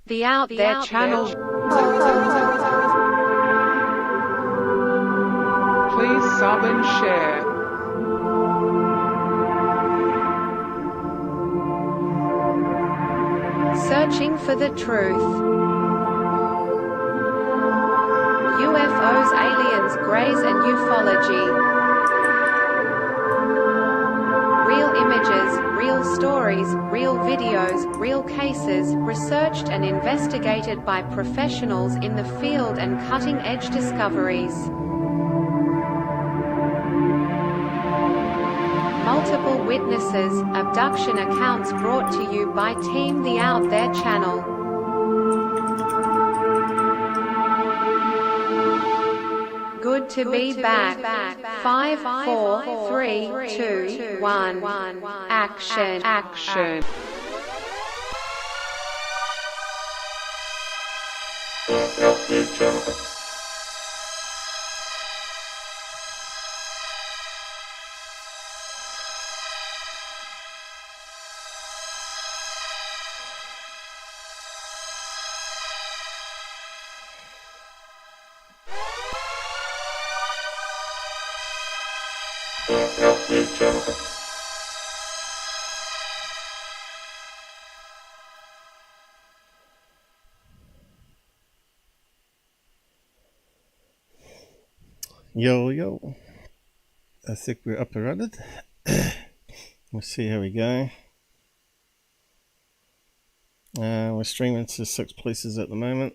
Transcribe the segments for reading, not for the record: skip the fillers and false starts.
The Out There channel. Please sub and share. Searching for the truth. UFOs, aliens, greys and ufology. Real images, real stories, real videos, real cases, researched and investigated by professionals in the field and cutting-edge discoveries. Multiple witnesses, abduction accounts brought to you by Team The Out There channel. Good to be back. 5, 4, 3, 2, 1. Action. Yo, I think we're up and running. We'll see how we go. We're streaming to 6 places at the moment.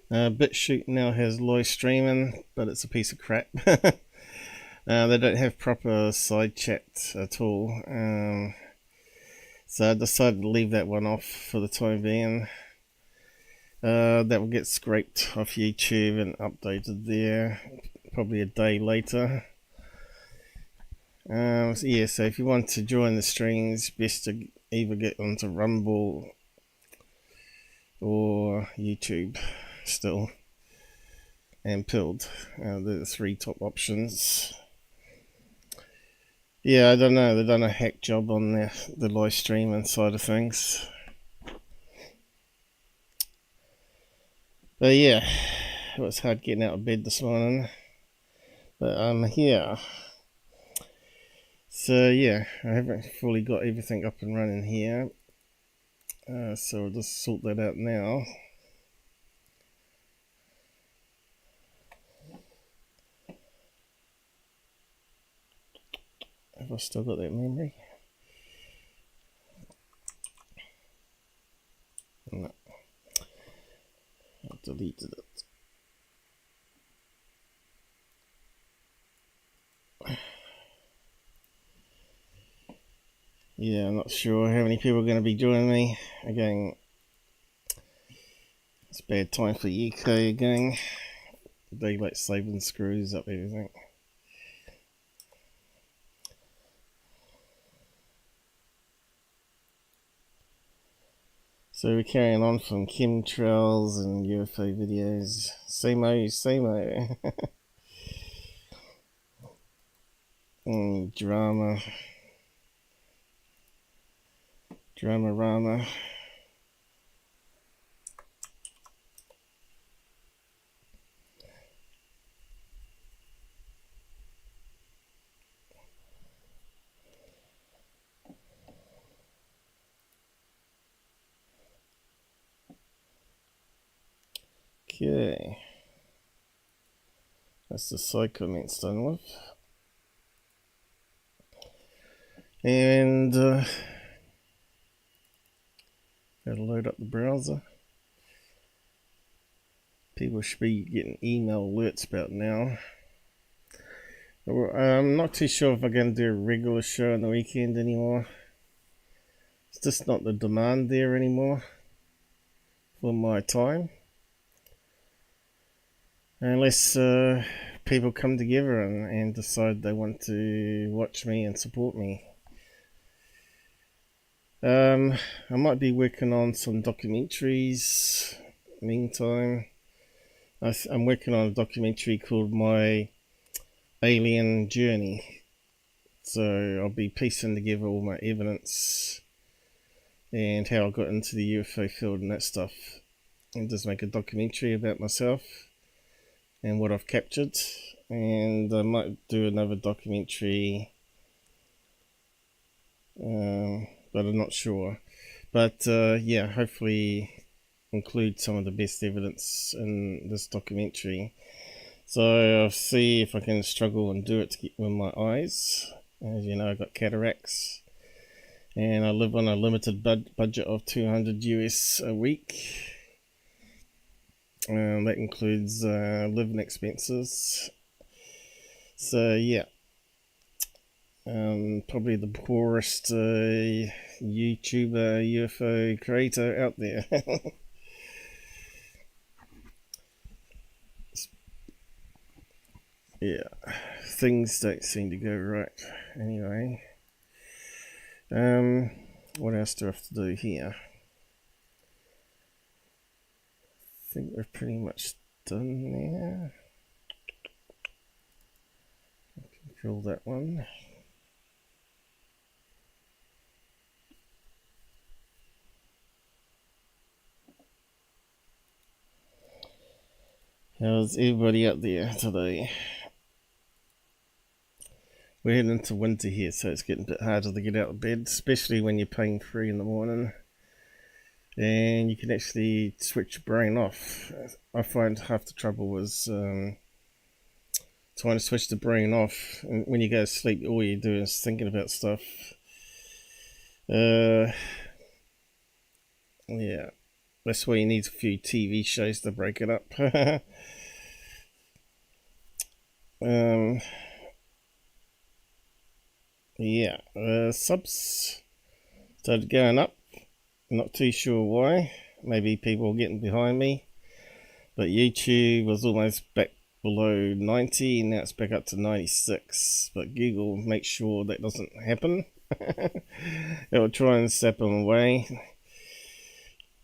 Bitchute now has live streaming, but it's a piece of crap. They don't have proper side chat at all. So I decided to leave that one off for the time being. That will get scraped off YouTube and updated there probably a day later. So if you want to join the streams, best to either get onto Rumble or YouTube still, and Pilled. They're the 3 top options. Yeah, I don't know, they've done a hack job on the live streaming side of things. But yeah, it was hard getting out of bed this morning. But I'm here. So yeah, I haven't fully got everything up and running here. So I'll just sort that out now. Have I still got that memory? No. I've deleted it. Yeah, I'm not sure how many people are going to be joining me. Again, it's a bad time for UK again. Daylight saving screws up everything. So we're carrying on from Chemtrails and UFO videos. Same-o. Drama. Drama-rama. Okay. That's the side comments done with. And gotta load up the browser. People should be getting email alerts about now. I'm not too sure if I'm going to do a regular show on the weekend anymore. It's just not the demand there anymore for my time. Unless people come together and decide they want to watch me and support me. I might be working on some documentaries. Meantime, I'm working on a documentary called My Alien Journey. So I'll be piecing together all my evidence and how I got into the UFO field and that stuff. and just make a documentary about myself and what I've captured. And I might do another documentary, but I'm not sure. But yeah, hopefully include some of the best evidence in this documentary. So I'll see if I can struggle and do it with my eyes. As you know, I've got cataracts, and I live on a limited budget of $200 US a week. That includes living expenses. So yeah, probably the poorest YouTuber UFO creator out there. Yeah, things don't seem to go right. Anyway, what else do I have to do here? I think we're pretty much done there. I can fill that one. How's everybody out there today? We're heading into winter here, so it's getting a bit harder to get out of bed, especially when you're paying 3 in the morning. And you can actually switch your brain off. I find half the trouble was trying to switch the brain off. And when you go to sleep, all you do is thinking about stuff. Yeah, that's why you need a few TV shows to break it up. Yeah, subs started going up. Not too sure why. Maybe people are getting behind me. But YouTube was almost back below 90, and now it's back up to 96. But Google makes sure that doesn't happen. It will try and sap them away.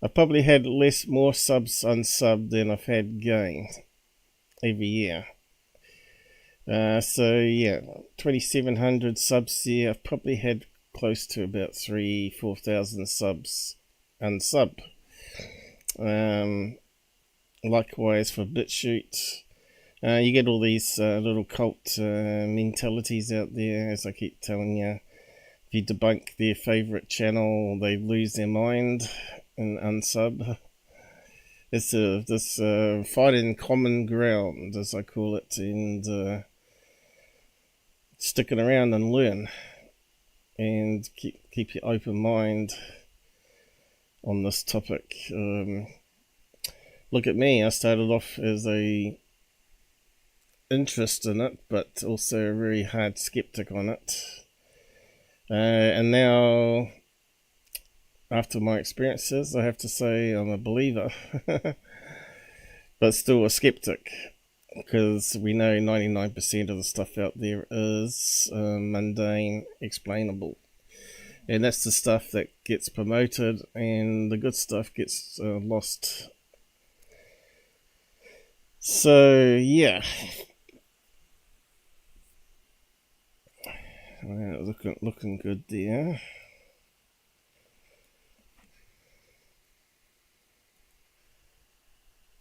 I probably had more subs unsubbed than I've had gained every year. So yeah, 2,700 subs here. I've probably had close to about 3,000-4,000 subs unsub. Likewise for Bitchute. You get all these little cult mentalities out there, as I keep telling you. If you debunk their favourite channel, they lose their mind and unsub. It's this fighting common ground, as I call it, and sticking around and learn, and keep your open mind on this topic. Look at me, I started off as a interest in it, but also a very hard skeptic on it. And now, after my experiences, I have to say I'm a believer, but still a skeptic, because we know 99% of the stuff out there is mundane, explainable. And that's the stuff that gets promoted, and the good stuff gets lost. So, yeah. Looking good there.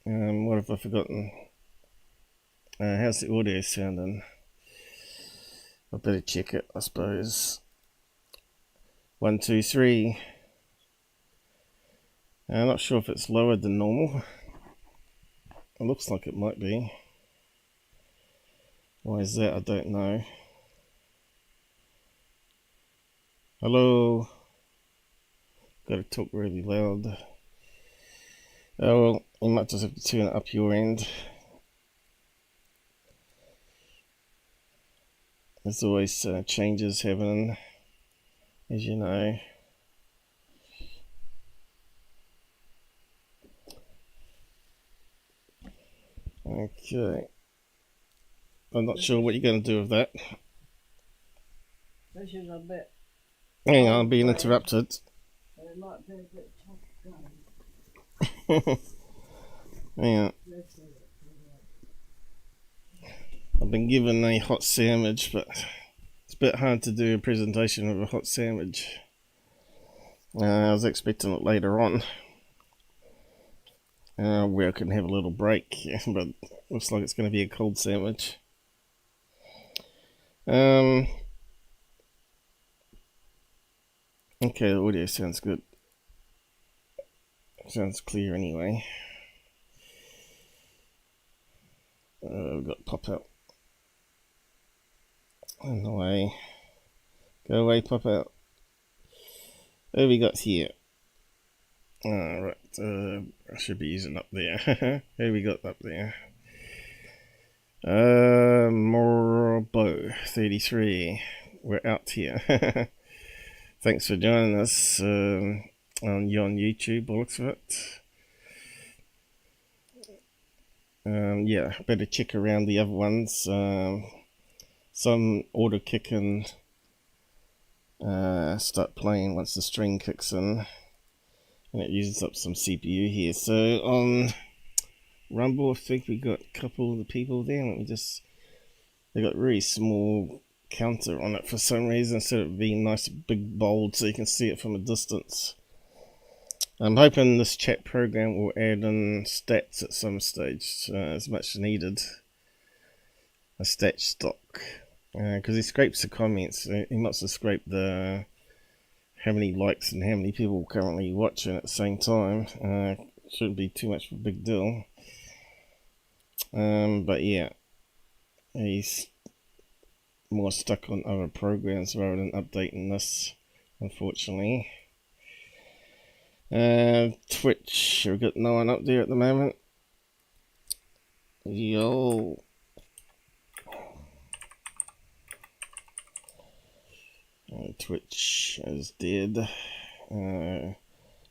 What have I forgotten? How's the audio sounding? I better check it, I suppose. 1, 2, 3. I'm not sure if it's lower than normal. It looks like it might be. Why is that? I don't know. Hello? Gotta talk really loud. Oh well, you might just have to turn it up your end. There's always changes happening, as you know. Okay. I'm not sure what you're going to do with that. This is a bit. Hang on, I'm being interrupted. It might be a bit tough. Hang on. I've been given a hot sandwich, but it's a bit hard to do a presentation of a hot sandwich. I was expecting it later on. where I can have a little break, but looks like it's going to be a cold sandwich. Okay, the audio sounds good. Sounds clear anyway. We've got pop out. On the way. Go away, pop out. What have we got here? Right, I should be using up there. Who we got up there? Morbo 33. We're out here. Thanks for joining us on YouTube, by the looks of it. Yeah, better check around the other ones. Some auto kick and start playing once the string kicks in, and it uses up some CPU here. So on Rumble, I think we got a couple of the people there. Let me just, they got really small counter on it for some reason, instead of being nice big bold so you can see it from a distance. I'm hoping this chat program will add in stats at some stage, as much needed. A stat stock, because he scrapes the comments. He must have scraped the how many likes and how many people currently watching at the same time. Shouldn't be too much of a big deal. But yeah, he's more stuck on other programs rather than updating this, unfortunately. Twitch, we've got no one up there at the moment. Yo. Twitch is dead.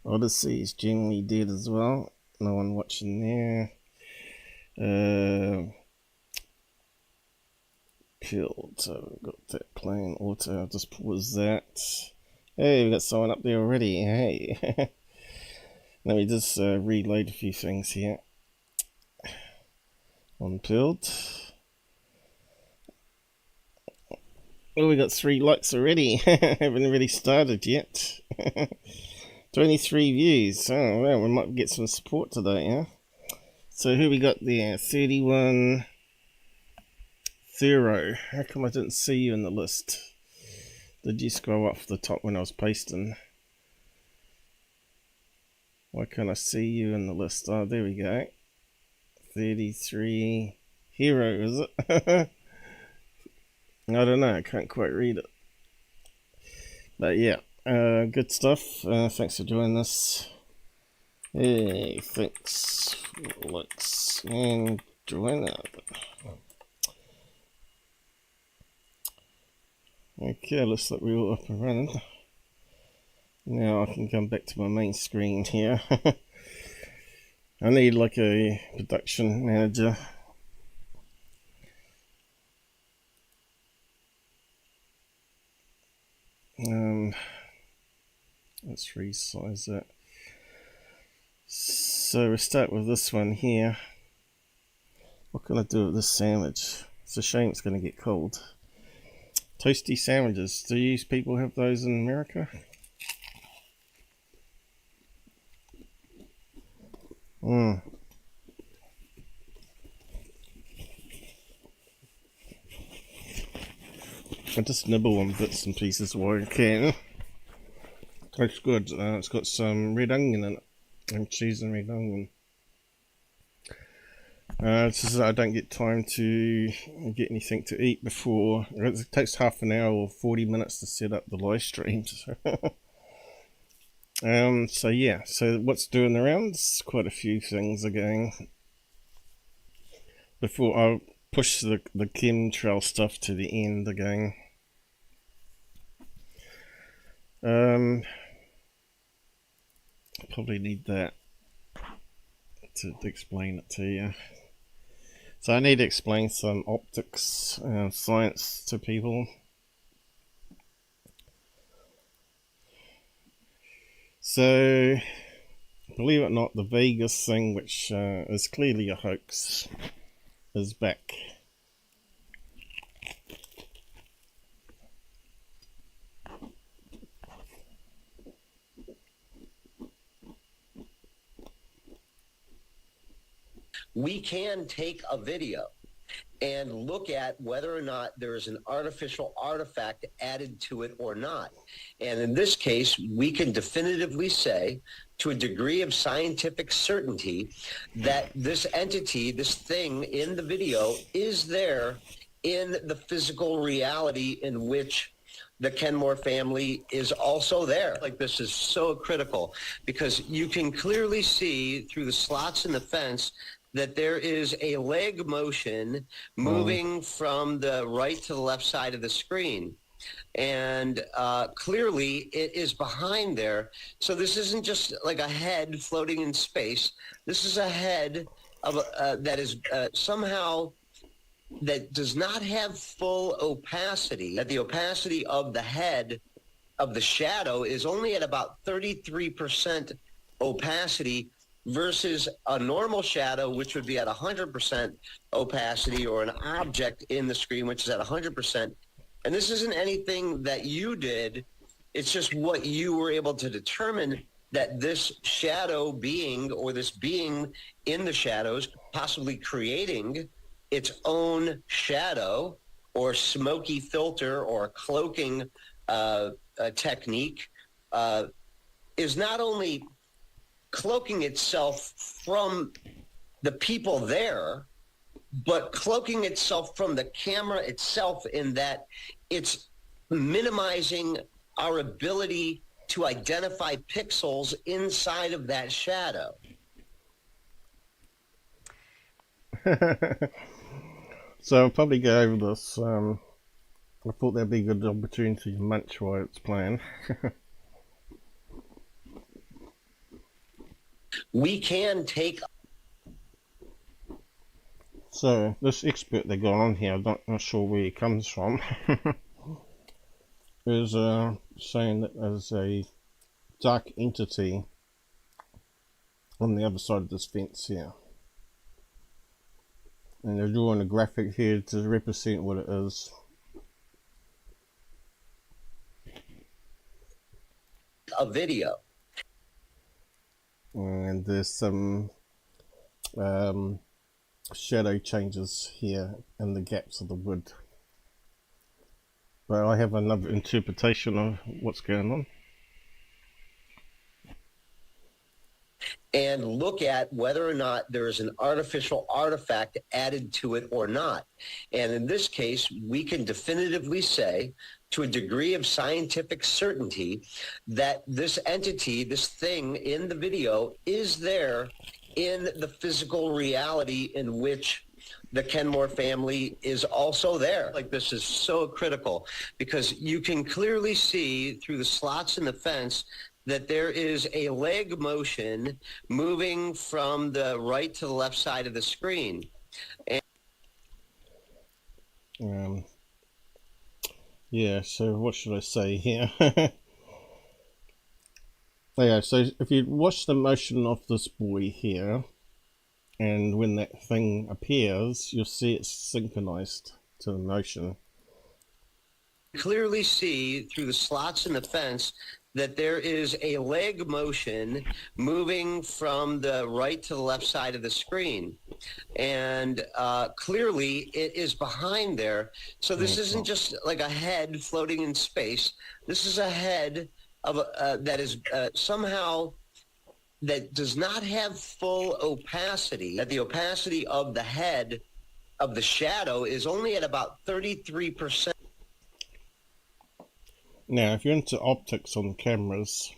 Odyssey is generally dead as well. No one watching there. Killed. So got that playing auto. I'll just pause that. Hey, we got someone up there already. Hey. Let me just reload a few things here. Unpilled. Oh, we got 3 likes already. Haven't really started yet. 23 views. Oh, well, we might get some support today, huh? So who we got there? 31 Thero. How come I didn't see you in the list? Did you scroll off the top when I was pasting? Why can't I see you in the list? Oh, there we go. 33 Hero, is it? I don't know. I can't quite read it. But yeah, good stuff. Thanks for joining us. Hey, thanks. Let's join it. Okay, looks like we're all up and running. Now I can come back to my main screen here. I need like a production manager. Let's resize that. So we'll start with this one here. What can I do with this sandwich? It's a shame it's going to get cold. Toasty sandwiches. Do you people have those in America? I just nibble on bits and pieces while I can. Tastes good. It's got some red onion in it, and cheese and red onion. It's just that I don't get time to get anything to eat before. It takes half an hour or 40 minutes to set up the live streams. So yeah, so what's doing the rounds? Quite a few things are going. Before I push the chemtrail stuff to the end again. Probably need that to explain it to you. So I need to explain some optics science to people. So, believe it or not, the Vegas thing, which is clearly a hoax, is back. we can take a video and look at whether or not there is an artificial artifact added to it or not. And in this case, we can definitively say, to a degree of scientific certainty, that this entity, this thing in the video, is there in the physical reality in which the Kenmore family is also there. Like, this is so critical because you can clearly see through the slots in the fence that there is a leg motion moving from the right to the left side of the screen. And clearly it is behind there. So this isn't just like a head floating in space. This is a head of that is somehow that does not have full opacity, that the opacity of the head of the shadow is only at about 33% opacity versus a normal shadow, which would be at 100% opacity, or an object in the screen, which is at 100%. And this isn't anything that you did. It's just what you were able to determine, that this shadow being, or this being in the shadows, possibly creating its own shadow or smoky filter or cloaking technique, is not only cloaking itself from the people there, but cloaking itself from the camera itself, in that it's minimizing our ability to identify pixels inside of that shadow. So I'll probably go over this. I thought that'd be a good opportunity to munch while it's playing. We can take. So this expert they got on here, I'm not sure where he comes from, is saying that there's a dark entity on the other side of this fence here. And they're drawing a graphic here to represent what it is. A video. And there's some shadow changes here in the gaps of the wood. But I have another interpretation of what's going on. And look at whether or not there is an artificial artifact added to it or not. And in this case, we can definitively say, to a degree of scientific certainty, that this entity, this thing in the video, is there in the physical reality in which the Kenmore family is also there. Like, this is so critical because you can clearly see through the slots in the fence that there is a leg motion moving from the right to the left side of the screen. And yeah, so what should I say here? Yeah, so if you watch the motion of this buoy here, and when that thing appears, you'll see it's synchronized to the motion. Clearly see through the slots in the fence that there is a leg motion moving from the right to the left side of the screen. And clearly it is behind there. So this isn't just like a head floating in space. This is a head of that is somehow that does not have full opacity, that the opacity of the head of the shadow is only at about 33%. Now, if you're into optics on cameras,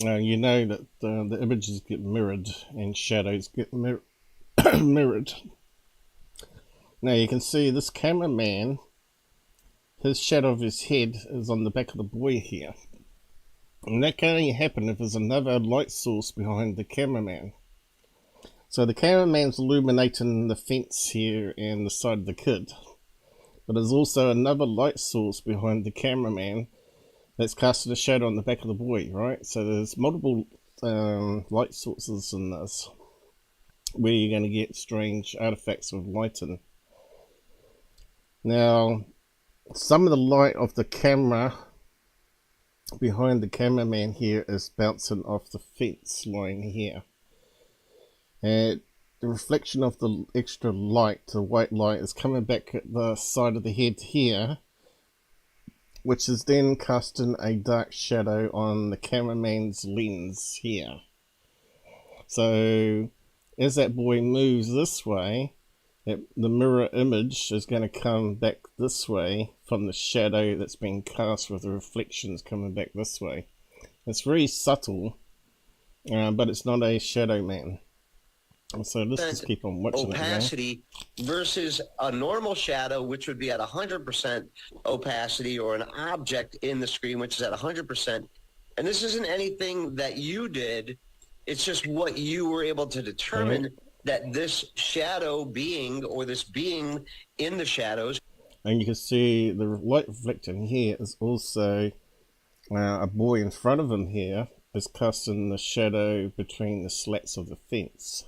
you know that the images get mirrored and shadows get mirrored. Now you can see this cameraman, his shadow of his head is on the back of the buoy here. And that can only happen if there's another light source behind the cameraman. So the cameraman's illuminating the fence here and the side of the kid. But there's also another light source behind the cameraman that's casting a shadow on the back of the buoy, right? So there's multiple light sources in this, where you're going to get strange artifacts of lighting. Now, some of the light of the camera behind the cameraman here is bouncing off the fence line here. And the reflection of the extra light, the white light, is coming back at the side of the head here, which is then casting a dark shadow on the cameraman's lens here. So as that boy moves this way, the mirror image is going to come back this way from the shadow that's been cast with the reflections coming back this way. It's very subtle, but it's not a shadow man. So let's just keep on watching opacity versus a normal shadow, which would be at 100% opacity, or an object in the screen, which is at 100%. And this isn't anything that you did. It's just what you were able to determine, that this shadow being, or this being in the shadows. And you can see the light reflecting here is also a boy in front of him here is casting the shadow between the slats of the fence,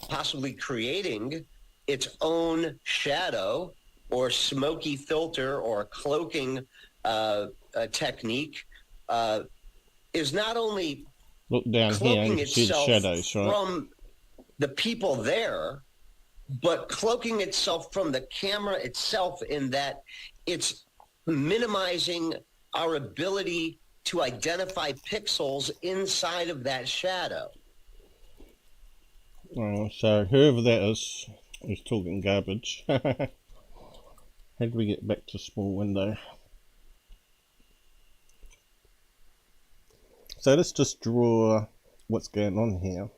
Possibly creating its own shadow or smoky filter or cloaking technique, is not only look down here and you can see the shadows, right? From the people there, but cloaking itself from the camera itself, in that it's minimizing our ability to identify pixels inside of that shadow. So whoever that is talking garbage. How do we get back to small window? So let's just draw what's going on here.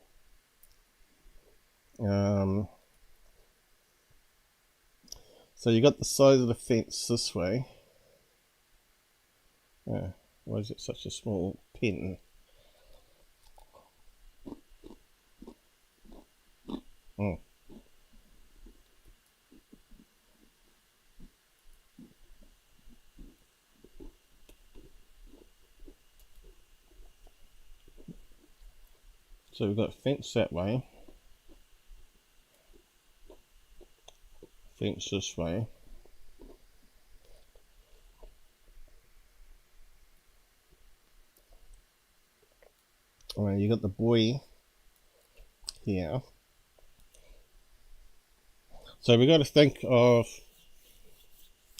So you got the size of the fence this way. Why is it such a small pen? So we've got fence that way, fence this way, and you got the boy here. So we got to think of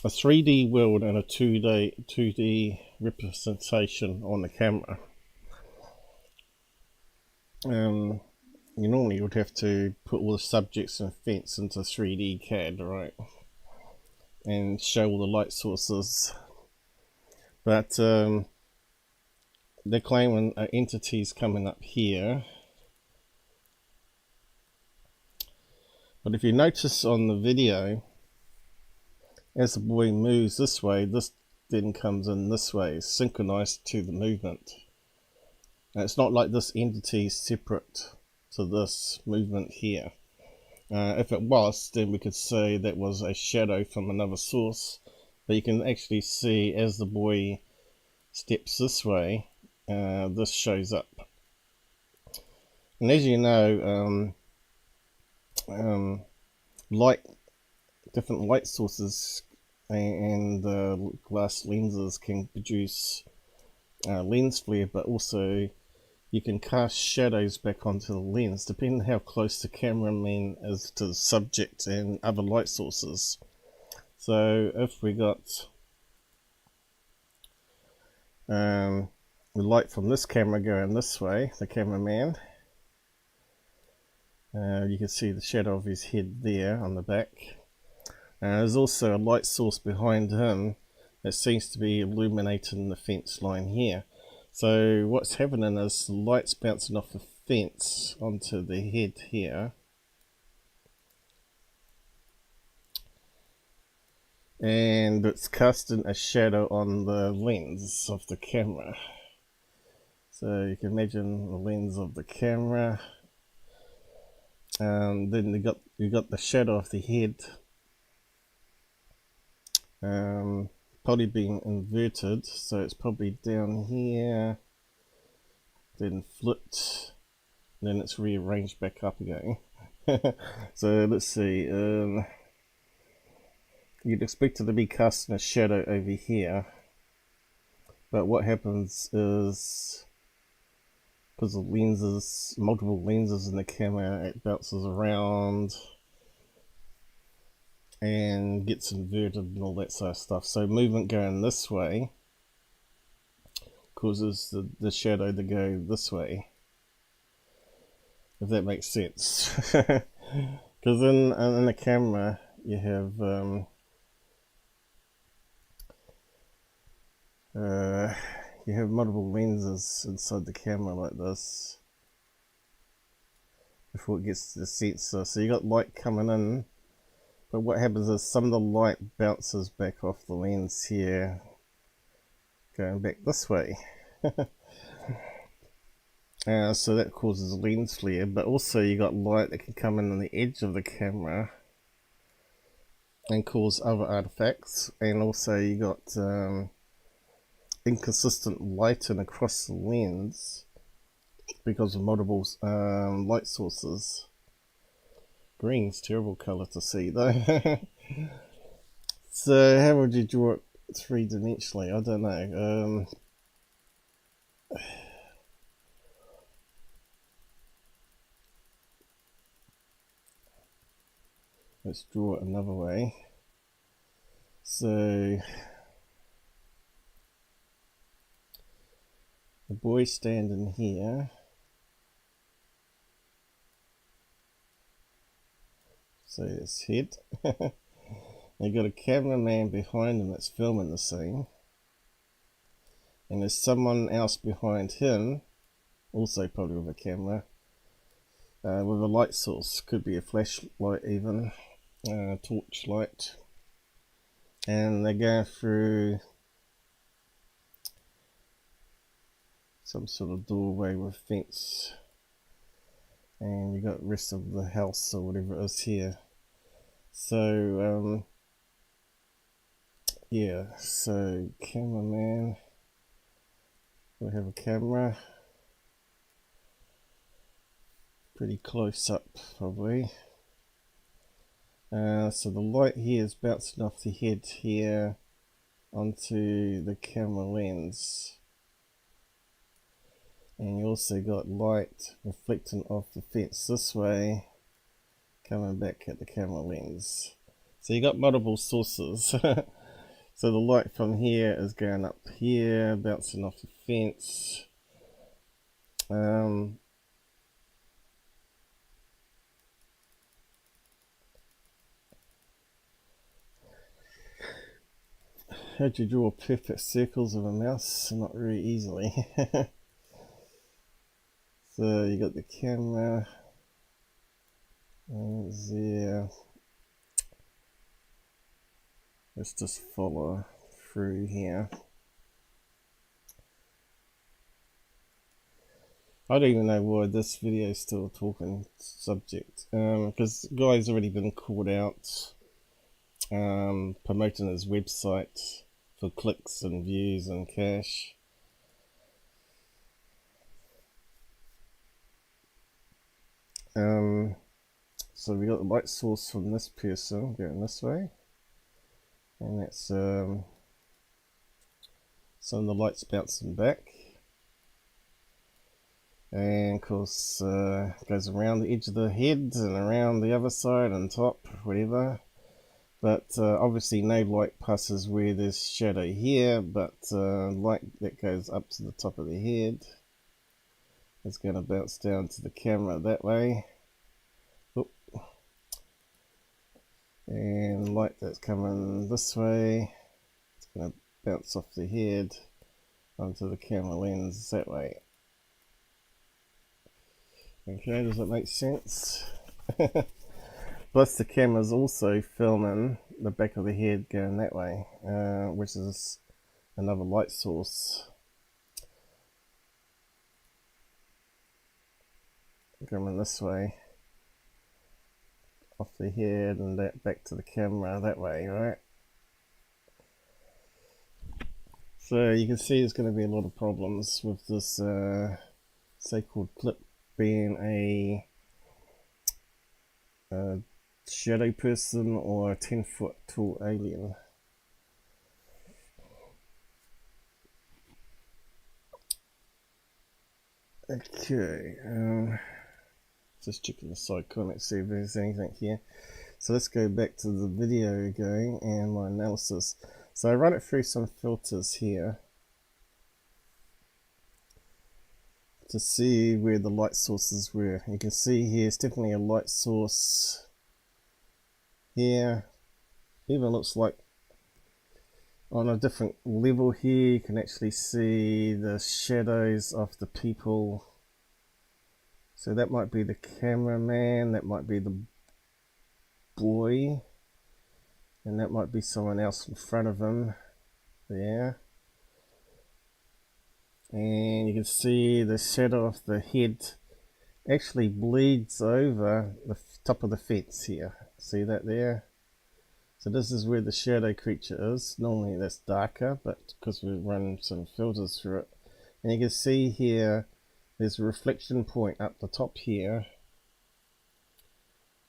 a 3D world and a 2D representation on the camera. You normally would have to put all the subjects and fence into 3D CAD, right? And show all the light sources. But they're claiming entities coming up here. But if you notice on the video, as the boy moves this way, this then comes in this way, synchronized to the movement. And it's not like this entity is separate to this movement here. If it was, then we could say that was a shadow from another source. But you can actually see as the boy steps this way, this shows up. And as you know, different light sources and glass lenses can produce lens flare, but also you can cast shadows back onto the lens depending on how close the cameraman is to the subject and other light sources. So if we got the light from this camera going this way, the cameraman, you can see the shadow of his head there on the back. There's also a light source behind him that seems to be illuminating the fence line here. So what's happening is the light's bouncing off the fence onto the head here. And it's casting a shadow on the lens of the camera. So you can imagine the lens of the camera. Then you got the shadow of the head, probably being inverted, so it's probably down here, then flipped, then it's rearranged back up again. So let's see, you'd expect it to be casting a shadow over here, but what happens is, because of lenses, multiple lenses in the camera, it bounces around and gets inverted and all that sort of stuff. So movement going this way causes the shadow to go this way, if that makes sense. Because in the camera you have multiple lenses inside the camera like this before it gets to the sensor. So you got light coming in, but what happens is some of the light bounces back off the lens here, going back this way. So that causes lens flare, but also you got light that can come in on the edge of the camera and cause other artifacts, and also you got inconsistent lighting across the lens because of multiple light sources. Green's terrible colour to see though. So how would you draw it three-dimensionally? I don't know. Let's draw it another way. So the boy standing here. So it's head. You got a cameraman behind him that's filming the scene, and there's someone else behind him, also probably with a camera, with a light source. Could be a flashlight even, torch light, and they're going through some sort of doorway with fence, and you got the rest of the house or whatever it is here. So yeah, so cameraman, we have a camera pretty close up probably. So the light here is bouncing off the head here onto the camera lens, and you also got light reflecting off the fence this way, coming back at the camera lens. So you got multiple sources. So the light from here is going up here, bouncing off the fence. How'd you draw perfect circles of a mouse? Not very easily. So you got the camera, and there. Let's just follow through here. I don't even know why this video is still a talking subject, because the guy's already been called out promoting his website for clicks and views and cash. So we got the light source from this person going this way, and that's some of the lights bouncing back, and of course goes around the edge of the head and around the other side and top, whatever. But obviously no light passes where there's shadow here, but light that goes up to the top of the head is going to bounce down to the camera that way. Oop. And light that's coming this way, it's going to bounce off the head onto the camera lens that way. Okay, does that make sense? Plus the camera's also filming the back of the head going that way, which is another light source. Coming this way, off the head and that back to the camera that way, right? So you can see there's going to be a lot of problems with this so-called clip being a shadow person or a 10-foot tall alien. Okay, just checking the side comments, see if there's anything here. So let's go back to the video again and my analysis. So I run it through some filters here to see where the light sources were. You can see here it's definitely a light source here. Even looks like on a different level here you can actually see the shadows of the people. So that might be the cameraman, that might be the boy, and that might be someone else in front of him there. And you can see the shadow of the head actually bleeds over the top of the fence here. See that there? So this is where the shadow creature is. Normally that's darker, but because we run some filters through it. And you can see here there's a reflection point up the top here,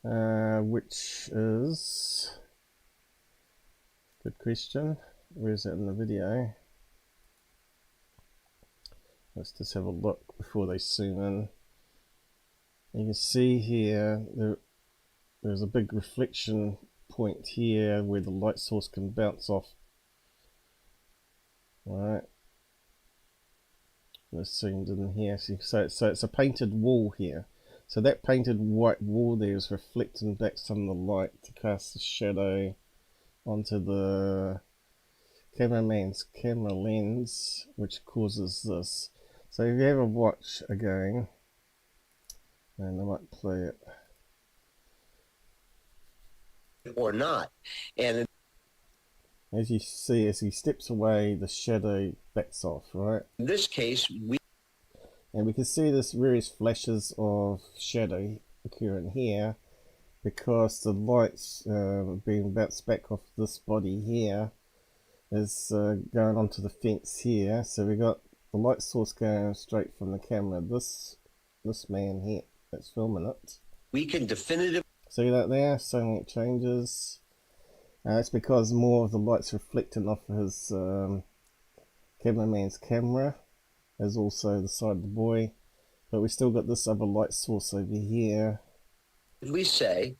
which is, good question, where is it in the video? Let's just have a look before they zoom in. You can see here there's a big reflection point here where the light source can bounce off. Right. It's zoomed in here. So it's a painted wall here. So that painted white wall there is reflecting back some of the light to cast a shadow onto the cameraman's camera lens, which causes this. So if you ever watch again, and I might play it. Or not. And as you see, as he steps away, the shadow backs off, right? in this case, and we can see this various flashes of shadow occurring here because the light's being bounced back off this body here is going onto the fence here. So we got the light source going straight from the camera. This man here that's filming it. we can definitively See that there? Suddenly it changes. It's because more of the light's reflecting off his cameraman's camera, as also the side of the boy. But we still got this other light source over here. say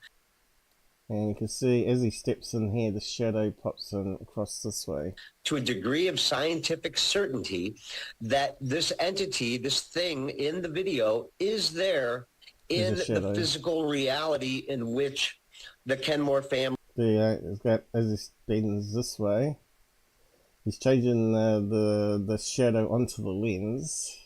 And you can see as he steps in here, the shadow pops in across this way. to a degree of scientific certainty that this entity, this thing in the video is there in the physical reality in which the Kenmore family. There, as he spins this way, he's changing the shadow onto the lens,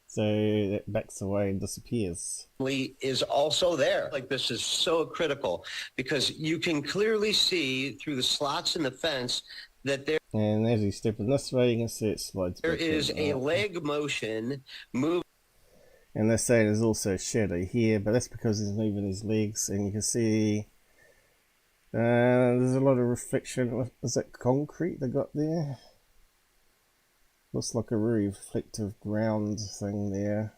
so it backs away and disappears. Is also there. Like, this is so critical because you can clearly see through the slots in the fence that there. And as he's stepping this way, you can see it slides. There is a leg motion move. And they're saying there's also a shadow here, but that's because he's moving his legs, and you can see there's a lot of reflection. Is that concrete they got there? Looks like a really reflective ground thing there.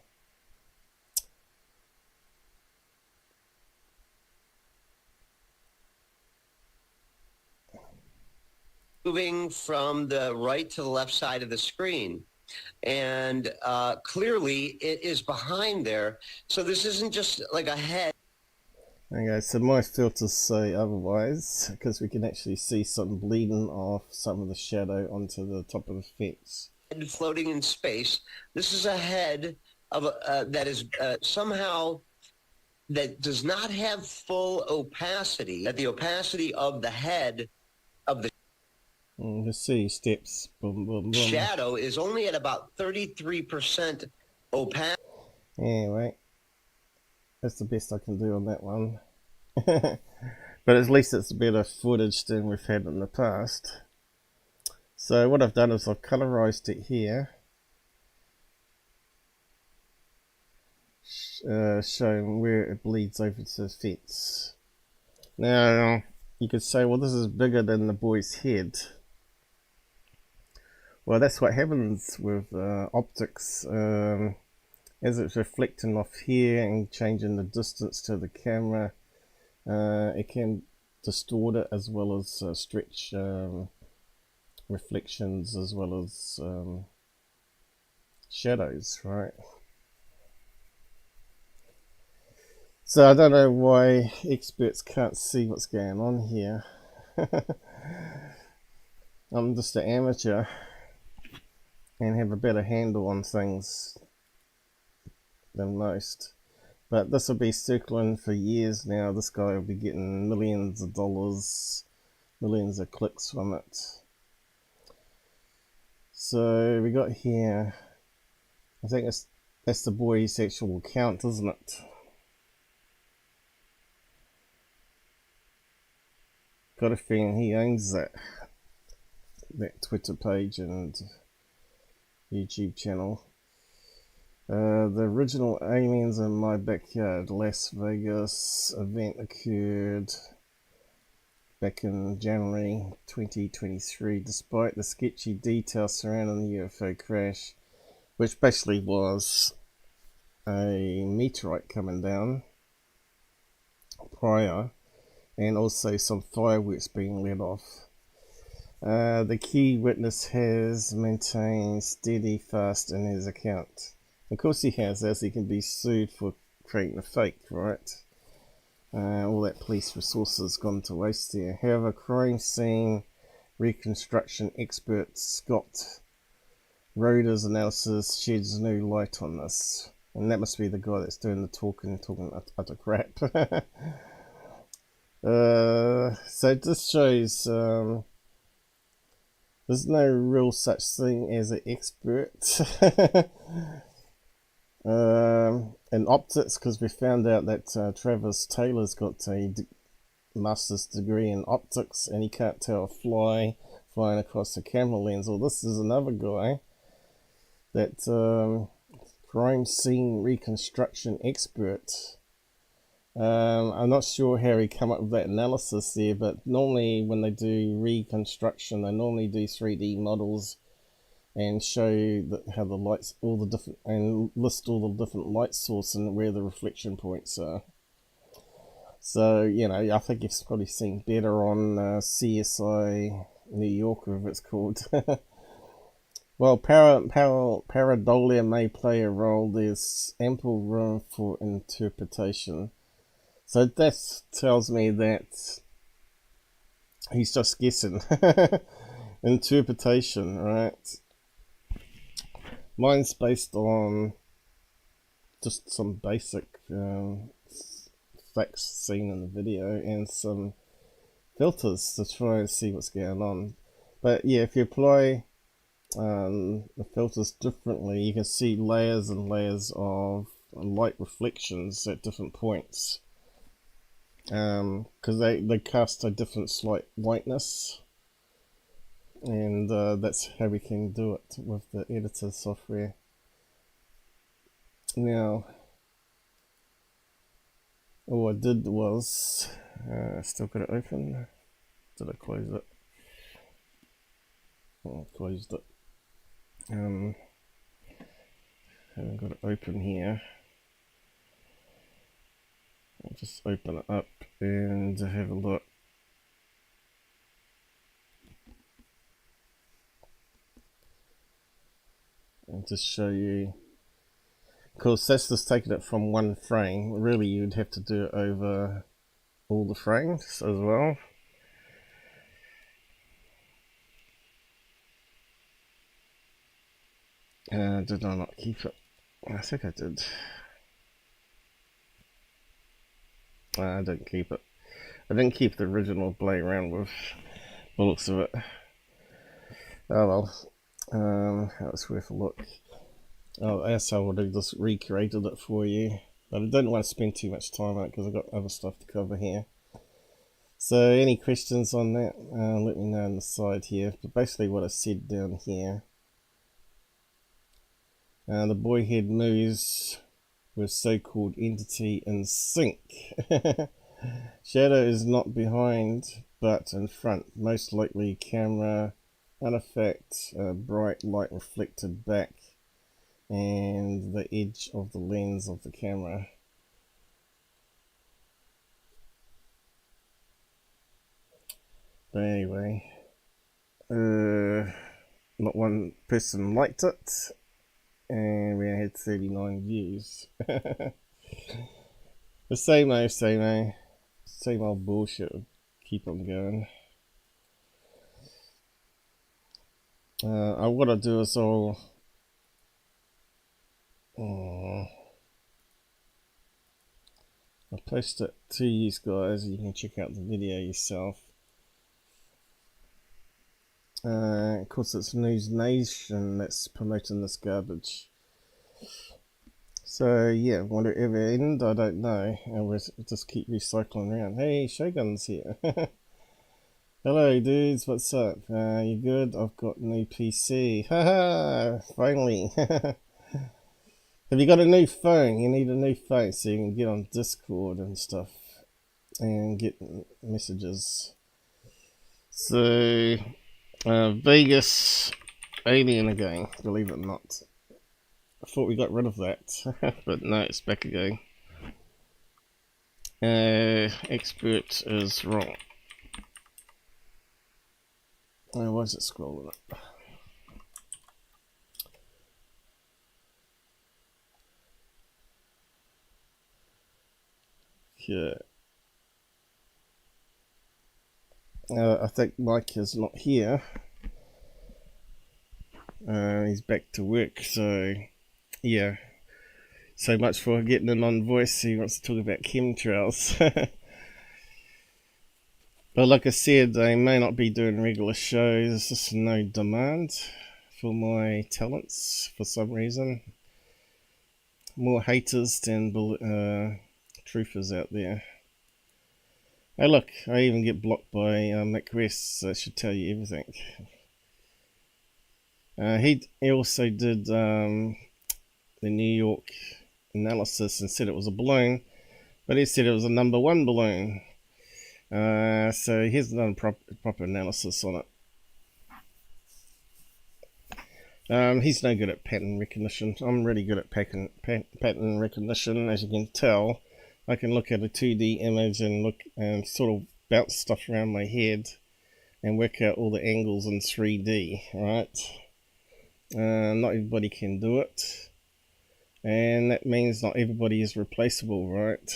Moving from the right to the left side of the screen. And clearly it is behind there. So this isn't just like a head. Okay, so my filters say otherwise, because we can actually see some bleeding off some of the shadow onto the top of the fence. Floating in space. This is a head of that is somehow that does not have full opacity. That the opacity of the head of the you see steps. Boom, boom, boom. Shadow is only at about 33% opacity. Anyway, that's the best I can do on that one. But at least it's better footage than we've had in the past. So what I've done is I've colorized it here, showing where it bleeds over to the fence. Now you could say, well, this is bigger than the boy's head. Well, that's what happens with optics. As it's reflecting off here and changing the distance to the camera, it can distort it as well as stretch reflections as well as shadows, right? So I don't know why experts can't see what's going on here. I'm just an amateur and have a better handle on things than most. But this will be circling for years now. This guy will be getting millions of dollars, millions of clicks from it. So we got here, I think that's the boy's actual account, isn't it? Got a feeling he owns that Twitter page and YouTube channel. The original Aliens in My Backyard Las Vegas event occurred back in January 2023. Despite the sketchy details surrounding the UFO crash, which basically was a meteorite coming down prior, and also some fireworks being let off, the key witness has maintained steady fast in his account. Of course he has, as he can be sued for creating a fake, right? All that police resources gone to waste there. However, crime scene reconstruction expert Scott Roder's analysis sheds new light on this. And that must be the guy that's doing the talking utter crap. So this shows there's no real such thing as an expert in optics, because we found out that Travis Taylor's got a master's degree in optics and he can't tell a fly flying across a camera lens. Well, this is another guy that crime scene reconstruction expert. I'm not sure how he come up with that analysis there, but normally when they do reconstruction, they normally do 3D models and show how the lights, all the different, and list all the different light sources and where the reflection points are. So, you know, I think you've probably seen better on CSI New York, whatever it's called. Well, pareidolia may play a role. There's ample room for interpretation. So that tells me that he's just guessing. Interpretation, right? Mine's based on just some basic facts seen in the video and some filters to try and see what's going on. But yeah, if you apply the filters differently, you can see layers and layers of light reflections at different points, because they cast a different slight whiteness, and that's how we can do it with the editor software. Now, all I did was still got it open. Did I close it? Oh, I closed it. Haven't got it open here. I'll just open it up and have a look. And just show you. Of course, that's just taking it from one frame. Really, you'd have to do it over all the frames as well. Did I not keep it? I think I did. I didn't keep it. I didn't keep the original play around with the looks of it. Oh well. That's worth a look. Oh, that's how I would have just recreated it for you. But I didn't want to spend too much time on it because I've got other stuff to cover here. So any questions on that, let me know on the side here. But basically what I said down here. The boy head moves with so-called entity in sync. Shadow is not behind, but in front. Most likely camera artifact, bright light reflected back, and the edge of the lens of the camera. But anyway, not one person liked it, and we had 39 views. But The same old bullshit will keep on going. What I'll do is I'll post it to you guys. You can check out the video yourself. Of course, it's News Nation that's promoting this garbage. So yeah, will it ever end? I don't know. And we'll just keep recycling around. Hey, Shogun's here. Hello dudes, what's up? You good? I've got a new PC. Haha, finally. Have you got a new phone? You need a new phone so you can get on Discord and stuff and get messages. So Vegas alien again, believe it or not. I thought we got rid of that, but no, it's back again. Expert is wrong. Oh, why is it scrolling up? Okay. I think Mike is not here. He's back to work, so yeah. So much for getting him on voice. He wants to talk about chemtrails. But like I said, I may not be doing regular shows. There's just no demand for my talents for some reason. More haters than truthers out there. Hey look, I even get blocked by Mick West, so that should tell you everything. He also did the New York analysis and said it was a balloon, but he said it was a #1 balloon. So here's done proper analysis on it. He's no good at pattern recognition. I'm really good at pattern recognition, as you can tell. I can look at a 2D image and look and sort of bounce stuff around my head and work out all the angles in 3D, right? Not everybody can do it, and that means not everybody is replaceable, right?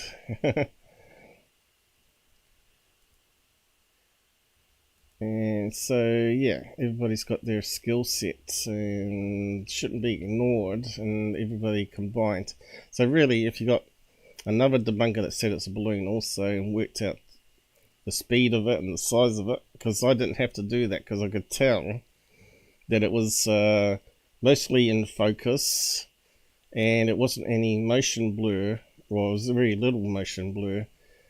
And so yeah, everybody's got their skill sets and shouldn't be ignored, and everybody combined. So really, if you got another debunker that said it's a balloon also and worked out the speed of it and the size of it, because I didn't have to do that because I could tell that it was mostly in focus and it wasn't any motion blur, well, it was very little motion blur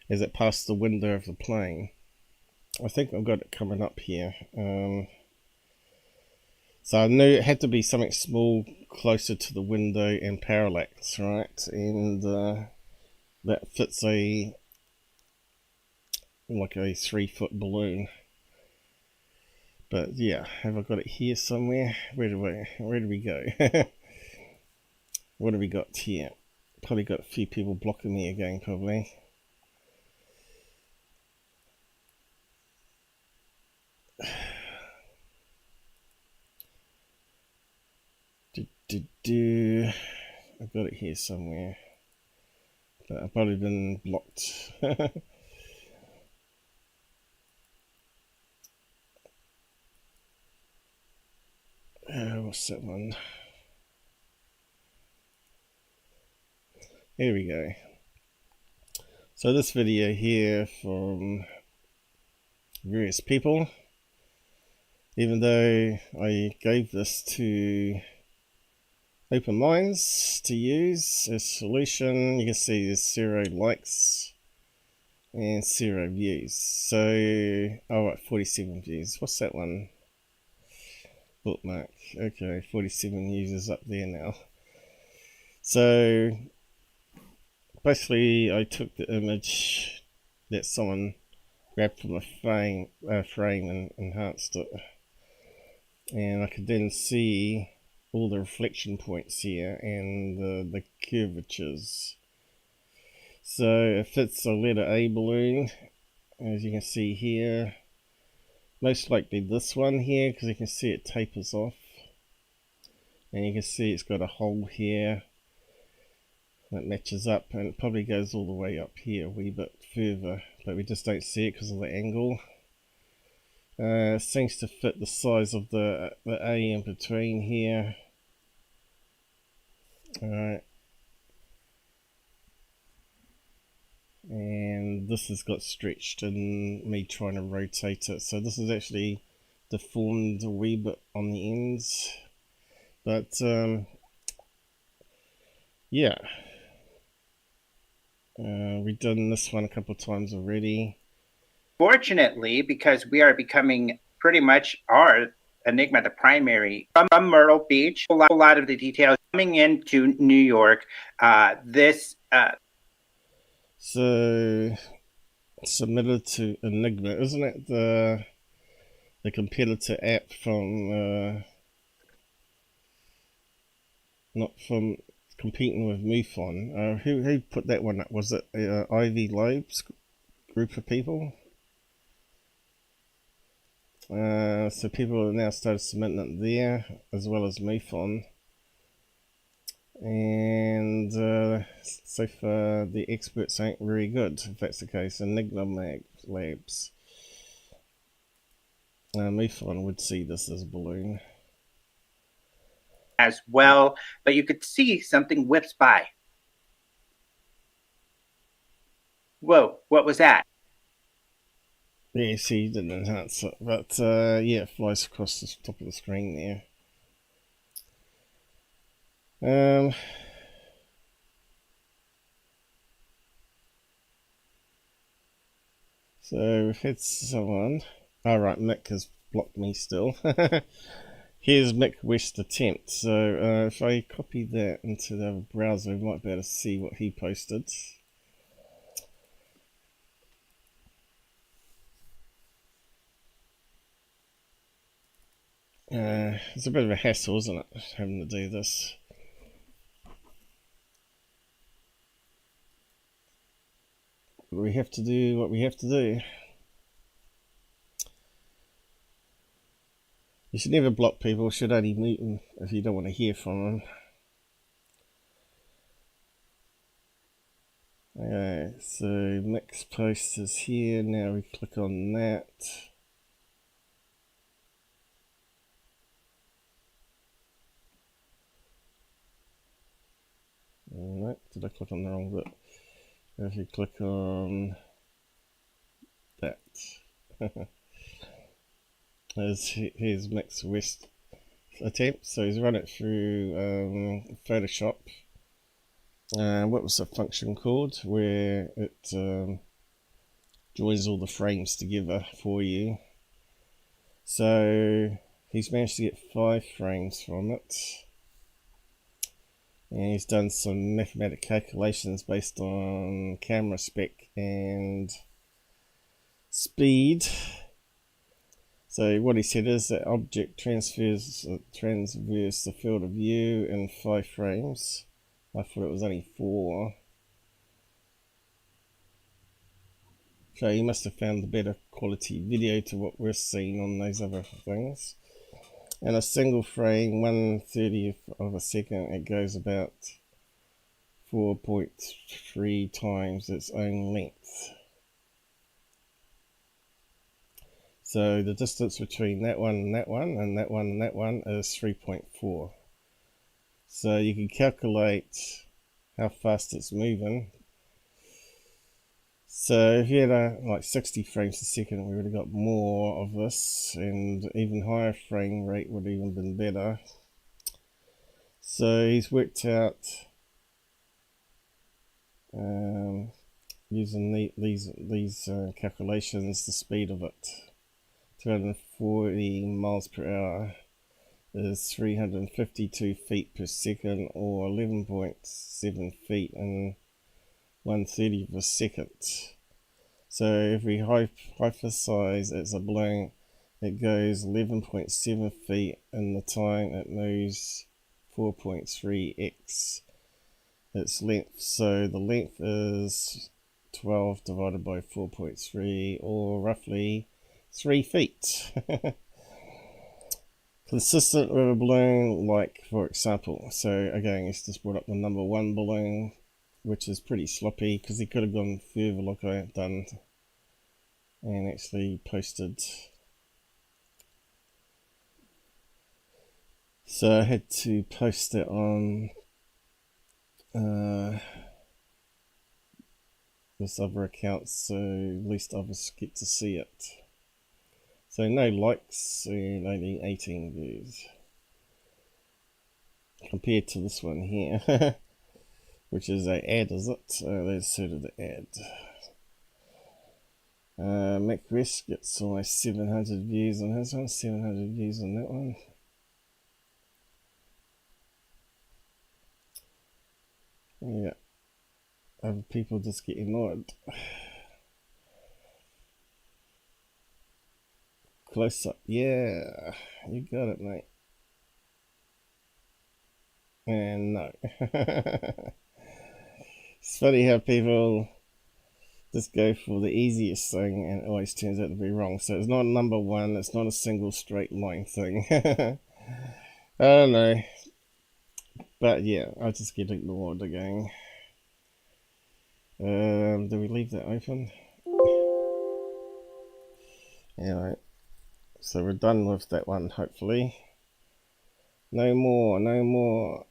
as it passed the window of the plane. I think I've got it coming up here. So I knew it had to be something small closer to the window and parallax, right? And that fits like a 3-foot balloon. But yeah, have I got it here somewhere? Where do we go? What have we got here? Probably got a few people blocking me again, probably. I've got it here somewhere, but I've probably been blocked. What's that one? Here we go. So this video here from various people, even though I gave this to Open Minds to use as solution, you can see there's 0 likes and 0 views. So, alright, 47 views. What's that one? Bookmark. Okay, 47 users up there now. So, basically I took the image that someone grabbed from a frame and enhanced it. And I could then see all the reflection points here and the curvatures. So it fits a letter A balloon, as you can see here. Most likely this one here, because you can see it tapers off. And you can see it's got a hole here. that matches up, and it probably goes all the way up here a wee bit further, but we just don't see it because of the angle. Seems to fit the size of the A in between here. Alright. And this has got stretched in me trying to rotate it, so this is actually deformed a wee bit on the ends, but yeah, we've done this one a couple of times already. Fortunately, because we are becoming pretty much our Enigma the primary from Myrtle Beach, a lot of the details coming into New York. So submitted to Enigma, isn't it the competitor app from not from competing with MUFON? Who put that one up? Was it Ivy Loeb's group of people? So people have now started submitting it there, as well as MUFON. And so far the experts ain't very good, if that's the case. Enigma Labs. MUFON would see this as a balloon. As well, but you could see something whips by. Whoa, what was that? Yeah, see, you didn't enhance it, but yeah, it flies across the top of the screen there. So we've had someone. Alright, Mick has blocked me still. Here's Mick West attempt. So if I copy that into the browser, we might be able to see what he posted. It's a bit of a hassle, isn't it, having to do this. We have to do what we have to do. You should never block people, you should only mute them if you don't want to hear from them. Okay, so Mick's post is here, now we click on that. No, did I click on the wrong bit? If you click on that. Here's Mick West attempt. So he's run it through Photoshop. What was the function called? Where it joins all the frames together for you. So he's managed to get 5 frames from it. And he's done some mathematical calculations based on camera spec and speed. So what he said is that object transverse the field of view in 5 frames. I thought it was only 4. So he must have found the better quality video to what we're seeing on those other things. In a single frame, 1/30th of a second, it goes about 4.3 times its own length. So the distance between that one and that one and that one and that one is 3.4. So you can calculate how fast it's moving. So if you had like 60 frames a second, we would have got more of this, and even higher frame rate would have even been better. So he's worked out using these calculations, the speed of it. 240 miles per hour is 352 feet per second, or 11.7 feet in 1/30th of a second. So if we hypothesize it's a balloon, it goes 11.7 feet in the time it moves 4.3x its length. So the length is 12 divided by 4.3, or roughly 3 feet. Consistent with a balloon, like, for example, so again, it's just brought up the number 1 balloon. which is pretty sloppy because he could have gone further like I have done and actually posted. So I had to post it on this other account so at least others get to see it. So no likes and only 18 views compared to this one here, which is an ad, is it? Let's sort of the ad. Mick West gets almost 700 views on his one, 700 views on that one. Yeah, other people just get annoyed. Close up, yeah, you got it, mate. And no. It's funny how people just go for the easiest thing and it always turns out to be wrong. So it's not number one, it's not a single straight line thing. I don't know. But yeah, I just get ignored again. Do we leave that open? Yeah, so we're done with that one, hopefully. No more, no more.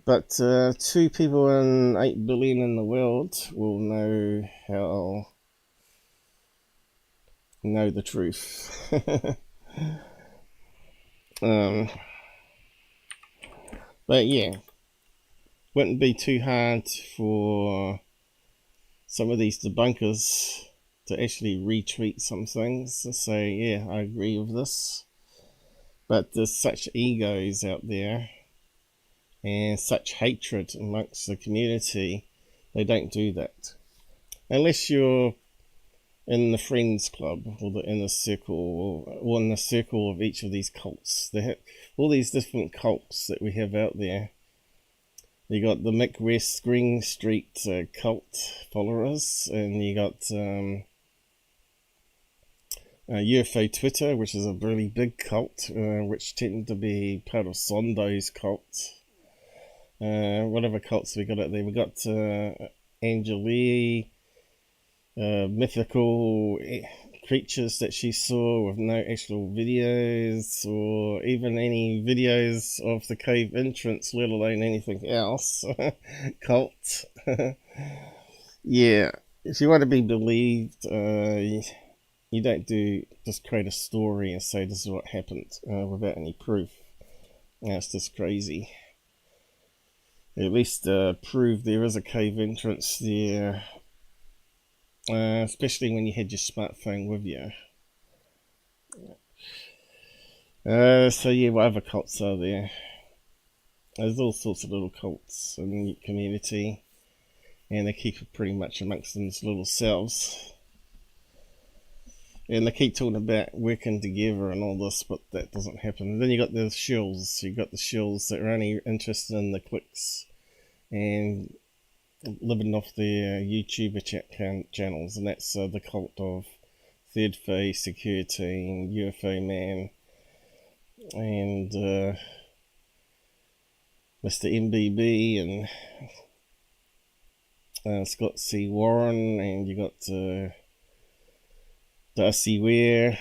But 2 people in 8 billion in the world will know the truth. But yeah, wouldn't be too hard for some of these debunkers to actually retweet some things and say, yeah, I agree with this. But there's such egos out there and such hatred amongst the community, they don't do that. Unless you're in the Friends Club or the inner circle or in the circle of each of these cults. They have all these different cults that we have out there. You got the Mick West Green Street cult followers, and you got UFO Twitter, which is a really big cult, which tend to be part of Sondo's cult. Whatever cults we got out there, we got Angelie, mythical creatures that she saw with no actual videos or even any videos of the cave entrance, let alone anything else. Cult. Yeah, if you want to be believed, you don't just create a story and say this is what happened without any proof. It's just crazy. At least prove there is a cave entrance there. Especially when you had your smartphone with you. So yeah, what other cults are there? There's all sorts of little cults in the community, and they keep it pretty much amongst them's little selves. And they keep talking about working together and all this, but that doesn't happen. And then you got the shills. You got the shills that are only interested in the clicks and living off their YouTuber channels, and that's the cult of Third Phase Security and UFO Man and Mr. MBB and Scott C. Warren, and you got Darcy Ware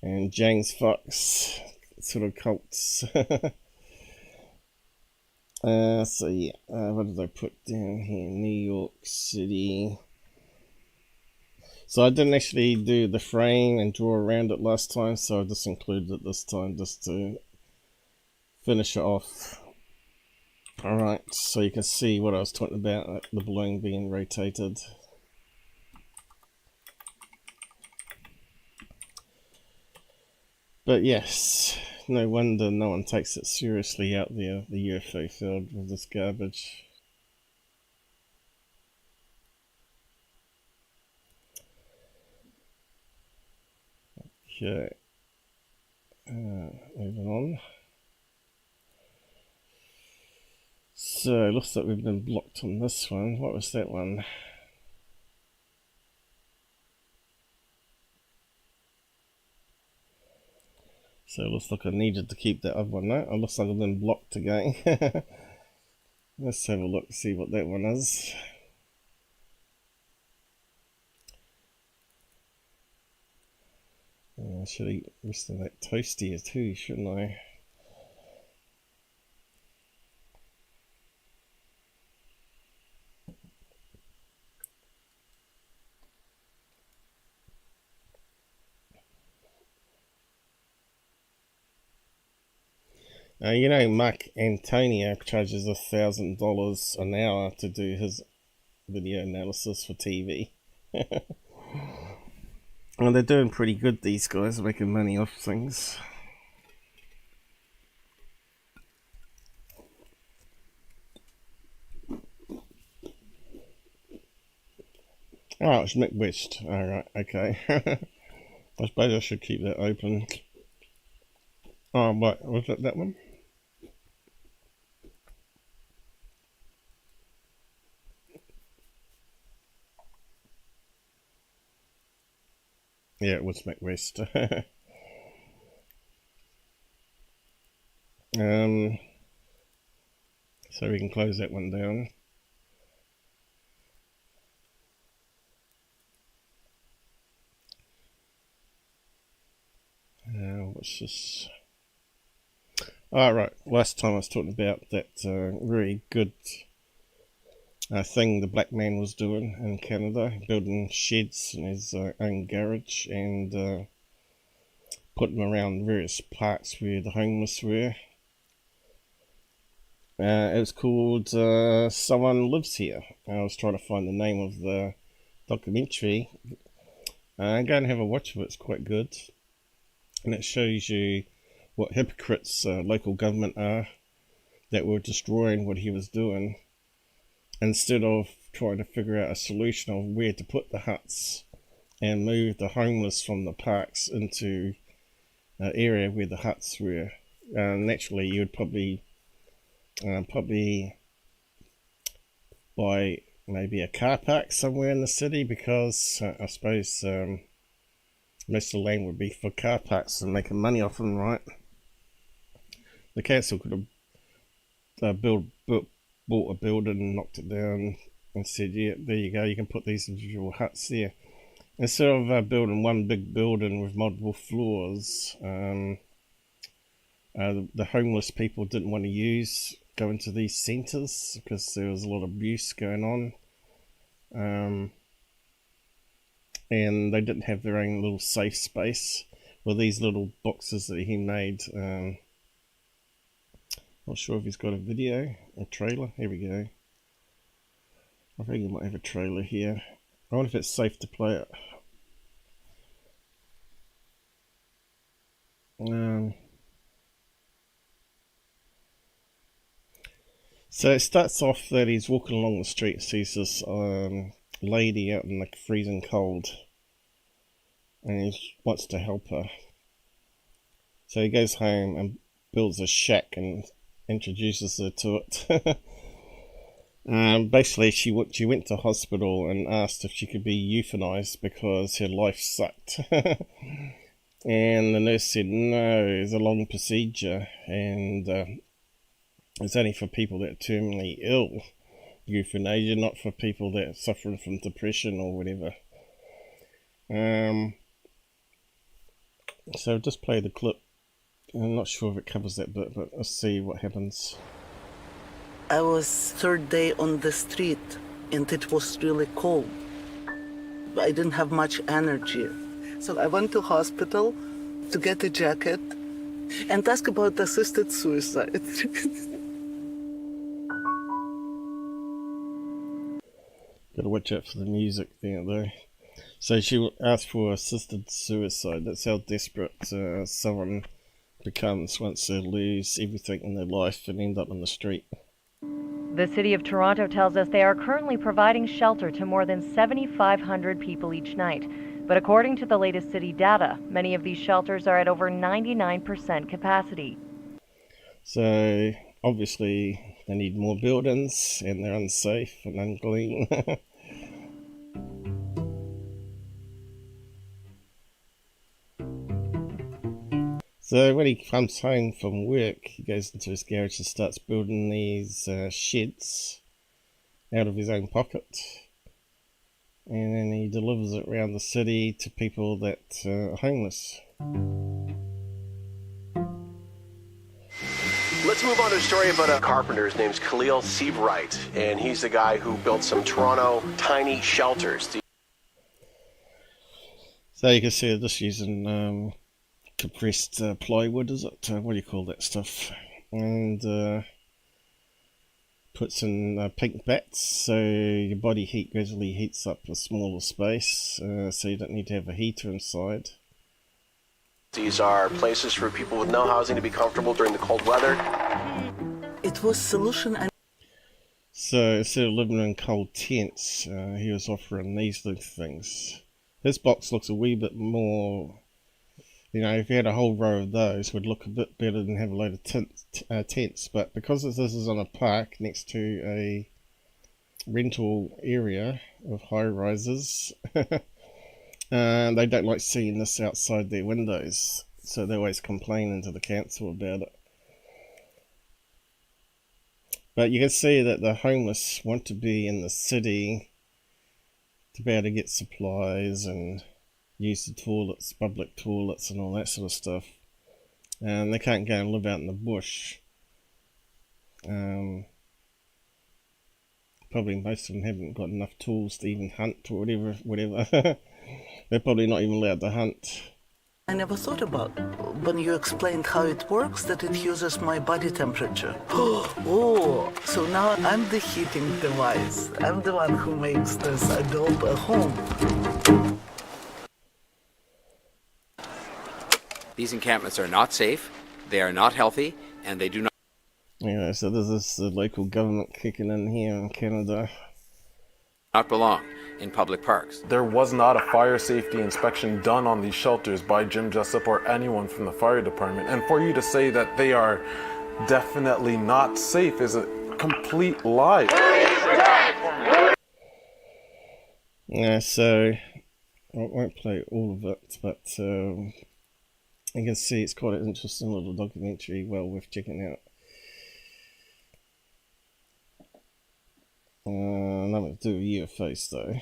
and James Fox, sort of cults. So yeah, what did I put down here? New York City. So I didn't actually do the frame and draw around it last time, so I just included it this time just to finish it off. Alright, so you can see what I was talking about, the balloon being rotated. But yes, no wonder no one takes it seriously out there, the UFO field, with this garbage. Okay, moving on. So, looks like we've been blocked on this one. What was that one? So it looks like I needed to keep that other one out. It looks like I've been blocked again. Let's have a look, see what that one is. I should eat rest of that toasty too, shouldn't I? You know, Mark Antonio charges $1,000 an hour to do his video analysis for TV. Well, they're doing pretty good, these guys, making money off things. Oh, it's Mick West. Alright, okay. I suppose I should keep that open. Oh, what? Was it that one? Yeah, it was Mick West. So we can close that one down. What's this? Right. Last time I was talking about that really good thing the black man was doing in Canada, building sheds in his own garage and putting them around various parks where the homeless were. It was called Someone Lives Here. I was trying to find the name of the documentary. Go and have a watch of it, it's quite good. And it shows you what hypocrites local government are that were destroying what he was doing, instead of trying to figure out a solution of where to put the huts and move the homeless from the parks into an area where the huts were. Naturally, you would probably buy maybe a car park somewhere in the city, because I suppose most of the land would be for car parks and making money off them, right? The council could have bought a building and knocked it down and said, yeah, there you go, you can put these individual huts there. Instead of building one big building with multiple floors, the homeless people didn't want to go into these centres because there was a lot of abuse going on. And they didn't have their own little safe space with these little boxes that he made. Not sure if he's got a video, a trailer. Here we go. I think he might have a trailer here. I wonder if it's safe to play it. So it starts off that he's walking along the street, sees this lady out in the freezing cold, and he wants to help her. So he goes home and builds a shack and introduces her to it. Basically, she went to hospital and asked if she could be euthanized because her life sucked. And the nurse said, no, it's a long procedure, and it's only for people that are terminally ill, euthanasia, not for people that are suffering from depression or whatever. So just play the clip. I'm not sure if it covers that bit, but let's see what happens. I was third day on the street and it was really cold. I didn't have much energy. So I went to hospital to get a jacket and ask about assisted suicide. Gotta watch out for the music there though. So she asked for assisted suicide. That's how desperate someone becomes once they lose everything in their life and end up on the street. The City of Toronto tells us they are currently providing shelter to more than 7,500 people each night. But according to the latest city data, many of these shelters are at over 99% capacity. So obviously they need more buildings and they're unsafe and unclean. So when he comes home from work, he goes into his garage and starts building these sheds out of his own pocket. And then he delivers it around the city to people that are homeless. Let's move on to a story about a carpenter. His name's Khalil Seabright, and he's the guy who built some Toronto tiny shelters. So you can see they're just using compressed plywood, is it? What do you call that stuff? And puts in pink bats, so your body heat gradually heats up a smaller space, so you don't need to have a heater inside. These are places for people with no housing to be comfortable during the cold weather. It was solution and So instead of living in cold tents, he was offering these little things. This box looks a wee bit more, you know, if you had a whole row of those, would look a bit better than have a load of tents. But because this is on a park next to a rental area of high rises, they don't like seeing this outside their windows, so they're always complaining to the council about it. But you can see that the homeless want to be in the city to be able to get supplies and use the toilets, public toilets and all that sort of stuff. And they can't go and live out in the bush. Probably most of them haven't got enough tools to even hunt or whatever. They're probably not even allowed to hunt. I never thought about when you explained how it works that it uses my body temperature. Oh, so now I'm the heating device. I'm the one who makes this adult a home. These encampments are not safe, they are not healthy, and they do not... Yeah, so this is the local government kicking in here in Canada. ...not belong in public parks. There was not a fire safety inspection done on these shelters by Jim Jessup or anyone from the fire department. And for you to say that they are definitely not safe is a complete lie. Yeah, so I won't play all of it, but you can see it's quite an interesting little documentary, well worth checking out. Nothing to do with UFOs though.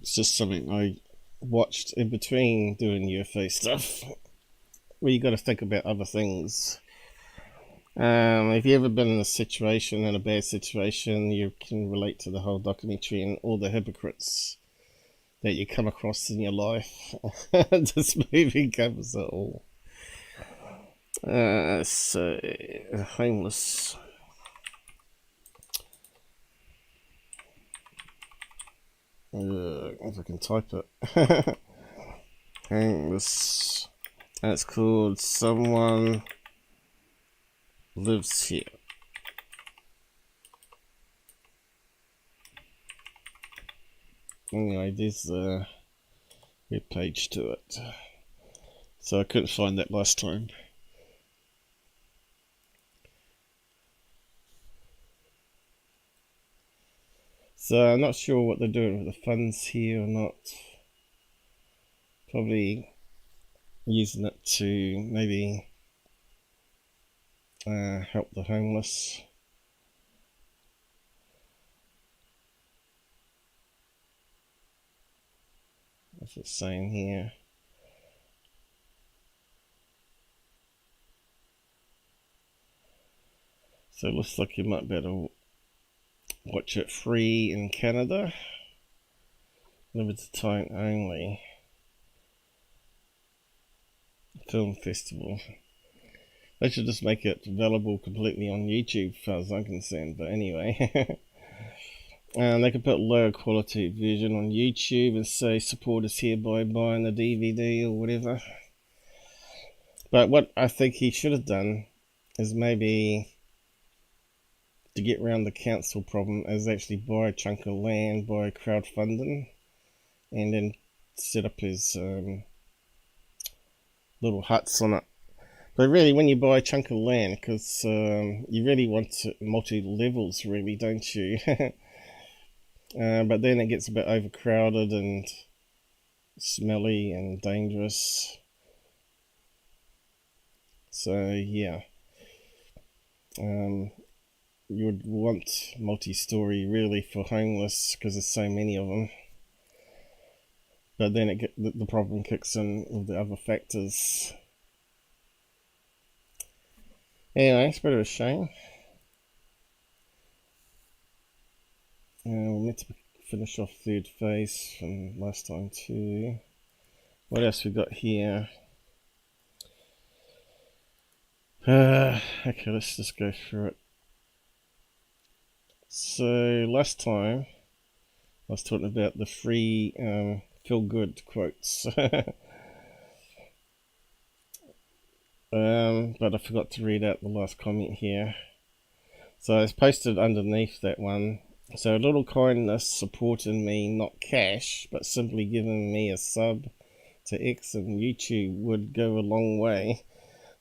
It's just something I watched in between doing UFO stuff, where you got to think about other things. If you've ever been in a bad situation, you can relate to the whole documentary and all the hypocrites that you come across in your life. This movie covers it all. So homeless. If I can type it. Homeless. And it's called Someone Lives Here. Anyway, there's a web page to it. So I couldn't find that last time. So I'm not sure what they're doing with the funds here or not. Probably using it to maybe help the homeless. What's it saying here? So it looks like you might be able to watch it free in Canada. Limited time only. Film festival. They should just make it available completely on YouTube as far as I'm concerned, but anyway. And they could put lower quality version on YouTube and say support us here by buying the DVD or whatever. But what I think he should have done is maybe, to get around the council problem, is actually buy a chunk of land, buy crowdfunding, and then set up his little huts on it. But really, when you buy a chunk of land, because you really want multi-levels, really, don't you? But then it gets a bit overcrowded and smelly and dangerous. So yeah, you would want multi-story really for homeless because there's so many of them. But then the problem kicks in with the other factors. Anyway, it's a bit of a shame. We're meant to finish off third phase from last time too. What else we got here? Okay, let's just go through it. So last time I was talking about the free feel good quotes. But I forgot to read out the last comment here. So it's posted underneath that one. So a little kindness supporting me, not cash, but simply giving me a sub to X and YouTube would go a long way.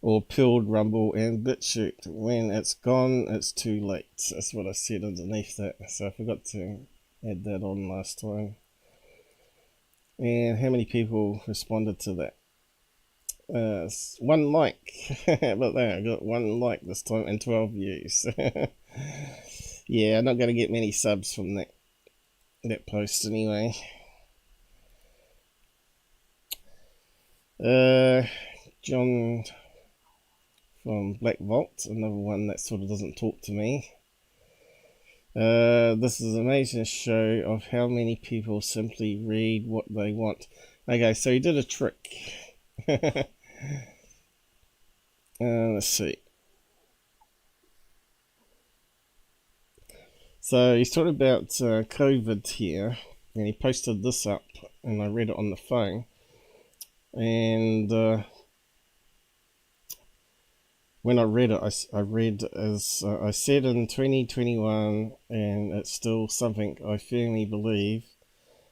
Or Pilled, Rumble and Bitchute. When it's gone, it's too late. That's what I said underneath that. So I forgot to add that on last time. And how many people responded to that? 1 like. But there, I got 1 like this time and 12 views. Yeah, I'm not going to get many subs from that post anyway. John from Blackvault, another one that sort of doesn't talk to me. This is an amazing show of how many people simply read what they want. Okay, so he did a trick. Let's see. So he's talking about COVID here, and he posted this up, and I read it on the phone. And when I read it, I read as I said in 2021, and it's still something I firmly believe.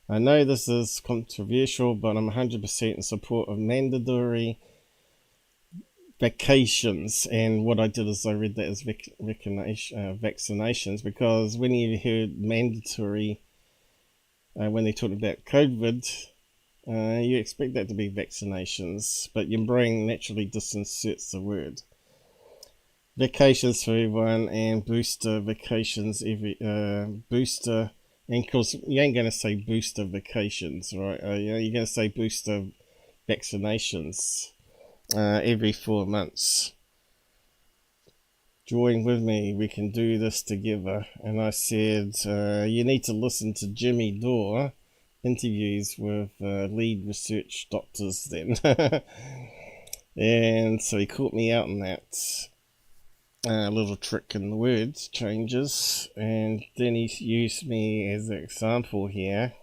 I know this is controversial, but I'm 100% in support of mandatory vacations. And what I did is I read that as vaccinations, because when you heard mandatory, when they talk about COVID, you expect that to be vaccinations, but your brain naturally disinserts the word. Vacations for everyone and booster vacations booster, and of course you ain't going to say booster vacations, right? You're going to say booster vaccinations every 4 months. Join with me, we can do this together. And I said, you need to listen to Jimmy Dore interviews with lead research doctors then. And so he caught me out on that. A little trick in the words changes, and then he used me as an example here.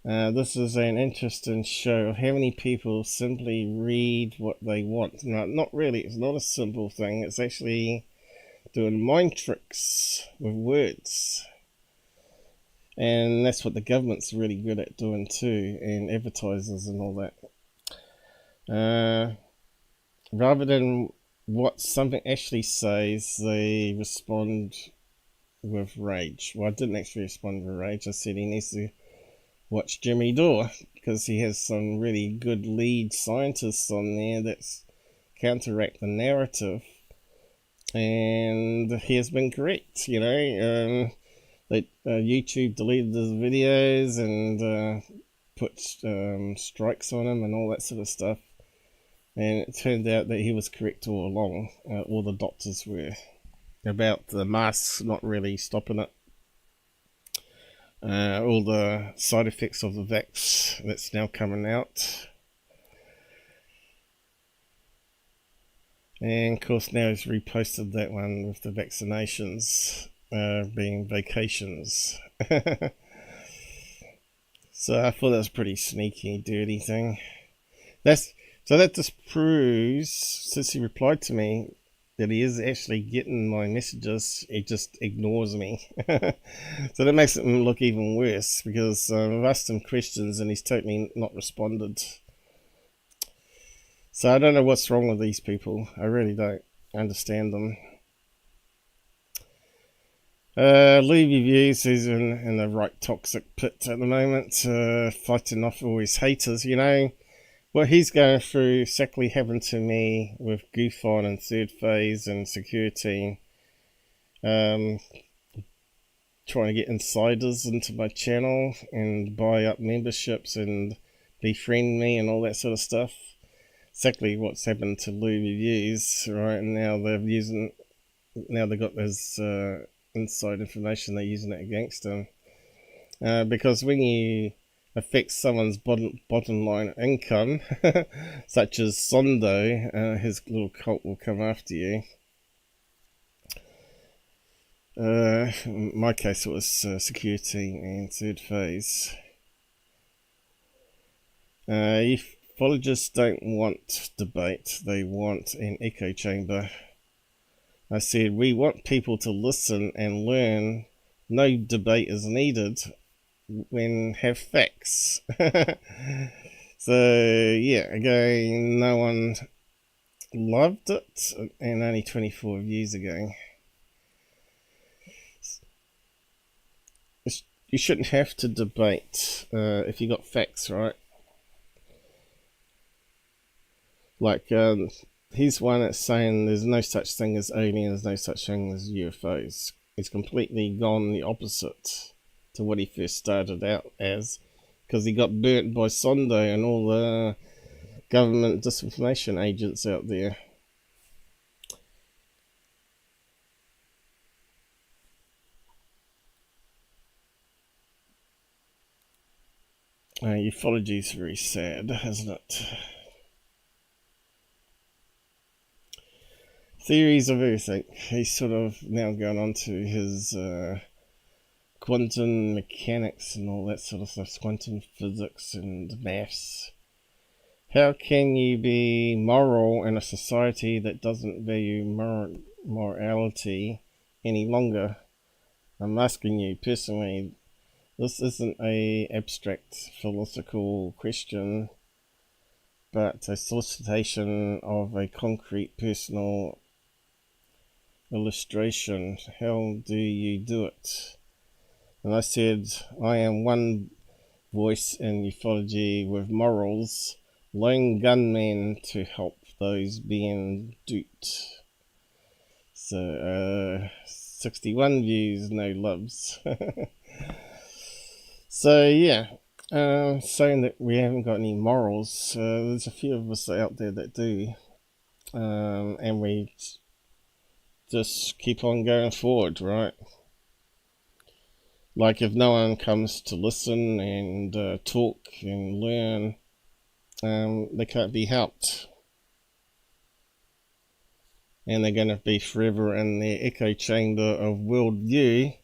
This is an interesting show of how many people simply read what they want. No, not really, it's not a simple thing, it's actually doing mind tricks with words. And that's what the government's really good at doing too, and advertisers and all that. Rather than what something actually says, they respond with rage. Well, I didn't actually respond with rage. I said he needs to watch Jimmy Dore, because he has some really good lead scientists on there that's counteract the narrative, and he has been correct. You know, YouTube deleted his videos and put strikes on him and all that sort of stuff. And it turned out that he was correct all along. All the doctors were, about the masks not really stopping it. All the side effects of the vax that's now coming out. And of course now he's reposted that one with the vaccinations being vacations. So I thought that was a pretty sneaky, dirty thing. So that just proves, since he replied to me, that he is actually getting my messages, he just ignores me. So that makes it look even worse, because I've asked him questions and he's totally not responded. So I don't know what's wrong with these people. I really don't understand them. LuReviews is in the right toxic pit at the moment, fighting off all his haters, you know. what he's going through exactly happened to me with Goofon and Third Phase and Security. Trying to get insiders into my channel and buy up memberships and befriend me and all that sort of stuff. Exactly what's happened to LuReviews, right? And now they've got this inside information, they're using it against them. Because when you affect someone's bottom line income, such as Sondo, his little cult will come after you. In my case, it was Security and Third Phase. Ufologists don't want debate, they want an echo chamber. I said, we want people to listen and learn. No debate is needed when have facts. So, yeah, again, no one loved it, and only 24 views ago. You shouldn't have to debate if you got facts, right? Like, here's one that's saying there's no such thing as aliens, no such thing as UFOs. He's completely gone the opposite to what he first started out as, because he got burnt by Sondo and all the government disinformation agents out there. Ufology is very sad, isn't it? Theories of everything. He's sort of now going on to his quantum mechanics and all that sort of stuff, quantum physics and maths. How can you be moral in a society that doesn't value morality any longer? I'm asking you personally. This isn't a abstract philosophical question, but a solicitation of a concrete personal illustration. How do you do it? And I said, I am one voice in ufology with morals, lone gunman to help those being duped. So, 61 views, no loves. So yeah, saying that we haven't got any morals, there's a few of us out there that do, and we just keep on going forward, right? Like if no one comes to listen and talk and learn, they can't be helped. And they're going to be forever in their echo chamber of worldview,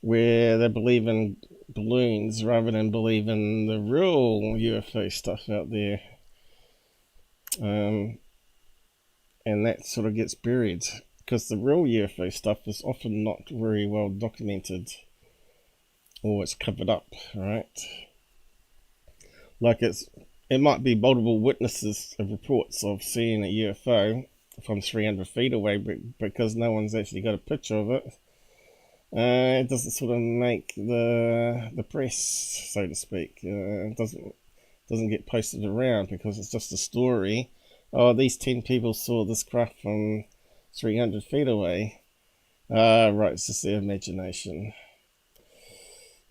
where they believe in balloons rather than believe in the real UFO stuff out there. And that sort of gets buried, because the real UFO stuff is often not very well documented, or it's covered up, right? Like it might be multiple witnesses of reports of seeing a UFO from 300 feet away, but because no one's actually got a picture of it, it doesn't sort of make the press, so to speak. It doesn't get posted around because it's just a story. Oh, these 10 people saw this craft from 300 feet away. Right, it's just their imagination.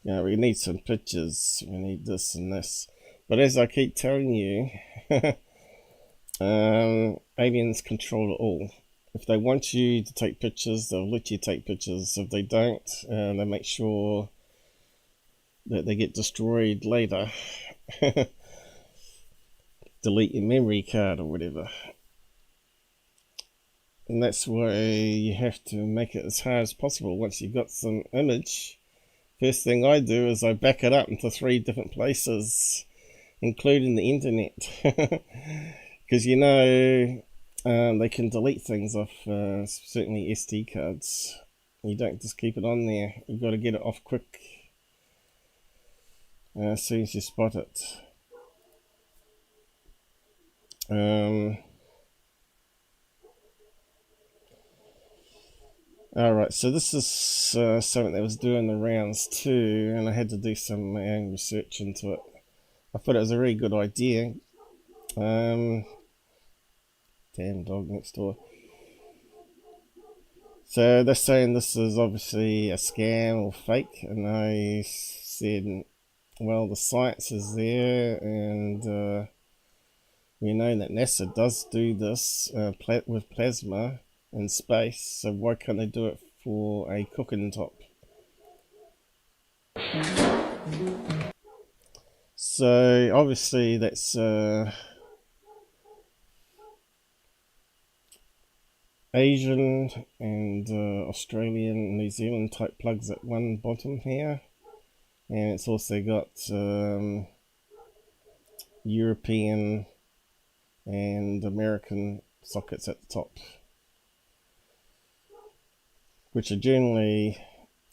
You know, we need some pictures. We need this and this. But as I keep telling you, aliens control it all. If they want you to take pictures, they'll let you take pictures. If they don't, they make sure that they get destroyed later. Delete your memory card or whatever. And that's why you have to make it as hard as possible. Once you've got some image, first thing I do is I back it up into 3 different places, including the internet. Because you know, they can delete things off certainly SD cards. You don't just keep it on there. You've got to get it off quick as soon as you spot it. Alright, so this is something that was doing the rounds too, and I had to do some my own research into it. I thought it was a really good idea, Damn dog next door. So they're saying this is obviously a scam or fake, and I said, well, the science is there, and we know that NASA does do this with plasma in space, so why can't they do it for a cooking top? So obviously that's Asian and Australian, New Zealand type plugs at one bottom here, and it's also got European and American sockets at the top, which are generally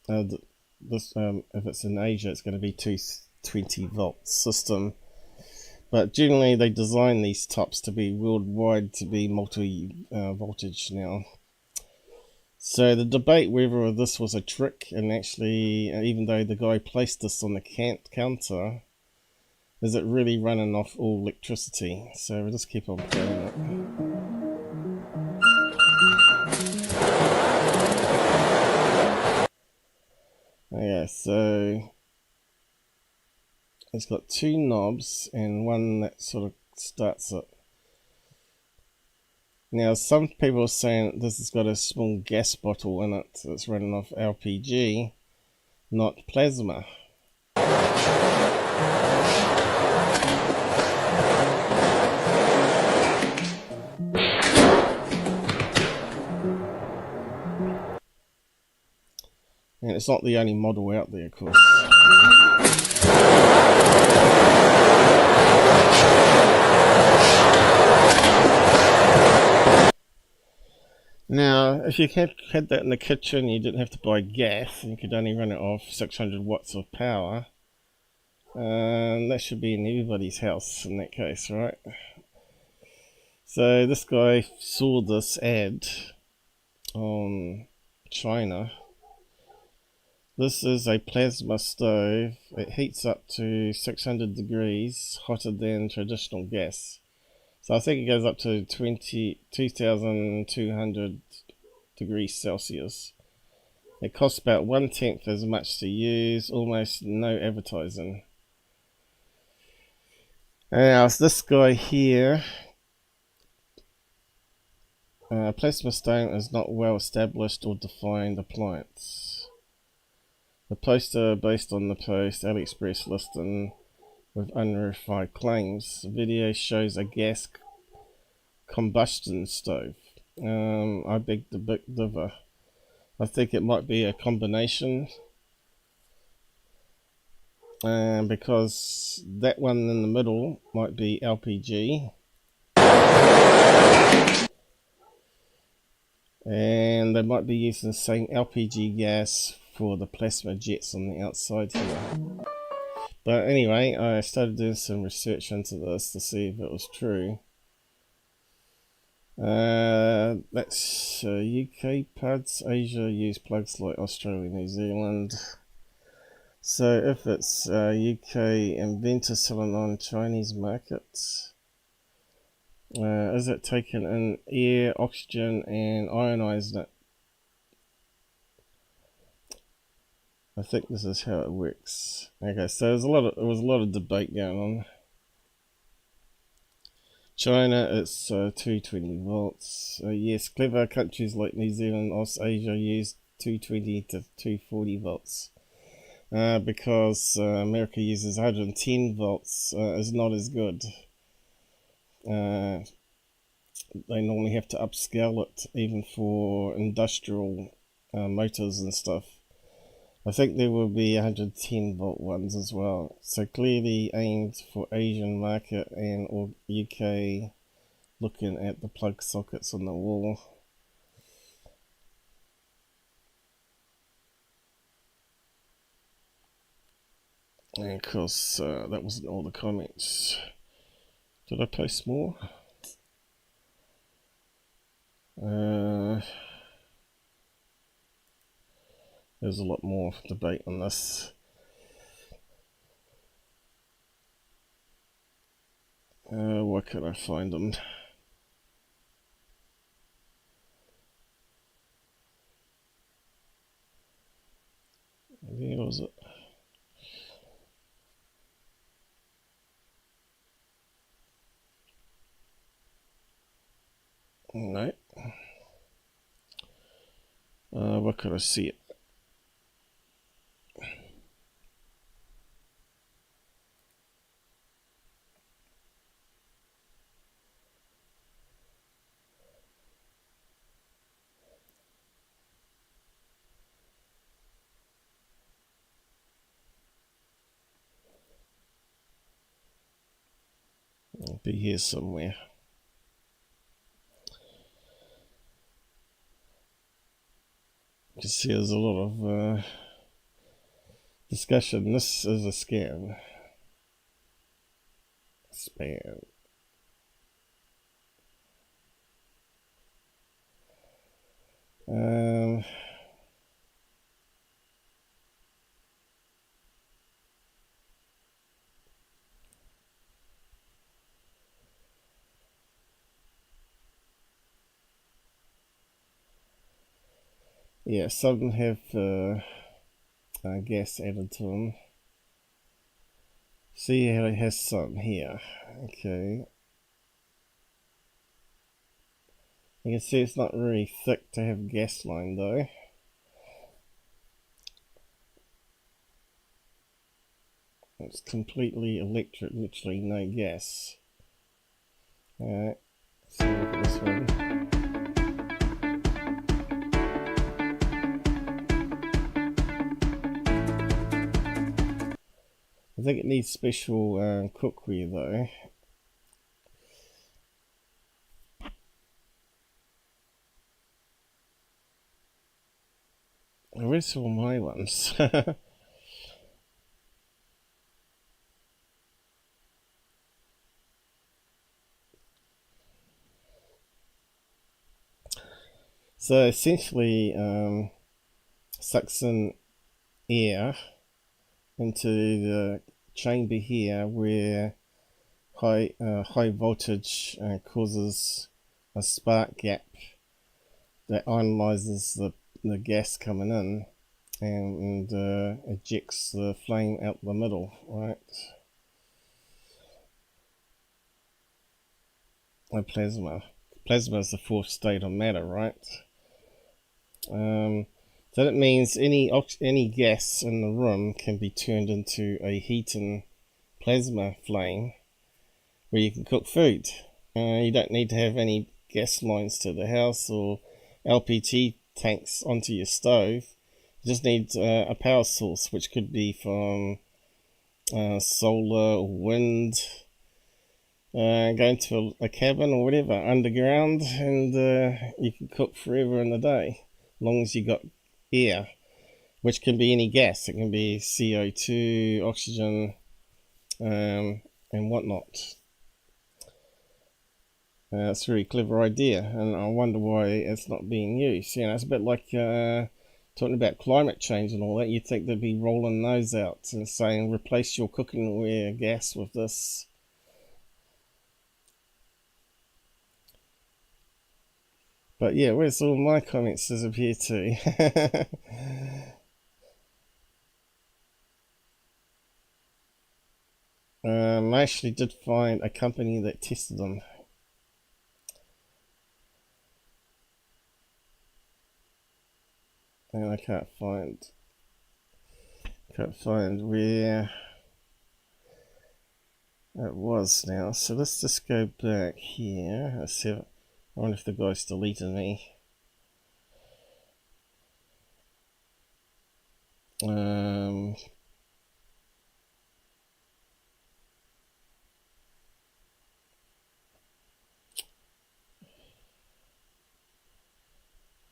this if it's in Asia, it's going to be 220 volt system, but generally they design these tops to be worldwide to be multi voltage now. So the debate whether this was a trick, and actually even though the guy placed this on the counter, is it really running off all electricity? So we'll just keep on playing it. Okay, so it's got two knobs and one that sort of starts it. Now some people are saying this has got a small gas bottle in it that's running off LPG, not plasma. And it's not the only model out there, of course. Now, if you had that in the kitchen, you didn't have to buy gas, and you could only run it off 600 watts of power. That should be in everybody's house in that case, right? So this guy saw this ad on China. This is a plasma stove. It heats up to 600 degrees, hotter than traditional gas. So I think it goes up to 2,200 degrees Celsius. It costs about 1/10 as much to use, almost no advertising. Now this guy here, plasma stone is not well established or defined appliance. The poster based on the post AliExpress listing with unverified claims. The video shows a gas combustion stove. I beg to differ. I think it might be a combination, because that one in the middle might be LPG, and they might be using the same LPG gas for the plasma jets on the outside here. But anyway, I started doing some research into this to see if it was true. That's UK pads. Asia use plugs like Australia, New Zealand. So if it's UK inventor selling on Chinese markets, is it taking in air, oxygen, and ionizing it? I think this is how it works. Okay, so there was a lot of debate going on. China, it's 220 volts. Yes, clever countries like New Zealand, Asia use 220 to 240 volts. Because America uses 110 volts, is not as good. They normally have to upscale it, even for industrial motors and stuff. I think there will be 110 volt ones as well. So clearly aimed for Asian market and or UK, looking at the plug sockets on the wall. And of course, that wasn't all the comments. Did I post more? There's a lot more debate on this. Where can I find them? Where was it? No. Where can I see it? It'll be here somewhere. You can see there's a lot of discussion. This is a scam. Spam. Yeah, some have gas added to them. See how it has some here. Okay. You can see it's not really thick to have gas line though. It's completely electric, literally no gas. Alright, let's look at this one. I think it needs special cookware though. Where's all my ones? So essentially sucks in air into the chamber here where high voltage causes a spark gap that ionizes the gas coming in and ejects the flame out the middle, right? And plasma. Plasma is the fourth state of matter, right? So that means any gas in the room can be turned into a heating plasma flame where you can cook food. You don't need to have any gas lines to the house or LPG tanks onto your stove. You just need a power source, which could be from solar or wind. Go into a cabin or whatever underground, and you can cook forever in the day, as long as you got air, which can be any gas. It can be CO2, oxygen, and whatnot. It's a really clever idea, and I wonder why it's not being used. You know, it's a bit like talking about climate change and all that. You'd think they'd be rolling those out and saying, replace your cooking gas with this. But yeah, where's all my comments disappear to? I actually did find a company that tested them. And I can't find where it was now. So let's just go back here. Let's see. I wonder if the guy's deleted me.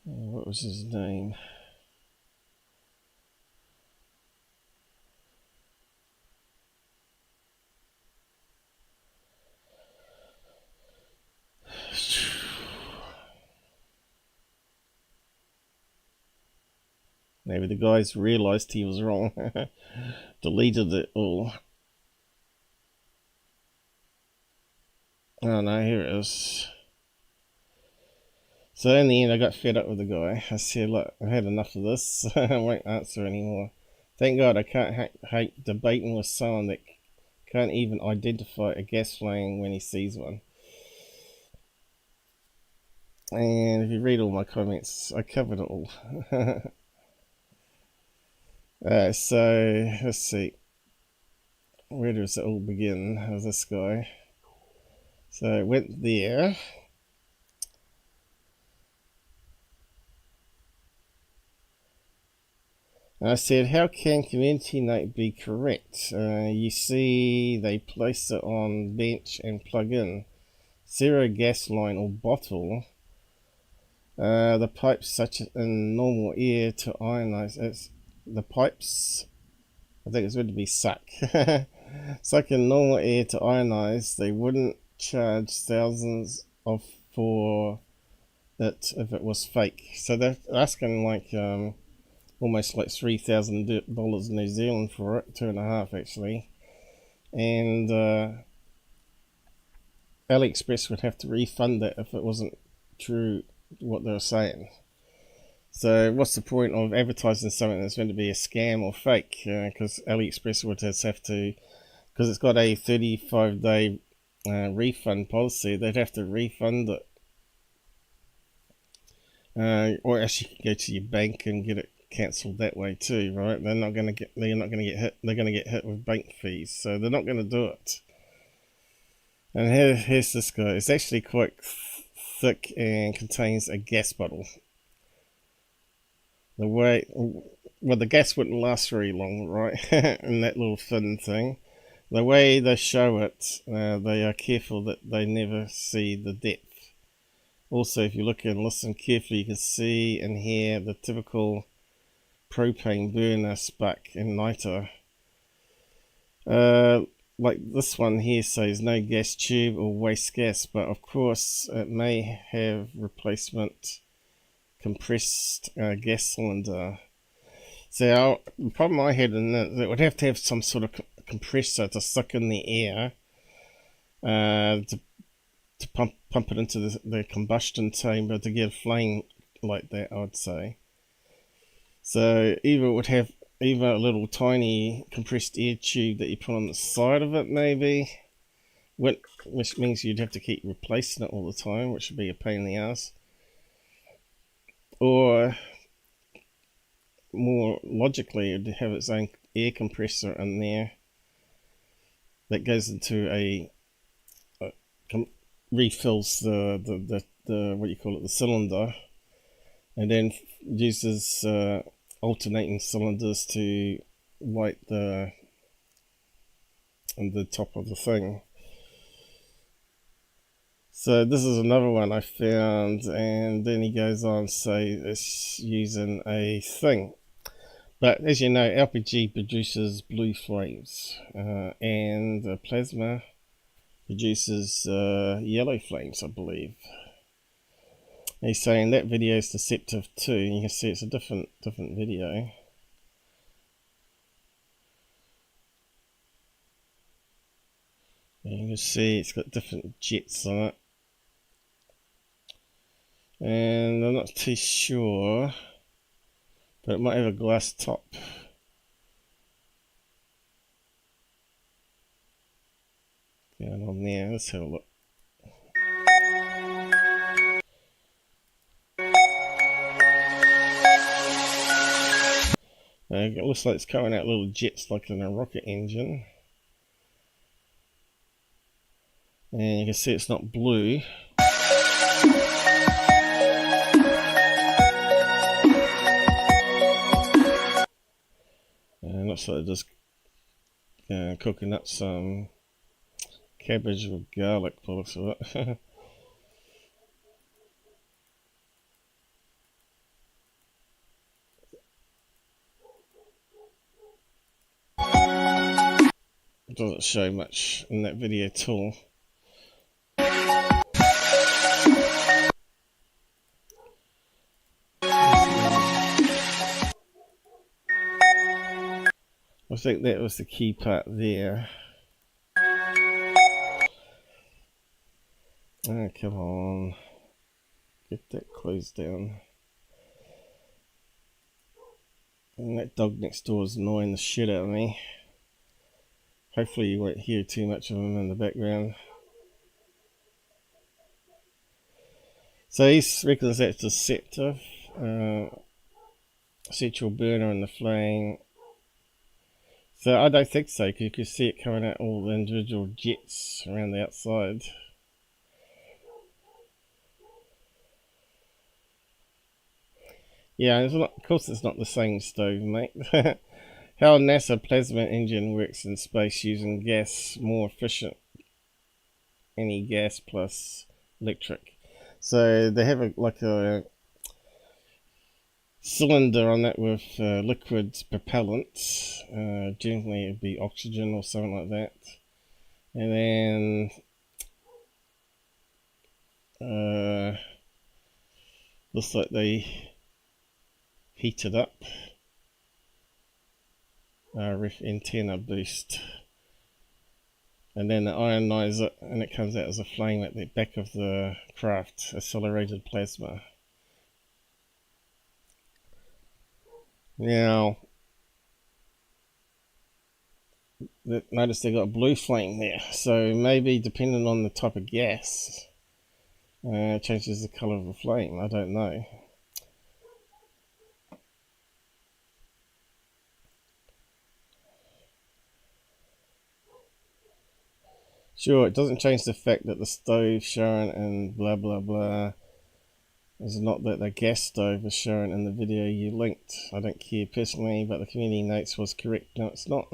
What was his name? Maybe the guys realized he was wrong. Deleted it all. Oh no, here it is. So in the end, I got fed up with the guy. I said, look, I've had enough of this. I won't answer anymore. Thank God I can't hate debating with someone that can't even identify a gas flame when he sees one. And if you read all my comments, I covered it all. So, let's see. Where does it all begin? How's this guy? So I went there. I said, how can community note be correct? You see, they place it on bench and plug in. Zero gas line or bottle. The pipes such in normal air to ionize. The pipes, I think it's meant to be suck. Suck in normal air to ionize. They wouldn't charge thousands for it if it was fake. So they're asking like almost like $3,000 New Zealand for it, 2.5 actually, and AliExpress would have to refund that if it wasn't true what they were saying. So what's the point of advertising something that's going to be a scam or fake? Because AliExpress would just have to, because it's got a 35-day refund policy, they'd have to refund it. Or actually you can go to your bank and get it cancelled that way too, right? They're not going to get hit. They're going to get hit with bank fees, so they're not going to do it. And here's this guy. It's actually quite thick and contains a gas bottle. The gas wouldn't last very long, right? In that little thin thing. The way they show it, they are careful that they never see the depth. Also, if you look and listen carefully, you can see and hear the typical propane burner spark and lighter. Like this one here says no gas tube or waste gas, but of course it may have replacement compressed gas cylinder. So the problem I had in it would have to have some sort of compressor to suck in the air to pump it into the combustion chamber to get a flame like that, I would say. So either it would have a little tiny compressed air tube that you put on the side of it, maybe, which means you'd have to keep replacing it all the time, which would be a pain in the ass. Or more logically, it'd have its own air compressor in there that goes into refills the what you call it, the cylinder, and then uses alternating cylinders to light the top of the thing. So this is another one I found, and then he goes on to say it's using a thing. But as you know, LPG produces blue flames, and plasma produces yellow flames, I believe. And he's saying that video is deceptive too, and you can see it's a different video. And you can see it's got different jets on it. And I'm not too sure, but it might have a glass top. Going on there, let's have a look. It looks like it's coming out little jets like in a rocket engine. And you can see it's not blue. And it looks like they're just cooking up some cabbage with garlic, by the looks of it. It doesn't show much in that video at all. I think that was the key part there. Oh, come on. Get that closed down. And that dog next door is annoying the shit out of me. Hopefully you won't hear too much of him in the background. So he reckons that's deceptive. Set your burner in the flame. So I don't think so, because you can see it coming out all the individual jets around the outside. Yeah, it's not, of course it's not the same stove, mate. How a NASA plasma engine works in space using gas, more efficient. Any gas plus electric. So they have like a cylinder on that with liquid propellant. Generally it'd be oxygen or something like that. And then looks like they heat it up. Ref antenna boost. And then they ionize it and it comes out as a flame at the back of the craft, accelerated plasma. Now, notice they got a blue flame there, so maybe depending on the type of gas, it changes the color of the flame. I don't know. Sure, it doesn't change the fact that the stove shown and blah blah blah is not that the gas stove is shown in the video you linked. I don't care personally, but the community notes was correct. No, it's not.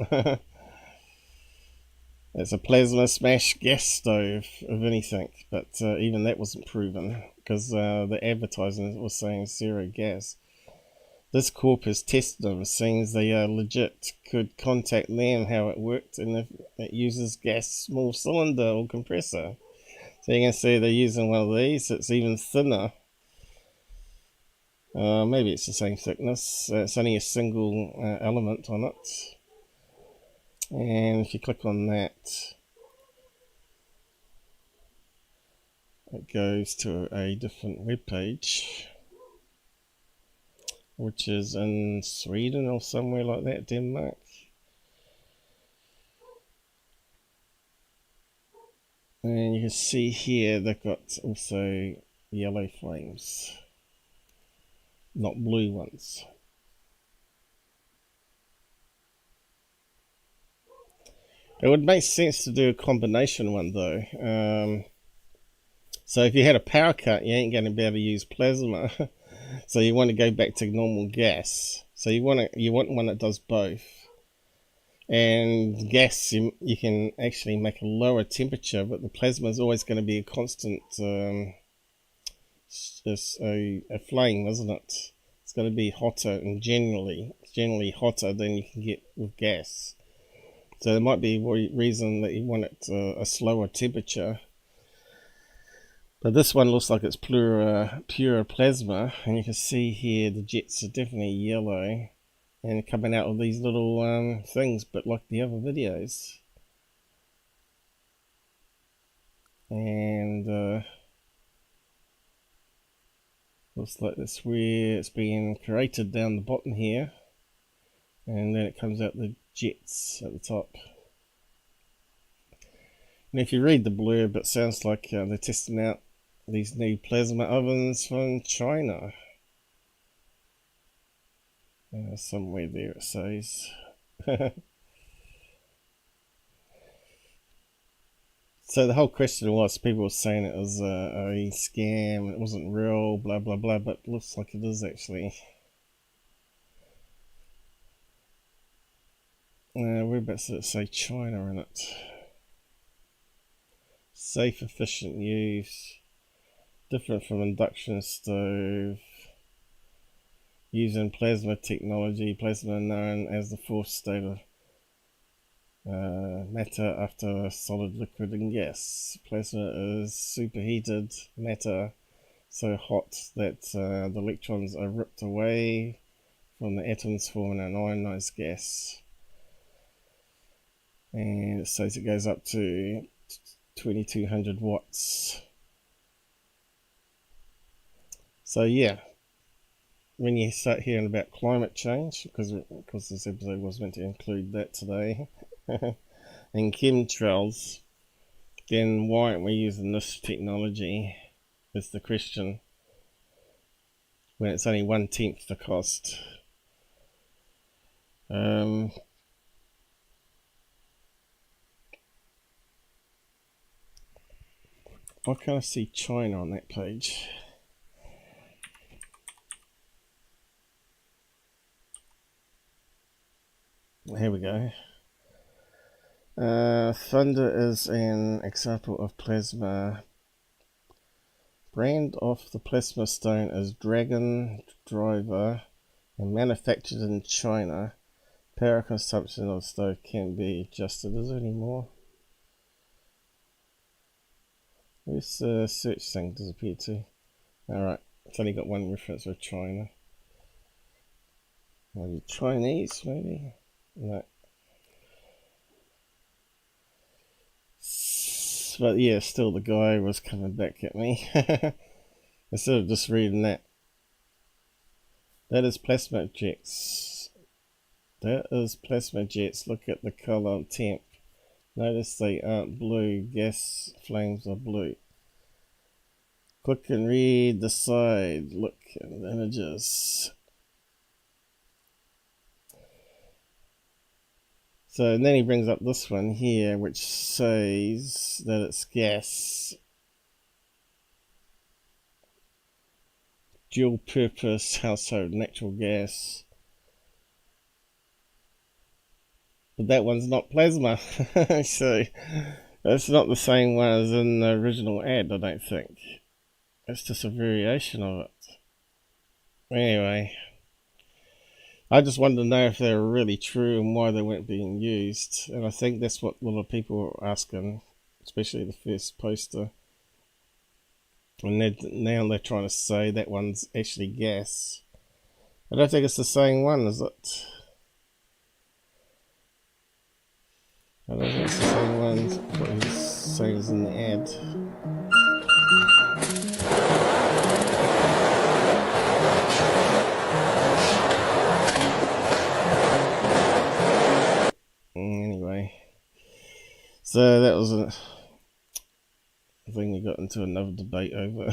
It's a plasma smash gas stove, if anything, but even that wasn't proven because the advertising was saying zero gas. This corp has tested them, seems they are legit. Could contact them how it worked and if it uses gas small cylinder or compressor. So you can see they're using one of these. It's even thinner. Maybe it's the same thickness. It's only a single element on it. And if you click on that, it goes to a different web page, which is in Sweden or somewhere like that, Denmark. And you can see here they've got also yellow flames, not blue ones. It would make sense to do a combination one though. So if you had a power cut, you ain't going to be able to use plasma. So you want to go back to normal gas. So you want one that does both. And gas, you can actually make a lower temperature, but the plasma is always going to be a constant a flame, isn't it? It's going to be hotter, and generally hotter than you can get with gas. So there might be a reason that you want it a slower temperature. But this one looks like it's pure plasma, and you can see here the jets are definitely yellow and coming out of these little things, but like the other videos. And looks like that's where it's being created down the bottom here, and then it comes out the jets at the top. And if you read the blurb, it sounds like they're testing out these new plasma ovens from China. Somewhere there it says. So the whole question was, people were saying it was a scam, it wasn't real, blah blah blah, but it looks like it is actually. Whereabouts does it say China in it? Safe, efficient use, different from induction stove, using plasma technology, plasma known as the fourth state of matter after solid, liquid and gas. Plasma is superheated matter, so hot that the electrons are ripped away from the atoms forming an ionized gas. And it says it goes up to 2200 watts. So yeah, when you start hearing about climate change, because this episode was meant to include that today, and chemtrails, then why aren't we using this technology? Is the question, when it's only 1/10 the cost. Why can't I see China on that page? Here we go. Thunder is an example of plasma. Brand of the plasma stone is Dragon Driver and manufactured in China. Power consumption of the stove can be adjusted. Is there any more? Where's the search thing disappeared to? Alright, it's only got one reference with China. Maybe Chinese, maybe? No. But yeah, still the guy was coming back at me. Instead of just reading that. That is plasma jets. That is plasma jets. Look at the color and temp. Notice they aren't blue. Gas flames are blue. Click and read the side. Look at the images. So and then he brings up this one here, which says that it's gas. Dual purpose household natural gas. But that one's not plasma. So that's not the same one as in the original ad, I don't think. It's just a variation of it. Anyway, I just wanted to know if they were really true and why they weren't being used. And I think that's what a lot of people were asking, especially the first poster. And now they're trying to say that one's actually gas. I don't think it's the same one, is it? I don't think it's the same one. What he's saying is in the ad. Anyway, so that was a thing we got into another debate over.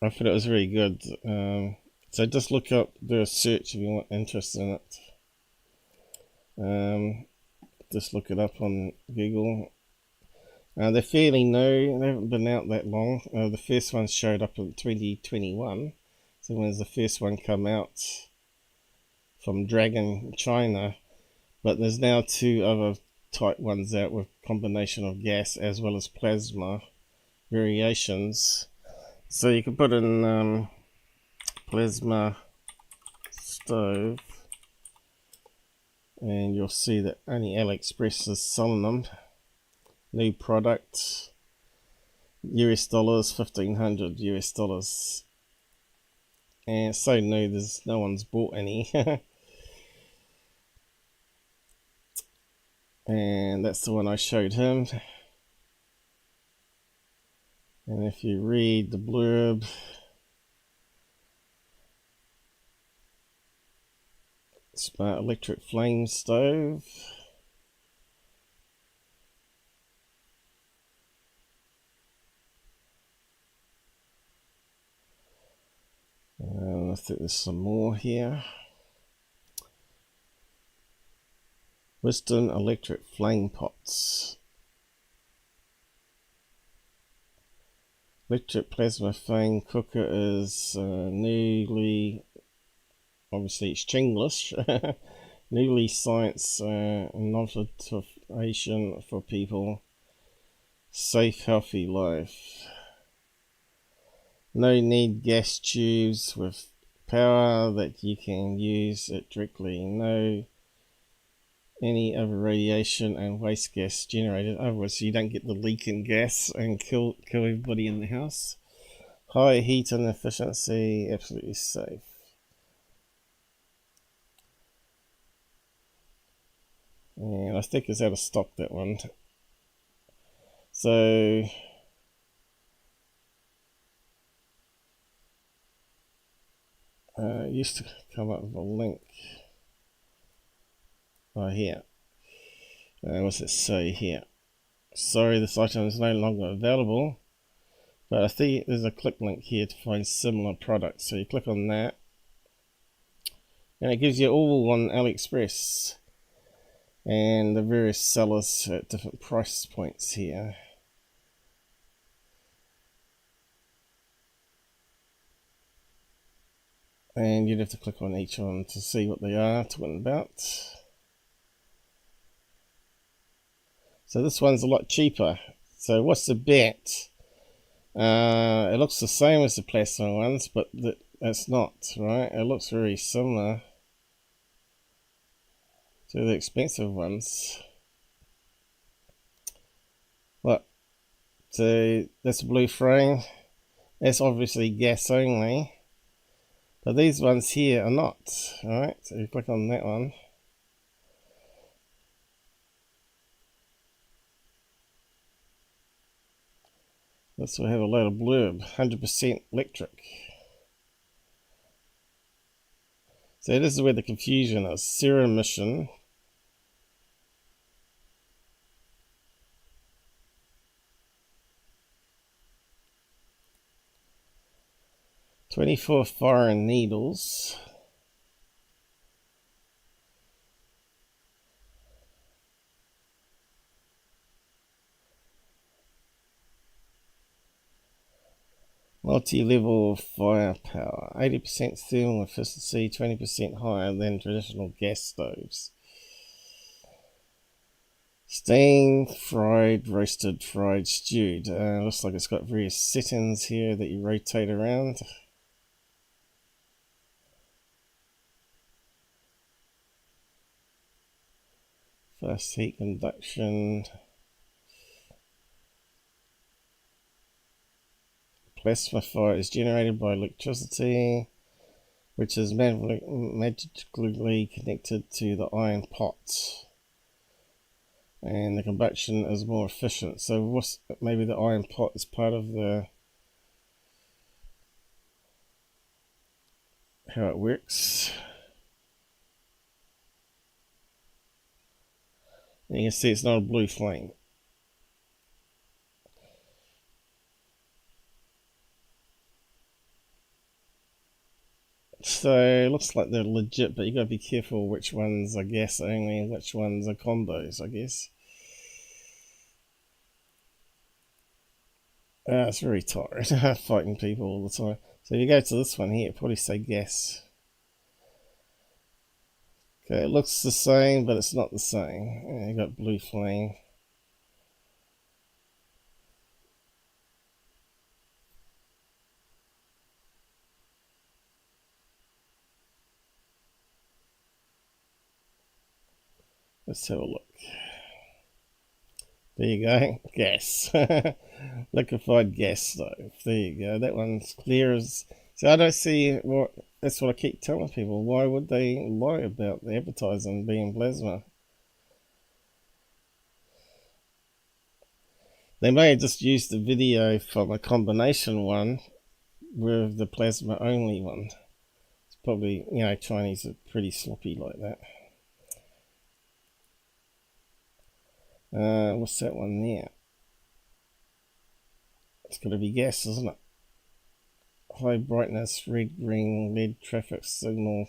I thought it was really good. So just look up, do a search if you want interest in it. Just look it up on Google. They're fairly new. They haven't been out that long. The first one showed up in 2021. So when was the first one come out from Dragon China? But there's now two other type ones out with combination of gas as well as plasma variations. So you can put in plasma stove and you'll see that only AliExpress is selling them. New product, US dollars, $1,500 US dollars. And it's so new, there's no one's bought any. And that's the one I showed him. And if you read the blurb, smart electric flame stove. I think there's some more here. Wisdom electric flame pots. Electric plasma flame cooker is newly, obviously it's Chinglish, newly science innovation for people. Safe, healthy life. No need gas tubes with power that you can use it directly. No any other radiation and waste gas generated. Otherwise you don't get the leak in gas and kill everybody in the house. High heat and efficiency, absolutely safe. And I think it's out of stock, that one. So Used to come up with a link. Oh, here. What's it say here? Sorry, this item is no longer available. But I think there's a click link here to find similar products. So you click on that. And it gives you all on AliExpress. And the various sellers at different price points here. And you'd have to click on each one to see what they are talking about. So this one's a lot cheaper. So what's the bet? It looks the same as the plasma ones, but it's not, right? It looks very similar to the expensive ones. Look, so that's a blue frame. That's obviously gas only. But these ones here are not, alright? So you click on that one. This will have a load of blurb, 100% electric. So this is where the confusion is. Zero emission. $24 foreign needles. Multi-level firepower, 80% thermal efficiency, 20% higher than traditional gas stoves. Steamed, fried, roasted, fried, stewed. Looks like it's got various settings here that you rotate around. Fast heat conduction. Plasma fire is generated by electricity, which is magically connected to the iron pot. And the combustion is more efficient. So maybe the iron pot is part of the how it works. And you can see it's not a blue flame. So it looks like they're legit, but you gotta be careful which ones are gas only and which ones are combos, I guess. It's very tiring fighting people all the time. So if you go to this one here, it'll probably say gas. Okay, it looks the same, but it's not the same. You got blue flame. Let's have a look. There you go, gas. Liquefied gas stove. There you go. That one's clear as. So I don't see what. That's what I keep telling people. Why would they lie about the advertising being plasma? They may have just used the video from a combination one with the plasma only one. It's probably, you know, Chinese are pretty sloppy like that. What's that one there? It's got to be gas, isn't it? High brightness, red, green, lead traffic signal.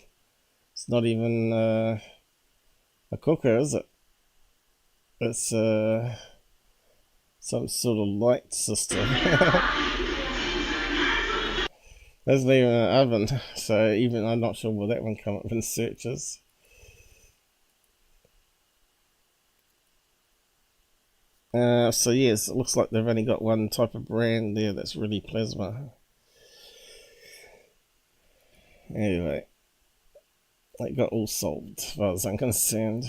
It's not even a cooker, is it? It's some sort of light system. There's not even an oven, so even I'm not sure will that one come up in searches. So yes, it looks like they've only got one type of brand there that's really plasma. Anyway, it got all solved as far as I'm concerned.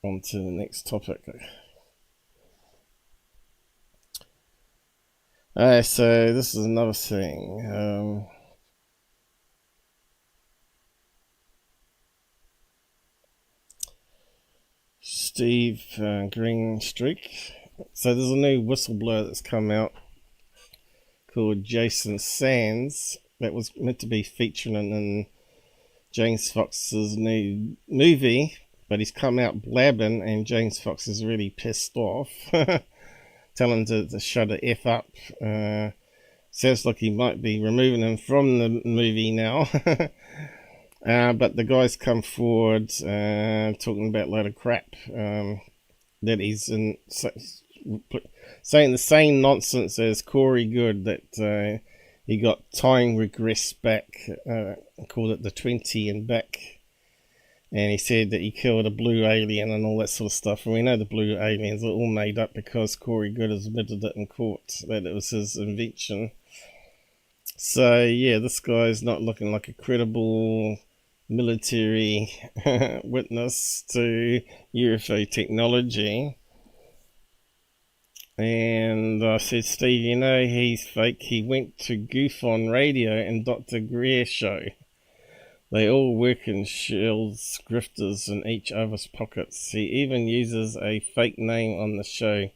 On to the next topic. So this is another thing. Steve Green Streak. So there's a new whistleblower that's come out called Jayson Sands that was meant to be featured in James Fox's new movie, but he's come out blabbing, and James Fox is really pissed off. Tell him to shut the F up. Sounds like he might be removing him from the movie now. But the guy's come forward talking about a load of crap. That he's saying the same nonsense as Corey Good, that he got time regress back, called it the 20 and back. And he said that he killed a blue alien and all that sort of stuff. And we know the blue aliens are all made up because Corey Good has admitted it in court, that it was his invention. So, yeah, this guy's not looking like a credible military witness to UFO technology. And I said, Steve, you know he's fake. He went to Goof on Radio and Dr. Greer show. They all work in shells, grifters in each other's pockets. He even uses a fake name on the show.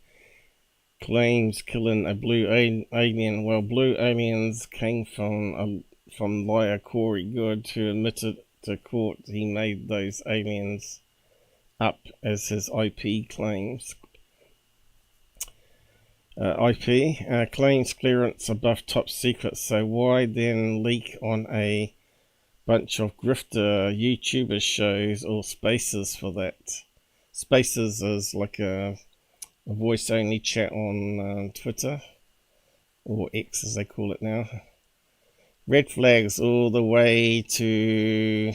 Claims killing a blue alien. Well, blue aliens came from liar Corey Good, who admitted to court he made those aliens up as his IP claims. IP claims clearance above top secret, so why then leak on a bunch of grifter YouTubers shows or Spaces for that? Spaces is like a voice only chat on Twitter, or X as they call it now. Red flags all the way to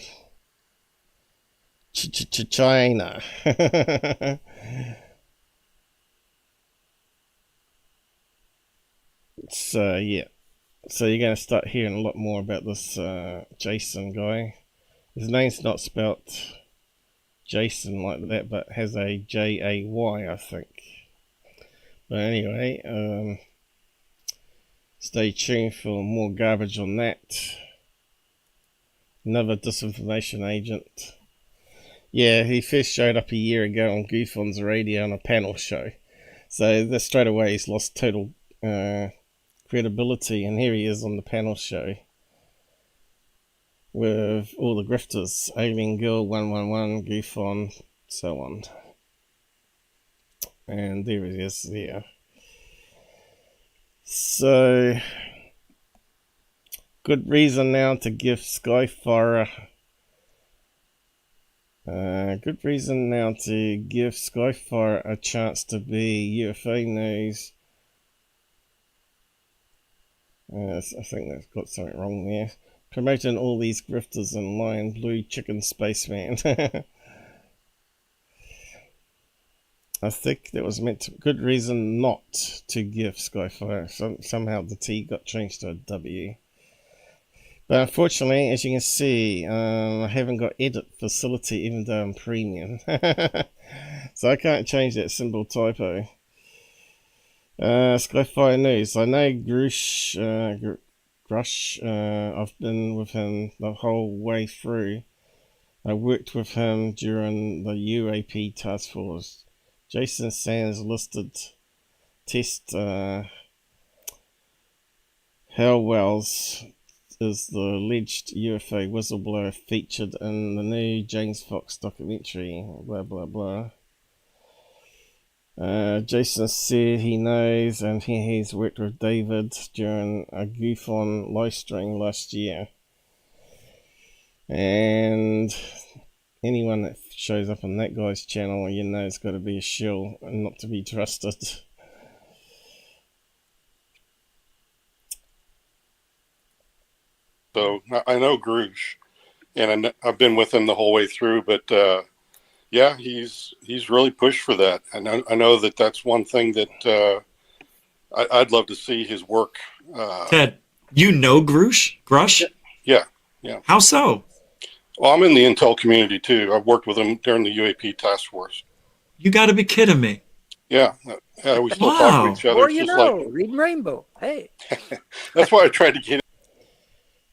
China. So yeah, so you're going to start hearing a lot more about this Jayson guy. His name's not spelt Jayson like that, but has a J-A-Y, I think. But anyway, stay tuned for more garbage on that. Another disinformation agent. Yeah, he first showed up a year ago on Goof on's radio on a panel show. So that straight away he's lost total credibility, and here he is on the panel show with all the grifters, Alien Girl 111, Goof on, so on. And there he is there. So, good reason now to give Skyfire a chance to be UFO news. I think that's got something wrong there. Promoting all these grifters and lion blue chicken spaceman. I think that was meant to, good reason not to give Skyfire. Somehow the T got changed to a W. But unfortunately, as you can see, I haven't got edit facility even though I'm premium. So I can't change that symbol typo. Skyfire News. I know Grush, I've been with him the whole way through. I worked with him during the UAP task force. Jayson Sands listed test Hellwells is the alleged UFO whistleblower featured in the new James Fox documentary, blah blah blah. Jayson said he knows and he's worked with David during a Goof on live stream last year. And anyone that shows up on that guy's channel, you know it's got to be a shill and not to be trusted. So I know Grush, and I've been with him the whole way through, but yeah, he's really pushed for that. And I know that that's one thing that I'd love to see his work. Ted, you know Grush? Yeah. How so? Well, I'm in the intel community too. I've worked with him during the UAP task force. You got to be kidding me. Yeah, we still talk to each other. Or you know, reading Rainbow. Hey. That's why I tried to get.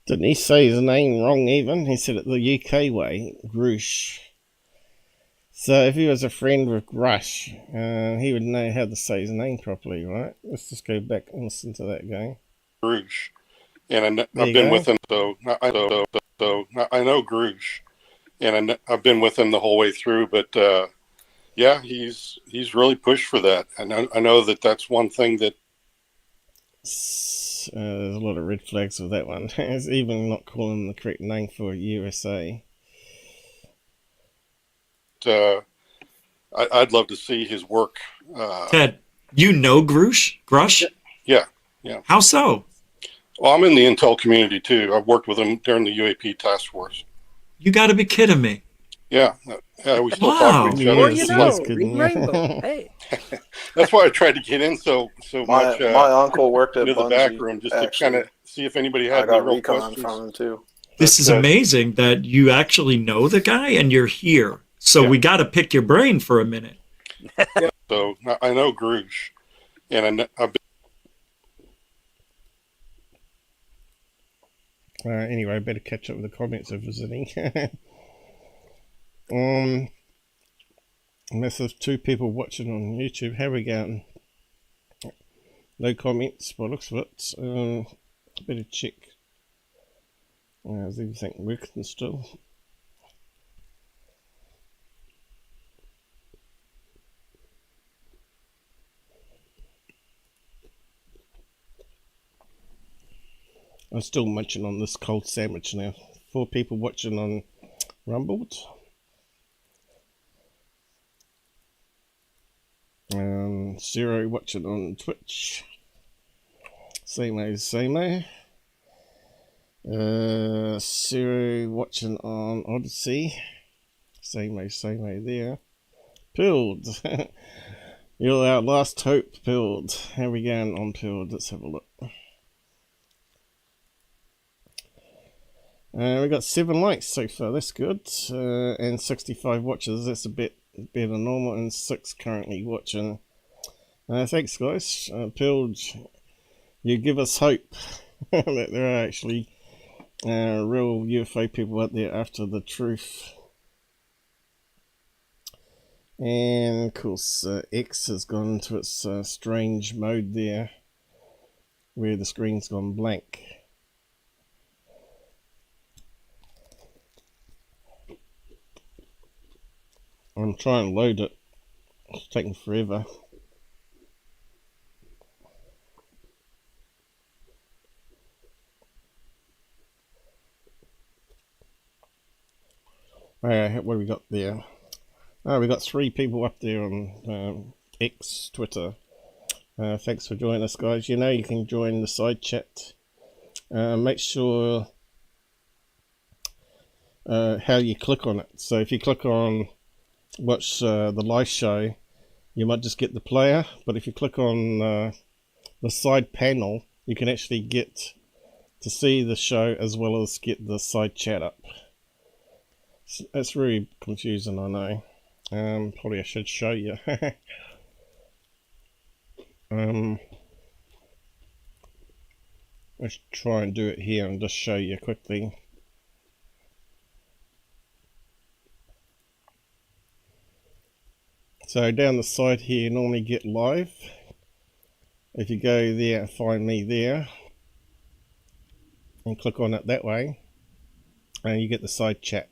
Didn't he say his name wrong even? He said it the UK way, Grush. So if he was a friend with Grush, he would know how to say his name properly, right? Let's just go back and listen to that guy. Grush, and There I've you been go. with him. So I know Grush, and I've been with him the whole way through. But yeah, he's really pushed for that, and I know that that's one thing that there's a lot of red flags with that one. It's even not calling the correct name for USA. I'd love to see his work. Ted, you know Grush? Yeah. How so? Well, I'm in the intel community too. I've worked with him during the UAP task force. You got to be kidding me. Yeah, we still Wow. talk to each The other. more Yes, you he know, is kidding. reading Rainbow. Hey. That's why I tried to get in so much. My uncle worked at into the Bungie, back room just to kind actually. of see if anybody I had any got real recon questions. from him too. This is amazing that you actually know the guy and you're here. So Yeah. we got to pick your brain for a minute. So I know Grush, and I've been. Anyway, I better catch up with the comments if there's any. Unless there's 2 people watching on YouTube, how are we going? No comments by the looks of it. Better check. Is everything working still? I'm still munching on this cold sandwich now. 4 people watching on Rumbled. 0 watching on Twitch. Same. 0 watching on Odyssey. Same there. Pilled. You're our last hope, Pilled. How we going on Pilled? Let's have a look. We got 7 likes so far, that's good. And 65 watches, that's a bit better than normal, and 6 currently watching. Thanks guys. Pilled, you give us hope that there are actually real UFO people out there after the truth. And of course X has gone into its strange mode there, where the screen's gone blank. I'm trying to load it. It's taking forever. Alright, what do we got there? Oh, we got 3 people up there on X, Twitter. Thanks for joining us, guys. You know you can join the side chat. Make sure how you click on it. So if you click on watch the live show, you might just get the player, but if you click on the side panel, you can actually get to see the show as well as get the side chat up. It's really confusing, I know. Probably I should show you. Let's try and do it here and just show you quickly. So down the side here, you normally get live. If you go there and find me there, and click on it that way, and you get the side chat.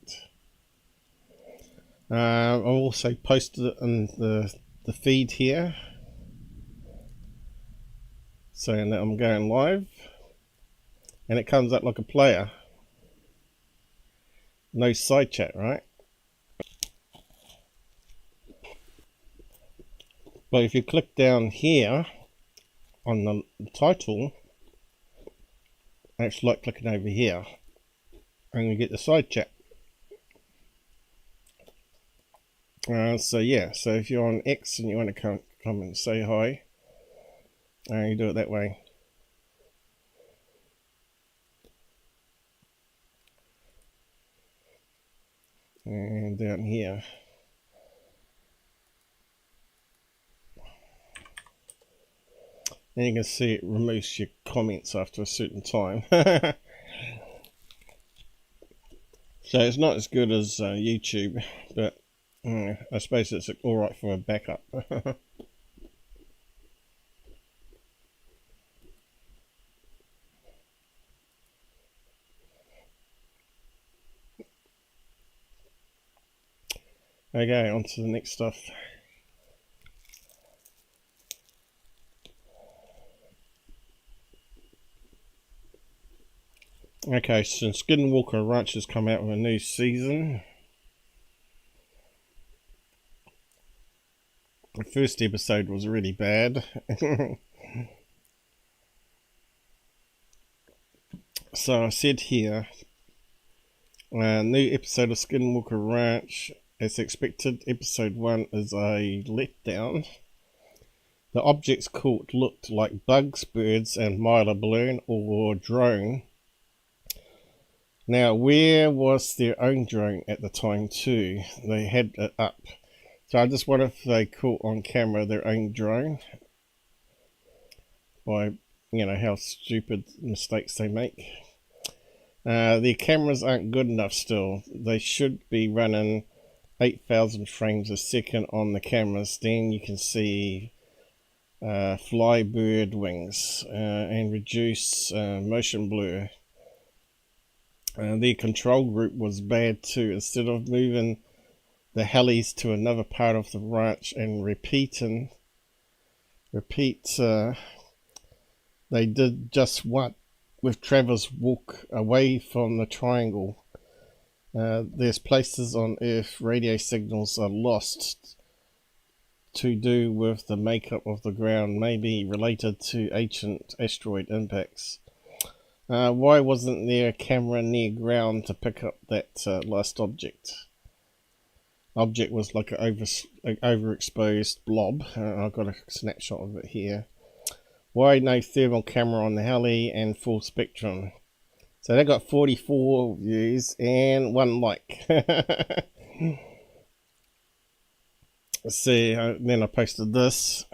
I've also posted it in the feed here, saying that I'm going live, and it comes up like a player. No side chat, right? But if you click down here on the title, it's like clicking over here, and you get the side chat. So yeah, so if you're on X and you want to come and say hi, you do it that way. And down here, and you can see it removes your comments after a certain time. So it's not as good as YouTube, but I suppose it's alright for a backup. Okay, on to the next stuff. Okay, so Skinwalker Ranch has come out with a new season. The first episode was really bad. So I said here, new episode of Skinwalker Ranch. As expected, episode 1 is a letdown. The objects caught looked like bugs, birds, and mylar balloon or drone. Now, where was their own drone at the time too? They had it up. So I just wonder if they caught on camera their own drone. By, you know, how stupid mistakes they make. Their cameras aren't good enough still. They should be running 8,000 frames a second on the cameras. Then you can see fly bird wings and reduce motion blur. Their control group was bad too. Instead of moving the helis to another part of the ranch and repeat, they did just what with Travis walk away from the triangle. There's places on Earth radio signals are lost to do with the makeup of the ground, maybe related to ancient asteroid impacts. Why wasn't there a camera near ground to pick up that last object? Object was like an overexposed blob. I've got a snapshot of it here. Why no thermal camera on the heli and full spectrum? So they got 44 views and 1 like. See, then I posted this.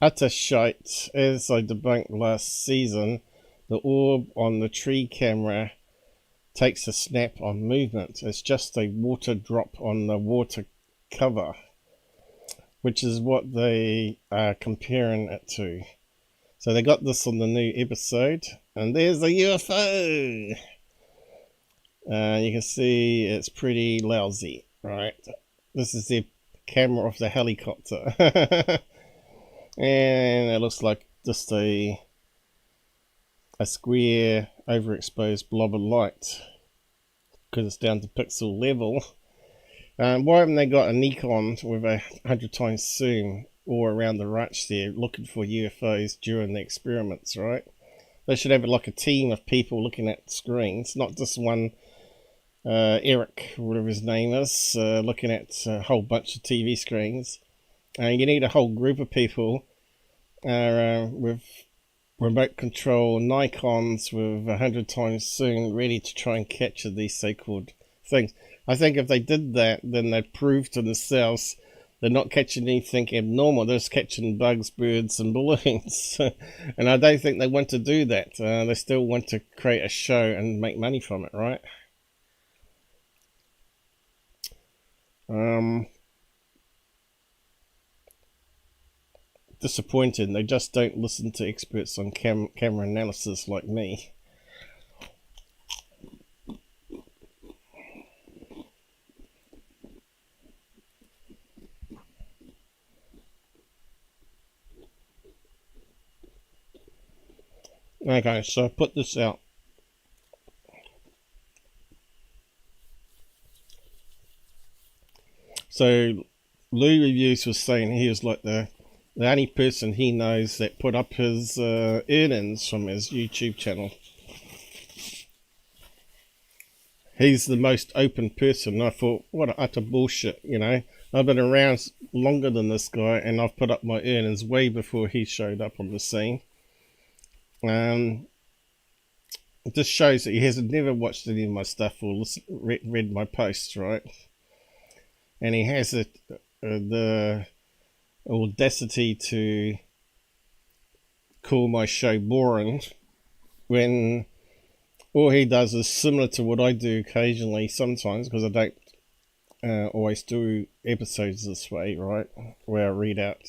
Utter shite. As I debunked last season, the orb on the tree camera takes a snap on movement. It's just a water drop on the water cover, which is what they are comparing it to. So they got this on the new episode, and there's a UFO. You can see it's pretty lousy, right? This is the camera of the helicopter. And it looks like just a square overexposed blob of light because it's down to pixel level. Why haven't they got a Nikon with 100 times zoom all around the ranch there looking for UFOs during the experiments, right? They should have like a team of people looking at screens, not just one Eric, whatever his name is, looking at a whole bunch of TV screens. You need a whole group of people with remote control Nikons with 100 times zoom ready to try and capture these so-called things. I think if they did that, then they'd prove to themselves they're not catching anything abnormal. They're just catching bugs, birds, and balloons. And I don't think they want to do that. They still want to create a show and make money from it, right? Disappointed. They just don't listen to experts on camera analysis like me. Okay, so I put this out. So LuReviews was saying he was like the only person he knows that put up his earnings from his YouTube channel. He's the most open person. I thought, what a utter bullshit, you know. I've been around longer than this guy, and I've put up my earnings way before he showed up on the scene. It just shows that he hasn't never watched any of my stuff or read my posts, right? And he has the audacity to call my show boring when all he does is similar to what I do occasionally sometimes, because I don't always do episodes this way, right, where I read out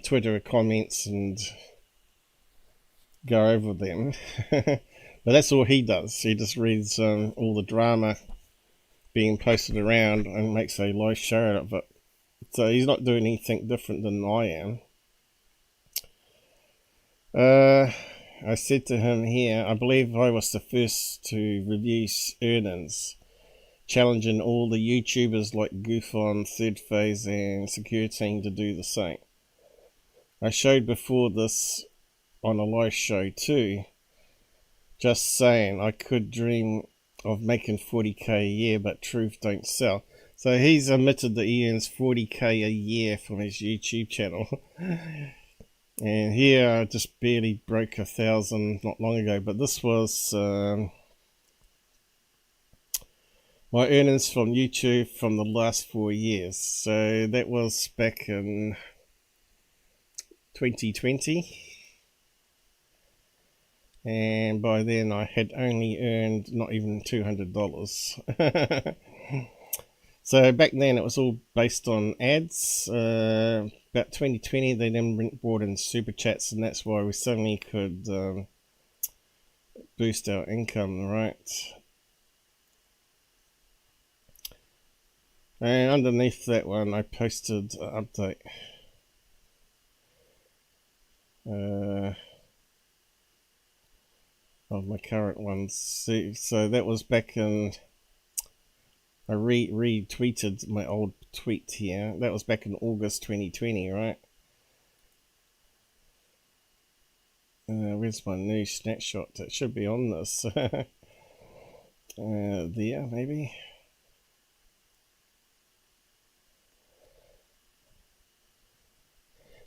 Twitter comments and go over them. But that's all he does. He just reads all the drama being posted around and makes a live show out of it. So he's not doing anything different than I am. I said to him here, I believe I was the first to review earnings, challenging all the YouTubers like Goofon, Third Phase and Security to do the same. I showed before this on a live show too, just saying I could dream of making 40k a year, but truth don't sell. So he's admitted that he earns 40k a year from his YouTube channel. And here I just barely broke 1,000 not long ago, but this was my earnings from YouTube from the last 4 years. So that was back in 2020. And by then I had only earned not even $200. So back then it was all based on ads. About 2020 they then brought in super chats, and that's why we suddenly could boost our income, right? And underneath that one I posted an update. Of my current ones. So that was back in, I retweeted my old tweet here. That was back in August 2020, right? Where's my new snapshot? It should be on this. There, maybe.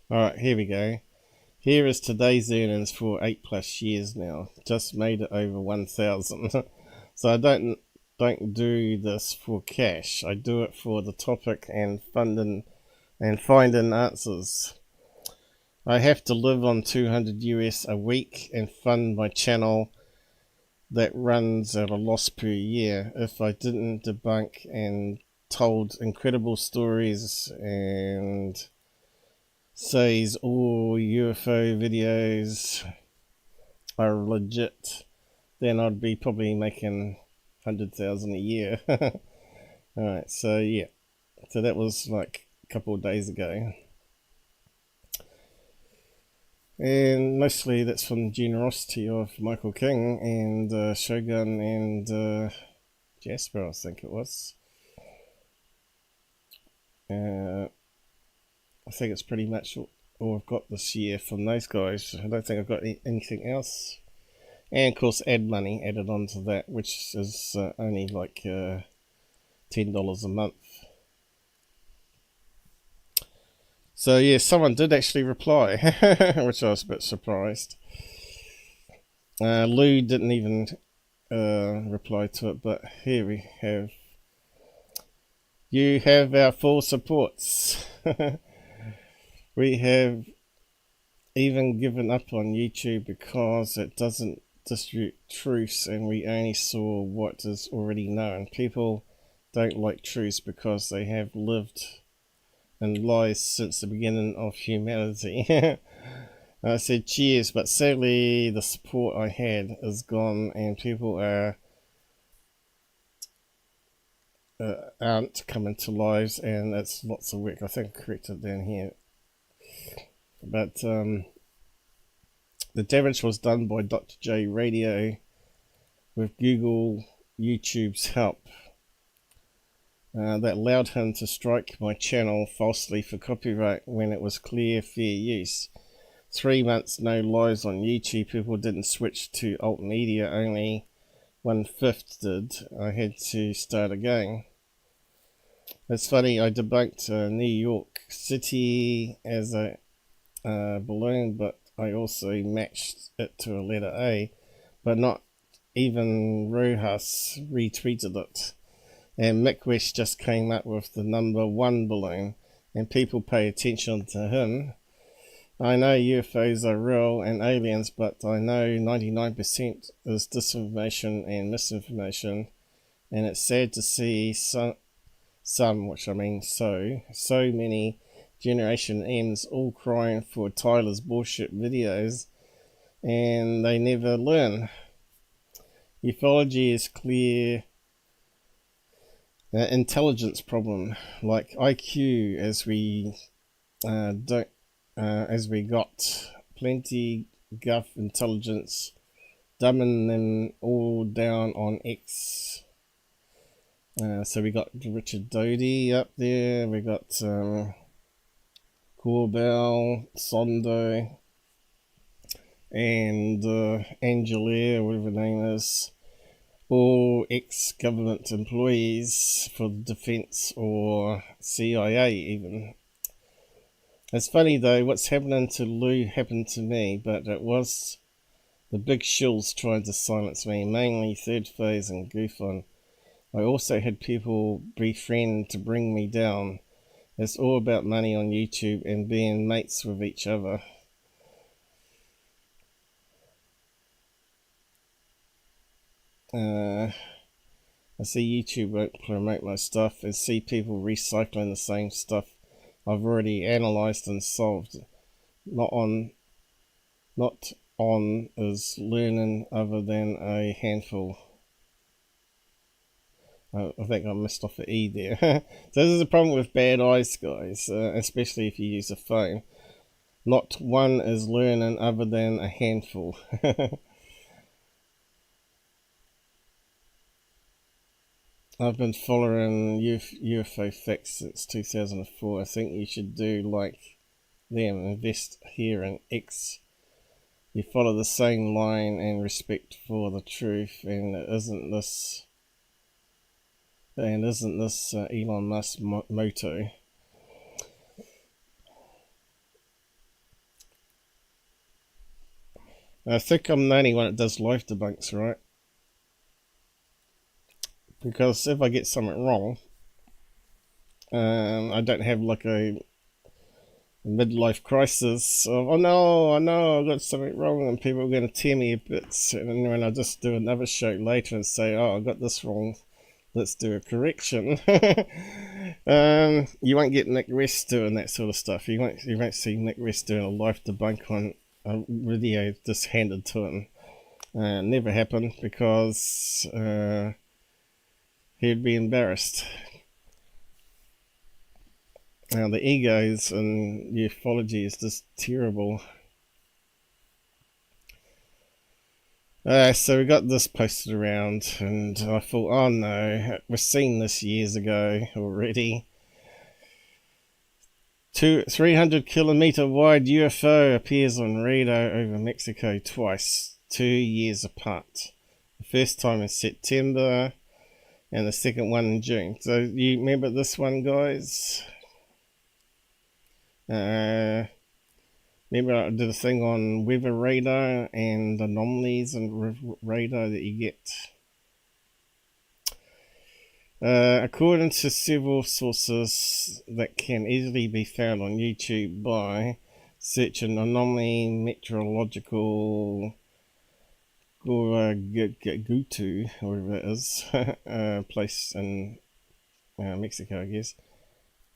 Alright, here we go. Here is today's earnings for 8+ years now. Just made it over 1,000. So I don't do this for cash. I do it for the topic and finding answers. I have to live on 200 US a week and fund my channel that runs at a loss per year. If I didn't debunk and told incredible stories and says all UFO videos are legit, then I'd be probably making 100,000 a year. Alright, so yeah. So that was like a couple of days ago. And mostly that's from the generosity of Michael King and Shogun and Jasper, I think it was. I think it's pretty much all I've got this year from those guys. I don't think I've got anything else. And of course ad money added on to that, which is only like $10 a month. So yeah, someone did actually reply, which I was a bit surprised. Lou didn't even reply to it, but here we have. You have our full supports. We have even given up on YouTube because it doesn't distribute truths and we only saw what is already known. People don't like truths because they have lived in lies since the beginning of humanity. I said cheers, but sadly the support I had is gone and people aren't coming to lives, and it's lots of work. I think I corrected down here. But the damage was done by Dr. J Radio with Google YouTube's help. That allowed him to strike my channel falsely for copyright when it was clear fair use. 3 months no lives on YouTube. People didn't switch to alt media, only 1/5 did. I had to start again. It's funny, I debunked New York City as a balloon, but I also matched it to a letter A, but not even Rojas retweeted it. And Mick West just came up with the number 1 balloon, and people pay attention to him. I know UFOs are real and aliens, but I know 99% is disinformation and misinformation, and it's sad to see so many Generation M's all crying for Tyler's bullshit videos, and they never learn. Ufology is clear intelligence problem, like IQ, as we got plenty guff intelligence, dumbing them all down on X. So we got Richard Doty up there, we got Corbell, Sondo, and Angelier, whatever her name is, all ex-government employees for the defense or CIA even. It's funny though, what's happening to Lou happened to me, but it was the big shills trying to silence me, mainly Third Phase and Goofon. I also had people befriend to bring me down. It's all about money on YouTube and being mates with each other. I see YouTube won't promote my stuff and see people recycling the same stuff I've already analysed and solved. Not on is learning other than a handful. I think I missed off the E there. So this is a problem with bad eyes, guys, especially if you use a phone. Not one is learning other than a handful. I've been following UFO facts since 2004. I think you should do like them, invest here in X. You follow the same line and respect for the truth, and isn't this Elon Musk motto? I think I'm the only one that does live debunks, right? Because if I get something wrong, I don't have like a midlife crisis of, oh no, I know I got something wrong and people are going to tear me a bit. And when I just do another show later and say, oh, I got this wrong, let's do a correction. You won't get Mick West doing that sort of stuff. You won't see Mick West doing a live debunk on a video just handed to him. Never happened because he'd be embarrassed. Now the egos in ufology is just terrible. So we got this posted around, and I thought, oh no, we've seen this years ago already. 300 kilometer wide UFO appears on radar over Mexico twice, 2 years apart. The first time in September, and the second one in June. So you remember this one, guys? Remember I did a thing on weather radar and anomalies and radar that you get. According to several sources that can easily be found on YouTube by searching anomaly meteorological Gutu, whatever it is, place in Mexico, I guess.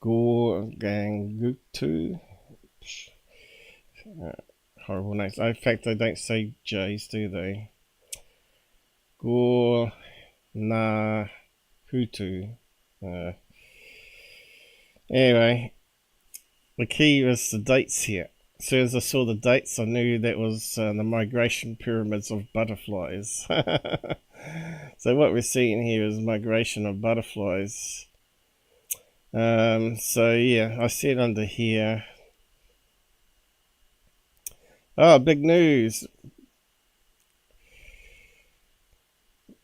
Gutu. Horrible names. In fact, they don't say J's, do they? Hutu. Anyway, the key was the dates here. As soon as I saw the dates, I knew that was the migration pyramids of butterflies. So what we're seeing here is migration of butterflies. So yeah, I said under here. Oh, big news.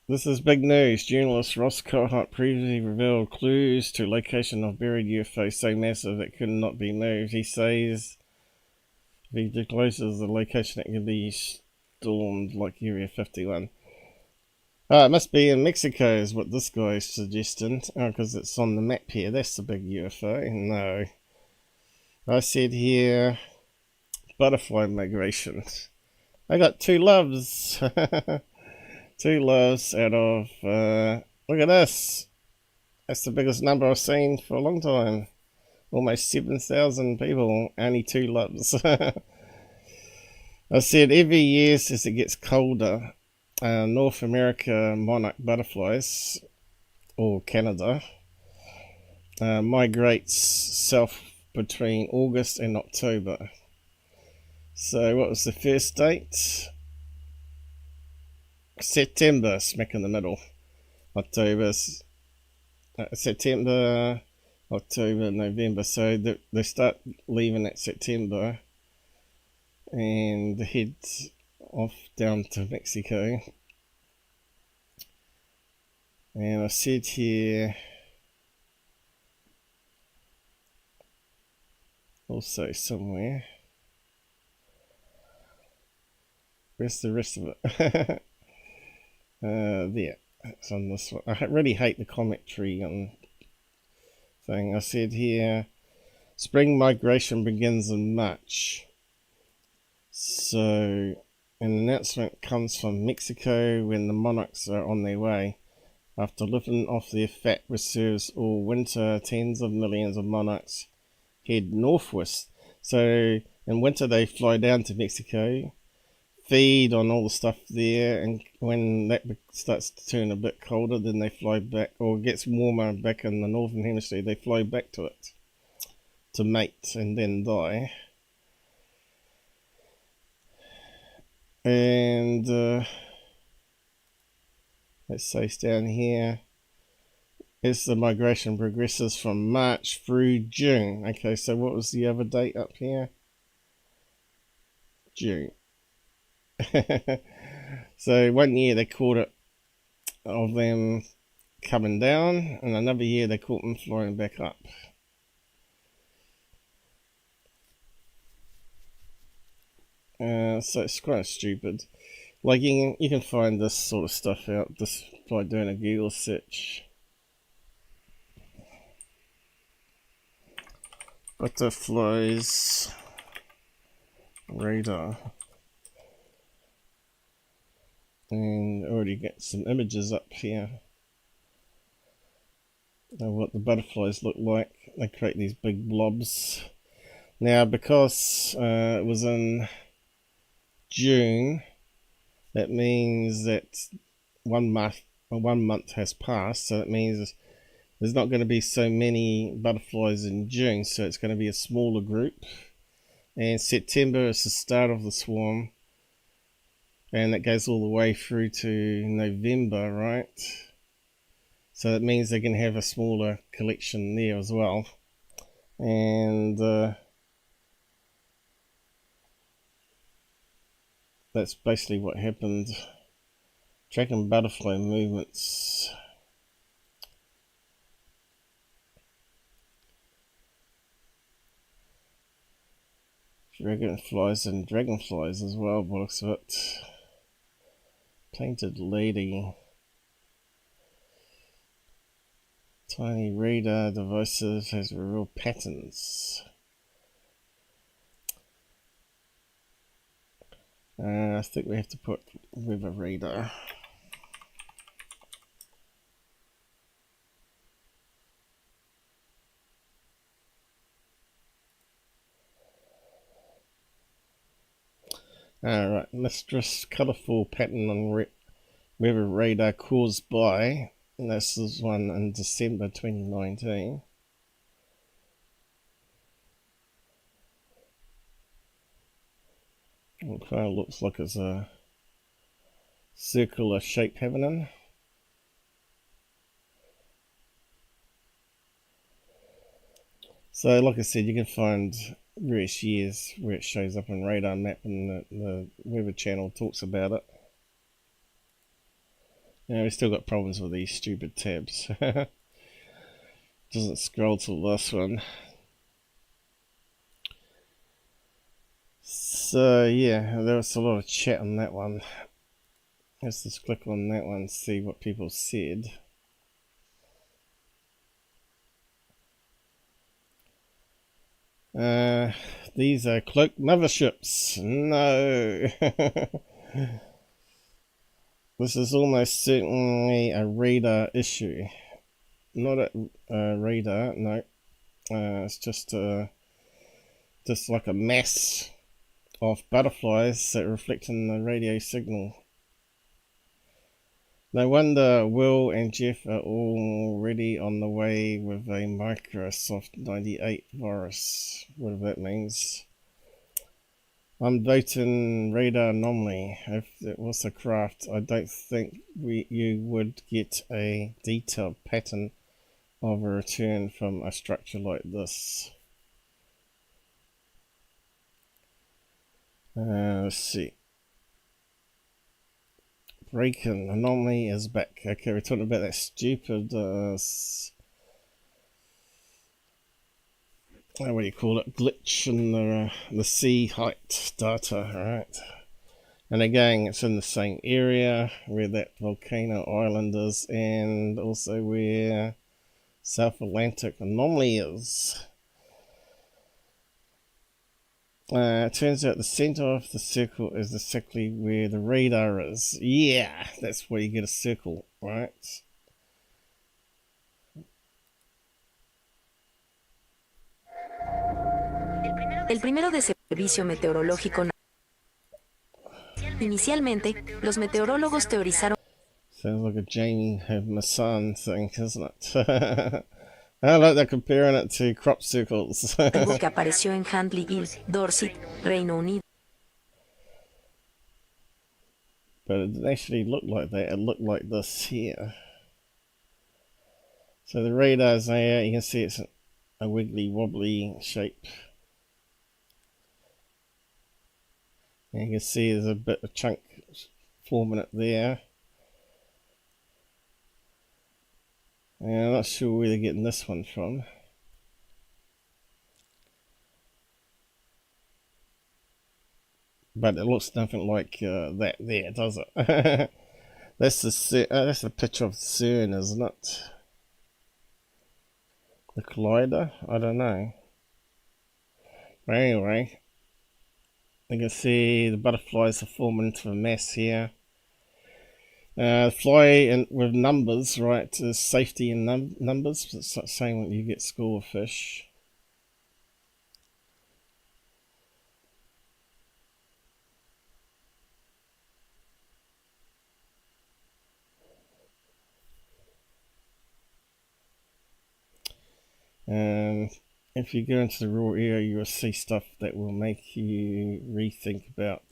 This is big news. Journalist Ross Carhart previously revealed clues to location of buried UFO so massive it could not be moved. He says if he discloses the location, it can be stormed like Area 51. Oh, it must be in Mexico is what this guy is suggesting. Oh, because it's on the map here. That's the big UFO. No. I said here, butterfly migration. I got 2 loves. 2 loves out of, look at this. That's the biggest number I've seen for a long time. Almost 7,000 people, only 2 loves. I said every year as it gets colder, North America monarch butterflies, or Canada, migrates south between August and October. So what was the first date? September, smack in the middle. October, September, October, November. So they start leaving at September and head off down to Mexico. And I said here also somewhere. Where's the rest of it? There. It's on this one. I really hate the commentary on thing. I said here, spring migration begins in March. So an announcement comes from Mexico when the monarchs are on their way. After living off their fat reserves all winter, tens of millions of monarchs head northwest. So in winter they fly down to Mexico, feed on all the stuff there, and when that starts to turn a bit colder, then they fly back, or it gets warmer back in the northern hemisphere, they fly back to it to mate and then die. And let's say it's down here. As the migration progresses from March through June. Okay, so what was the other date up here? June. So 1 year they caught it of them coming down, and another year they caught them flying back up. So it's quite stupid. Like you can find this sort of stuff out just by doing a Google search. Butterflies radar. And already get some images up here of what the butterflies look like. They create these big blobs. Now because it was in June, that means that 1 month has passed, so that means there's not going to be so many butterflies in June, so it's going to be a smaller group. And September is the start of the swarm, and that goes all the way through to November, right? So that means they can have a smaller collection there as well. And that's basically what happened. Tracking butterfly movements. Dragonflies and dragonflies as well, by the looks of it. Painted lady. Tiny radar devices has real patterns. I think we have to put with a radar. Alright, mistress colourful pattern on weather radar caused by, and this is one in December 2019. It kind of looks like it's a circular shape happening. So like I said, you can find various years where it shows up on radar map, and the weather channel talks about it. Now we've still got problems with these stupid tabs. Doesn't scroll to the last one. So yeah, there was a lot of chat on that one. Let's just click on that one and see what people said. These are cloaked motherships. No. This is almost certainly a radar issue. Not a radar, no. It's just like a mass of butterflies that reflect in the radio signal. No wonder Will and Jeff are already on the way with a Microsoft 98 virus, whatever that means. I'm voting radar anomaly. If it was a craft, I don't think you would get a detailed pattern of a return from a structure like this. Let's see. Breaking anomaly is back. Okay, we're talking about that stupid what do you call it? Glitch in the sea height data, right? And again, it's in the same area where that volcano island is, and also where South Atlantic anomaly is. It turns out the center of the circle is exactly where the radar is. Yeah, that's where you get a circle, right? El primero de servicio meteorológico. Inicialmente, los meteorólogos teorizaron. Sounds like a Jamie Masan thing, isn't it? I like that, comparing it to crop circles. Algo que apareció en Huntley Hill, Dorset, Reino Unido. But it didn't actually look like that. It looked like this here. So the radar's there. You can see it's a wiggly wobbly shape. And you can see there's a bit of chunk forming it there. And I'm not sure where they're getting this one from. But it looks nothing like that there, does it? That's the picture of CERN, isn't it? The collider? I don't know. But anyway, you can see the butterflies are forming into a mass here. Fly with numbers, right? Is safety in numbers. It's not saying when you get school of fish. And if you go into the raw area, you will see stuff that will make you rethink about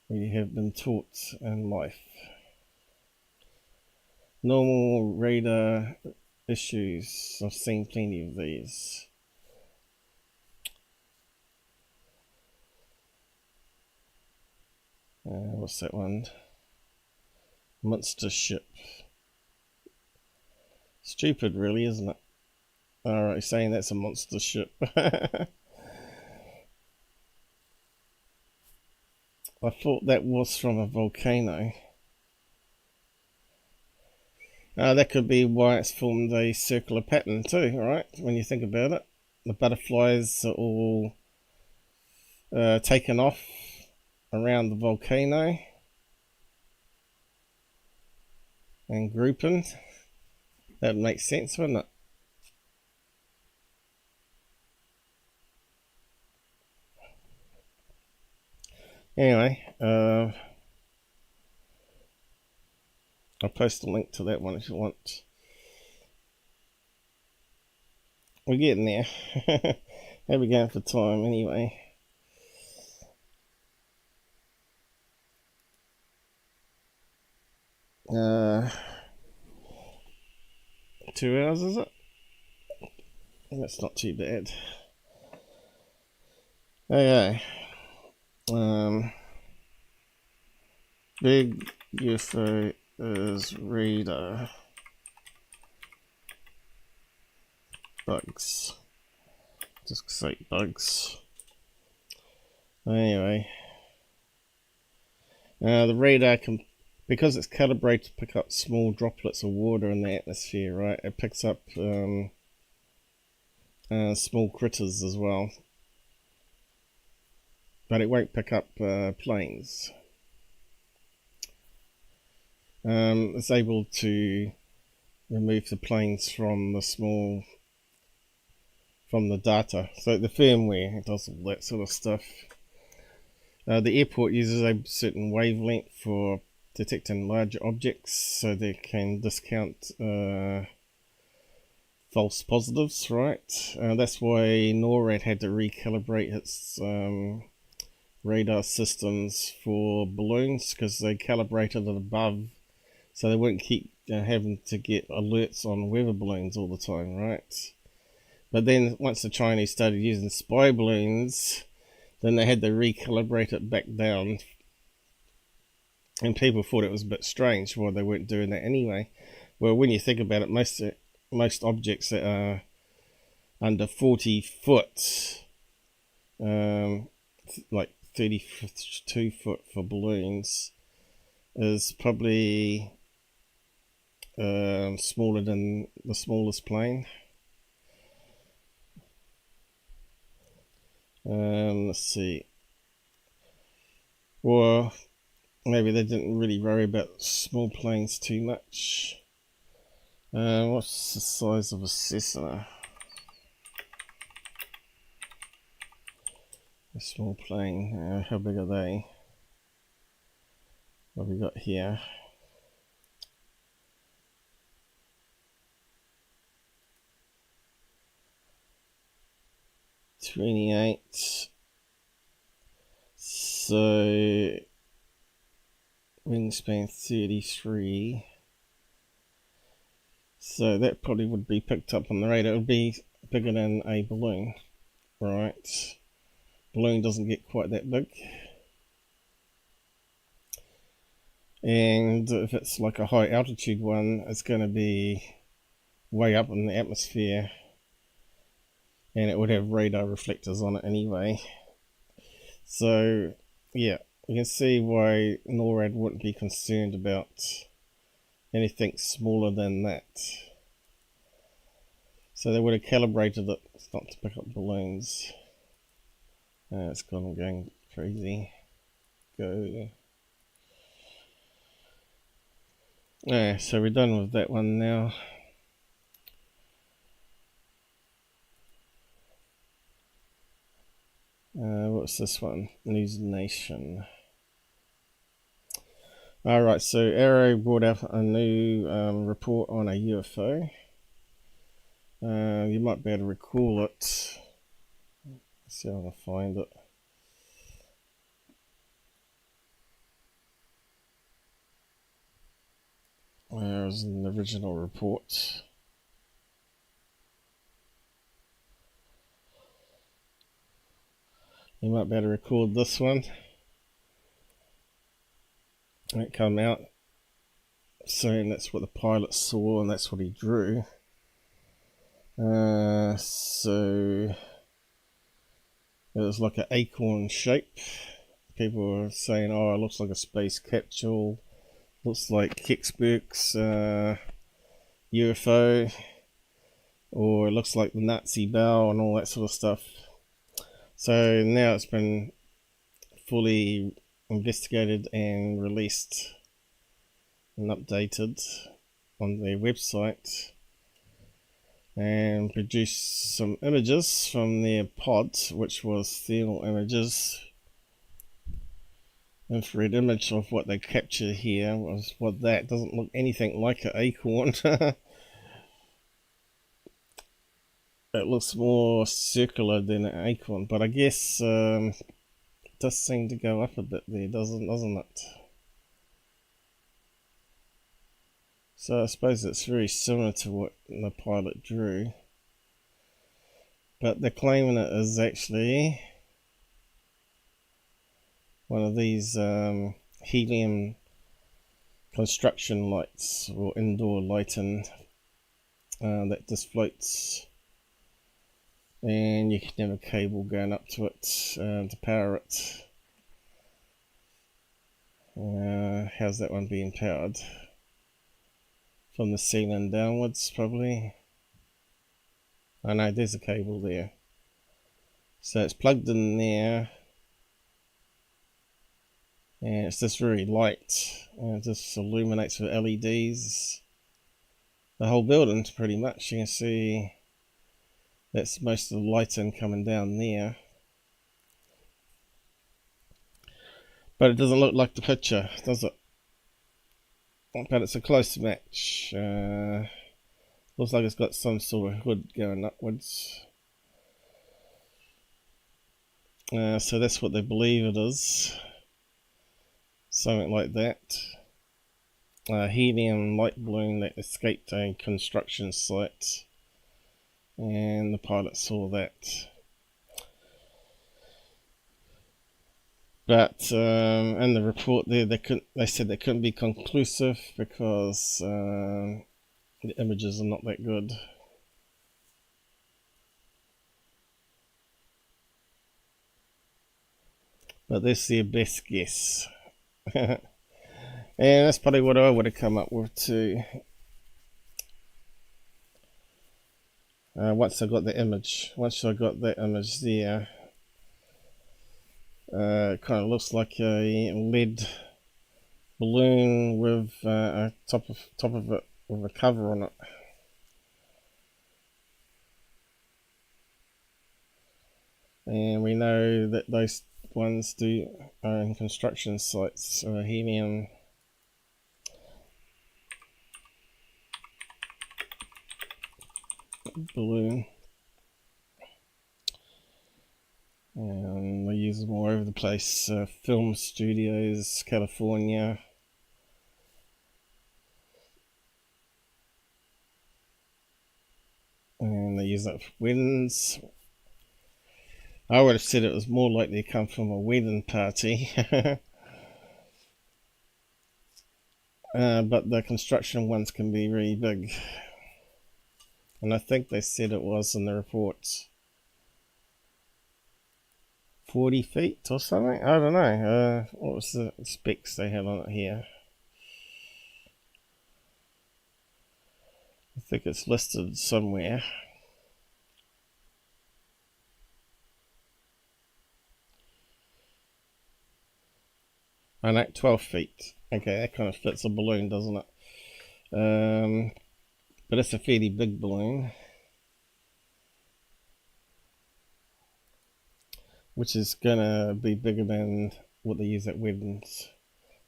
what you have been taught in life. Normal radar issues. I've seen plenty of these. What's that one? Monster ship. Stupid, really, isn't it? Alright, you're saying that's a monster ship. I thought that was from a volcano. That could be why it's formed a circular pattern too, right? When you think about it. The butterflies are all taken off around the volcano and grouping. That would make sense, wouldn't it? Anyway, I'll post a link to that one if you want. We're getting there. How we going for time anyway? Uh, 2 hours, is it? That's not too bad. Okay. Big UFO is radar. Bugs. Just say bugs. Anyway. The radar can, because it's calibrated to pick up small droplets of water in the atmosphere, right? It picks up small critters as well. But it won't pick up planes. It's able to remove the planes from the data. So the firmware, it does all that sort of stuff. The airport uses a certain wavelength for detecting larger objects, so they can discount false positives, right? That's why NORAD had to recalibrate its radar systems for balloons, because they calibrated it above, so they wouldn't keep having to get alerts on weather balloons all the time, right? But then once the Chinese started using spy balloons, then they had to recalibrate it back down, and people thought it was a bit strange why they weren't doing that anyway. Well, when you think about it, most objects that are under 40 foot, like 32 foot for balloons, is probably smaller than the smallest plane. Let's see. Well, maybe they didn't really worry about small planes too much. What's the size of a Cessna? A small plane. How big are they? What have we got here? .28. So wingspan 33. So that probably would be picked up on the radar. It would be bigger than a balloon, right? Balloon doesn't get quite that big. And if it's like a high altitude one, it's going to be way up in the atmosphere, and it would have radar reflectors on it anyway. So yeah, you can see why NORAD wouldn't be concerned about anything smaller than that. So they would have calibrated it not to pick up balloons. It's going crazy. Go. So we're done with that one now. What's this one? News Nation. Alright, so AARO brought out a new report on a UFO. You might be able to recall it. Let's see if I can find it. There's an original report. You might be able to record this one. It came out saying that's what the pilot saw and that's what he drew. So it was like an acorn shape. People were saying, oh, it looks like a space capsule. Looks like Kecksburg's UFO. Or it looks like the Nazi bow and all that sort of stuff. So now it's been fully investigated and released and updated on their website, and produced some images from their pod, which was thermal images. Infrared image of what they captured here was what that doesn't look anything like an acorn. It looks more circular than an acorn, but I guess it does seem to go up a bit there, doesn't it? So I suppose it's very similar to what the pilot drew, but they're claiming it is actually one of these helium construction lights or indoor lighting that just floats. And you can have a cable going up to it to power it. How's that one being powered? From the ceiling downwards, probably. Oh no, there's a cable there. So it's plugged in there. And it's just very light. And it just illuminates with LEDs. The whole building, pretty much. You can see that's most of the lighting coming down there. But it doesn't look like the picture, does it? but it's a close match. Looks like it's got some sort of hood going upwards. So that's what they believe it is. Something like that. Helium light balloon that escaped a construction site, and the pilot saw that. But in the report there, they said they couldn't be conclusive because the images are not that good. But that's their best guess. And that's probably what I would have come up with too. Once I got the image. Once I got that image there, it kind of looks like a lead balloon with a top of it with a cover on it. And we know that those ones are in construction sites, helium balloon, and they use them all over the place. Film studios, California, and they use that for weddings. I would have said it was more likely to come from a wedding party. But the construction ones can be really big. And I think they said it was in the reports 40 feet or something. I don't know. What was the specs they had on it here? I think it's listed somewhere. I know, 12 feet. Okay, that kind of fits a balloon, doesn't it? But it's a fairly big balloon, which is gonna be bigger than what they use at weddings.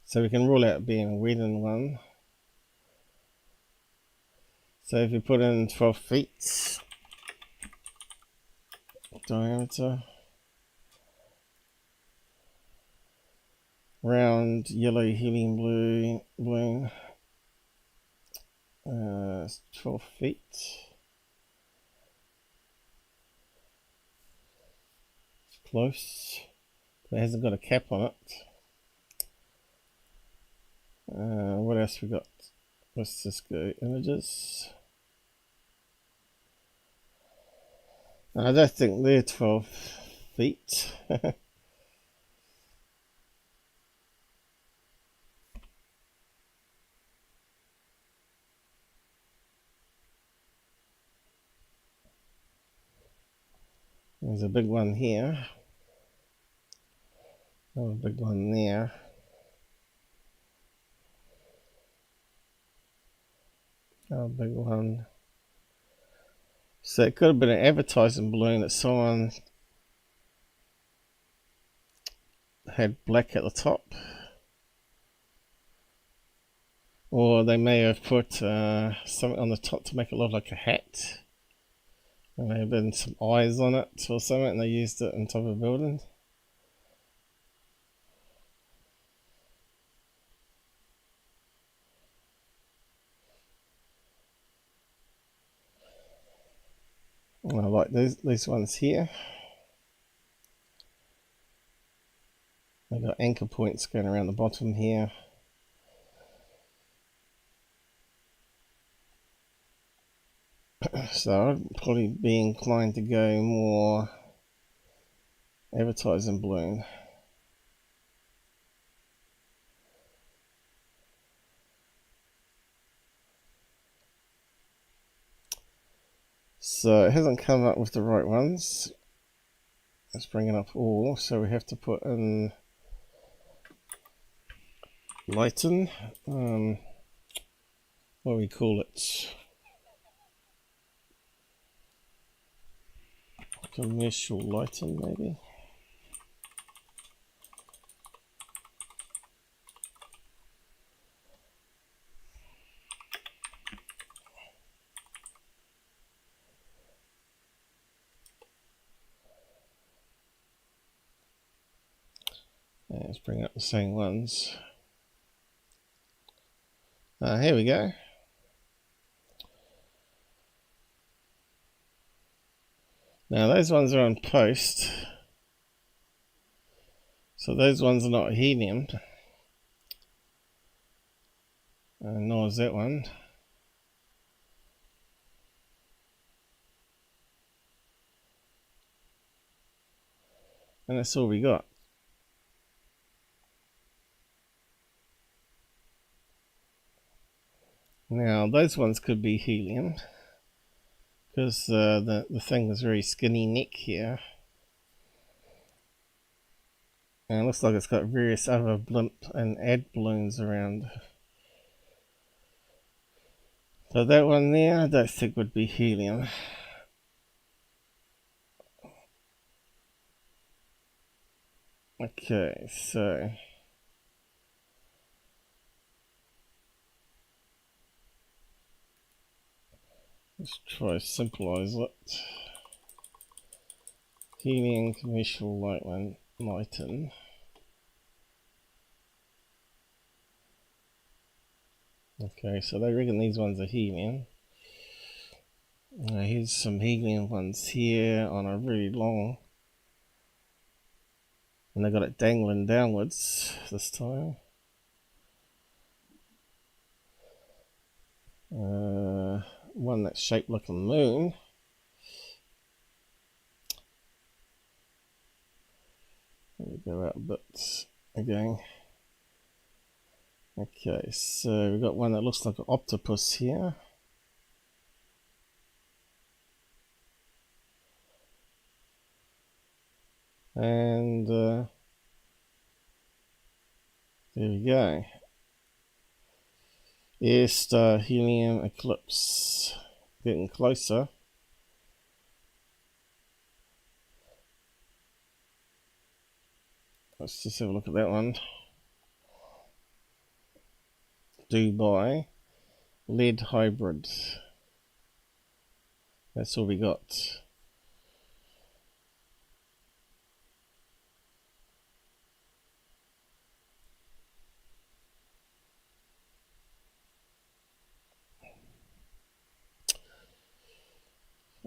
So we can rule out being a wedding one. So if you put in 12 feet diameter, round yellow helium balloon, 12 feet. It's close. It hasn't got a cap on it. What else we got? Let's just go images. I don't think they're 12 feet. There's a big one here. Oh, a big one there. Oh, a big one. So it could have been an advertising balloon that someone had black at the top. Or they may have put something on the top to make it look like a hat. There may have been some eyes on it or something, and they used it on top of a building. I like these ones here. They've got anchor points going around the bottom here. So I'd probably be inclined to go more advertising balloon. So it hasn't come up with the right ones. Let's bring it up all. So we have to put in lighten. What do we call it? Commercial lighting, maybe. Let's bring up the same ones. Here we go. Now those ones are on post, so those ones are not helium, nor is that one. And that's all we got. Now those ones could be helium, because the thing is very skinny neck here. And it looks like it's got various other blimp and ad balloons around. So that one there, I don't think would be helium. Okay, so let's try to simplify it. Helium commercial lighting. Okay, so they reckon these ones are helium. Here's some helium ones here on a really long, and they got it dangling downwards this time. One that's shaped like a moon. Let me go out a bit again. Okay, so we've got one that looks like an octopus here. And there we go. Air star helium eclipse. Getting closer. Let's just have a look at that one. Dubai lead hybrid. That's all we got.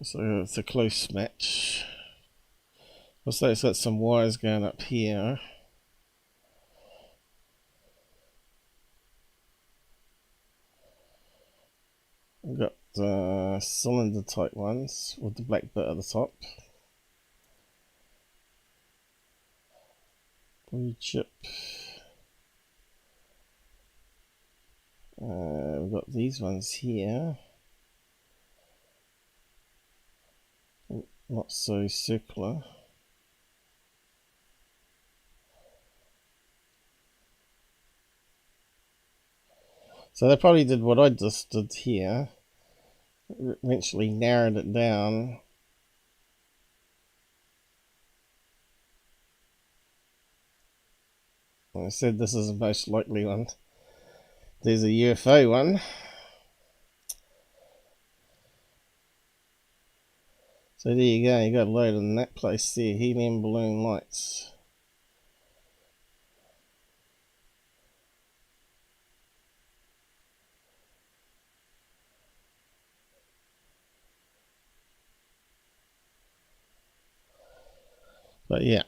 So it's a close match. Looks like it's got some wires going up here. We've got cylinder type ones with the black bit at the top. Blue chip. We've got these ones here. Not so circular. So they probably did what I just did here. Eventually narrowed it down. I said this is the most likely one. There's a UFO one. So there you go, you got a load in that place there, helium balloon lights. But yeah.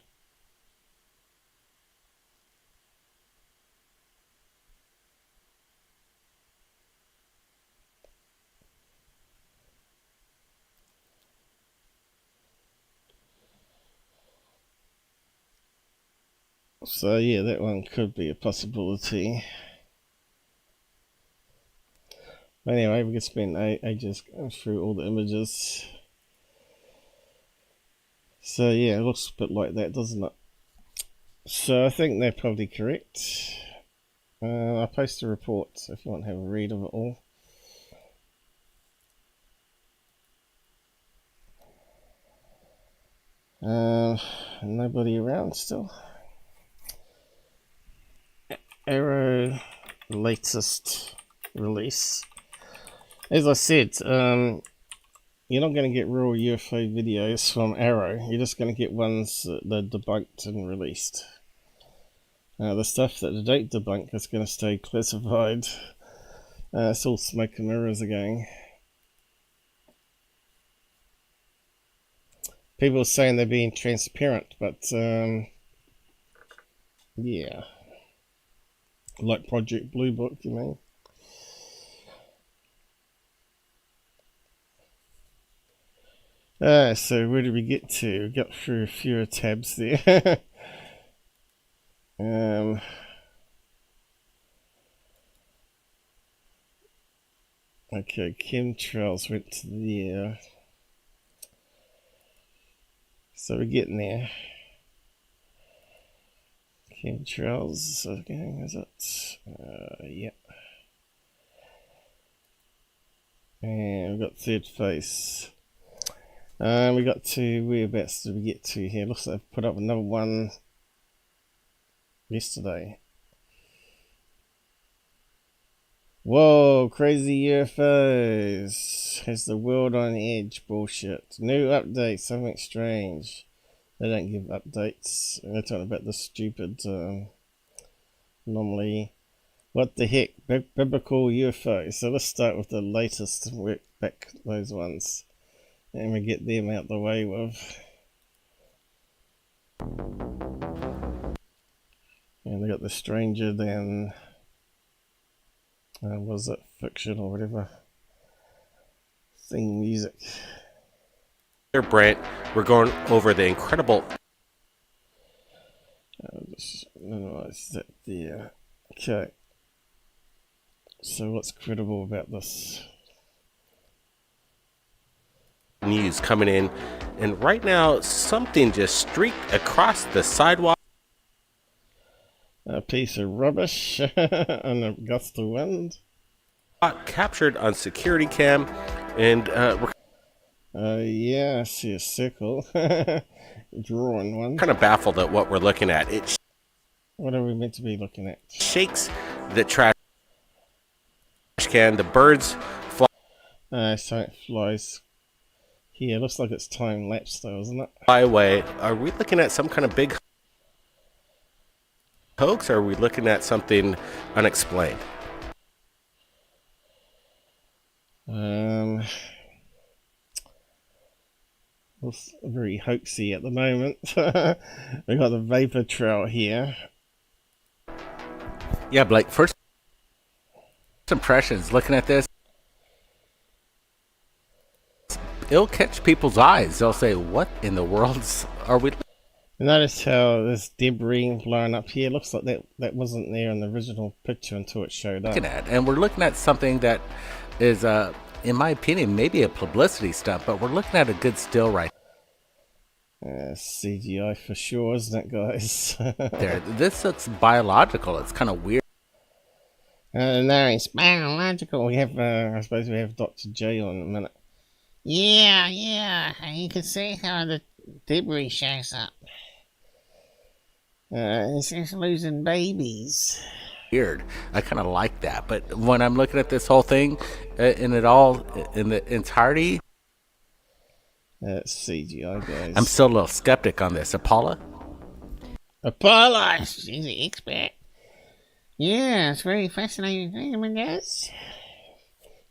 So yeah, that one could be a possibility. But anyway, we could spend ages going through all the images. So yeah, it looks a bit like that, doesn't it? So I think they're probably correct. I'll post a report if you want to have a read of it all. Nobody around still. AARO latest release. As I said, you're not going to get real UFO videos from AARO. You're just going to get ones that are debunked and released. The stuff that they don't debunk is going to stay classified. It's all smoke and mirrors again. People are saying they're being transparent, but yeah. Like Project Blue Book, you mean? So where did we get to? We got through a few tabs there. Okay, Chemtrails went to there. So we're getting there. Chemtrails, okay, is it? Yep. And we've got third face. We got to, whereabouts did we get to here? Looks like I've put up another one yesterday. Whoa, crazy UFOs. Has the world on edge bullshit. New update, something strange. They don't give updates. They're talking about the stupid anomaly. What the heck? Biblical UFO. So let's start with the latest and work back those ones. And we get them out the way with. And they got the stranger than was it fiction or whatever theme music. Here, Brent, we're going over the incredible. I'll just minimize that there. Okay. So what's credible about this? News coming in, and right now something just streaked across the sidewalk. A piece of rubbish on a gust of wind. Captured on security cam, and yeah, I see a circle. Drawing one. Kind of baffled at what we're looking at. What are we meant to be looking at? Shakes the trash can. The birds fly. So it flies. Here, looks like it's time lapse though, isn't it? Fly away. Are we looking at some kind of big hoax, or are we looking at something unexplained? Looks very hoaxy at the moment. We got the vapor trail here. Yeah, Blake, first impressions looking at this, it'll catch people's eyes. They'll say, what in the world are we? Notice how there's debris blowing up here. Looks like that wasn't there in the original picture until it showed up. And we're looking at something that is, in my opinion, maybe a publicity stunt, but we're looking at a good still right CGI for sure, isn't it, guys? there. This looks biological. It's kind of weird. No, it's biological. We have, I suppose we have Dr. J on in a minute. Yeah, you can see how the debris shows up. It's just losing babies. Weird. I kind of like that, but when I'm looking at this whole thing, in the entirety, CGI, guys. I'm still a little skeptic on this. Apollo, she's an expert. Yeah, it's very fascinating thing, I guess.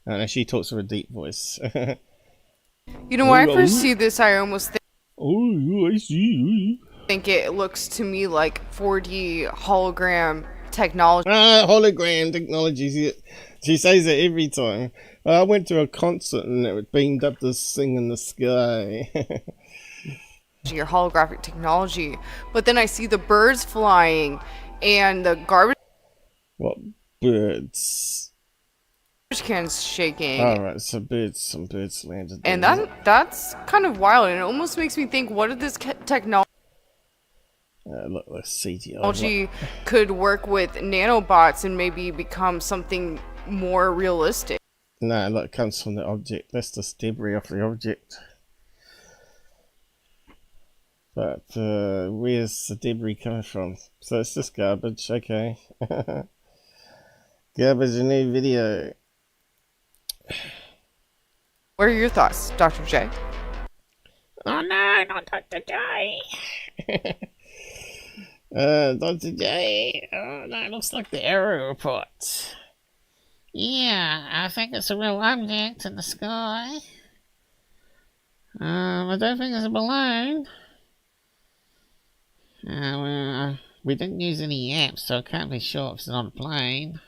Oh, no, she talks with a deep voice. You know, when I first see this, I almost think. Oh, I see. Think it looks to me like 4D hologram technology. Hologram technology. She says it every time. I went to a concert and it beamed up this thing in the sky. Your holographic technology, but then I see the birds flying and the garbage. What birds? Cans shaking. Alright, so some birds landed there. And that's kind of wild, and it almost makes me think, what if this technology look, CGI could work with nanobots and maybe become something more realistic? No, look, it comes from the object. That's just debris off the object. But where's the debris coming from? So it's just garbage, okay. Garbage, a new video. What are your thoughts, Dr. J? Oh no, not Dr. J. Dr. J, oh, that looks like the AARO report. Yeah, I think it's a real object in the sky. I don't think it's a balloon. We didn't use any apps, so I can't be sure if it's not a plane.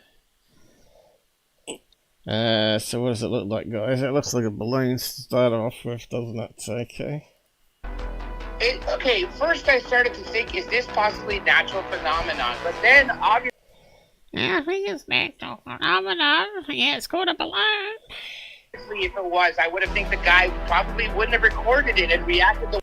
So what does it look like, guys? It looks like a balloon to start off with, doesn't it? Okay. Okay, first I started to think, is this possibly a natural phenomenon? But then, obviously... Yeah, I think it's natural phenomenon. Yeah, it's called a balloon. If it was, I would have think the guy probably wouldn't have recorded it and reacted the...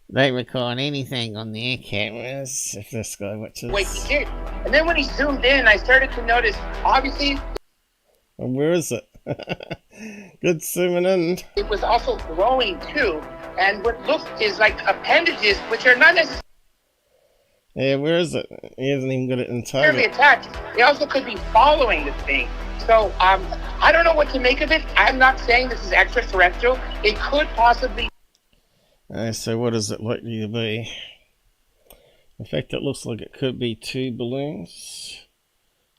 They record anything on their cameras if this guy watches. Wait, he did. And then when he zoomed in, I started to notice, obviously... And where is it? Good zooming in. It was also growing too, and what looks is like appendages, which are not necessarily... Yeah, where is it? He hasn't even got it in target. attached. They also could be following the thing. So, I don't know what to make of it. I'm not saying this is extraterrestrial. It could possibly... So what is it likely to be? In fact, it looks like it could be two balloons.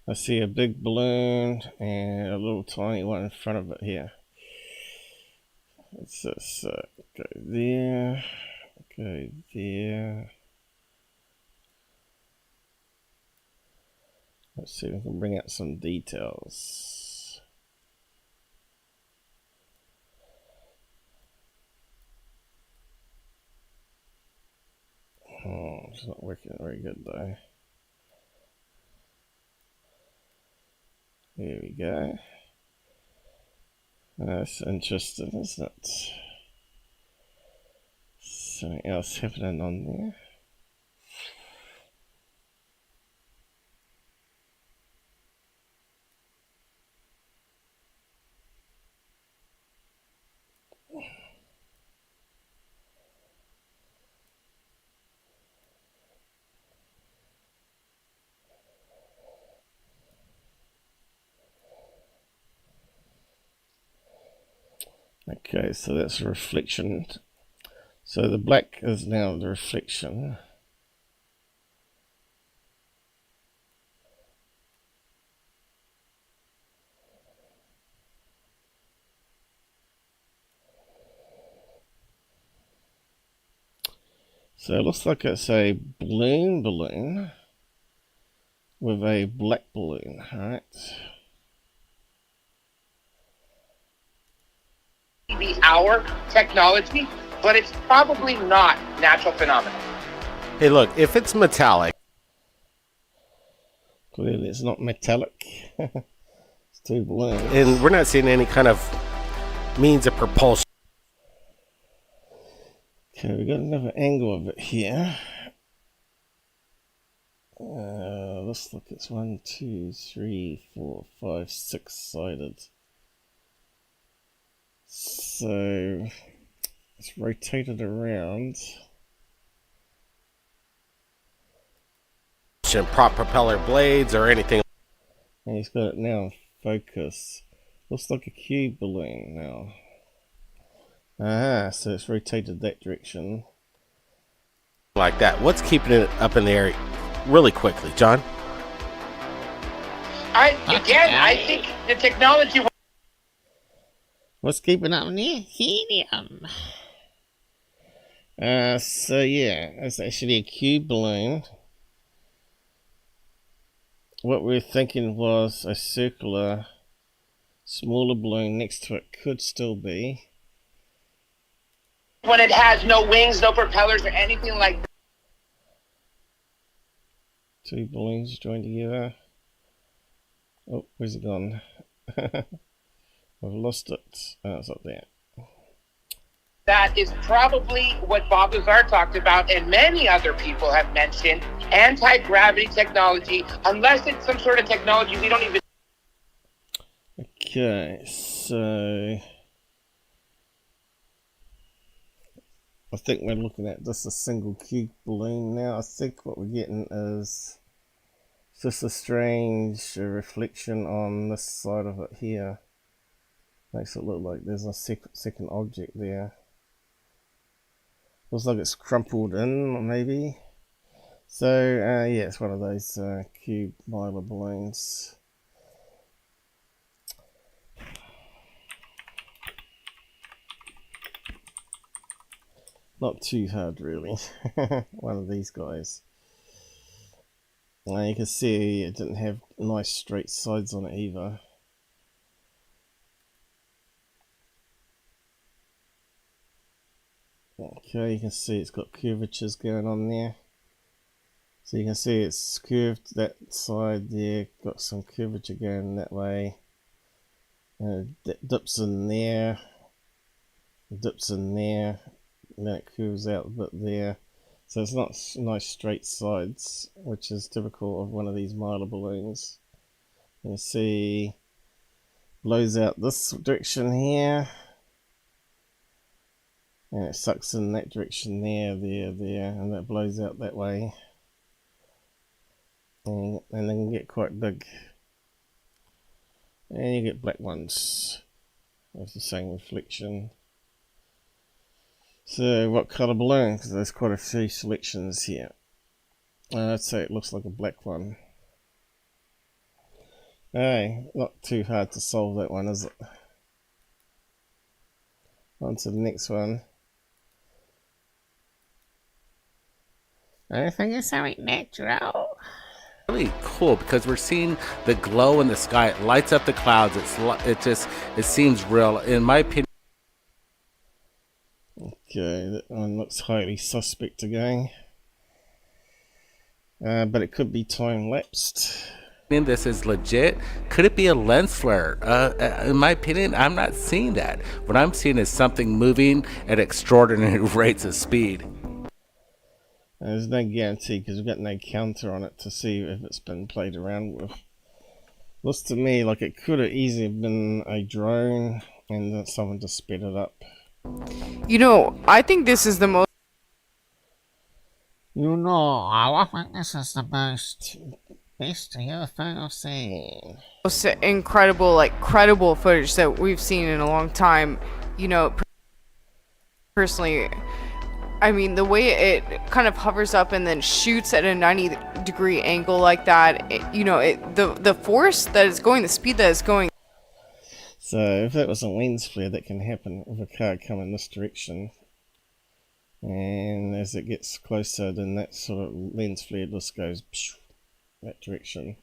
I see a big balloon and a little tiny one in front of it here. Let's just go there, go there. Let's see if we can bring out some details. Oh, it's not working very good though. There we go. That's interesting, isn't it? Something else happening on there. Okay, so that's a reflection. So the black is now the reflection. So it looks like it's a balloon with a black balloon, alright? Be our technology, but it's probably not natural phenomenon. Hey, look, if it's metallic. Clearly it's not metallic. It's two balloons. And we're not seeing any kind of means of propulsion. Okay, we got another angle of it here. Looks like it's 1, 2, 3, 4, 5, 6 sided. So it's rotated around. Prop propeller blades or anything. And he's got it now in focus. Looks like a cube balloon now. Ah, so it's rotated that direction. Like that. What's keeping it up in the air really quickly, John? I think the technology... What's keeping up in there? Helium. So yeah, it's actually a cube balloon. What we're thinking was a circular, smaller balloon next to it could still be. When it has no wings, no propellers, or anything like that. Two balloons joined together. Oh, where's it gone? I've lost it. Oh, it's up there. That is probably what Bob Lazar talked about, and many other people have mentioned, anti-gravity technology, unless it's some sort of technology we don't even... Okay, so... I think we're looking at just a single cube balloon now. I think what we're getting is just a strange reflection on this side of it here. Makes it look like there's a second object there. Looks like it's crumpled in, maybe. So, yeah, it's one of those cube miler balloons. Not too hard, really. One of these guys. You can see it didn't have nice straight sides on it either. Okay, you can see it's got curvatures going on there. So you can see it's curved that side there, got some curvature going that way. And it dips in there, dips in there, and then it curves out a bit there. So it's not nice straight sides, which is typical of one of these miler balloons. You can see blows out this direction here, and it sucks in that direction there, and that blows out that way. And they can get quite big. And you get black ones with the same reflection. So what colour balloon? Because there's quite a few selections here. I'd say it looks like a black one. Hey, not too hard to solve that one, is it? On to the next one. I think it's something natural. Really cool because we're seeing the glow in the sky. It lights up the clouds. It seems real. In my opinion. Okay, that one looks highly suspect again. But it could be time lapsed. This is legit. Could it be a lens flare? In my opinion, I'm not seeing that. What I'm seeing is something moving at extraordinary rates of speed. There's no guarantee because we've got no counter on it to see if it's been played around with. Looks to me like it could have easily been a drone and that someone just sped it up. You know, I think this is the most... I think this is the best UFO I've seen. Most incredible, credible footage that we've seen in a long time. You know, personally, I mean, the way it kind of hovers up and then shoots at a 90-degree angle like that, the force that is going, the speed that is going. So if that was a lens flare, that can happen with a car coming this direction. And as it gets closer, then that sort of lens flare just goes that direction.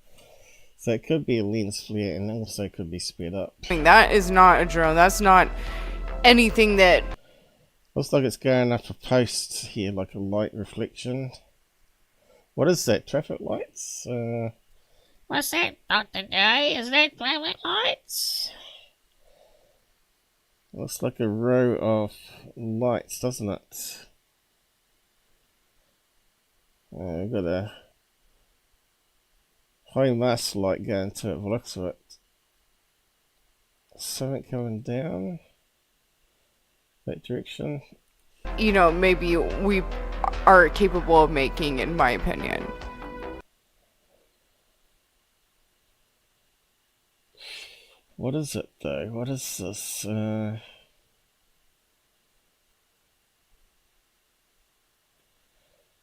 So it could be a lens flare and also could be sped up. That is not a drone. That's not anything that... Looks like it's going up a post here, like a light reflection. What is that? Traffic lights? What's that, Dr. J? Is that traffic lights? Looks like a row of lights, doesn't it? We've got a high mass light going to it, by the looks of it. Something coming down that direction. You know, maybe we are capable of making, in my opinion. What is it though? What is this?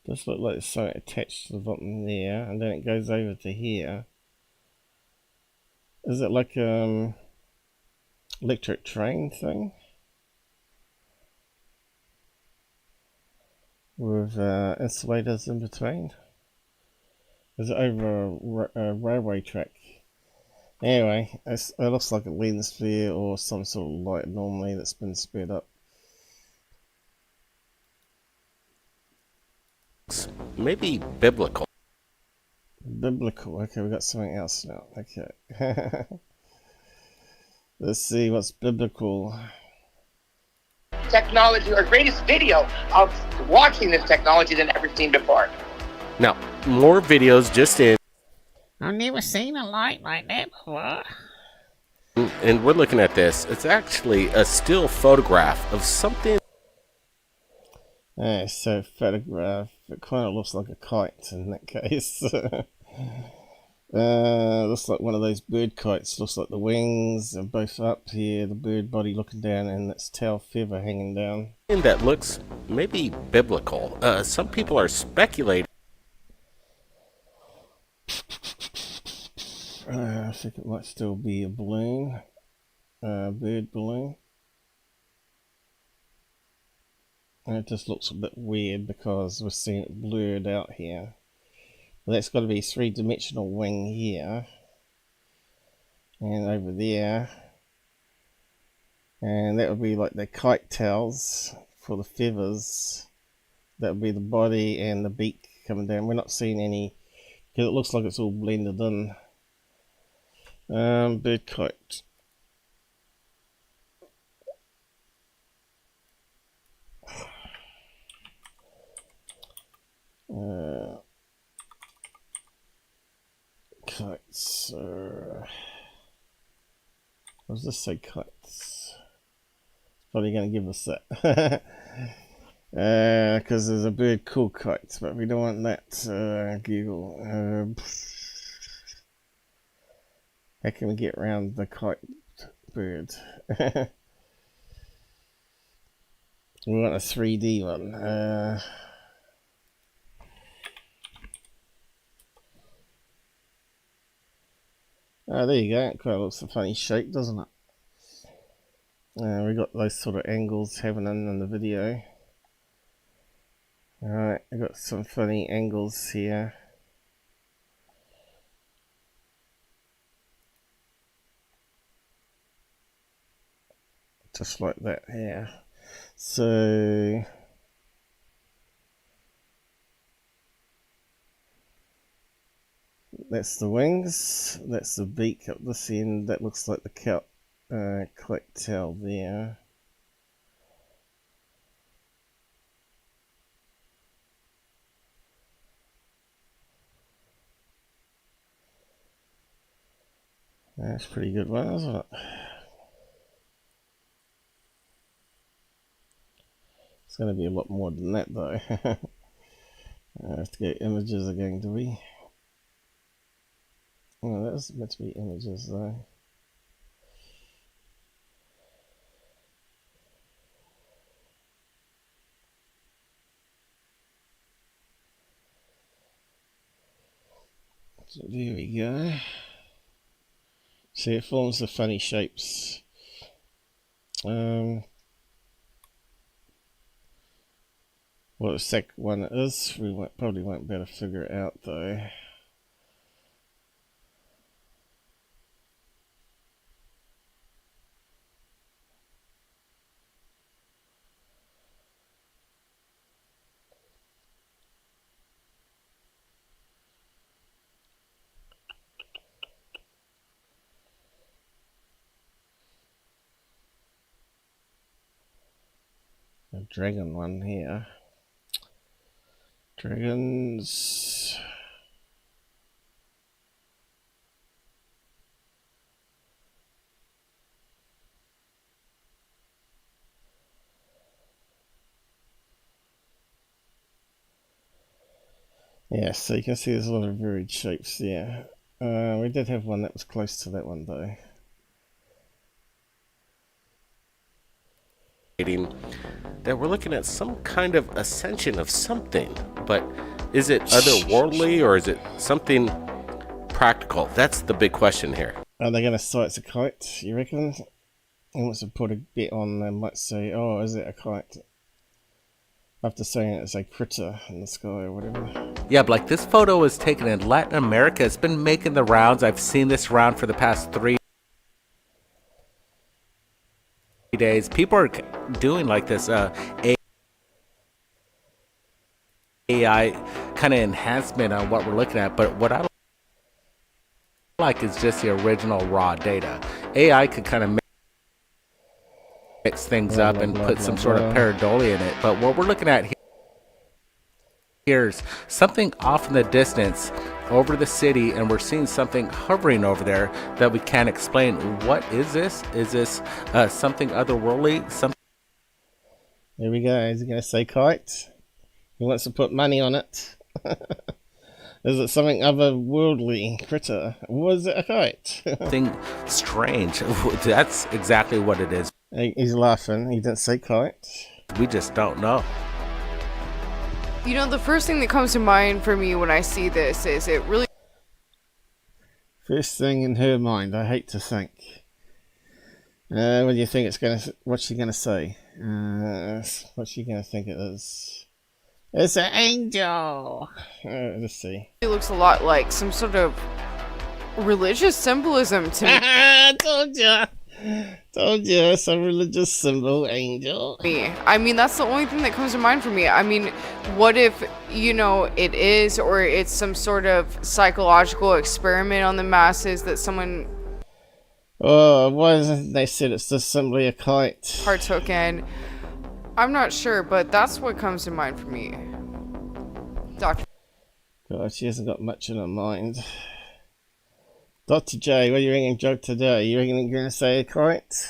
Does look like there's something attached to the bottom there, and then it goes over to here. Is it like electric train thing? With insulators in between? Is it over a railway track? Anyway, it looks like a lens flare or some sort of light normally that's been sped up. Maybe biblical. Biblical. Okay, we got something else now. Okay. Let's see what's biblical. Technology, or greatest video of watching this technology than ever seen before. Now, more videos just in. I've never seen a light like that before. And we're looking at this. It's actually a still photograph of something. So photograph. It kind of looks like a kite in that case. Looks like one of those bird kites. Looks like the wings are both up here, the bird body looking down, and its tail feather hanging down. That looks maybe biblical. Some people are speculating. I think it might still be a balloon, bird balloon. And it just looks a bit weird because we're seeing it blurred out here. But that's got to be three-dimensional wing here. And over there. And that would be like the kite tails for the feathers. That would be the body and the beak coming down. We're not seeing any, because it looks like it's all blended in. Bird kite. Kites. What does this say? Kites. It's probably going to give us that. Because there's a bird called kites, but we don't want that. Google. How can we get around the kite bird? We want a 3D one. Oh, there you go. It kind of looks a funny shape, doesn't it? We got those sort of angles happening in the video. Alright, I got some funny angles here. Just like that here. So that's the wings, that's the beak up this end, that looks like the kite tail there. That's a pretty good one, isn't it? It's going to be a lot more than that though. I have to get images again, do we? Oh, that's meant to be images though. So there we go. See, it forms the funny shapes. What the second one is, we probably won't be able to figure it out though. A dragon one here. Dragons. Yeah, so you can see there's a lot of varied shapes there. We did have one that was close to that one though. That we're looking at some kind of ascension of something, but is it otherworldly or is it something practical? That's the big question here. Are they going to say it's a kite, you reckon? And once they put a bit on, they might say, oh, is it a kite? After saying it's a critter in the sky or whatever. Yeah, but like this photo was taken in Latin America. It's been making the rounds. I've seen this around for the past 3 days. People are doing like this AI kind of enhancement on what we're looking at, but what I like is just the original raw data. AI could kind of mix things up and put some sort of pareidolia in it, but what we're looking at here's something off in the distance over the city, and we're seeing something hovering over there that we can't explain. What is this? Is this something otherworldly? Something? There we go. Is he going to say kite? He wants to put money on it. Is it something otherworldly critter? Was it a kite? Something strange. That's exactly what it is. He's laughing. He didn't say kite. We just don't know. You know, the first thing that comes to mind for me when I see this is it really First thing in her mind, I hate to think. What do you think it's gonna? What's she gonna say? What's she gonna think it is? It's an angel. Let's see. It looks a lot like some sort of religious symbolism to me. Told you, it's a religious symbol, angel. I mean, that's the only thing that comes to mind for me. I mean, what if, you know, it is, or it's some sort of psychological experiment on the masses that someone Why isn't they said it's just simply a kite? partook in? I'm not sure, but that's what comes to mind for me. Doctor. God, she hasn't got much in her mind. Dr. J, what are you ringing joke today? You reckon you're gonna say a kite?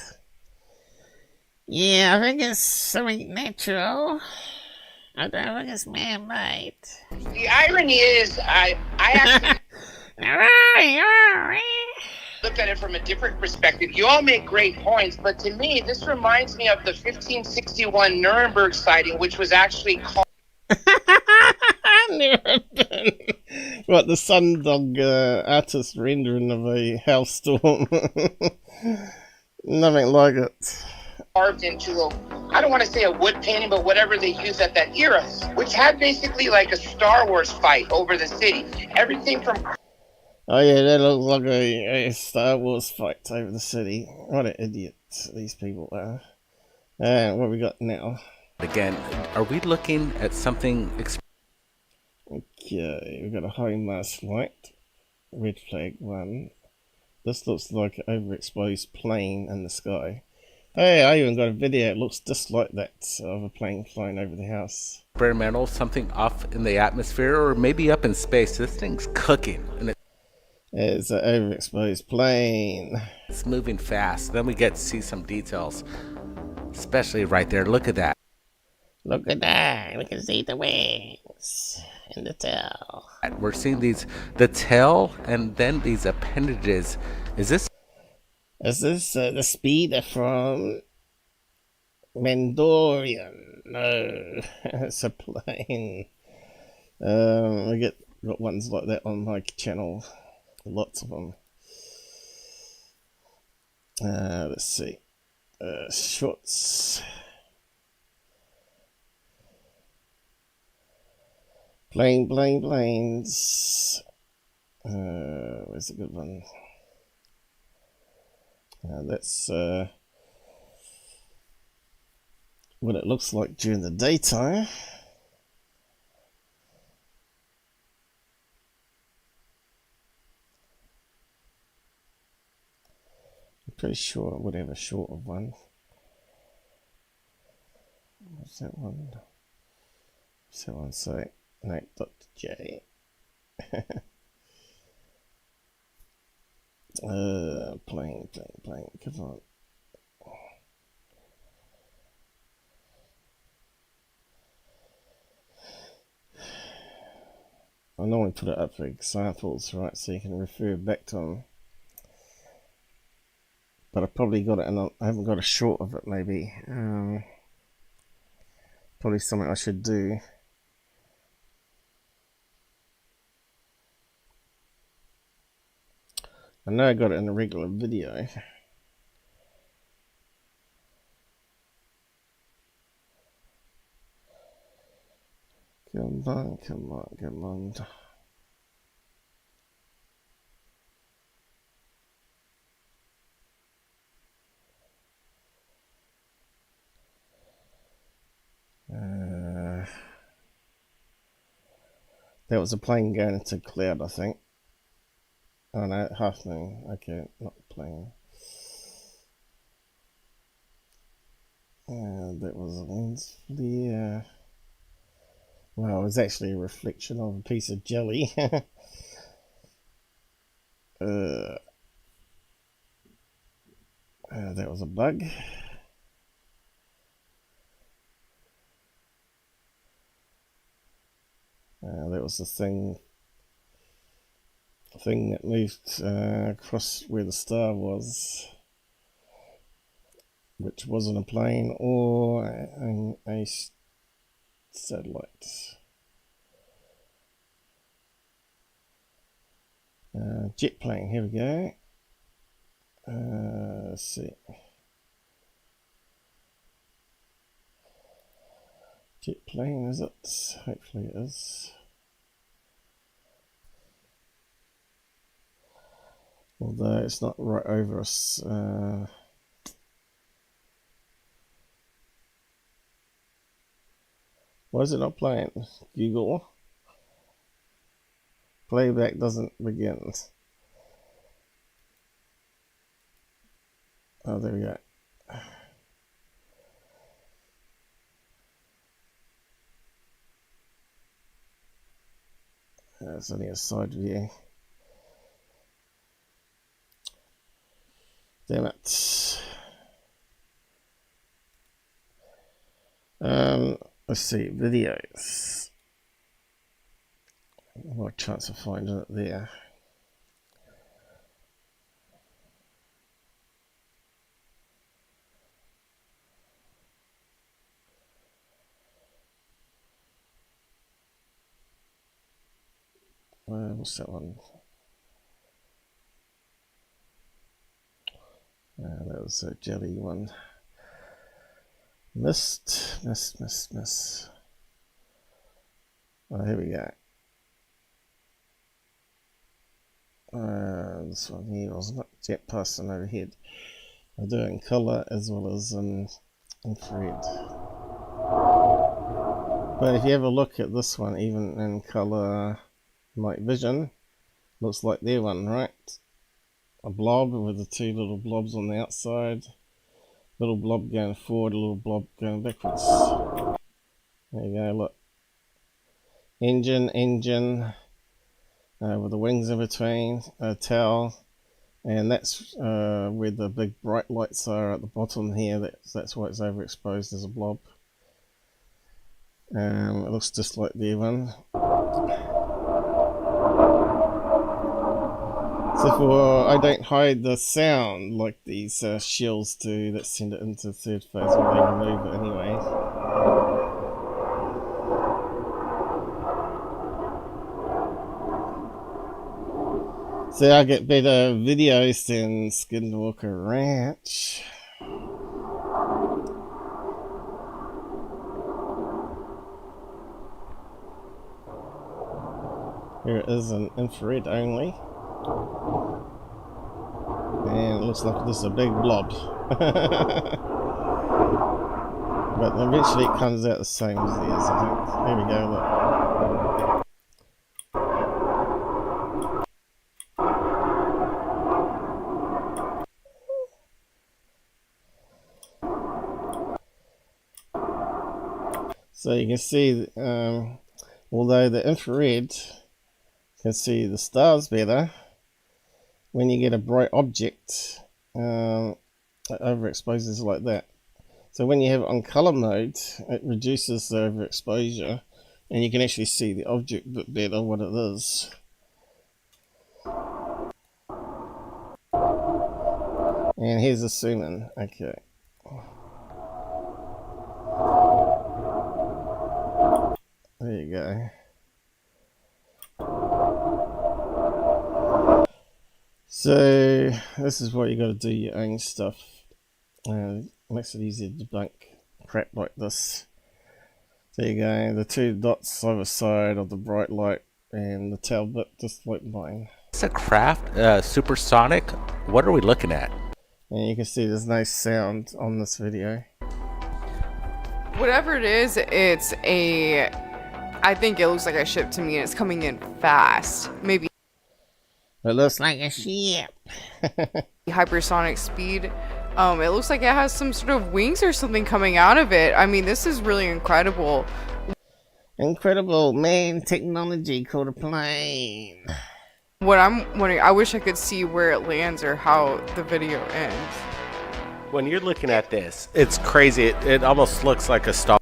Yeah, I think it's something natural. I don't think it's man-made. The irony is, I actually looked at it from a different perspective. You all make great points, but to me, this reminds me of the 1561 Nuremberg sighting, which was actually called What, the Sundog artist rendering of a hailstorm? Nothing like it. carved into a, I don't want to say a wood painting, but whatever they used at that era, which had basically like a Star Wars fight over the city. Everything from... Oh yeah, that looks like a Star Wars fight over the city. What an idiots these people are. What we got now? Again, are we looking at something... Okay, we've got a high mass flight. Red flag 1. This looks like an overexposed plane in the sky. Hey, I even got a video. It looks just like that of a plane flying over the house. Experimental, something off in the atmosphere, or maybe up in space. This thing's cooking. And it's an overexposed plane. It's moving fast. Then we get to see some details. Especially right there. Look at that. Look at that. We can see the wings and the tail. We're seeing the tail and then these appendages. Is this the speeder from Mandalorian? No, it's a plane. I got ones like that on my channel. Lots of them. Let's see. Shorts. Planes. Where's a good one? That's what it looks like during the daytime. I'm pretty sure I would have a short of one. What's that one? What's that one say? No, Dr. J. Plane, come on. I normally put it up for examples, right, so you can refer back to them. But I probably got it, and I haven't got a short of it, maybe. Probably something I should do. I know I got it in a regular video. Come on. That was a plane going into cloud, I think. Oh no, half moon. Okay, not plane. That was a lens flare. Well, it was actually a reflection of a piece of jelly. That was a bug. That was the thing that moved across where the star was, which wasn't a plane or a satellite. Jet plane, here we go. Let's see. Jet plane, is it? Hopefully it is. Although it's not right over us. Why is it not playing? Google. Playback doesn't begin. Oh, there we go. It's only a side view. Damn it. Let's see, videos. What chance of finding it there? What's that one? That was a jelly one. Mist. Oh, here we go. This one here wasn't it? Jet passing overhead. I do it in colour as well as infrared. But if you have a look at this one, even in colour night vision, looks like their one, right? A blob with the two little blobs on the outside. Little blob going forward, a little blob going backwards. There you go, look. Engine, with the wings in between, a tail, and that's where the big bright lights are at the bottom here. That's why it's overexposed as a blob. It looks just like their one. Except for I don't hide the sound like these shields do that send it into third phase, or they remove it anyway. So I get better videos than Skinwalker Ranch. Here it is in infrared only. And it looks like this is a big blob. But eventually it comes out the same as theirs, I think. Here we go, look. So you can see, although the infrared can see the stars better, when you get a bright object, it overexposes like that. So when you have it on color mode, it reduces the overexposure, and you can actually see the object a bit better, what it is. And here's a zoom in. Okay. There you go. So this is what you got to do your own stuff. Makes it easier to debunk crap like this. There you go. The two dots either side of the bright light and the tail bit, just like mine. It's a craft, supersonic. What are we looking at? And you can see there's no sound on this video. Whatever it is, it's a... I think it looks like a ship to me, and it's coming in fast. Maybe it looks like a ship. Hypersonic speed. It looks like it has some sort of wings or something coming out of it. I mean, this is really incredible. Incredible, man. Technology called a plane. What I'm wondering, I wish I could see where it lands or how the video ends. When you're looking at this, it's crazy. It almost looks like a Star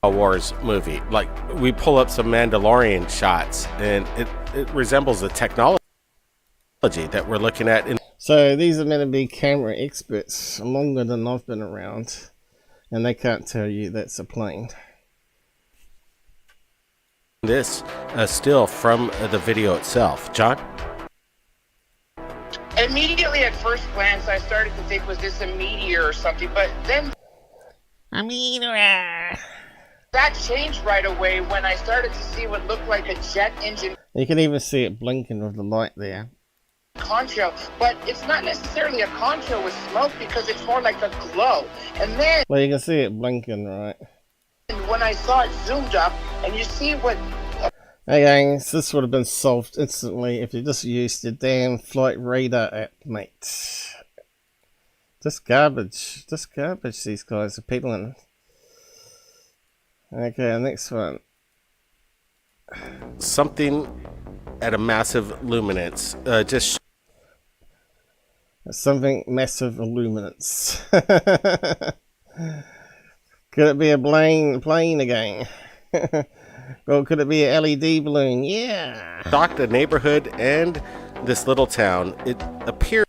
Wars movie. Like, we pull up some Mandalorian shots, and it resembles the technology that we're looking at. So these are meant to be camera experts, longer than I've been around, and they can't tell you that's a plane. This still from the video itself. John? Immediately at first glance, I started to think, was this a meteor or something? But then A meteor. that changed right away when I started to see what looked like a jet engine You can even see it blinking with the light there. contrail. But it's not necessarily a contrail with smoke because it's more like a glow. And then Well, you can see it blinking, right? when I saw it zoomed up, and you see what... Hey gangs, this would have been solved instantly if you just used your damn flight radar app, mate. Just garbage. Just garbage these guys are peddling. Okay, next one. Something at a massive luminance. Just Something massive illuminance. Could it be a plane again? Or could it be a LED balloon? Yeah. shocked the neighborhood and this little town. It appeared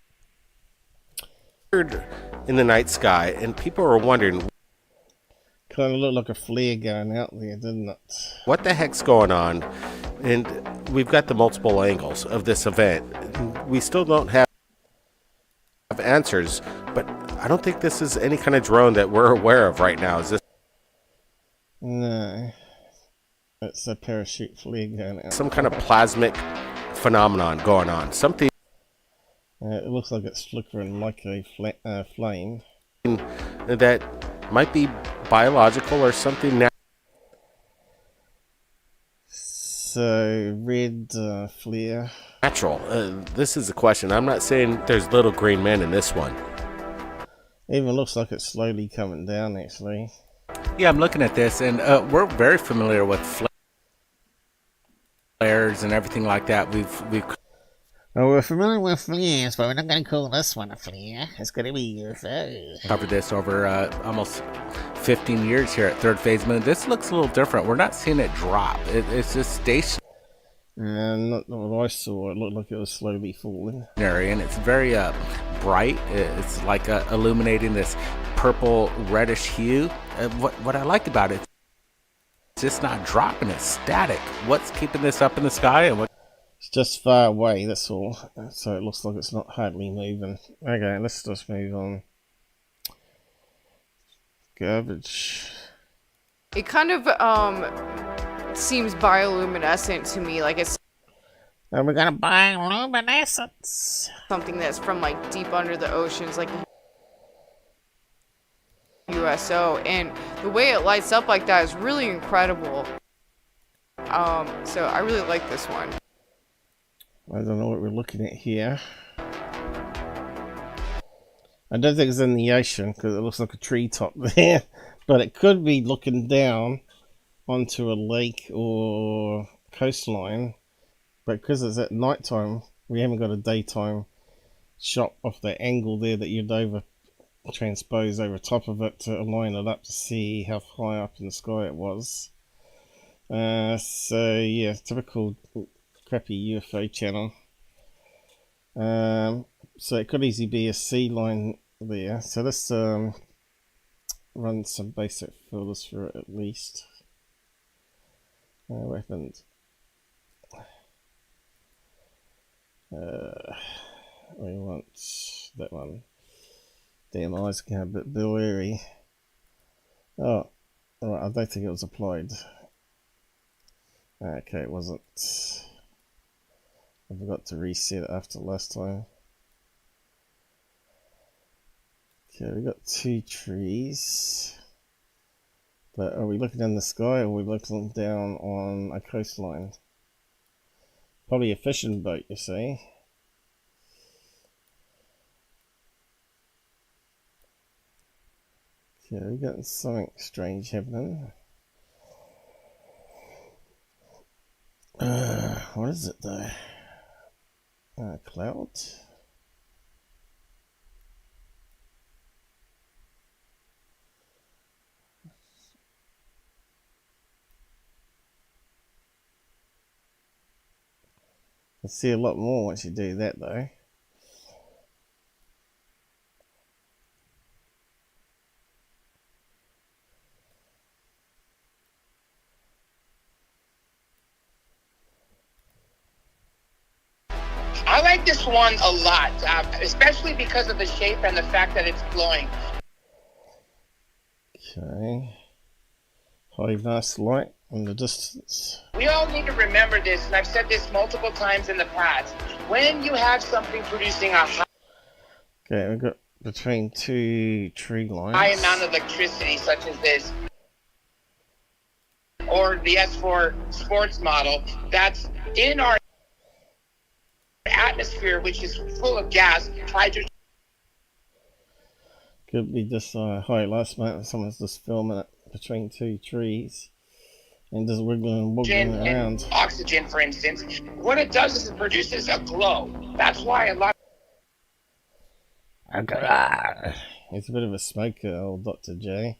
in the night sky, and people were wondering, Kind of looked like a flare going out there, didn't it? what the heck's going on? And we've got the multiple angles of this event. We still don't have answers, but I don't think this is any kind of drone that we're aware of right now. Is this? No. It's a parachute flare going out. Some kind of plasmic phenomenon going on. Something It looks like it's flickering like a flame. that might be biological or something So, red flare. natural. This is the question. I'm not saying there's little green men in this one. Even looks like it's slowly coming down, actually. Yeah, I'm looking at this, and we're very familiar with flares and everything like that. We've Oh, we're familiar with flares, but we're not going to call this one a flare. It's going to be UFO. covered this over almost 15 years here at Third Phase Moon. This looks a little different. We're not seeing it drop. It's just stationary, Not what I saw. It looked like it was slowly falling. and it's very bright. It's like illuminating this purple reddish hue. What I like about it, it's just not dropping. It's static. What's keeping this up in the sky, and what? It's just far away, that's all. So it looks like it's not hardly moving. Okay, let's just move on. Garbage. It kind of seems bioluminescent to me, like it's And we're gonna buy luminescence. something that's from like deep under the oceans, like USO, and the way it lights up like that is really incredible. So I really like this one. I don't know what we're looking at here. I don't think it's in the ocean because it looks like a treetop there, but it could be looking down onto a lake or coastline. But because it's at night time, we haven't got a daytime shot of the angle there that you'd transpose over top of it to line it up to see how high up in the sky it was. So yeah, typical crappy UFO channel. So it could easily be a sea line there. So let's run some basic filters for it at least. Weapons. We want that one. Damn, eyes get a bit blurry. Oh, alright, I don't think it was applied. Okay, it wasn't. I forgot to reset it after last time. Okay, we got two trees. But are we looking in the sky or are we looking down on a coastline? Probably a fishing boat, you see. Okay, we got something strange happening. What is it though? Cloud? You'll see a lot more once you do that though. I like like this one a lot, especially because of the shape and the fact that it's glowing. Okay. High vast light in the distance. We all need to remember this, and I've said this multiple times in the past. When you have something producing a Okay, we've got between two tree lines. high amount of electricity, such as this, or the S4 sports model, that's in our atmosphere, which is full of gas, hydrogen. Could be just high last night, someone's just filming it between two trees and just wiggling and wobbling around. And oxygen, for instance, what it does is it produces a glow. That's why a lot He's a bit of a smoker, old Dr. J.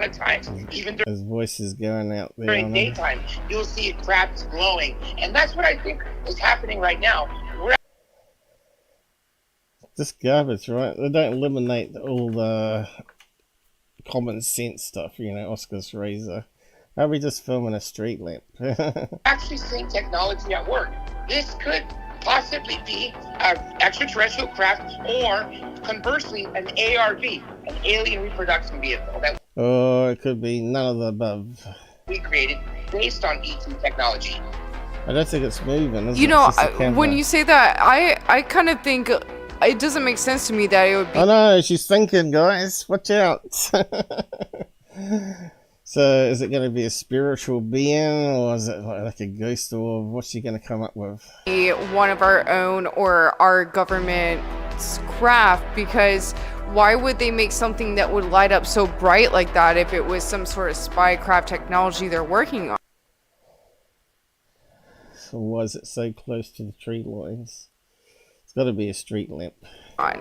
of times, even His voice is going out there. during daytime, you'll see crabs glowing. And that's what I think is happening right now. We're Just garbage, right? They don't eliminate all the common sense stuff, you know, Oscar's razor. How are we just filming a street lamp? actually seeing technology at work. This could possibly be an extraterrestrial craft, or conversely, an ARV, an alien reproduction vehicle that Oh, it could be none of the above. we created based on ET technology. I don't think it's moving, is You it? know, It's just a camera. when you say that, I kind of think it doesn't make sense to me that it would be. I know, she's thinking, guys. Watch out. So, is it going to be a spiritual being, or is it like a ghost, or what's she going to come up with? One of our own or our government's craft, because why would they make something that would light up so bright like that if it was some sort of spy craft technology they're working on? So why is it so close to the tree lines? It's got to be a street lamp.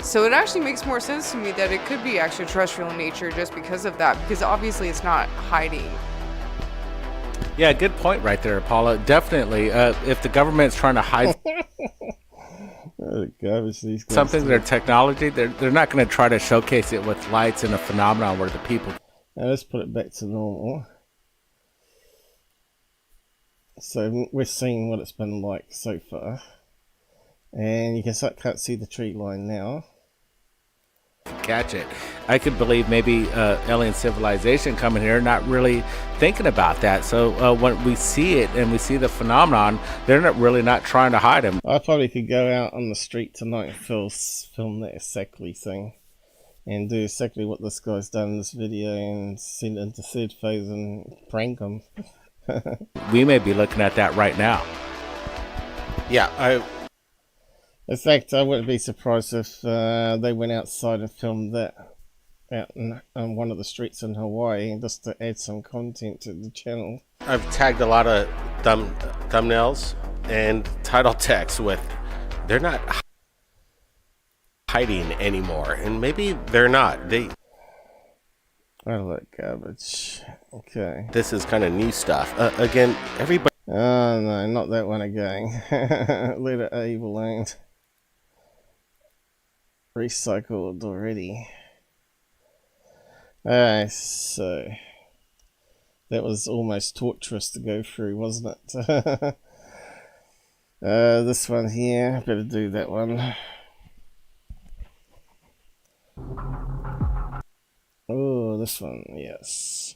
So it actually makes more sense to me that it could be extraterrestrial in nature just because of that, because obviously it's not hiding. Yeah, good point right there, Paula. Definitely, if the government's trying to hide something, their technology, they're not going to try to showcase it with lights and a phenomenon where the people. Now let's put it back to normal. So we're seeing what it's been like so far. And you can't see the tree line now. Catch it. I could believe maybe alien civilization coming here, not really thinking about that. So when we see it and we see the phenomenon, they're not trying to hide them. I probably could go out on the street tonight and film that exactly thing, and do exactly what this guy's done in this video and send it into third phase and prank them. We may be looking at that right now. Yeah, In fact, I wouldn't be surprised if they went outside and filmed that out on one of the streets in Hawaii just to add some content to the channel. I've tagged a lot of thumbnails and title text with, they're not hiding anymore, and maybe they're not. I like garbage. Okay. This is kind of new stuff. Again, everybody. Oh no, not that one again. Letter A ballooned. Recycled already. Alright, so that was almost torturous to go through, wasn't it? This one here, better do that one. Oh, this one, yes.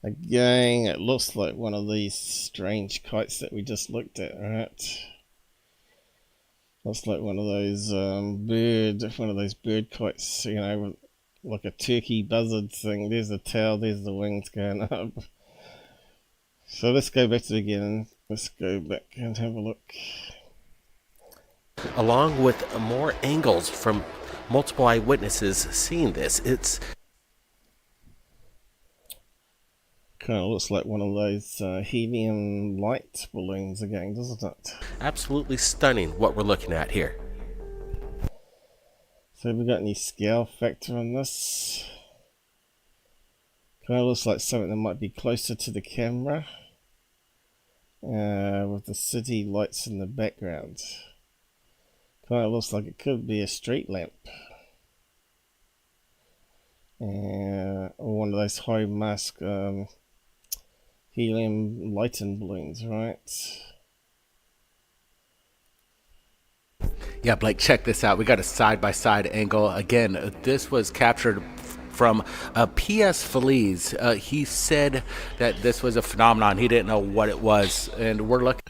Again, it looks like one of these strange kites that we just looked at, right? Looks like one of those bird kites, you know, like a turkey buzzard thing. There's the tail, there's the wings going up. So let's go back to the beginning. Let's go back and have a look. Along with more angles from multiple eyewitnesses seeing this, it's kind of looks like one of those helium light balloons again, doesn't it? Absolutely stunning what we're looking at here. So have we got any scale factor on this? Kind of looks like something that might be closer to the camera, with the city lights in the background. Kind of looks like it could be a street lamp, or one of those high mask helium lighting balloons, right? Yeah, Blake, check this out. We got a side-by-side angle. Again, this was captured from P.S. Feliz. He said that this was a phenomenon. He didn't know what it was, and we're looking.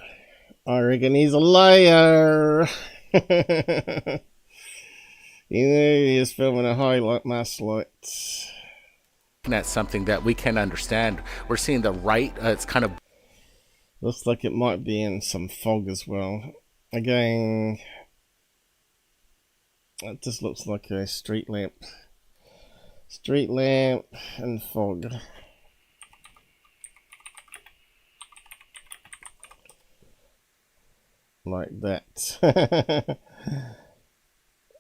I reckon he's a liar. You know, he is filming a highlight mass light. At something that we can understand. We're seeing the right. It's kind of looks like it might be in some fog as well. Again, it just looks like a street lamp. Street lamp and fog. Like that.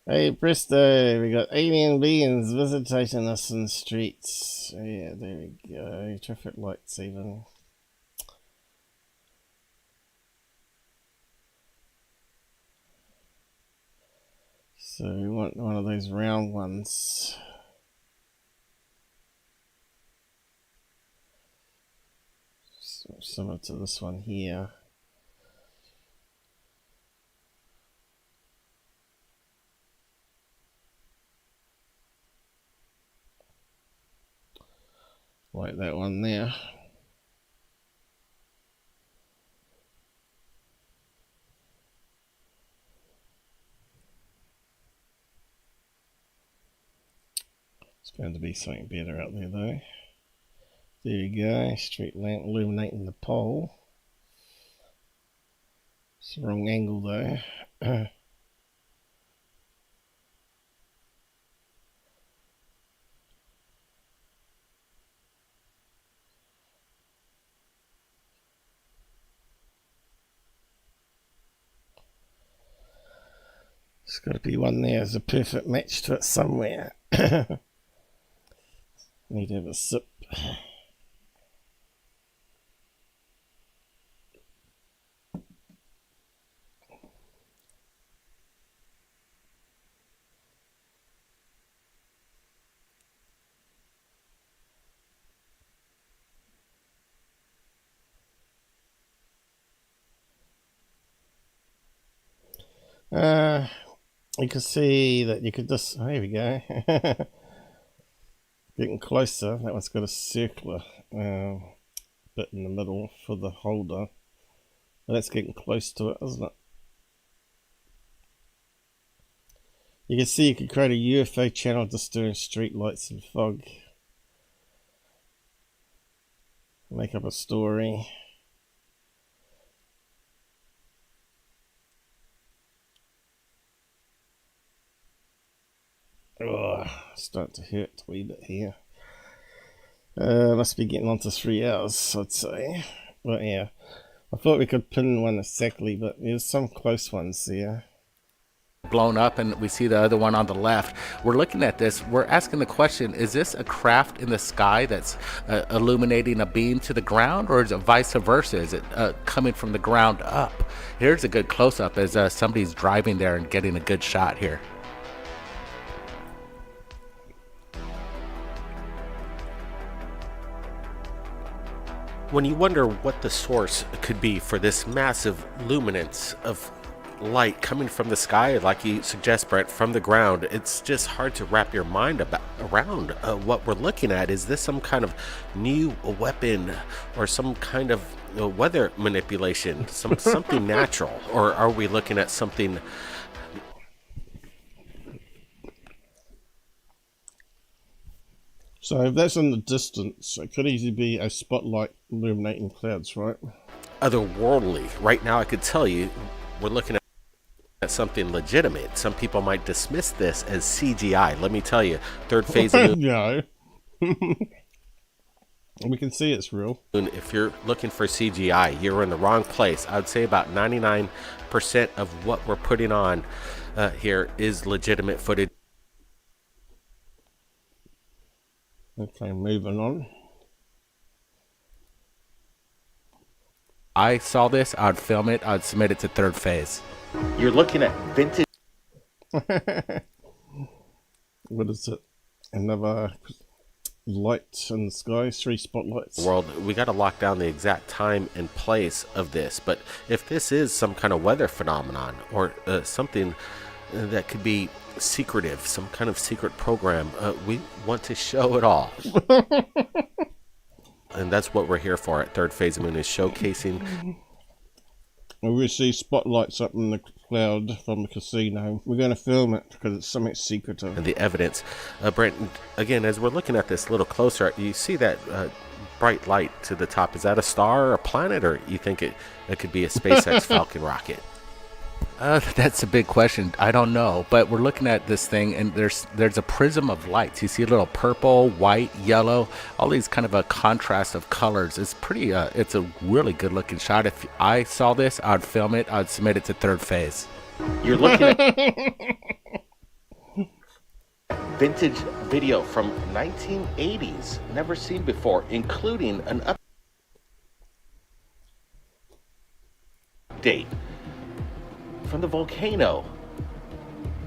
Hey Bristow, we got alien beings visiting us in the streets. Yeah, there we go. Traffic lights even. So we want one of those round ones. Similar to this one here. Like that one there. It's going to be something better out there though. There you go, street lamp illuminating the pole. It's the wrong angle though. There's got to be one there as a perfect match to it somewhere. Need to have a sip. You can see that you could just, oh, here we go. Getting closer. That one's got a circular bit in the middle for the holder. But that's getting close to it, isn't it? You can see you could create a UFO channel just doing street lights and fog. Make up a story. Oh, starting to hurt a wee bit here. Must be getting on to 3 hours, I'd say. But yeah, I thought we could pin one exactly, but there's some close ones there. Blown up, and we see the other one on the left. We're looking at this. We're asking the question: is this a craft in the sky that's illuminating a beam to the ground, or is it vice versa? Is it coming from the ground up? Here's a good close-up as somebody's driving there and getting a good shot here. When you wonder what the source could be for this massive luminance of light coming from the sky, like you suggest, Brent, from the ground, it's just hard to wrap your mind around what we're looking at. Is this some kind of new weapon or some kind of weather manipulation, something natural, or are we looking at something? So if that's in the distance, it could easily be a spotlight illuminating clouds, right? Otherworldly. Right now, I could tell you, we're looking at something legitimate. Some people might dismiss this as CGI. Let me tell you, third phase of moon. No. We can see it's real. If you're looking for CGI, you're in the wrong place. I'd say about 99% of what we're putting on here is legitimate footage. Okay, moving on. I saw this, I'd film it, I'd submit it to third phase. You're looking at vintage. What is it? Another lights in the sky, 3 spotlights. World, we got to lock down the exact time and place of this. But if this is some kind of weather phenomenon or something that could be secretive, some kind of secret program, we want to show it all. And that's what we're here for at Third Phase of Moon, is showcasing. We see spotlights up in the cloud from the casino. We're going to film it because it's something secretive. And the evidence. Brent, again, as we're looking at this a little closer, you see that bright light to the top. Is that a star or a planet, or you think it could be a SpaceX Falcon rocket? That's a big question. I don't know, but we're looking at this thing, and there's a prism of lights. You see a little purple, white, yellow, all these kind of a contrast of colors. It's pretty. It's a really good looking shot. If I saw this, I'd film it. I'd submit it to Third Phase. You're looking at vintage video from 1980s, never seen before, including an update from the volcano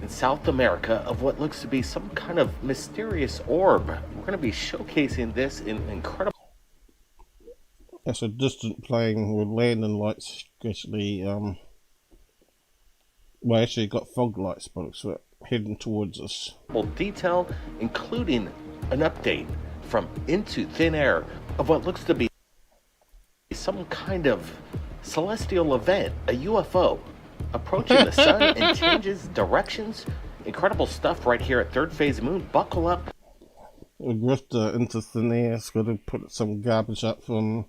in South America of what looks to be some kind of mysterious orb. We're going to be showcasing this in incredible... That's a distant plane with landing lights, actually, well, actually got fog lights, but it's heading towards us. Detail, including an update from into thin air of what looks to be some kind of celestial event, a UFO. Approaching the sun and changes directions. Incredible stuff right here at Third Phase Moon. Buckle up. We drift into thin air. It's got to put some garbage up from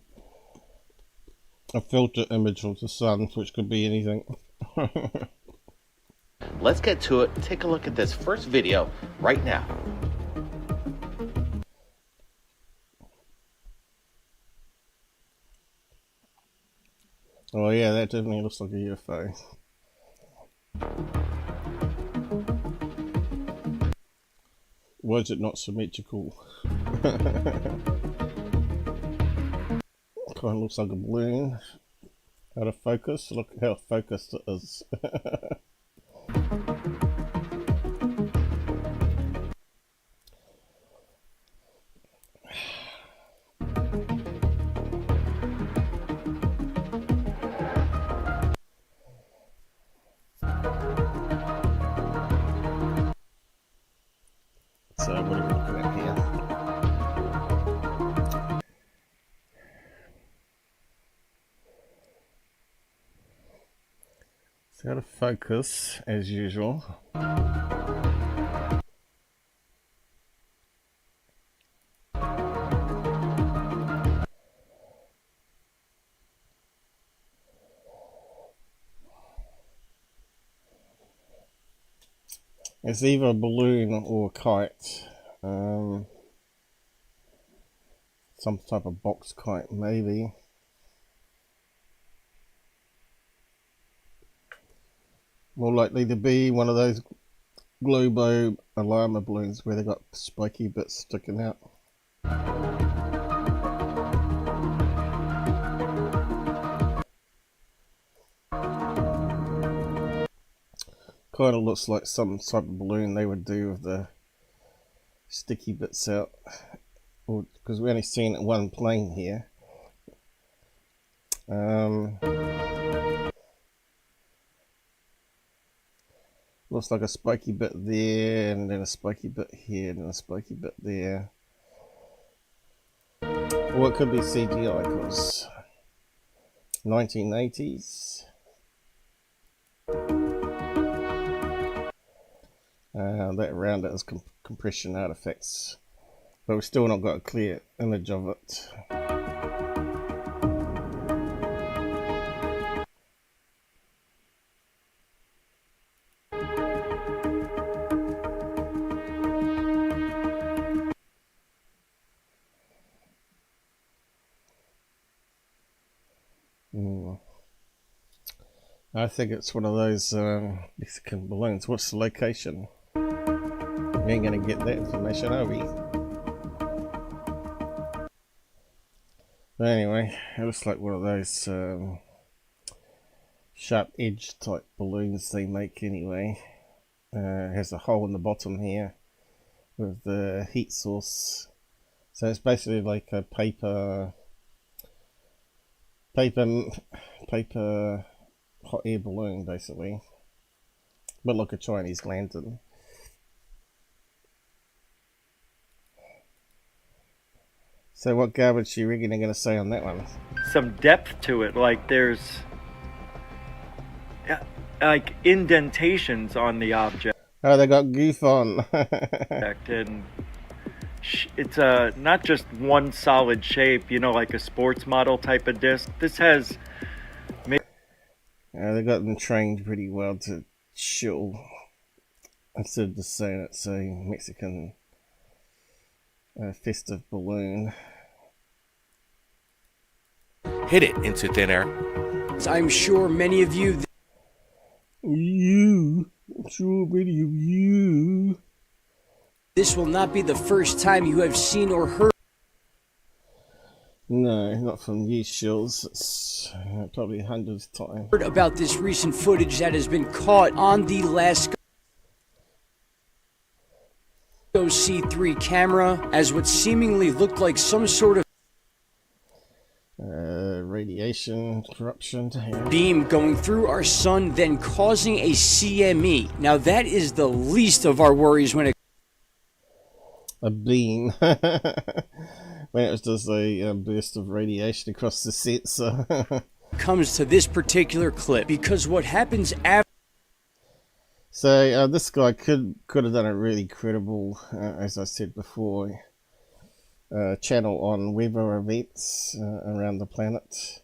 a filter image of the sun, which could be anything. Let's get to it. Take a look at this first video right now. Oh yeah, that definitely looks like a UFO. Why is it not symmetrical? Kind of looks like a balloon. Out of focus. Look how focused it is. So what are we looking at here? It's out of focus as usual. It's either a balloon or a kite. Some type of box kite, maybe. More likely to be one of those Globo alarm balloons where they got spiky bits sticking out. Kind of looks like some type of balloon they would do with the sticky bits out, because we only seen one plane here. Looks like a spiky bit there, and then a spiky bit here, and then a spiky bit there. Or it could be CGI, because 1980s. That around it is compression artifacts, but we've still not got a clear image of it. I think it's one of those Mexican balloons. What's the location? We ain't gonna get that information, are we? But anyway, it looks like one of those sharp edge type balloons they make anyway. It has a hole in the bottom here with the heat source So it's basically like a paper hot air balloon, basically, but like a Chinese lantern. So what garbage do you reckon they're going to say on that one? Some depth to it, like there's like indentations on the object. Oh, they got goof on. And it's not just one solid shape, you know, like a sports model type of disc. This has... They got them trained pretty well to show, instead of just saying it's a Mexican festive balloon. Hit it into thin air. I'm sure many of you... I'm sure many of you... This will not be the first time you have seen or heard... No, not from these shows. It's probably hundreds of times. ...heard about this recent footage that has been caught on the Lasco C3 camera as what seemingly looked like some sort of radiation corruption beam going through our sun, then causing a CME. Now that is the least of our worries when it... A beam. When it was just a burst of radiation across the sensor. comes to this particular clip, because what happens after... So this guy could have done a really credible, as I said before, channel on weather events around the planet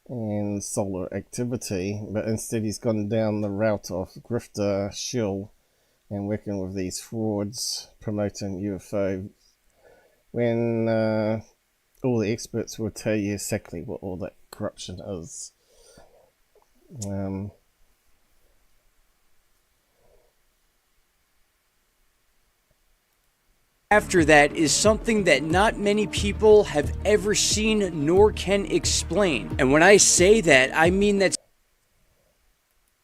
and solar activity, but instead he's gone down the route of grifter, shill, and working with these frauds promoting UFO, when all the experts will tell you exactly what all that corruption is. After that is something that not many people have ever seen nor can explain. And when I say that, I mean that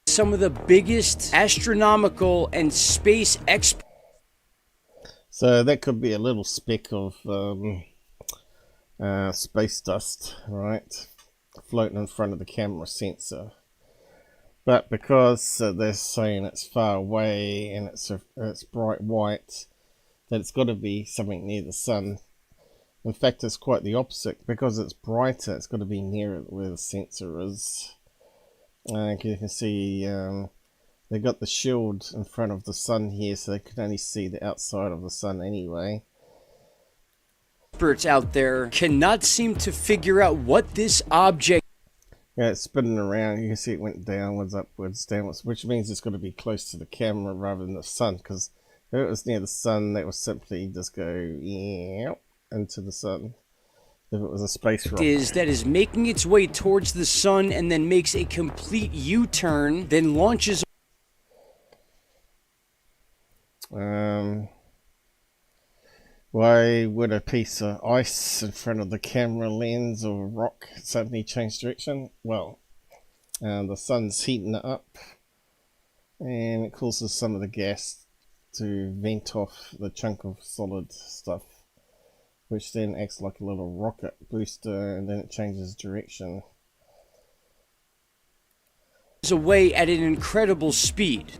some of the biggest astronomical and space experts... So that could be a little speck of space dust, right, floating in front of the camera sensor. But because they're saying it's far away and it's bright white, that it's got to be something near the sun. In fact, it's quite the opposite. Because it's brighter, it's got to be near where the sensor is. You can see they got the shield in front of the sun here, so they can only see the outside of the sun anyway. Experts out there cannot seem to figure out what this object... Yeah, it's spinning around. You can see it went downwards, upwards, downwards, which means it's got to be close to the camera rather than the sun, because if it was near the sun, that would simply just go into the sun. If it was a space rock. That is making its way towards the sun and then makes a complete U-turn, then launches... Why would a piece of ice in front of the camera lens or rock suddenly change direction? Well, the sun's heating it up, and it causes some of the gas to vent off the chunk of solid stuff, which then acts like a little rocket booster, and then it changes direction. Away at an incredible speed.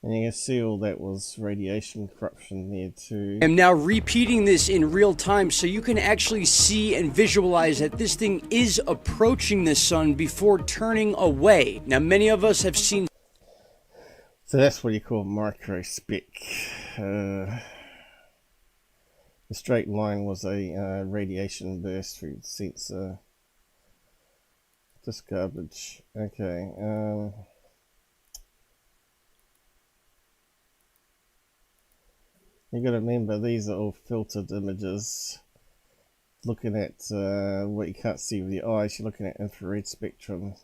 And you can see all that was radiation corruption there too. I'm now repeating this in real time so you can actually see and visualize that this thing is approaching the sun before turning away. Now many of us have seen... So that's what you call microspec. The straight line was a radiation burst through the sensor. Just garbage. Okay. You gotta remember, these are all filtered images. Looking at what you can't see with your eyes, you're looking at infrared spectrum.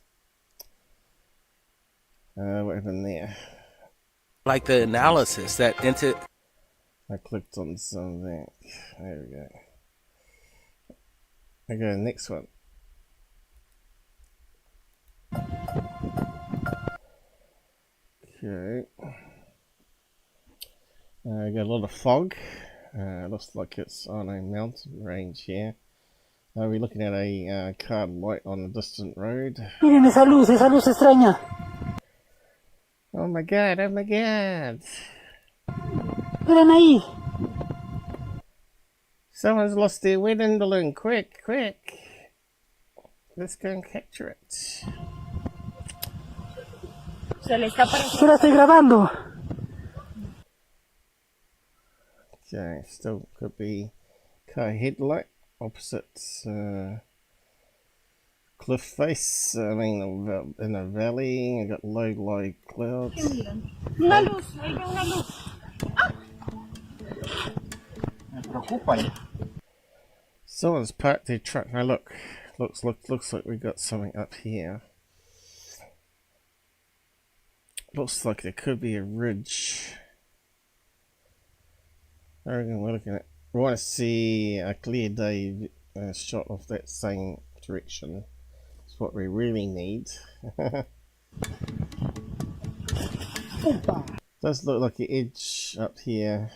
What happened there? Like the analysis that into... I clicked on something. There we go. Okay, next one. Okay. Got a lot of fog Looks like it's on a mountain range here. Are we looking at a card light on a distant road? Miren esa luz extraña. Oh my god, oh my god. Miren ahí. Someone's lost their wedding balloon. Quick, quick. Let's go and capture it. Se le está apareciendo. Yo la estoy grabando. Okay, still could be car headlight opposite cliff face. I mean, in a valley. I got low clouds. Una luz, ahí veo una luz. Me preocupa. Someone's parked their truck. Now look, looks like we got something up here. Looks like there could be a ridge. I reckon we're looking at. We want to see a clear day shot of that same direction. That's what we really need. Does look like an edge up here.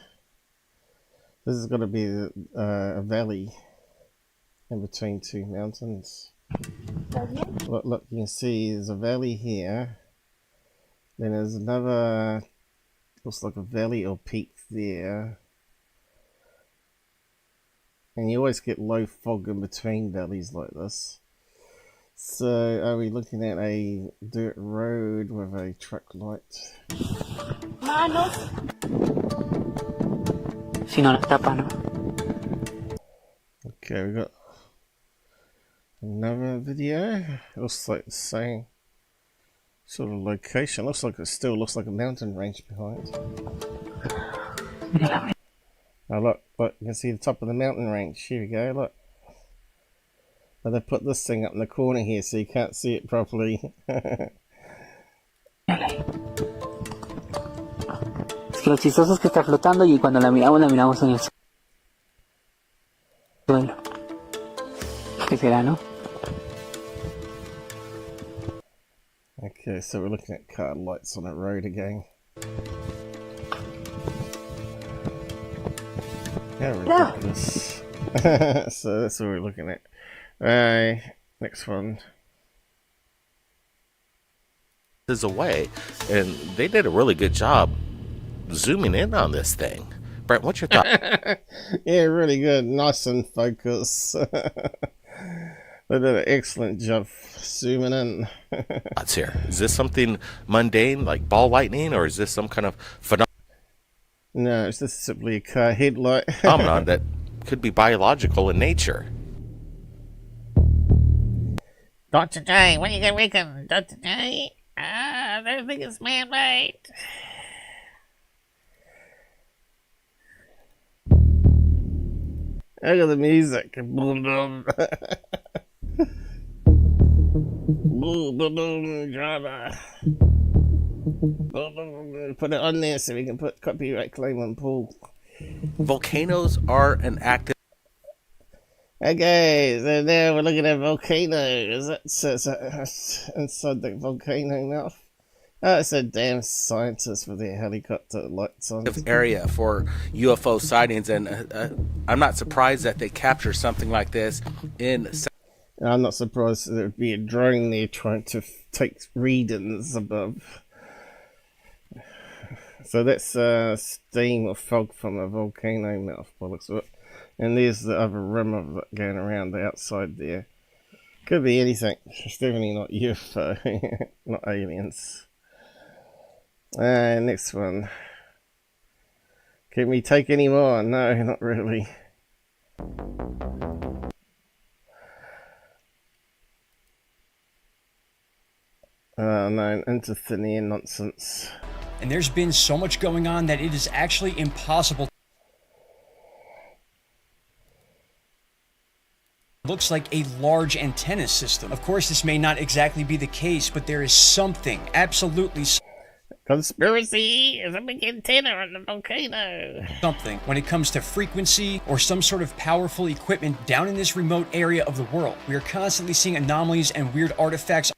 This is going to be a valley in between two mountains. Look, you can see there's a valley here. Then there's another, looks like a valley or peak there. And you always get low fog in between valleys like this. So, are we looking at a dirt road with a truck light? Si no la tapa, no. Okay, we got another video. It looks like the same sort of location. Looks like it still looks like a mountain range behind. Oh look, you can see the top of the mountain range. Here we go, look. But they put this thing up in the corner here so you can't see it properly. Es que lo chistoso es que está flotando y cuando la miramos en el suelo. ¿Qué será, no? Okay, so we're looking at car lights on a road again. How ridiculous. So that's what we're looking at. Next one. Is away, and they did a really good job zooming in on this thing. Brent, what's your thought? Yeah, really good. Nice and focus. They did an excellent job zooming in. What's here? Is this something mundane like ball lightning, or is this some kind of phenomenon? No, it's just simply a car headlight. Phenomenon that could be biological in nature. Dr. J, when you get reckon, Dr. J? I don't think it's man-made. Look at the music. Boom, boom. Boom, boom, boom, drama. Boom, boom, boom. Put it on there so we can put copyright claim on Paul. Volcanoes are an active. Okay, so now we're looking at volcanoes. That's inside the volcano mouth. Oh, it's a damn scientist with their helicopter lights on. Area for UFO sightings, and I'm not surprised that they capture something like this in. I'm not surprised there would be a drone there trying to take readings above. So that's steam or fog from a volcano mouth, by the looks of it. And there's the other rim of it going around the outside there. Could be anything. It's definitely not UFO, not aliens. Next one. Can we take any more? No, not really. No, into thin air nonsense. And there's been so much going on that it is actually impossible. Looks like a large antenna system. Of course, this may not exactly be the case, but there is something, absolutely conspiracy is a big antenna on the volcano. Something when it comes to frequency or some sort of powerful equipment down in this remote area of the world. We are constantly seeing anomalies and weird artifacts.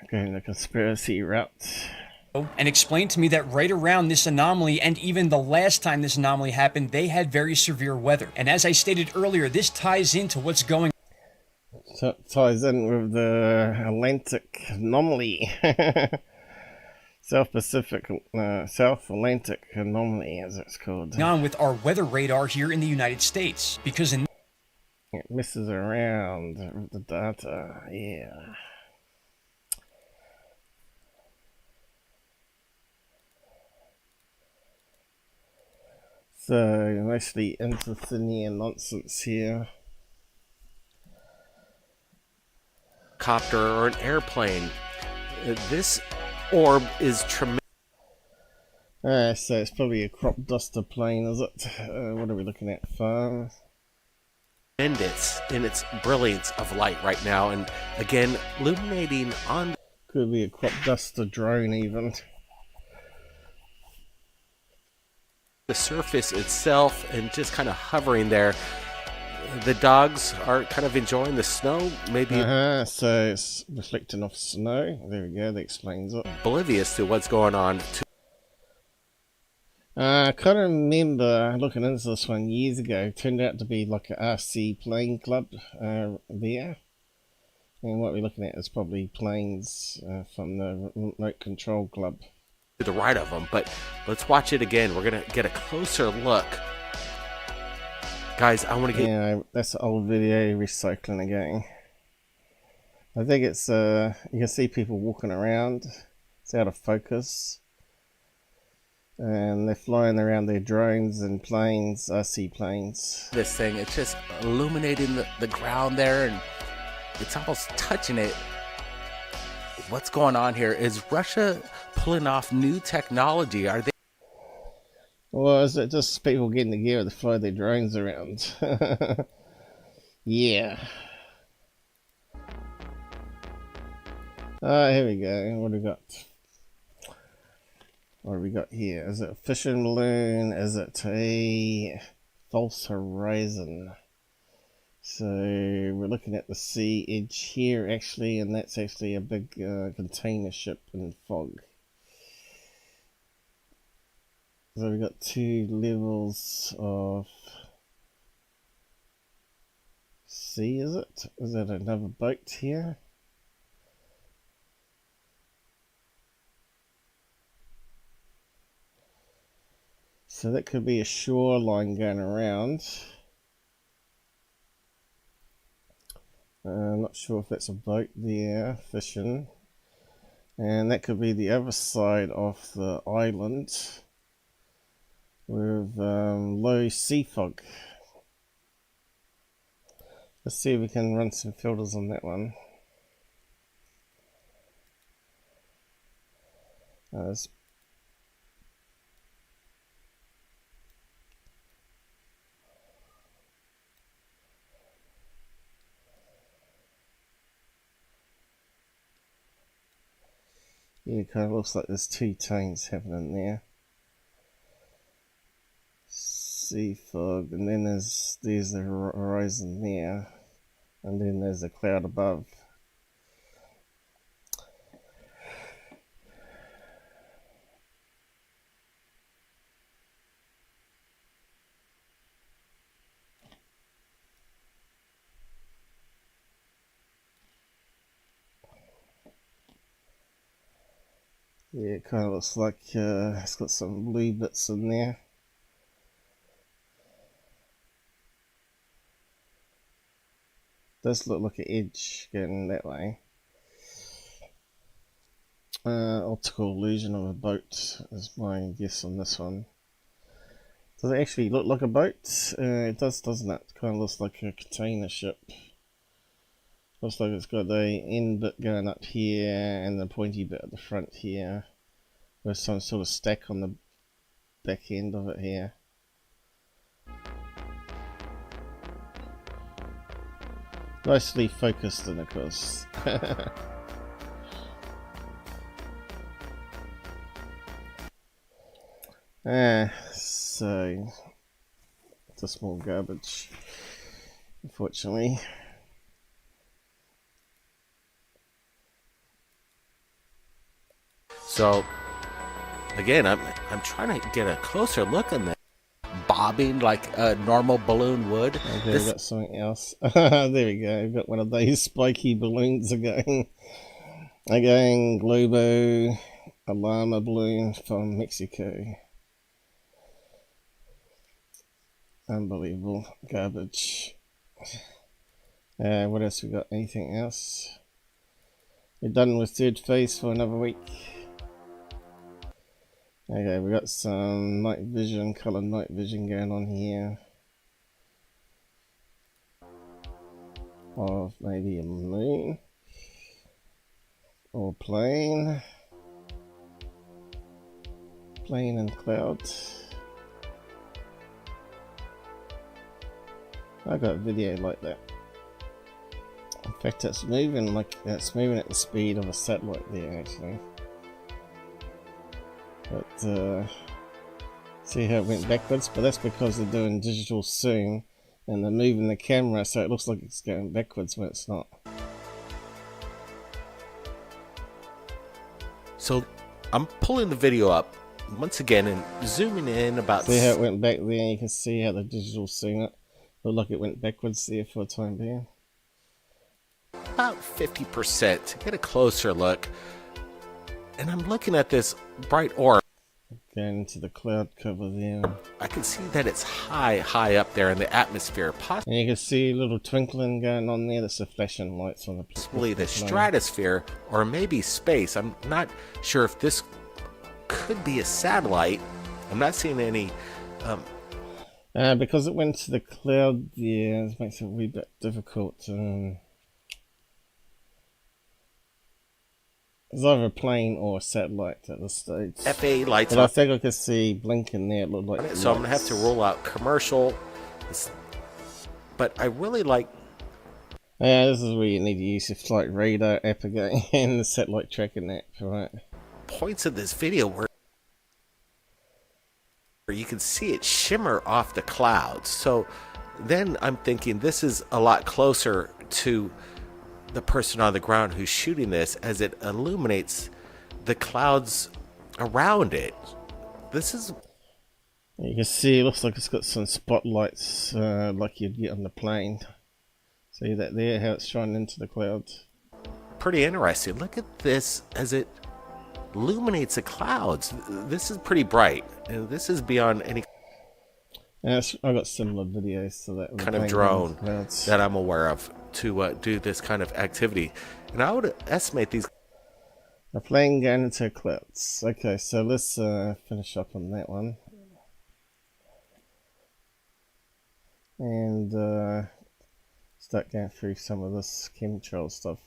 Going the conspiracy route. and explained to me that right around this anomaly and even the last time this anomaly happened, they had very severe weather. And as I stated earlier, this ties into what's going on. So it ties in with the Atlantic anomaly. South Atlantic anomaly, as it's called. On with our weather radar here in the United States, because it messes around with the data, yeah. So, mostly interthinia nonsense here. Copter or an airplane. This orb is tremendous. So it's probably a crop duster plane, is it? What are we looking at? Far? Tremendous in its brilliance of light right now, and again, illuminating on. Could be a crop duster drone, even. The surface itself and just kind of hovering there. The dogs are kind of enjoying the snow, maybe. So it's reflecting off snow. There we go, that explains it. Oblivious to what's going on. I kind of remember looking into this one years ago. It turned out to be like an RC plane club there. And what we're looking at is probably planes from the remote control club. To the right of them, but let's watch it again. We're gonna get a closer look, guys. I want to get. Yeah, that's an old video recycling again. I think it's you can see people walking around. It's out of focus, and they're flying around their drones and planes, RC planes. This thing, it's just illuminating the ground there, and it's almost touching it. What's going on here? Is Russia pulling off new technology? Are they? Well, is it just people getting together to fly their drones around? Yeah. Here we go. What do we got? What do we got here? Is it a fishing balloon? Is it a false horizon? So we're looking at the sea edge here actually, and that's actually a big container ship in fog. So we've got two levels of sea, is it? Is that another boat here? So that could be a shoreline going around. I'm not sure if that's a boat there fishing, and that could be the other side of the island with low sea fog. Let's see if we can run some filters on that one. Yeah, it kind of looks like there's two tones happening there. Sea fog, and then there's the horizon there, and then there's a cloud above. Yeah, it kind of looks like it's got some blue bits in there. Does look like an edge going that way. Optical illusion of a boat is my guess on this one. Does it actually look like a boat? It does, doesn't it? It kind of looks like a container ship. Looks like it's got the end bit going up here and the pointy bit at the front here, with some sort of stack on the back end of it here. Nicely focused in, of course. So it's a small garbage, unfortunately. So Again, I'm trying to get a closer look on that. Bobbing like a normal balloon would. Okay, we've got something else. There we go. We've got one of those spiky balloons again. Again, Globo Alarma balloon from Mexico. Unbelievable garbage. What else we got? Anything else? We're done with third phase for another week. Okay, we got some night vision, color night vision going on here. Of maybe a moon or plane and cloud. I got a video like that. In fact, it's moving at the speed of a satellite there actually. But see how it went backwards? But that's because they're doing digital zoom and they're moving the camera so it looks like it's going backwards when it's not. So I'm pulling the video up once again and zooming in about... See how it went back there? You can see how the digital zoom it looked like it went backwards there for a time being. About 50% to get a closer look. And I'm looking at this bright orb. Going into the cloud cover there. I can see that it's high up there in the atmosphere. And you can see a little twinkling going on there. That's the flashing lights on the possibly the stratosphere or maybe space. I'm not sure if this could be a satellite. I'm not seeing any... because it went to the cloud there, it makes it a wee bit difficult. It's either a plane or a satellite at this stage. FA lights. But I think I can see blinking there. It looked like. So I'm gonna have to rule out commercial. But I really like. Yeah, this is where you need to use your flight radar app again and the satellite tracking app, right? Points of this video where you can see it shimmer off the clouds. So then I'm thinking this is a lot closer to the person on the ground who's shooting this as it illuminates the clouds around it. This is... You can see it looks like it's got some spotlights like you'd get on the plane. See that there, how it's shining into the clouds? Pretty interesting. Look at this as it illuminates the clouds. This is pretty bright. And this is beyond any... Yeah, I got similar videos to that kind of drone that I'm aware of to do this kind of activity, and I would estimate these. A plane going into clouds. Okay, so let's finish up on that one, and start going through some of this chemtrail stuff.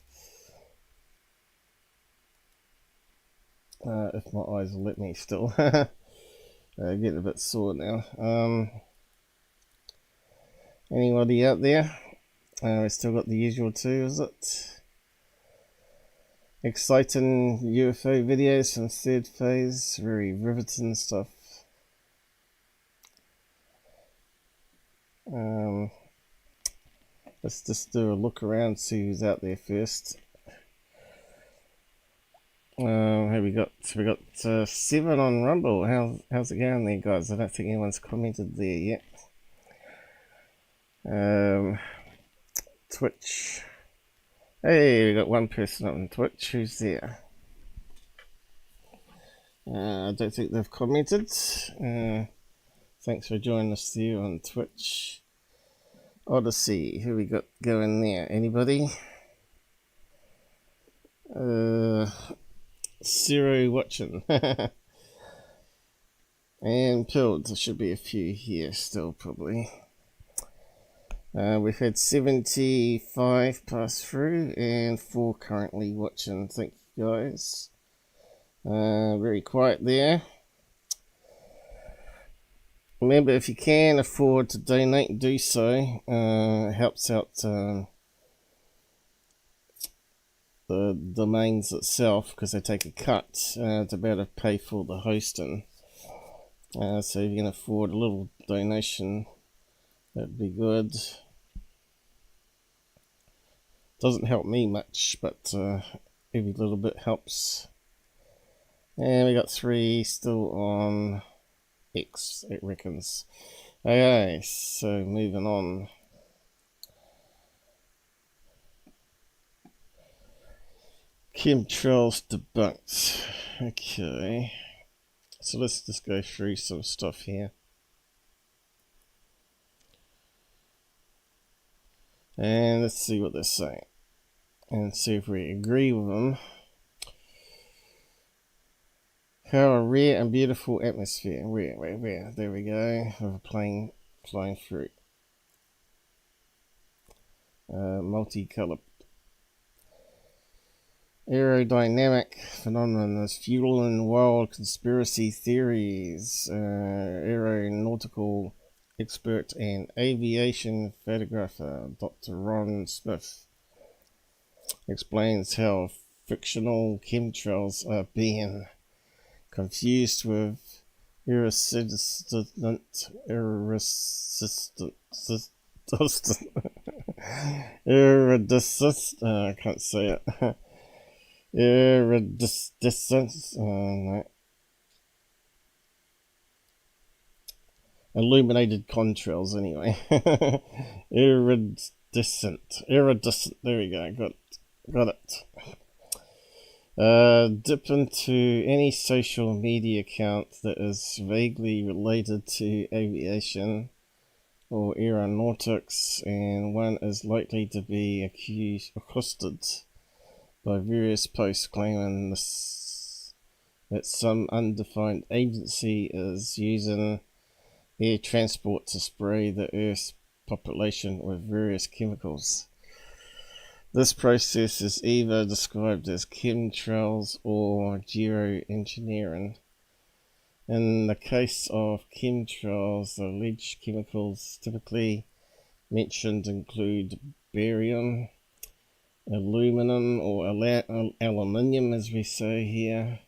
If my eyes will let me still. Getting a bit sore now. Anybody out there? We still got the usual two, is it? Exciting UFO videos from third phase, very riveting stuff. Let's just do a look around, see who's out there first. Here we got 7 on Rumble. How's it going there, guys? I don't think anyone's commented there yet. Twitch. Hey, we got one person on Twitch. Who's there? I don't think they've commented. Thanks for joining us there on Twitch. Odyssey. Who we got going there? Anybody? Zero watching. And Pilled. There should be a few here still, probably. We've had 75 pass through and 4 currently watching. Thank you, guys. Very quiet there. Remember, if you can afford to donate, do so. It helps out the domains itself, because they take a cut to be able to pay for the hosting. So if you can afford a little donation, that'd be good. Doesn't help me much, but every little bit helps. And we got 3 still on X, it reckons. Okay, so moving on. Chemtrails debunked. Okay, so let's just go through some stuff here. And let's see what they're saying. And see if we agree with them. How a rare and beautiful atmosphere. Where? There we go. With a plane flying through. Multicolored. Aerodynamic phenomenon is fueling wild conspiracy theories. Aeronautical expert and aviation photographer Dr. Ron Smith explains how fictional chemtrails are being confused with irresistant I can't say it. Illuminated contrails anyway. Iridescent, there we go, got it. Dip into any social media account that is vaguely related to aviation or aeronautics, and one is likely to be accosted by various posts claiming that some undefined agency is using air transport to spray the Earth's population with various chemicals. This process is either described as chemtrails or geoengineering. In the case of chemtrails, the alleged chemicals typically mentioned include barium, aluminum or aluminium as we say here,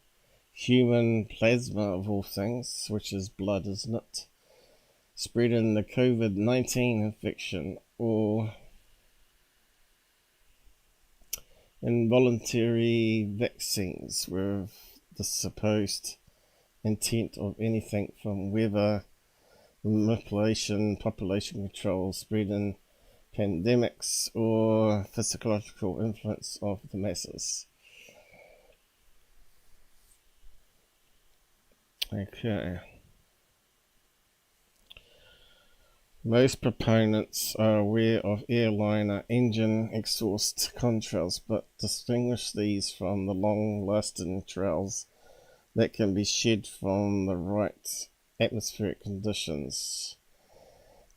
human plasma of all things, which is blood, isn't it, spreading the COVID-19 infection, or involuntary vaccines with the supposed intent of anything from weather manipulation, population control, spreading pandemics, or physiological influence of the masses. Okay. Most proponents are aware of airliner engine exhaust contrails, but distinguish these from the long-lasting trails that can be shed from the right atmospheric conditions.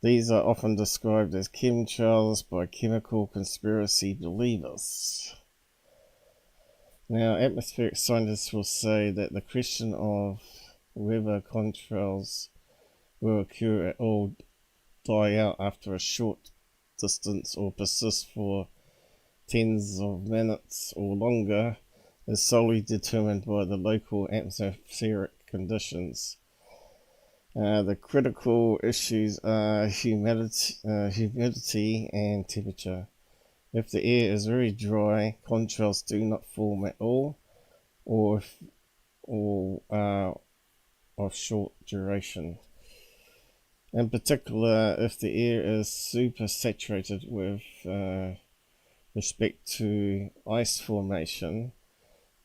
These are often described as chemtrails by chemical conspiracy believers. Now, atmospheric scientists will say that the question of whether contrails will occur at all, die out after a short distance, or persist for tens of minutes or longer is solely determined by the local atmospheric conditions. The critical issues are humidity and temperature. If the air is very dry, contrails do not form at all, or are of short duration. In particular, if the air is super saturated with respect to ice formation,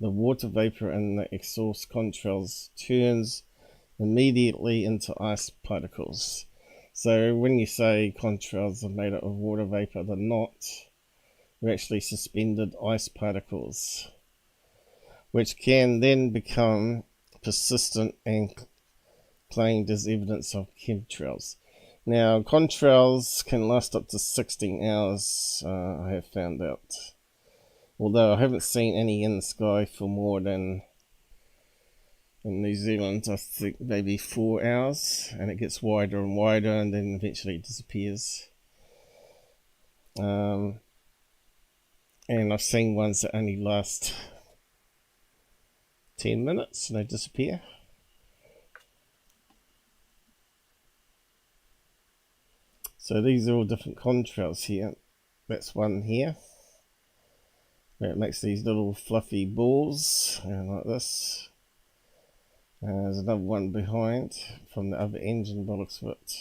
the water vapor in the exhaust contrails turns immediately into ice particles. So when you say contrails are made up of water vapor, they're not. They're actually suspended ice particles, which can then become persistent and claimed as evidence of chemtrails. Now, contrails can last up to 16 hours, I have found out. Although I haven't seen any in the sky for more than, in New Zealand, I think maybe 4 hours, and it gets wider and wider and then eventually it disappears. And I've seen ones that only last 10 minutes and they disappear. So these are all different contrails here. That's one here, where it makes these little fluffy balls, like this. There's another one behind from the other engine by the looks of it.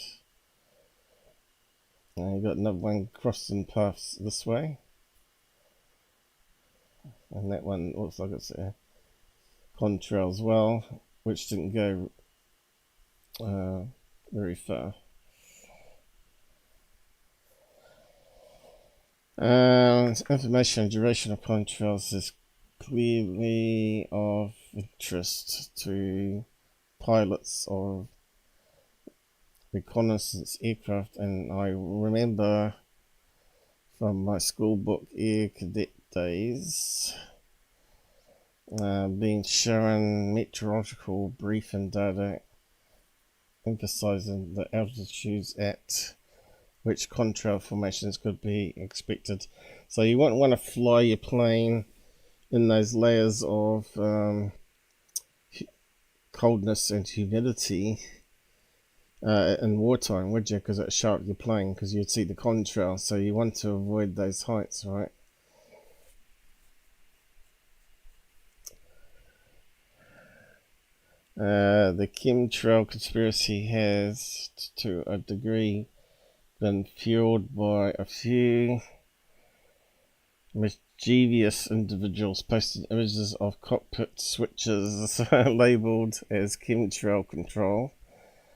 You've got another one crossing paths this way. And that one looks like it's a Contrails as well, which didn't go very far. Information on duration of Contrails is clearly of interest to pilots of reconnaissance aircraft, and I remember from my school book Air Cadet days being shown meteorological briefing data emphasizing the altitudes at which contrail formations could be expected. So you won't want to fly your plane in those layers of coldness and humidity in wartime, would you? Because it'd show up your plane, because you'd see the contrail. So you want to avoid those heights, right? The chemtrail conspiracy has, to a degree, been fueled by a few mischievous individuals posting images of cockpit switches labeled as chemtrail control,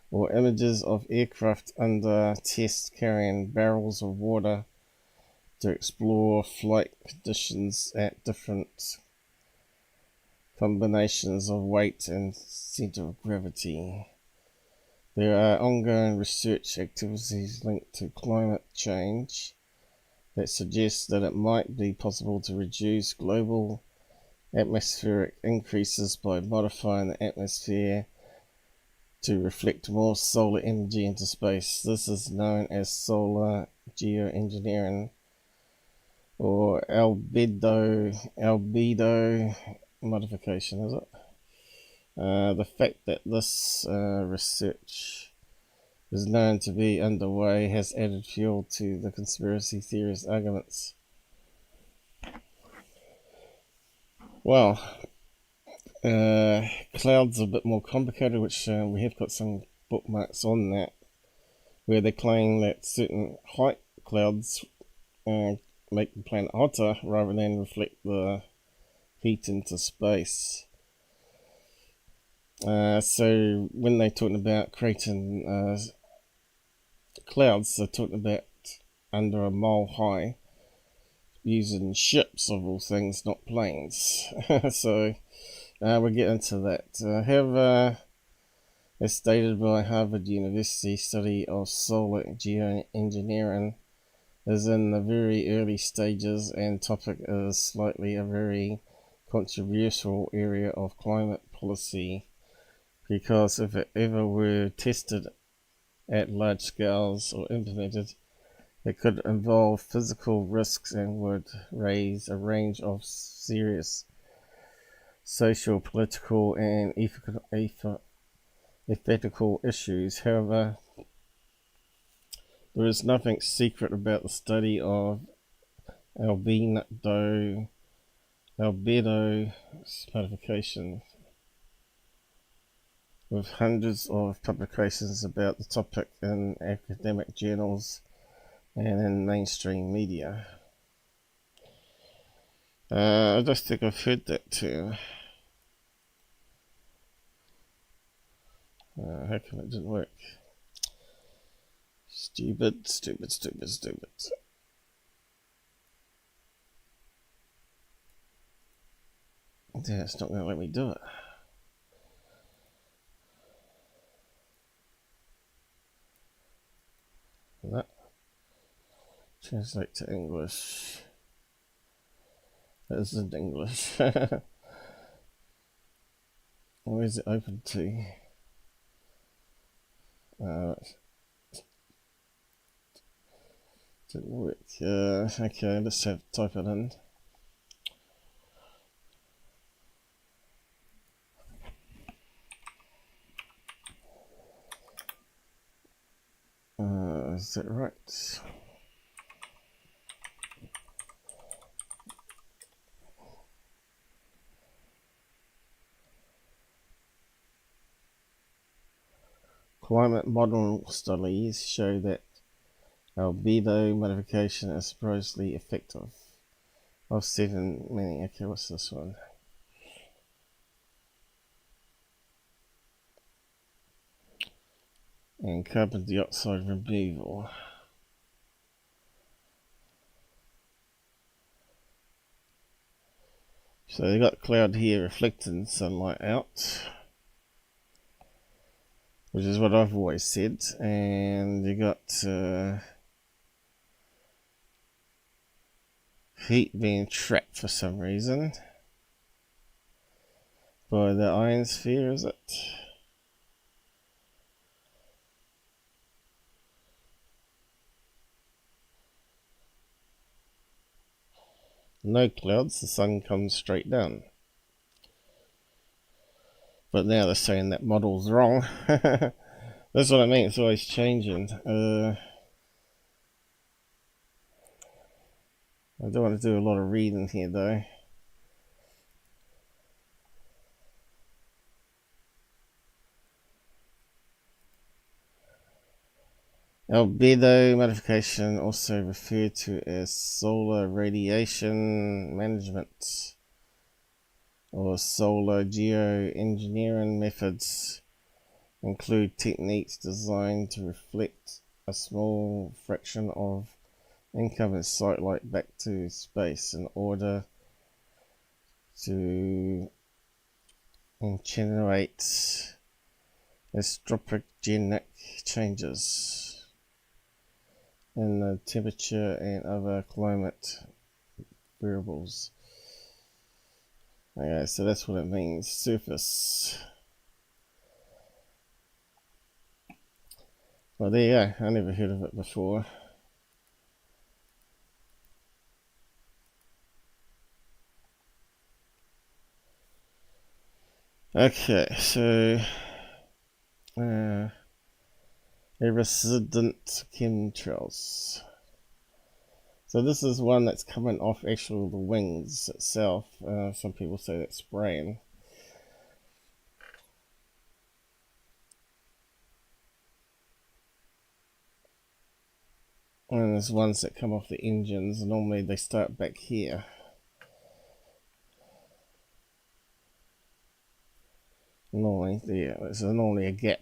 or images of aircraft under test carrying barrels of water to explore flight conditions at different combinations of weight and center of gravity. There are ongoing research activities linked to climate change that suggest that it might be possible to reduce global atmospheric increases by modifying the atmosphere to reflect more solar energy into space. This is known as solar geoengineering, or albedo modification, is it? The fact that this research is known to be underway has added fuel to the conspiracy theorist arguments. Well, clouds are a bit more complicated, which we have got some bookmarks on that, where they claim that certain height clouds make the planet hotter rather than reflect the heat into space. So when they're talking about creating clouds, they're talking about under a mile high, using ships of all things, not planes. So we'll get into that. However, as stated by Harvard University, study of solar geoengineering is in the very early stages, and topic is slightly a very controversial area of climate policy, because if it ever were tested at large scales or implemented, it could involve physical risks and would raise a range of serious social, political, and ethical issues. However, there is nothing secret about the study of albedo modification, with hundreds of publications about the topic in academic journals and in mainstream media. I just think I've heard that too. How come it didn't work? Stupid. Yeah, it's not going to let me do it. No. Translate to English. That isn't English. Where is it open to? Didn't work. Okay, let's type it in. Is that right? climate model studies show that albedo modification is supposedly effective. I've said in many. Okay, what's this one? And carbon dioxide removal. So they got cloud here reflecting sunlight out, which is what I've always said, and you got heat being trapped for some reason by the ionosphere, is it? No clouds, the sun comes straight down. But now they're saying that model's wrong. That's what I mean, it's always changing. I don't want to do a lot of reading here though. Albedo modification, also referred to as solar radiation management or solar geoengineering methods, include techniques designed to reflect a small fraction of incoming sunlight back to space in order to attenuate anthropogenic changes in the temperature and other climate variables. Okay, so that's what it means. Surface. Well, there you go. I never heard of it before. Okay, so resident chemtrails. So this is one that's coming off actually the wings itself. Some people say that's spraying. And there's ones that come off the engines. Normally they start back here. Normally, yeah, there's normally a gap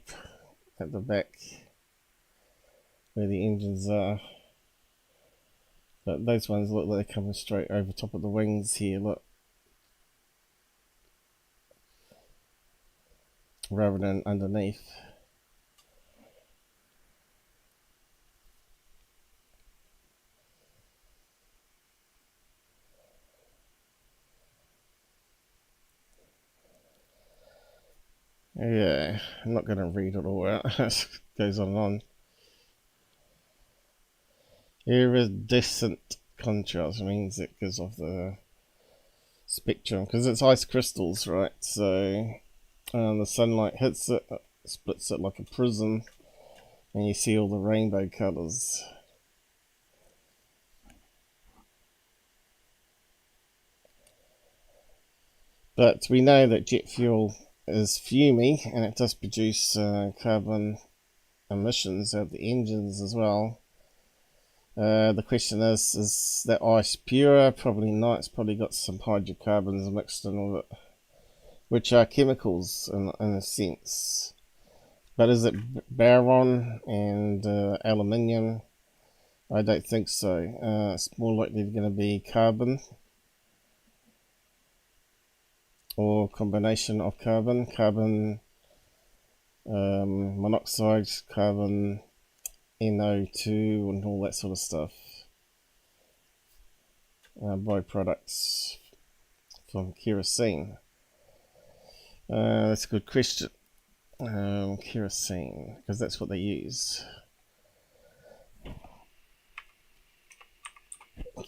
at the back where the engines are. But those ones look like they're coming straight over top of the wings here, look. Rather than underneath. Yeah, I'm not going to read it all out. It goes on and on. Iridescent contrails means it goes off the spectrum because it's ice crystals, right? So the sunlight hits it, splits it like a prism, and you see all the rainbow colors. But we know that jet fuel is fumey and it does produce carbon emissions out of the engines as well. The question is that ice pure? Probably not. It's probably got some hydrocarbons mixed in with it, which are chemicals in a sense. But is it boron and aluminium? I don't think so. It's more likely going to be carbon, or combination of carbon monoxide, carbon NO2 and all that sort of stuff. Byproducts from kerosene. That's a good question. Kerosene, because that's what they use.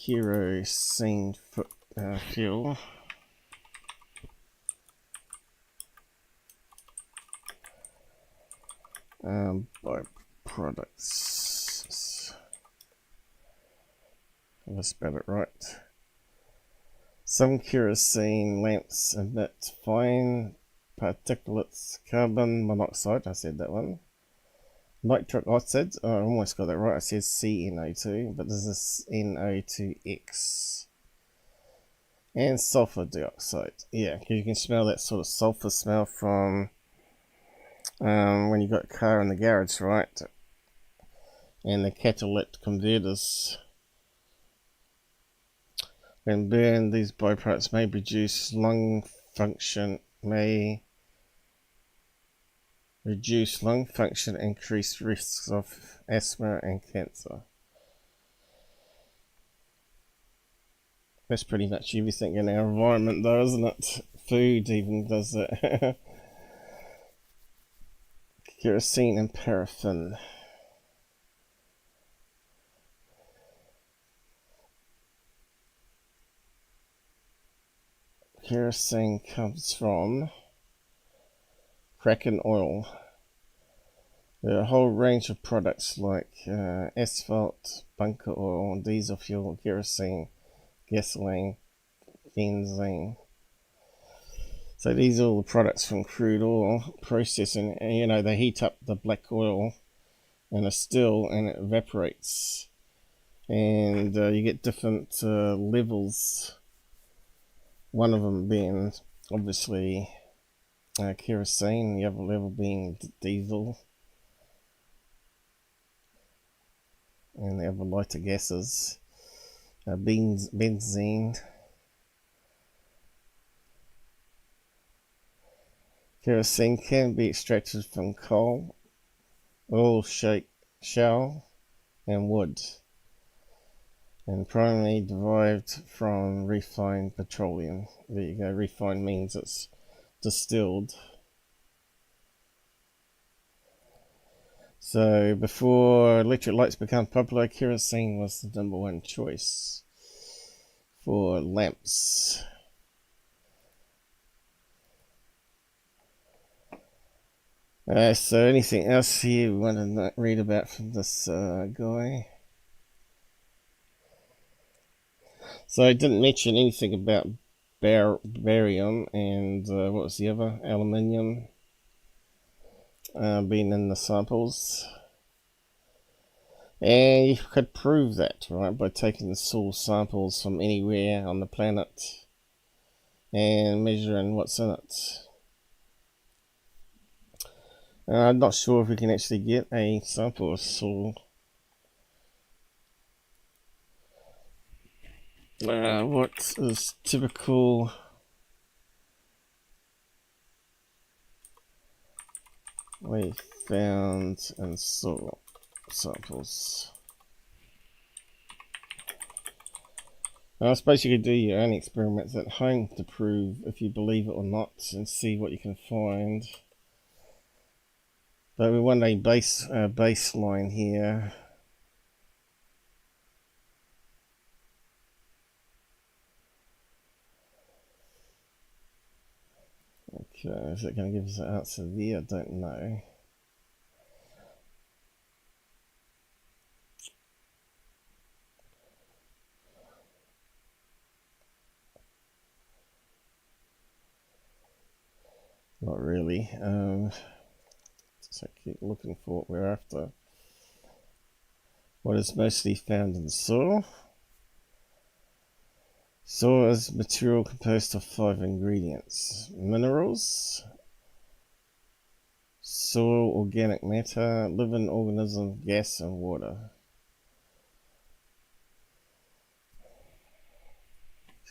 Kerosene fuel. Byproducts. Let's spell it right. Some kerosene lamps emit fine particulates, carbon monoxide, I said that one, Nitric oxide, I almost got that right, it says CNO2, but this is NO2X. And sulfur dioxide, yeah, because you can smell that sort of sulfur smell from when you got a car in the garage, right? And the catalytic converters, when burned, these byproducts may reduce lung function, increase risks of asthma and cancer. That's pretty much everything in our environment though, isn't it? Food even does that. Kerosene and paraffin. Kerosene comes from Kraken oil. There are a whole range of products like asphalt, bunker oil, diesel fuel, kerosene, gasoline, benzene. So these are all the products from crude oil processing, and you know, they heat up the black oil in a still and it evaporates, and you get different levels, one of them being obviously kerosene, the other level being diesel, and the other lighter gases, benzene. Kerosene can be extracted from coal, oil, shale, and wood, and primarily derived from refined petroleum. There you go, refined means it's distilled. So before electric lights became popular, kerosene was the #1 choice for lamps. So anything else you want to read about from this guy? So I didn't mention anything about barium and what was the other? Aluminium being in the samples. And you could prove that, right, by taking the source samples from anywhere on the planet and measuring what's in it. I'm not sure if we can actually get a sample of soil. What is typical we found in soil samples? I suppose you could do your own experiments at home to prove if you believe it or not and see what you can find. But we want a baseline here. Okay, is it going to give us an answer there? I don't know. Not really. So keep looking for what we're after. What is mostly found in soil? Soil is material composed of 5 ingredients: minerals, soil, organic matter, living organism, gas, and water.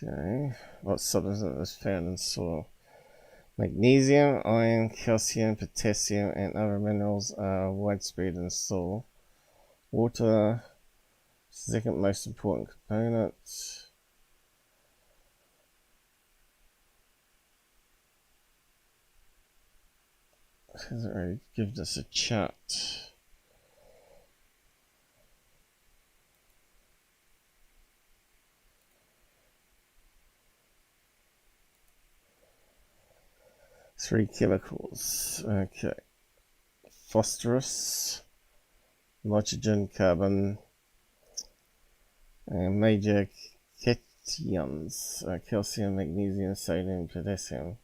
Okay, what substance is found in soil? Magnesium, iron, calcium, potassium, and other minerals are widespread in soil. Water, second most important component. Hasn't really given us a chart. Three chemicals. Okay. Phosphorus, nitrogen, carbon, and major cations, calcium, magnesium, sodium, potassium,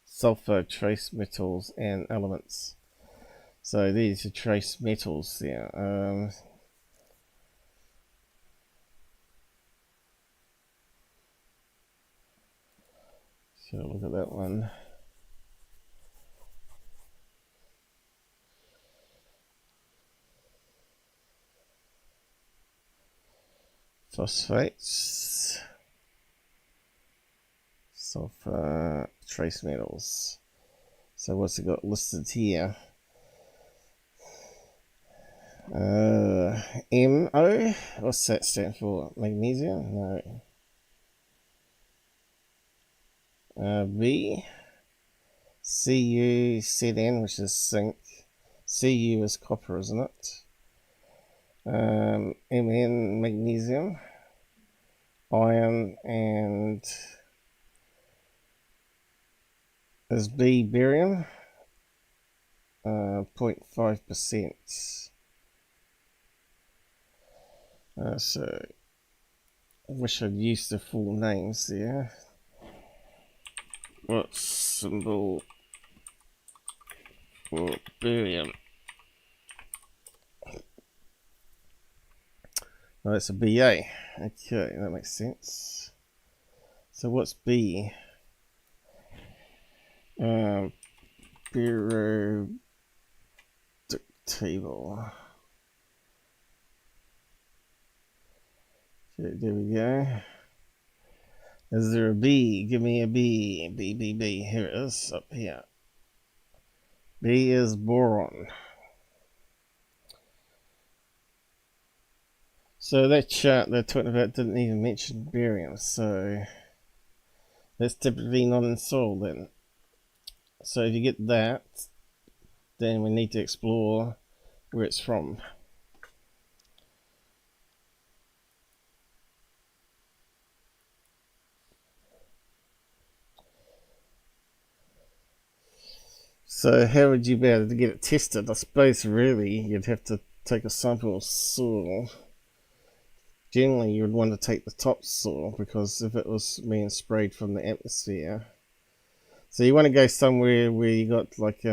sulfur, trace metals, and elements. So these are trace metals there. So look at that one. Phosphates, sulfur, trace metals. So what's it got listed here? MO? What's that stand for? Magnesium? No. B. Cu, Zn, which is zinc. Cu is copper, isn't it? Mn, magnesium. Iron, and is B barium? 0.5%. So I wish I'd used the full names there. What symbol for barium? Oh, it's a Ba. Okay, that makes sense. So what's B? Periodic table. Okay, there we go. Is there a B? Give me a B. B. Here it is, up here. B is boron. So that chart they're talking about didn't even mention barium, so that's typically not in soil then. So if you get that, then we need to explore where it's from. So how would you be able to get it tested? I suppose really you'd have to take a sample of soil. Generally you would want to take the top soil, because if it was being sprayed from the atmosphere. So you want to go somewhere where you got like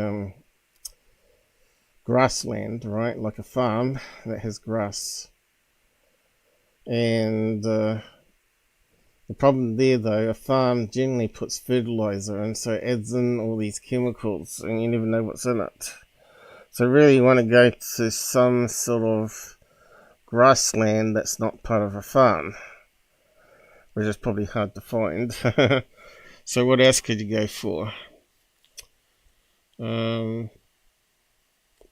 grassland, right? Like a farm that has grass. And the problem there though, a farm generally puts fertilizer and so it adds in all these chemicals and you never know what's in it. So really you want to go to some sort of grassland that's not part of a farm, which is probably hard to find. So what else could you go for? That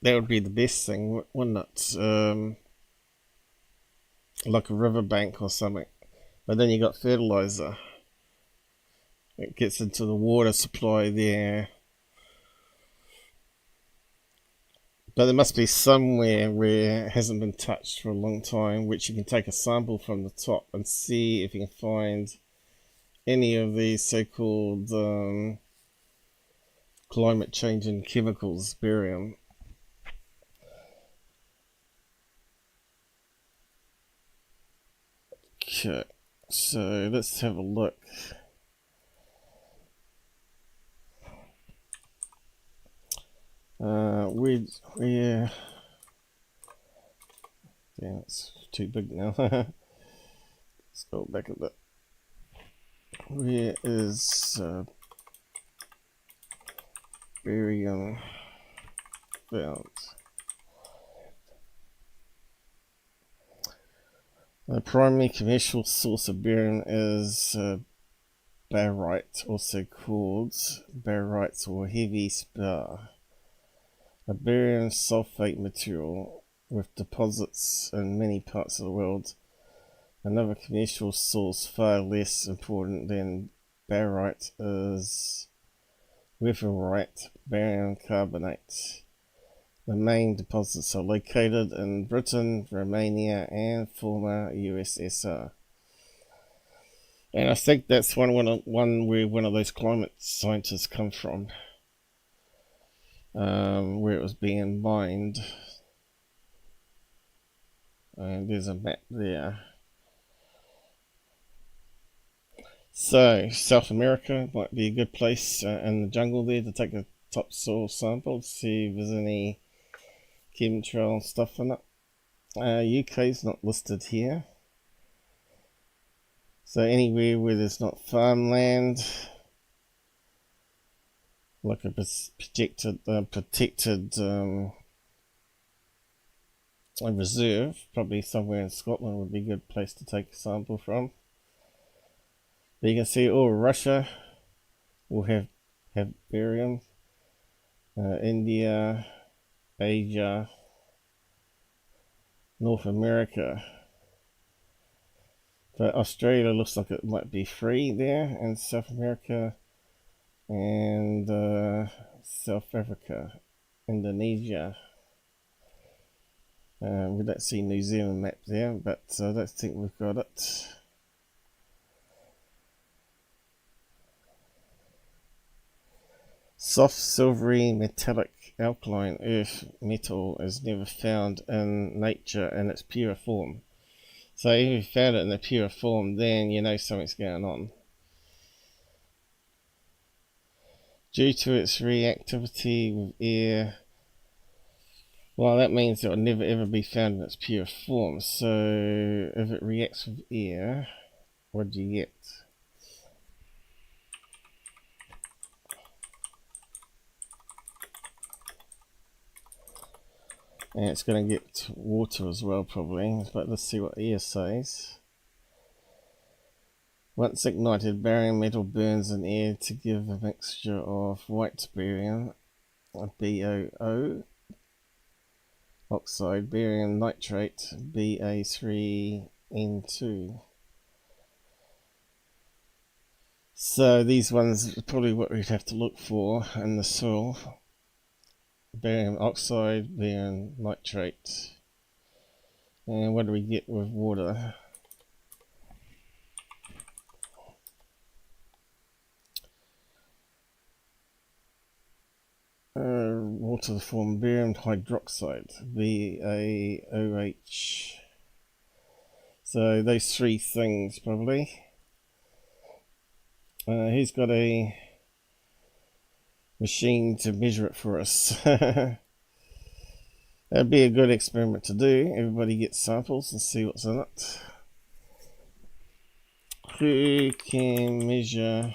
would be the best thing, wouldn't it? Like a riverbank or something. But then you got fertilizer. It gets into the water supply there. But there must be somewhere where it hasn't been touched for a long time, which you can take a sample from the top and see if you can find any of these so-called climate changing chemicals, barium. Okay, so let's have a look. Where damn, it's too big now. Let's go back a bit. Where is barium found? The primary commercial source of barium is barite, also called barites or heavy spar, a barium sulfate material with deposits in many parts of the world. Another commercial source far less important than barite is witherite barium carbonate. The main deposits are located in Britain, Romania, and former USSR. And I think that's one where one of those climate scientists come from, where it was being mined. And there's a map there. So South America might be a good place in the jungle there to take a topsoil sample to see if there's any chemtrail stuff in it. UK's not listed here. So anywhere where there's not farmland, like a protected a reserve, probably somewhere in Scotland would be a good place to take a sample from. But you can see all Russia will have barium, India, Asia, North America. But Australia looks like it might be free there, and South America, and South Africa, Indonesia. We don't see New Zealand map there, but I don't think we've got it. Soft, silvery, metallic, alkaline earth metal is never found in nature in its pure form. So if you found it in the pure form, then you know something's going on. Due to its reactivity with air, well, that means it will never ever be found in its pure form. So if it reacts with air, what do you get? And it's going to get water as well, probably. But let's see what air says. Once ignited, barium metal burns in air to give a mixture of white barium, BOO, oxide, barium nitrate, Ba3N2. So these ones are probably what we'd have to look for in the soil. Barium oxide, barium nitrate. And what do we get with water? Water form barium hydroxide, BaOH. So those three things probably. He's got a machine to measure it for us. That'd be a good experiment to do. Everybody gets samples and see what's in it. Who can measure?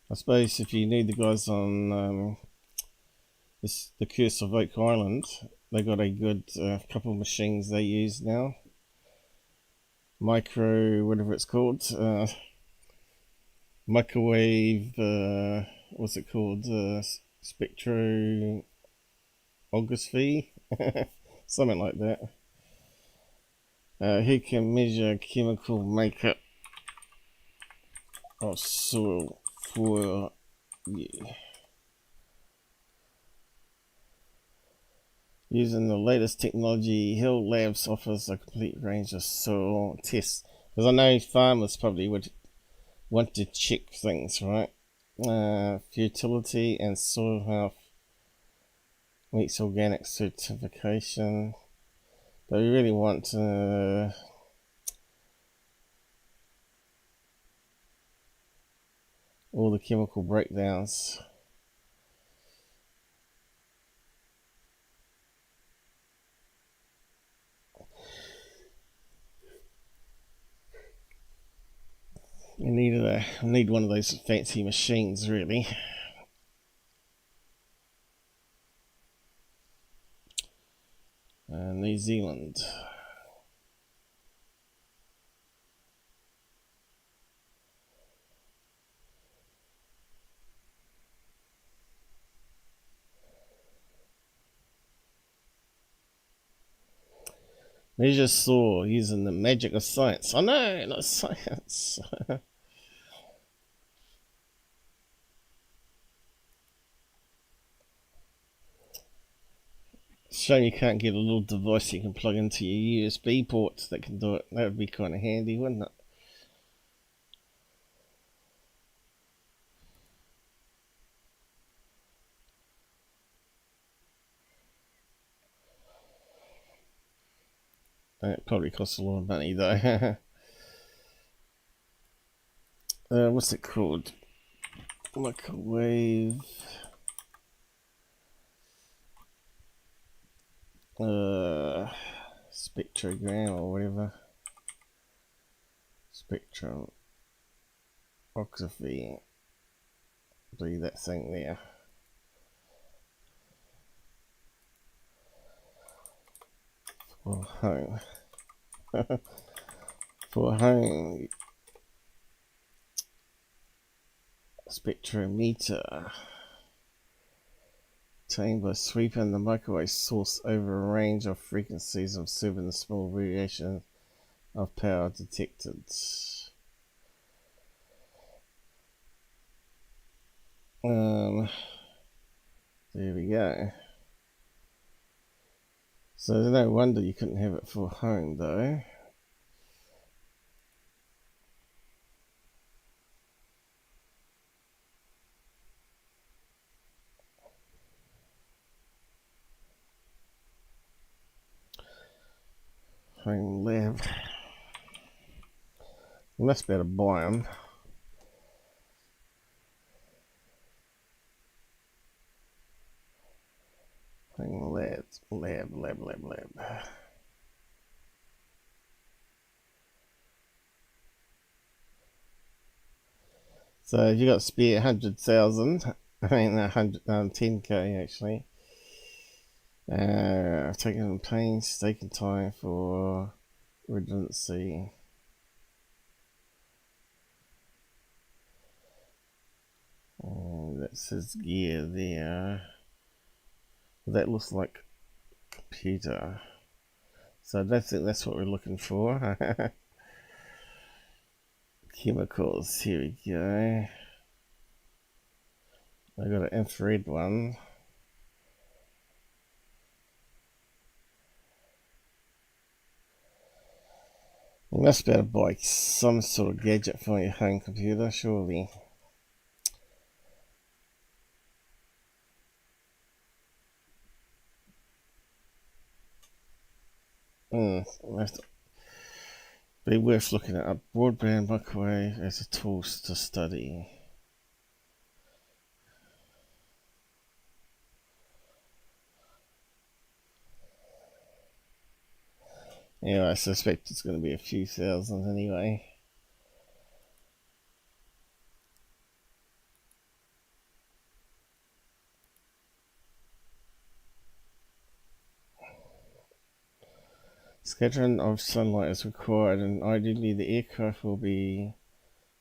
I suppose if you need the guys on the Curse of Oak Island, they got a good couple of machines they use now. Micro, whatever it's called, microwave, what's it called? Spectrography, something like that. Who can measure chemical makeup of soil for using the latest technology? Hill Labs offers a complete range of soil tests, because I know farmers probably would want to check things, right? Fertility and soil health meets organic certification, but we really want all the chemical breakdowns. I need one of those fancy machines, really. New Zealand. Measure soil using the magic of science. Oh no, not science. Shame you can't get a little device you can plug into your USB port that can do it. That would be kind of handy, wouldn't it? It probably costs a lot of money though. What's it called? Microwave. spectrogram or whatever. Spectrography. I believe that thing there. For home. For home. Spectrometer. Obtained by sweeping the microwave source over a range of frequencies, observing the small variation of power detected. There we go. So there's no wonder you couldn't have it for home though. Home lab. You must be able to buy them. Home lab. So if you got spare 100,000, I mean 10k actually. I've taken painstaking time for redundancy. That says gear there. That looks like computer. So I don't think that's what we're looking for. Chemicals, here we go. I got an infrared one. You must be able to buy some sort of gadget for your home computer, surely. Must be worth looking at. Broadband microwave as a tool to study. Yeah, I suspect it's going to be a few thousand anyway. Scattering of sunlight is required, and ideally the aircraft will be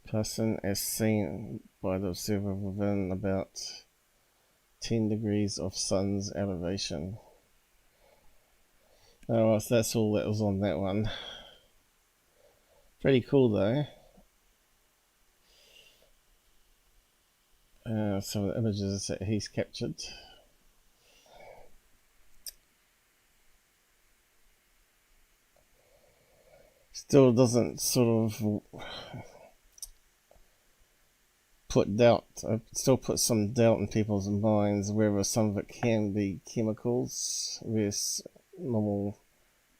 passing as seen by the observer within about 10 degrees of sun's elevation. Oh, so that's all that was on that one. Pretty cool though. Some of the images that he's captured. Still doesn't sort of put doubt, still put some doubt in people's minds whether some of it can be chemicals versus normal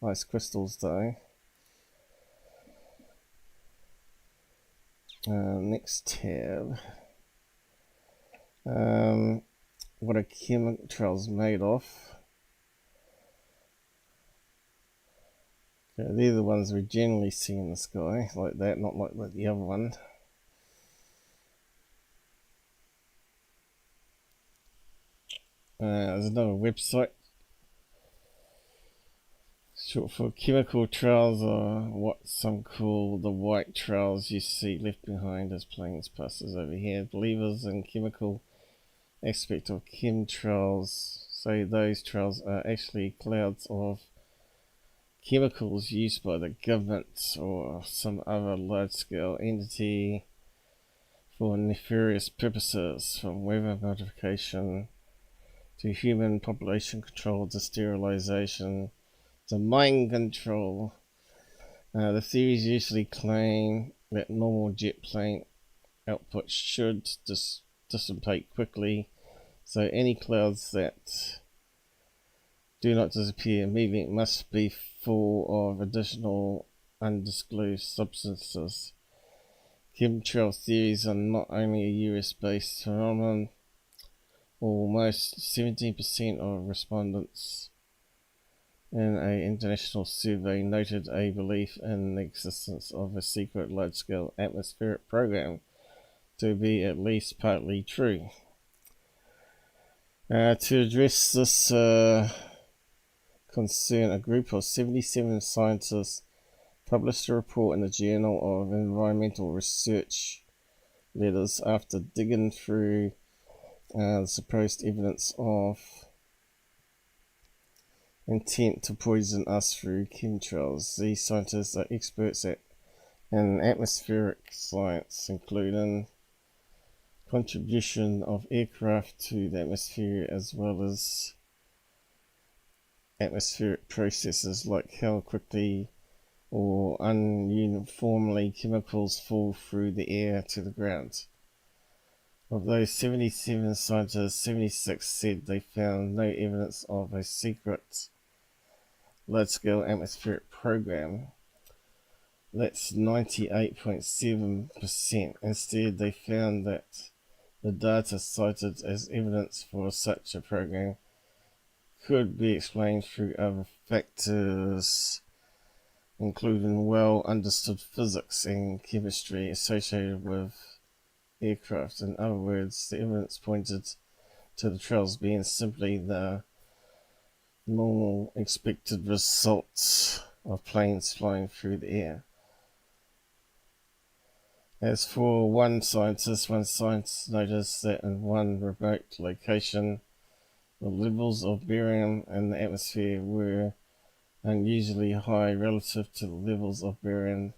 ice crystals though. Next tab. What are chemtrails made of? Okay, they're the ones we generally see in the sky, like that, not like the other one. There's another website. Short for chemical trails, or what some call the white trails you see left behind as planes passes overhead. Believers in chemical aspect of chemtrails say those trails are actually clouds of chemicals used by the government or some other large-scale entity for nefarious purposes, from weather modification to human population control to sterilization to mind control. The theories usually claim that normal jet plane output should dissipate quickly, so any clouds that do not disappear immediately must be full of additional undisclosed substances. Chemtrail theories are not only a US-based phenomenon. Almost 17% of respondents in an international survey noted a belief in the existence of a secret large-scale atmospheric program to be at least partly true. To address this concern, a group of 77 scientists published a report in the Journal of Environmental Research Letters after digging through the supposed evidence of intent to poison us through chemtrails. These scientists are experts in atmospheric science, including contribution of aircraft to the atmosphere as well as atmospheric processes like how quickly or ununiformly chemicals fall through the air to the ground. Of those 77 scientists, 76 said they found no evidence of a secret large-scale atmospheric program. That's 98.7%. Instead, they found that the data cited as evidence for such a program could be explained through other factors, including well-understood physics and chemistry associated with aircraft. In other words, the evidence pointed to the trails being simply the normal expected results of planes flying through the air. As for one scientist noticed that in one remote location, the levels of barium in the atmosphere were unusually high relative to the levels of barium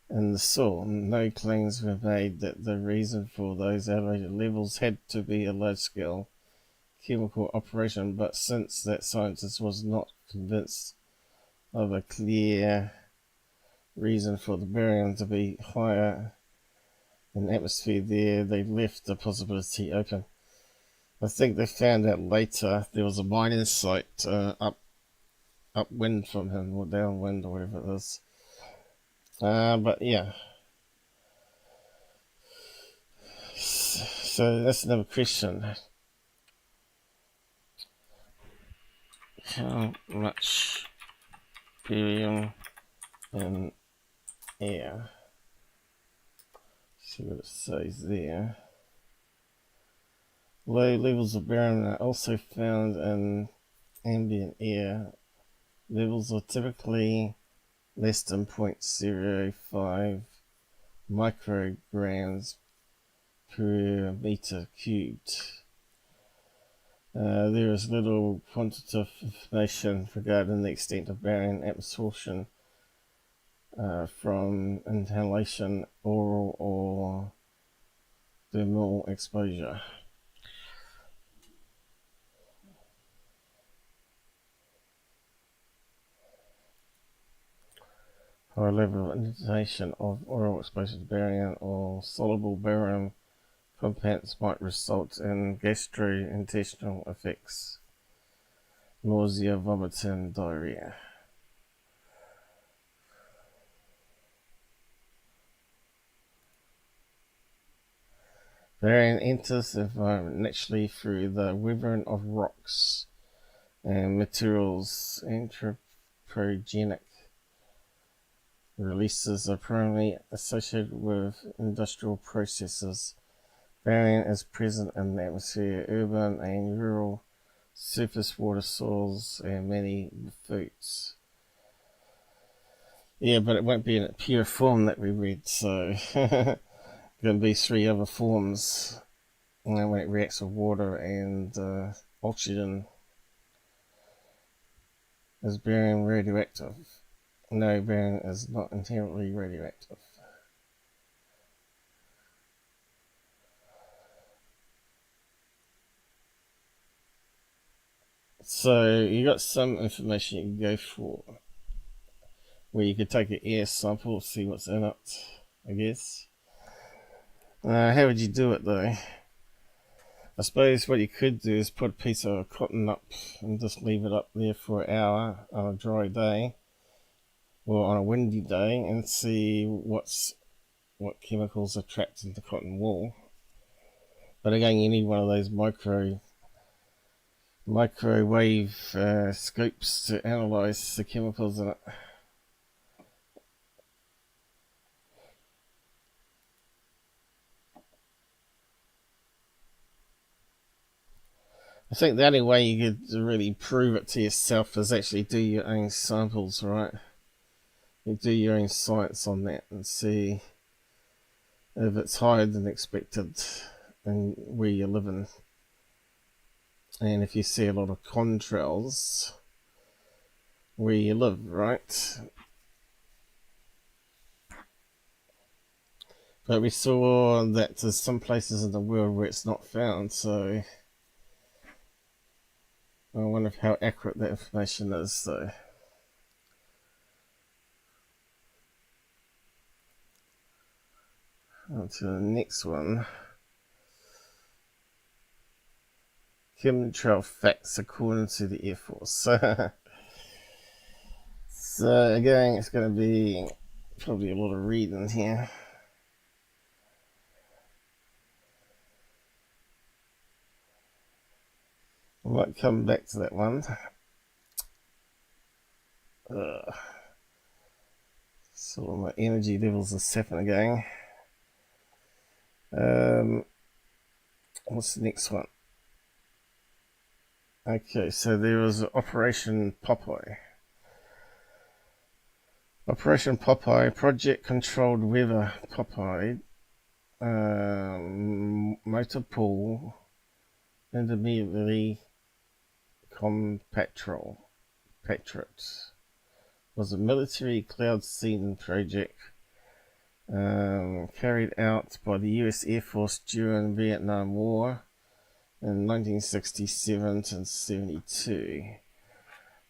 in the soil. No claims were made that the reason for those elevated levels had to be a large-scale chemical operation, but since that scientist was not convinced of a clear reason for the barium to be higher in the atmosphere there, they left the possibility open. I think they found out later there was a mining site upwind from him, or downwind, or whatever it is. But yeah. So that's another question. How much barium in air? See what it says there. Low levels of barium are also found in ambient air. Levels are typically less than 0.05 micrograms per meter cubed. There is little quantitative information regarding the extent of barium absorption from inhalation, oral or thermal exposure. High level of inhalation of oral exposure to barium or soluble barium compounds might result in gastrointestinal effects, nausea, vomiting, diarrhea. Barium enters the environment naturally through the weathering of rocks and materials. Anthropogenic releases are primarily associated with industrial processes. Barium is present in the atmosphere, urban and rural surface water, soils, and many foods. Yeah, but it won't be in a pure form that we read, so going to be three other forms when it reacts with water and oxygen. Is barium radioactive? No, barium is not inherently radioactive. So you got some information you can go for, where you could take an air sample, see what's in it, I guess. How would you do it though? I suppose what you could do is put a piece of cotton up and just leave it up there for an hour on a dry day or on a windy day and see what chemicals are trapped in the cotton wool. But again, you need one of those micro microwave scopes to analyze the chemicals in it. I think the only way you could really prove it to yourself is actually do your own samples, right? You do your own science on that and see if it's higher than expected and where you're living. And if you see a lot of contrails where you live, right? But we saw that there's some places in the world where it's not found, so I wonder how accurate that information is, though. On to the next one. Chemtrail facts according to the Air Force. So again, it's going to be probably a lot of reading here. I might come back to that one. So my energy levels are sapping again. What's the next one? Okay, so there was Operation Popeye. Operation Popeye, project controlled weather Popeye, motor pool, intermediately Patriot, was a military cloud seeding project carried out by the US Air Force during the Vietnam War in 1967 to 72.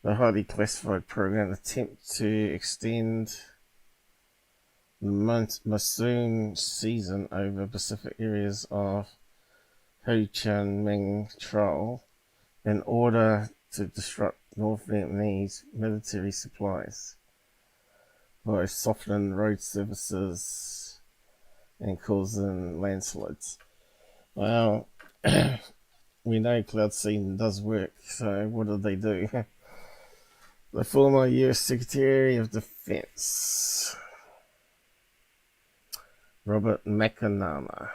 The highly classified program attempted to extend the monsoon season over Pacific areas of Ho Chi Minh Trail in order to disrupt North Vietnamese military supplies by softening road surfaces and causing landslides. Well, we know cloud seeding does work, so what did they do? The former US Secretary of Defense, Robert McNamara,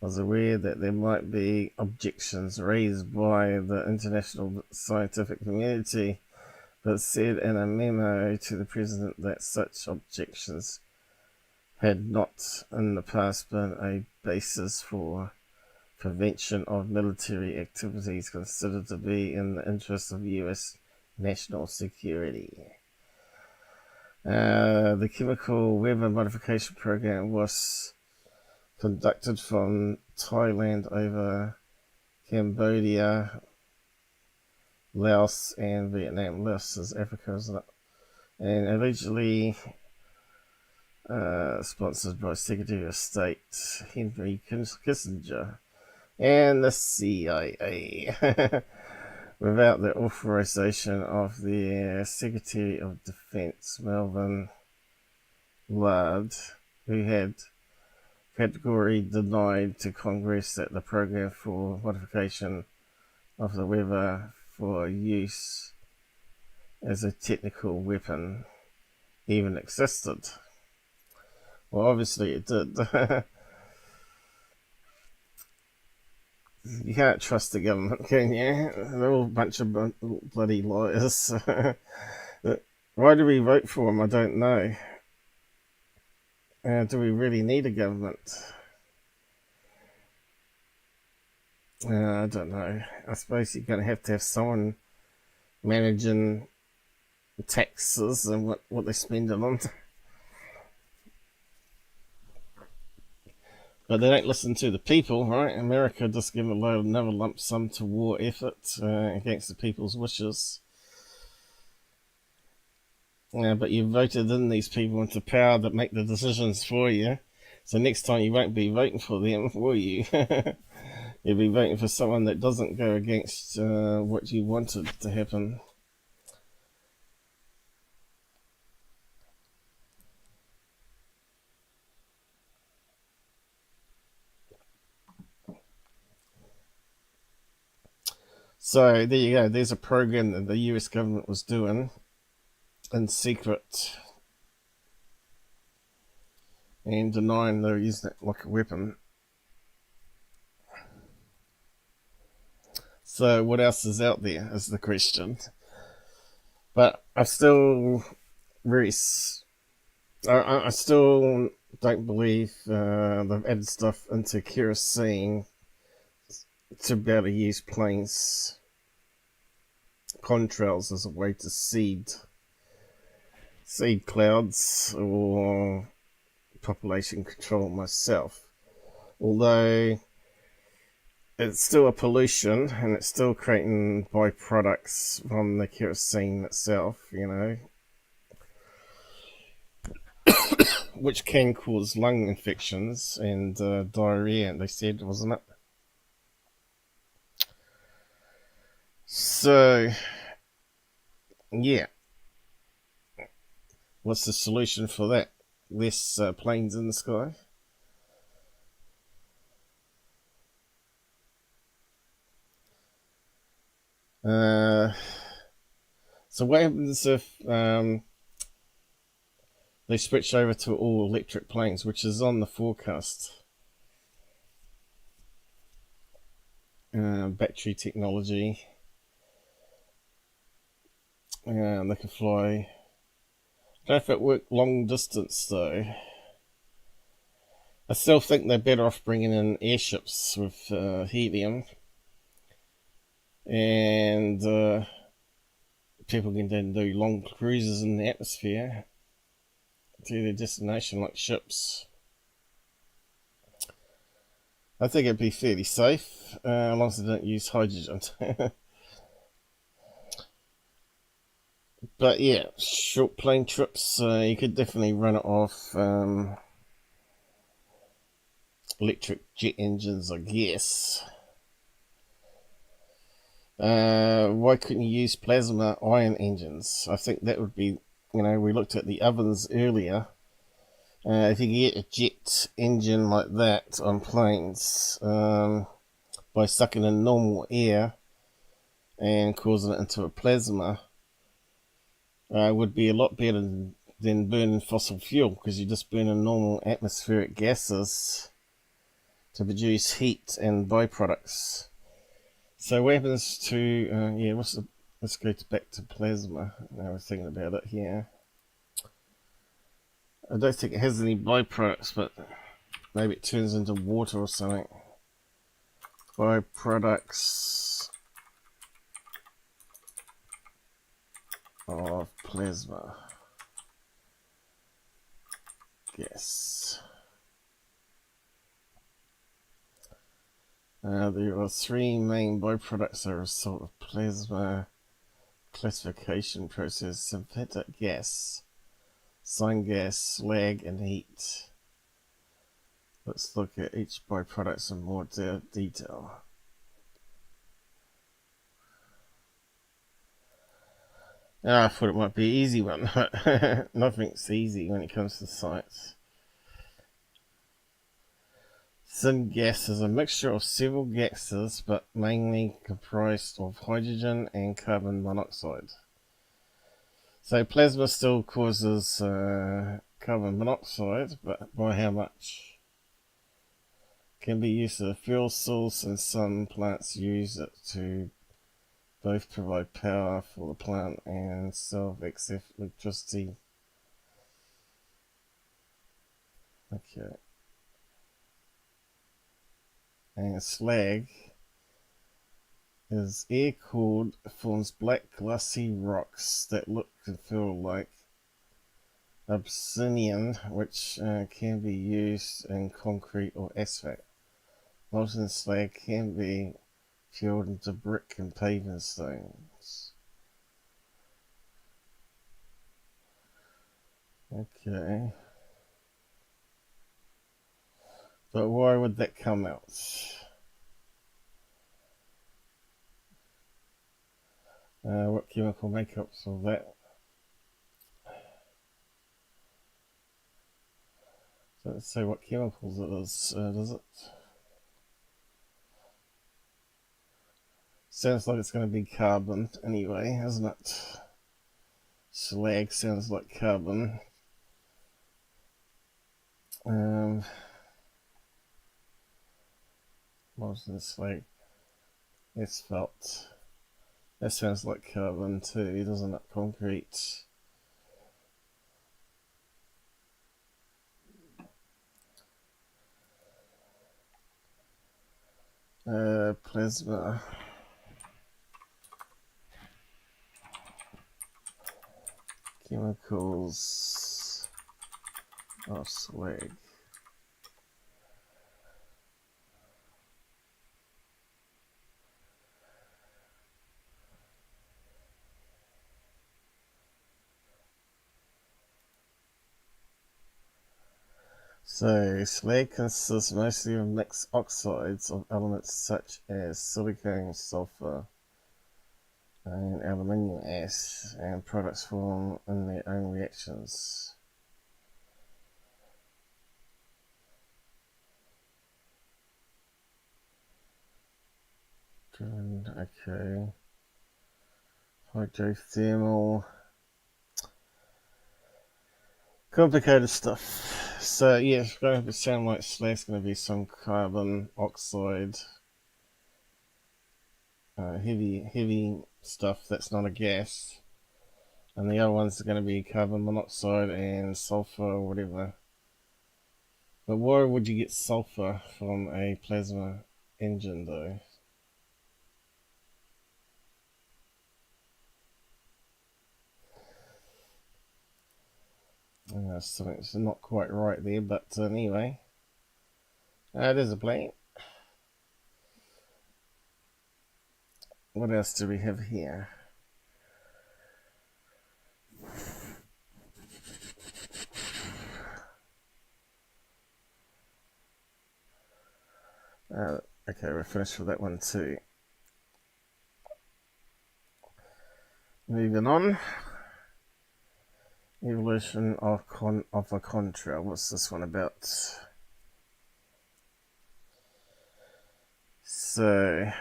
was aware that there might be objections raised by the international scientific community, but said in a memo to the President that such objections had not in the past been a basis for prevention of military activities considered to be in the interest of US national security. The chemical weather modification program was conducted from Thailand over Cambodia, Laos, and Vietnam. Laos is Africa, isn't it? And allegedly sponsored by Secretary of State Henry Kissinger and the CIA without the authorization of the Secretary of Defense Melvin Laird, who had categorically denied to Congress that the program for modification of the weather for use as a technical weapon even existed. Well, obviously it did. You can't trust the government, can you? They're all a bunch of bloody liars. Why do we vote for them? I don't know. Do we really need a government? I don't know. I suppose you're going to have someone managing taxes and what they spend it on. But they don't listen to the people, right? America just give another lump sum to war effort against the people's wishes. But you voted in these people into power that make the decisions for you. So next time you won't be voting for them, will you? You'll be voting for someone that doesn't go against what you wanted to happen. So there you go. There's a program that the US government was doing in secret and denying they're using it like a weapon. So what else is out there is the question. But I still I still don't believe they've added stuff into kerosene to be able to use planes, contrails as a way to seed clouds or population control myself. Although it's still a pollution and it's still creating byproducts from the kerosene itself, you know, which can cause lung infections and diarrhea, they said, wasn't it? So, yeah. What's the solution for that? Less planes in the sky? So what happens if they switch over to all electric planes, which is on the forecast? Battery technology. They can fly. I don't know if it worked long distance though. I still think they're better off bringing in airships with helium, and people can then do long cruises in the atmosphere to their destination like ships. I think it'd be fairly safe, as long as they don't use hydrogen. But yeah, short plane trips, you could definitely run it off electric jet engines, I guess. Why couldn't you use plasma ion engines? I think that would be, you know, we looked at the ovens earlier. If you get a jet engine like that on planes, by sucking in normal air and causing it into a plasma, would be a lot better than burning fossil fuel, because you're just burning normal atmospheric gases to produce heat and byproducts. So what happens to, yeah, let's go back to plasma. Now we're thinking about it here. I don't think it has any byproducts, but maybe it turns into water or something. Byproducts of plasma gas. There are three main byproducts as a result of plasma classification process: synthetic gas, syngas, slag, and heat. Let's look at each byproduct in more detail. I thought it might be an easy one, but nothing's easy when it comes to science. Syngas is a mixture of several gases, but mainly comprised of hydrogen and carbon monoxide. So plasma still causes carbon monoxide, but by how much? Can be used as a fuel source, and some plants use it to both provide power for the plant and sell excess electricity. Okay. And slag is air cooled, forms black glassy rocks that look and feel like obsidian, which can be used in concrete or asphalt. Molten slag can be filled into brick and paving stones. Okay. But why would that come out? What chemical makeups of that? Doesn't say what chemicals it is, does it? Sounds like it's going to be carbon anyway, isn't it? Slag sounds like carbon. What was this slag? Asphalt. That sounds like carbon too, doesn't it? Concrete. Plasma. Chemicals. Oh, slag. So, slag consists mostly of mixed oxides of elements such as silicon, sulfur, and aluminium ash, and products formed in their own reactions. Okay. Hydrothermal. Complicated stuff. So yeah, it's going to sound like slag's going to be some carbon oxide, heavy stuff that's not a gas, and the other ones are going to be carbon monoxide and sulfur or whatever. But why would you get sulfur from a plasma engine though? Something's not quite right there, but anyway. There's a plane. What else do we have here? Okay, we're finished with that one too. Moving on. Evolution of a contrail. What's this one about? So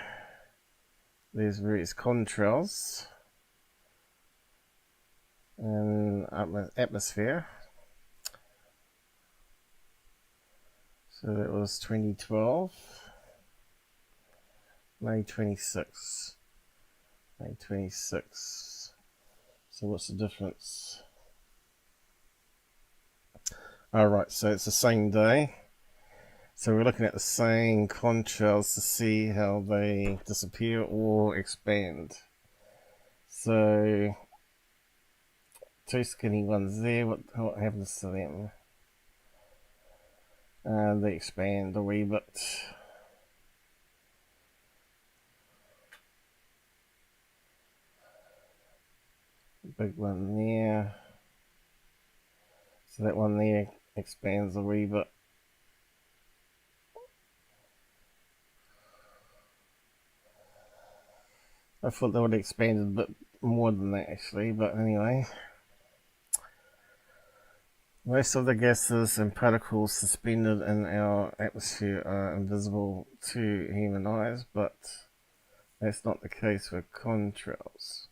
there's various contrails in atmosphere. So that was 2012, May 26. May 26. So what's the difference? Alright, so it's the same day. So we're looking at the same contrails to see how they disappear or expand. So, two skinny ones there, what happens to them? They expand a wee bit. Big one there. So that one there expands a wee bit. I thought they would have expanded a bit more than that actually, but anyway. Most of the gases and particles suspended in our atmosphere are invisible to human eyes, but that's not the case with contrails.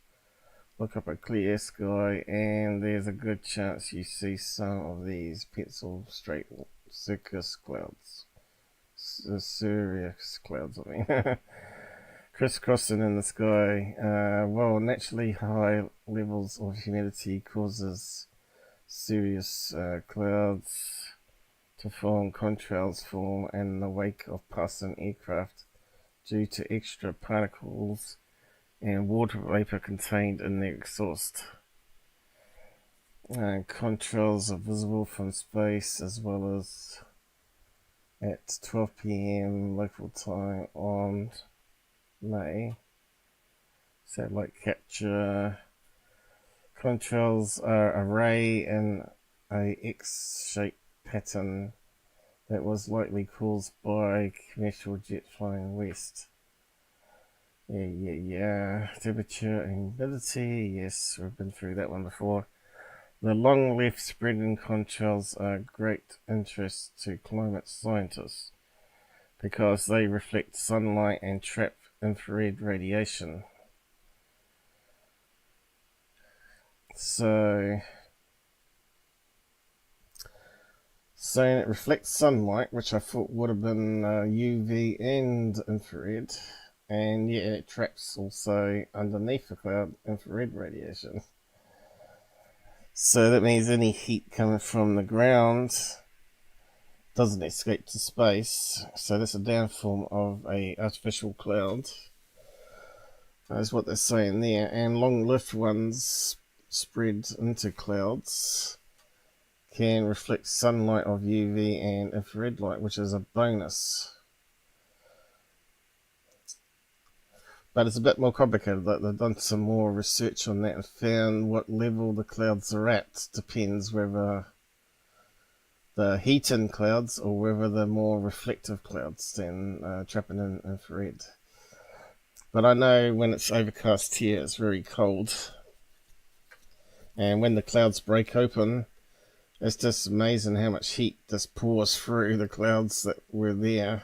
Look up a clear sky and there's a good chance you see some of these pencil straight cirrus clouds. Cirrus clouds, I mean. Crisscrossing in the sky. Well, naturally high levels of humidity causes cirrus clouds to form. Contrails form in the wake of passing aircraft due to extra particles and water vapor contained in their exhaust. Contrails are visible from space as well as at 12 PM local time on May. Satellite capture. Contrails are a ray in a X-shaped pattern that was likely caused by commercial jet flying west. Yeah. Temperature and humidity. Yes, we've been through that one before. The long left spreading contrails are great interest to climate scientists because they reflect sunlight and trap infrared radiation. So saying it reflects sunlight, which I thought would have been UV and infrared, and yeah, it traps also underneath the cloud infrared radiation. So that means any heat coming from the ground doesn't escape to space. So that's a downform of a artificial cloud. That's what they're saying there. And long-lived ones spread into clouds can reflect sunlight of UV and infrared light, which is a bonus. But it's a bit more complicated. Like they've done some more research on that and found what level the clouds are at depends whether the heat-in clouds or whether they're more reflective clouds than trapping in infrared. But I know when it's overcast here, it's very cold. And when the clouds break open, it's just amazing how much heat just pours through the clouds that were there.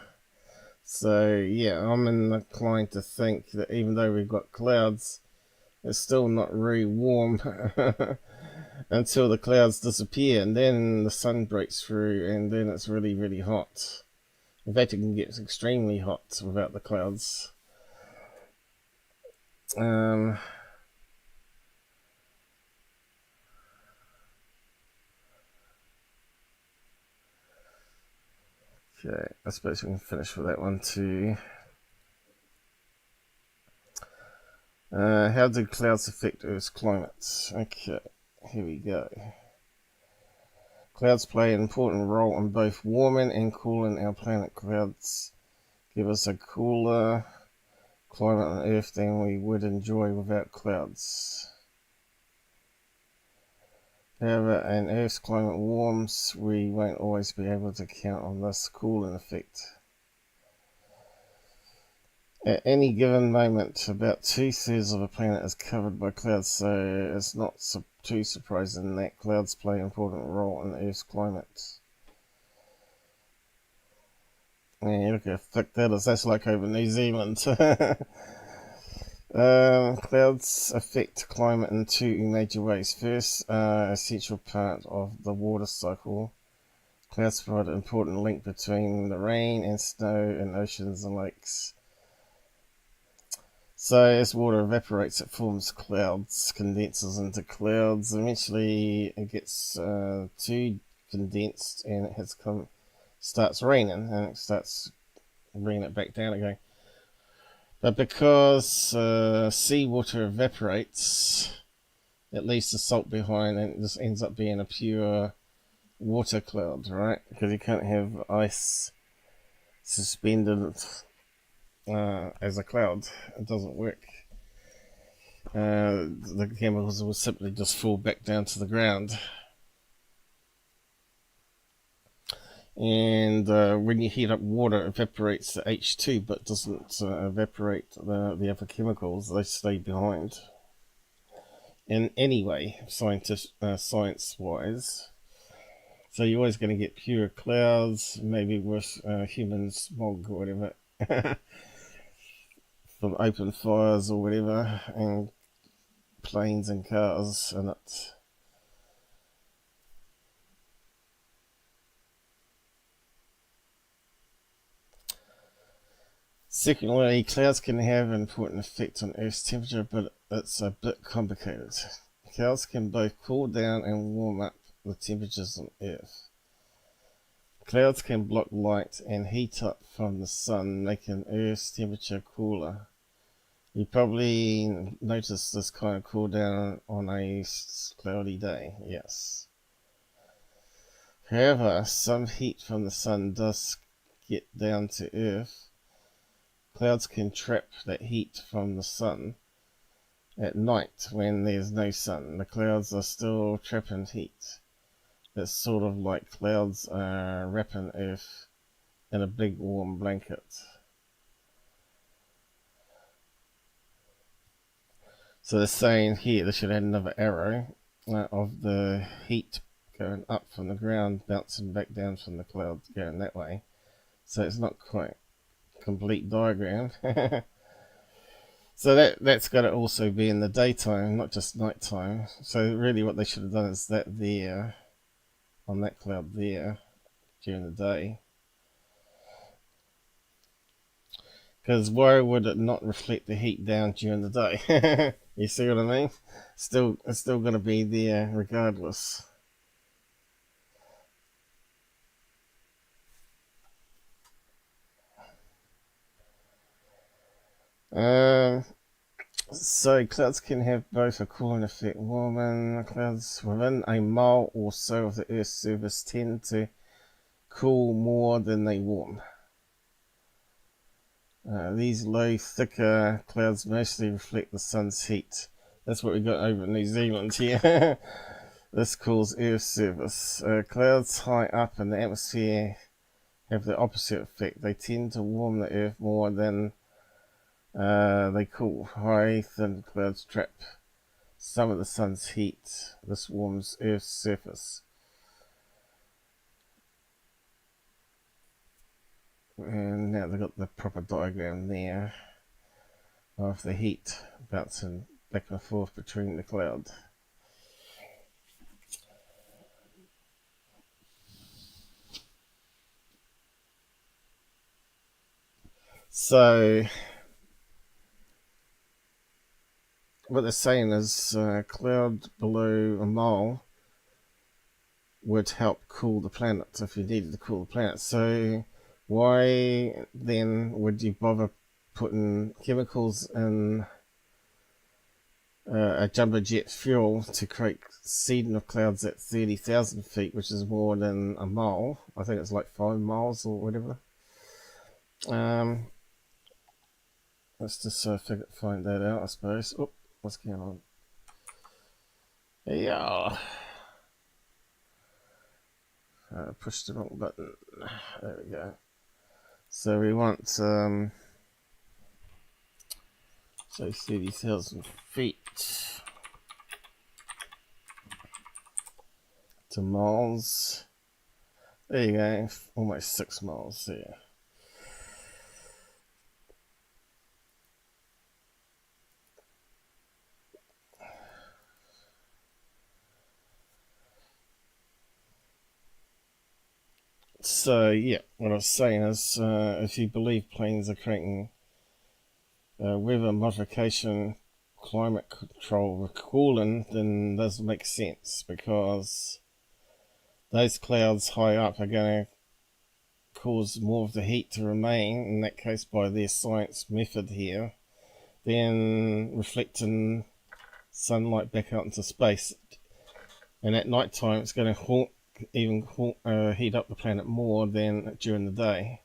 So yeah, I'm inclined to think that even though we've got clouds, it's still not very warm until the clouds disappear, and then the sun breaks through, and then it's really, really hot. In fact, it can get extremely hot without the clouds. Okay, I suppose we can finish with that one too. How do clouds affect Earth's climate? Okay, here we go. Clouds play an important role in both warming and cooling our planet. Clouds give us a cooler climate on Earth than we would enjoy without clouds. However, as Earth's climate warms, we won't always be able to count on this cooling effect. At any given moment, about 2/3 of the planet is covered by clouds, so it's not too surprising that clouds play an important role in Earth's climate. Yeah, look how thick that is. That's like over New Zealand. Clouds affect climate in two major ways. First, an essential part of the water cycle. Clouds provide an important link between the rain and snow in oceans and lakes. So as water evaporates, it forms clouds, condenses into clouds. Eventually, it gets too condensed, and it starts raining, and it starts bringing it back down again. But because seawater evaporates, it leaves the salt behind, and it just ends up being a pure water cloud, right? Because you can't have ice suspended as a cloud. It doesn't work. The chemicals will simply just fall back down to the ground. And when you heat up water, it evaporates the H2, but doesn't evaporate the other chemicals. They stay behind. In any way, science-wise. So you're always going to get pure clouds, maybe with human smog or whatever, from open fires or whatever, and planes and cars in it. Secondly, clouds can have an important effect on Earth's temperature, but it's a bit complicated. Clouds can both cool down and warm up the temperatures on Earth. Clouds can block light and heat up from the sun, making Earth's temperature cooler. You probably notice this kind of cool down on a cloudy day, yes. However, some heat from the sun does get down to Earth. Clouds can trap that heat from the sun at night when there's no sun. The clouds are still trapping heat. It's sort of like clouds are wrapping Earth in a big warm blanket. So they're saying here, they should add another arrow of the heat going up from the ground, bouncing back down from the clouds, going that way. So it's not quite complete diagram. So that's got to also be in the daytime, not just nighttime. So really what they should have done is that there, on that cloud there, during the day. Because why would it not reflect the heat down during the day? You see what I mean? It's still going to be there regardless. So clouds can have both a cooling effect. Warming clouds within a mile or so of the Earth's surface tend to cool more than they warm. These low, thicker clouds mostly reflect the sun's heat. That's what we got over in New Zealand here. This cools Earth's surface. Clouds high up in the atmosphere have the opposite effect. They tend to warm the Earth more than they cool. High, thin clouds trap some of the sun's heat. This warms Earth's surface. And now they've got the proper diagram there of the heat bouncing back and forth between the cloud. So what they're saying is cloud below a mile would help cool the planet if you needed to cool the planet. So why then would you bother putting chemicals in a jumbo jet fuel to create seeding of clouds at 30,000 feet, which is more than a mile? I think it's like 5 miles or whatever. Let's just find that out, I suppose. Oh, what's going on? Yeah. Pushed the wrong button. There we go. So we want say 30,000 feet to miles. There you go, almost 6 miles there. So yeah, what I was saying is if you believe planes are creating weather modification, climate control, cooling, then it doesn't make sense, because those clouds high up are going to cause more of the heat to remain, in that case by their science method here, then reflecting sunlight back out into space. And at night time it's going to heat up the planet more than during the day.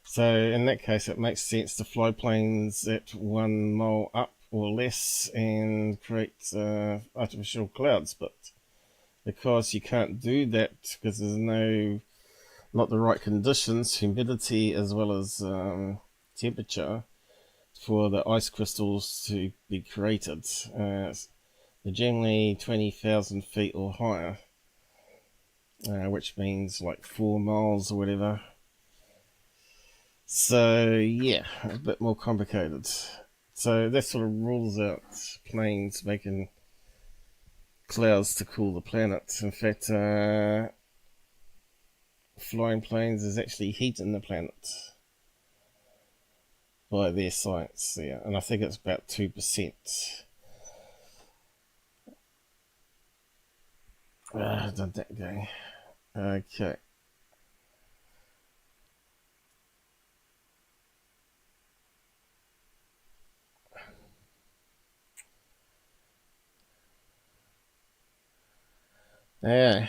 So in that case it makes sense to fly planes at 1 mile up or less and create artificial clouds, but because you can't do that because there's not the right conditions, humidity as well as temperature for the ice crystals to be created, they're generally 20,000 feet or higher. Which means like 4 miles or whatever. So yeah, a bit more complicated. So that sort of rules out planes making clouds to cool the planet. In fact, flying planes is actually heating the planet by their science there, and I think it's about 2%. Done that guy. Okay. Yeah,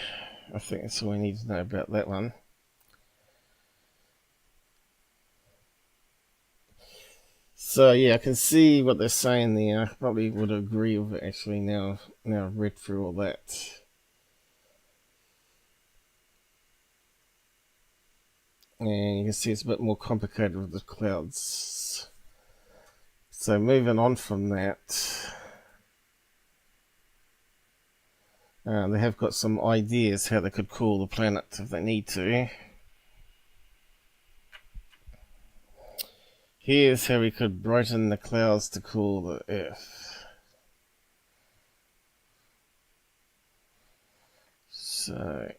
I think that's all we need to know about that one. So yeah, I can see what they're saying there. I probably would agree with it actually now I've read through all that. And you can see it's a bit more complicated with the clouds. So moving on from that, they have got some ideas how they could cool the planet if they need to. Here's how we could brighten the clouds to cool the Earth. So,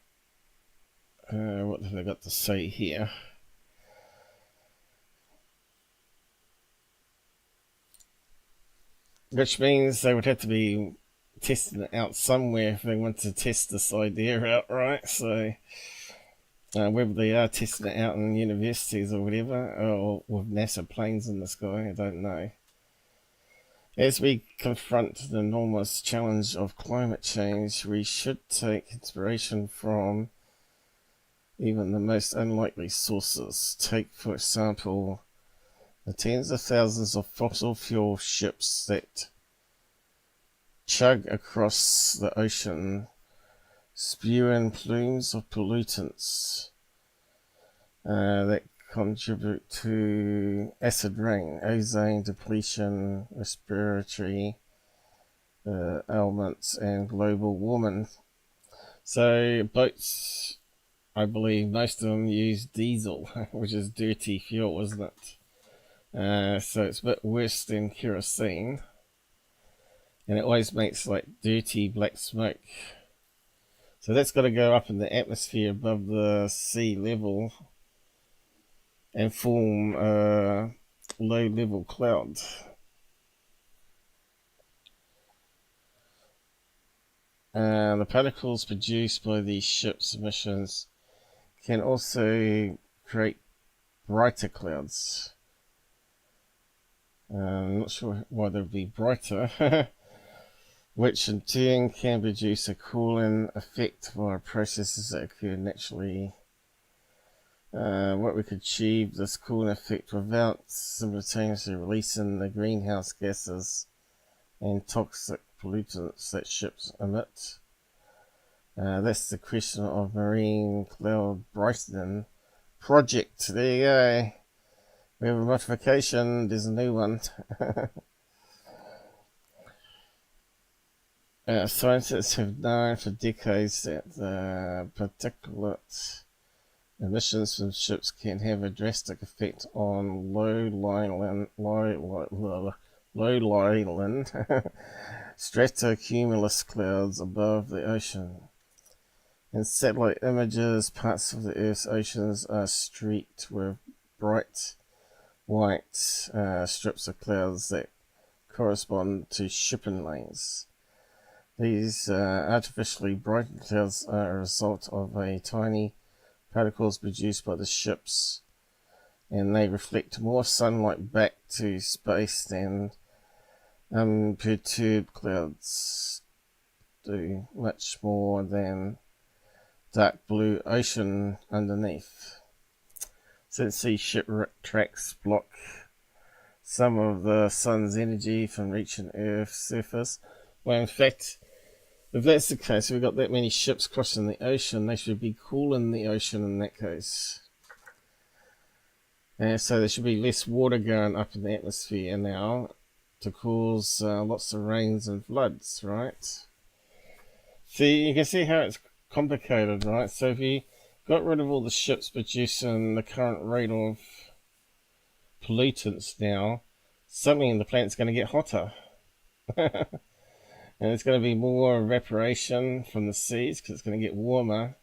what have I got to say here? Which means they would have to be testing it out somewhere if they want to test this idea out, right? So, whether they are testing it out in universities or whatever, or with NASA planes in the sky, I don't know. As we confront the enormous challenge of climate change, we should take inspiration from even the most unlikely sources. Take, for example, the tens of thousands of fossil fuel ships that chug across the ocean, spewing plumes of pollutants that contribute to acid rain, ozone depletion, respiratory ailments, and global warming. So boats, I believe most of them use diesel, which is dirty fuel, isn't it? So it's a bit worse than kerosene, and it always makes like dirty black smoke. So that's got to go up in the atmosphere above the sea level and form a low level cloud. The particles produced by these ships' emissions can also create brighter clouds. I'm not sure why they'd be brighter, which in turn can produce a cooling effect via processes that occur naturally. What we could achieve this cooling effect without simultaneously releasing the greenhouse gases and toxic pollutants that ships emit. That's the question of marine cloud brightening project. There you go. We have a modification, there's a new one. Scientists have known for decades that the particulate emissions from ships can have a drastic effect on low-lying stratocumulus clouds above the ocean. In satellite images, parts of the Earth's oceans are streaked with bright white strips of clouds that correspond to shipping lanes. These artificially brightened clouds are a result of tiny particles produced by the ships, and they reflect more sunlight back to space than unperturbed clouds do, much more than dark blue ocean underneath. Since these ship tracks block some of the sun's energy from reaching Earth's surface, well, in fact, if that's the case, we've got that many ships crossing the ocean, they should be cooling the ocean in that case. And so there should be less water going up in the atmosphere now to cause lots of rains and floods, right? See, you can see how it's complicated, right? So if you got rid of all the ships producing the current rate of pollutants now, suddenly the planet's going to get hotter. And there's going to be more evaporation from the seas because it's going to get warmer.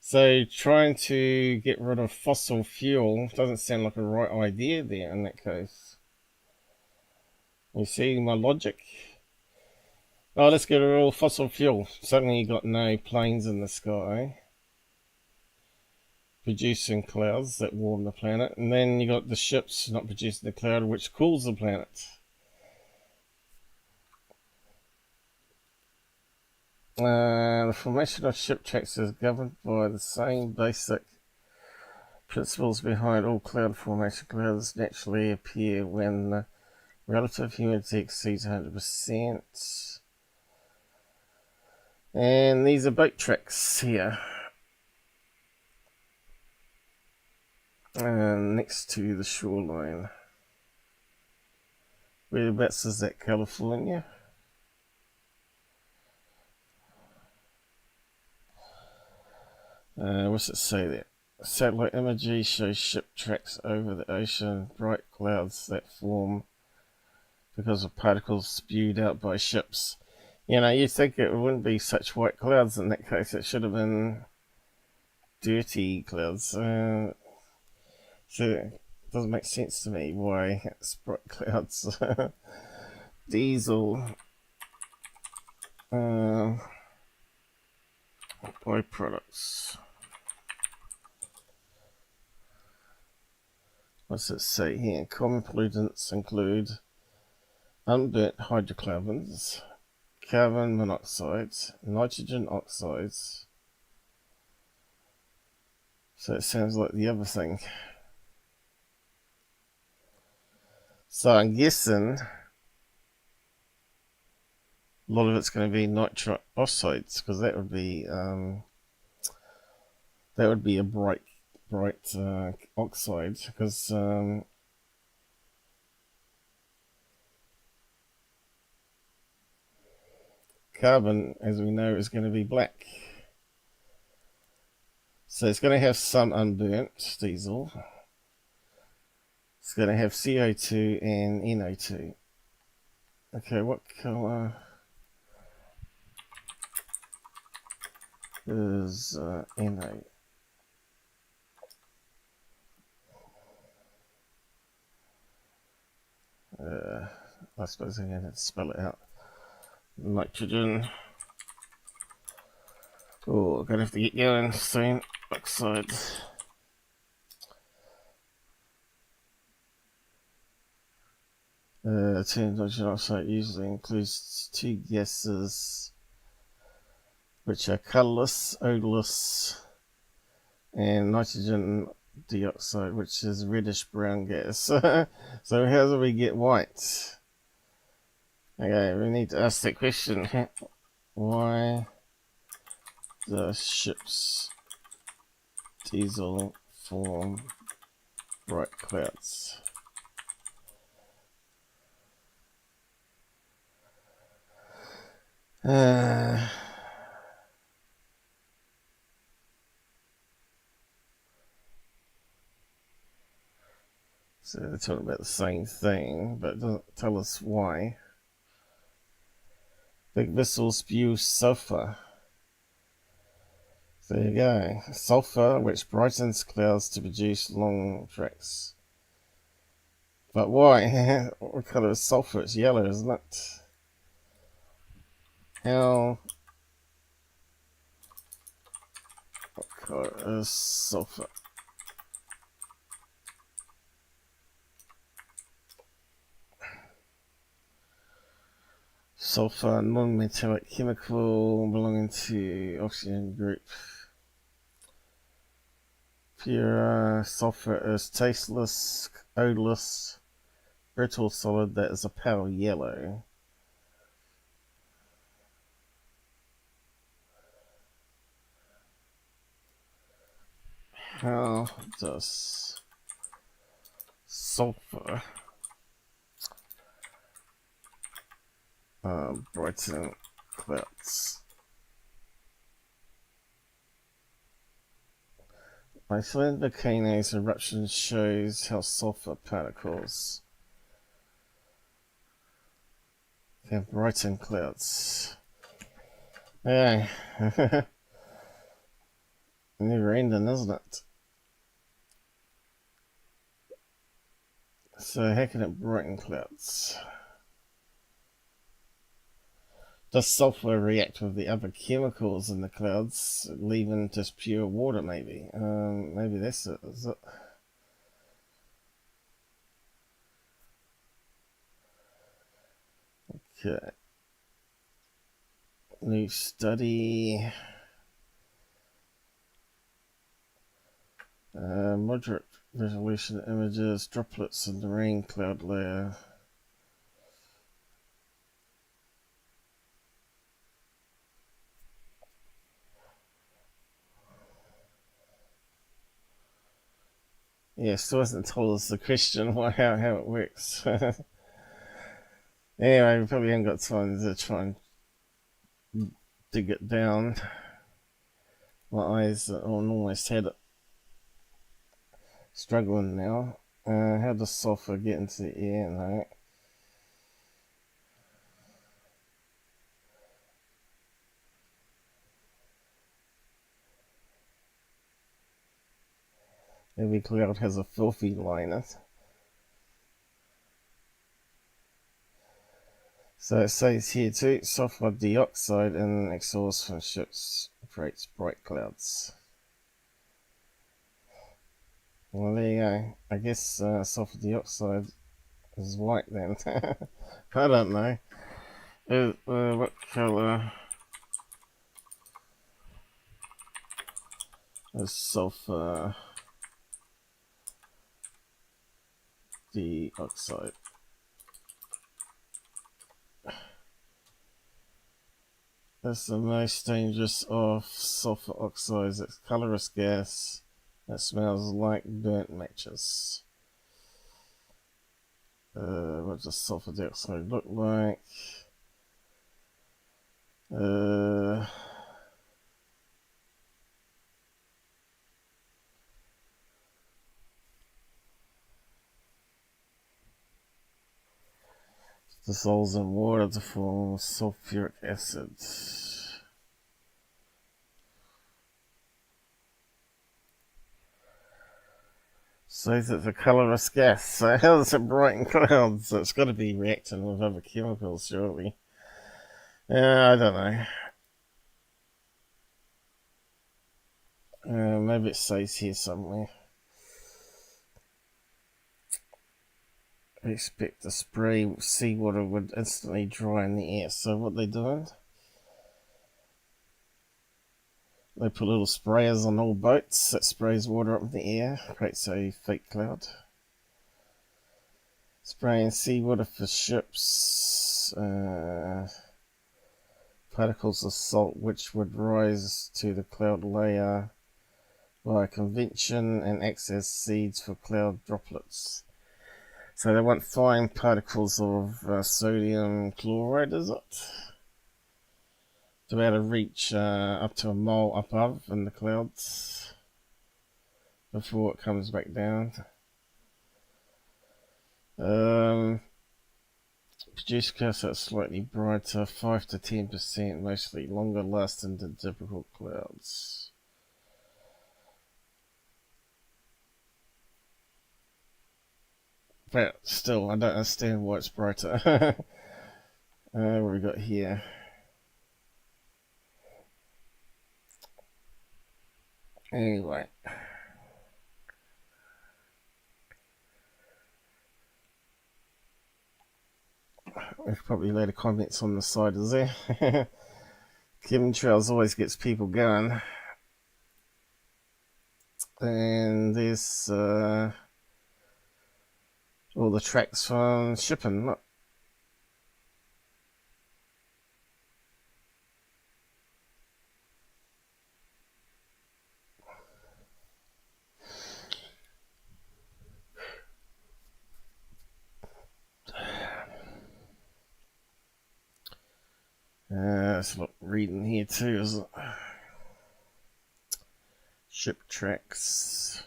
So trying to get rid of fossil fuel doesn't sound like a right idea there in that case. You see my logic? Oh, let's get rid of all fossil fuel. Suddenly you got no planes in the sky producing clouds that warm the planet, and then you got the ships not producing the cloud which cools the planet. The formation of ship tracks is governed by the same basic principles behind all cloud formation. Clouds naturally appear when the relative humidity exceeds 100%. And these are boat tracks here. Next to the shoreline. Whereabouts is that? California? What's it say there? Satellite imagery shows ship tracks over the ocean, bright clouds that form because of particles spewed out by ships. You know, you'd think it wouldn't be such white clouds in that case. It should have been dirty clouds. So it doesn't make sense to me why it's bright clouds. Diesel. Byproducts. What's it say here? Common pollutants include unburnt hydrocarbons, carbon monoxide, nitrogen oxides. So it sounds like the other thing. So I'm guessing a lot of it's going to be nitric oxides, because that would be a bright oxide, because carbon, as we know, is going to be black. So it's going to have some unburnt diesel. It's going to have CO2 and NO2. Okay, what color is NO? I suppose I'm going to spell it out. Nitrogen. Oh, I'm going to have to get going soon. Oxide. Nitrogen oxide usually includes two gases which are colorless, odorless, and nitrogen dioxide, which is reddish brown gas. So how do we get white? Okay, we need to ask that question. Why does ship's diesel form bright clouds? So they're talking about the same thing, but it doesn't tell us why. Big vessels spew sulfur. There you go. Sulfur, which brightens clouds to produce long tracks. But why? What colour is sulfur? It's yellow, isn't it? What colour is sulfur? Sulfur, non-metallic chemical belonging to oxygen group. Pure sulfur is tasteless, odorless, brittle solid that is a pale yellow. How does sulfur brighten clouds? Iceland volcanoes eruption shows how sulfur particles can brighten clouds. Yeah. Never ending, isn't it? So how can it brighten clouds? Does sulfur react with the other chemicals in the clouds, leaving just pure water maybe? Maybe that's it, is it? Okay. New study. Moderate resolution images, droplets in the rain cloud layer. Yeah, still hasn't told us the question how it works. Anyway, we probably haven't got time to try and dig it down. My eyes almost had it. Struggling now. How does sulfur get into the air? No. Every cloud has a filthy line in it. So it says here too, sulfur dioxide and exhaust from ships creates bright clouds. Well, there you go. I guess sulfur dioxide is white then. I don't know. What colour is sulfur dioxide? That's the most dangerous of sulfur oxides. It's colourless gas that smells like burnt matches. What does sulfur dioxide look like? Dissolves in water to form sulfuric acid. Says it's a colourless gas. So how does it brighten clouds? So it's got to be reacting with other chemicals, surely. I don't know. Maybe it says here somewhere. I expect the spray seawater would instantly dry in the air. So what they doing? They put little sprayers on all boats that sprays water up in the air, creates a fake cloud. Spraying seawater for ships. Particles of salt which would rise to the cloud layer by convection and act as seeds for cloud droplets. So they want fine particles of sodium chloride, is it? To be able to reach up to a mile above in the clouds before it comes back down. Produce clouds that are slightly brighter, 5 to 10%, mostly longer lasting than typical clouds. But still, I don't understand why it's brighter. What we got here? Anyway. There's probably a load of comments on the side, is there? Chemtrails always gets people going. And there's all the tracks from shipping. Look. Let's look, reading here too, is it? Ship tracks.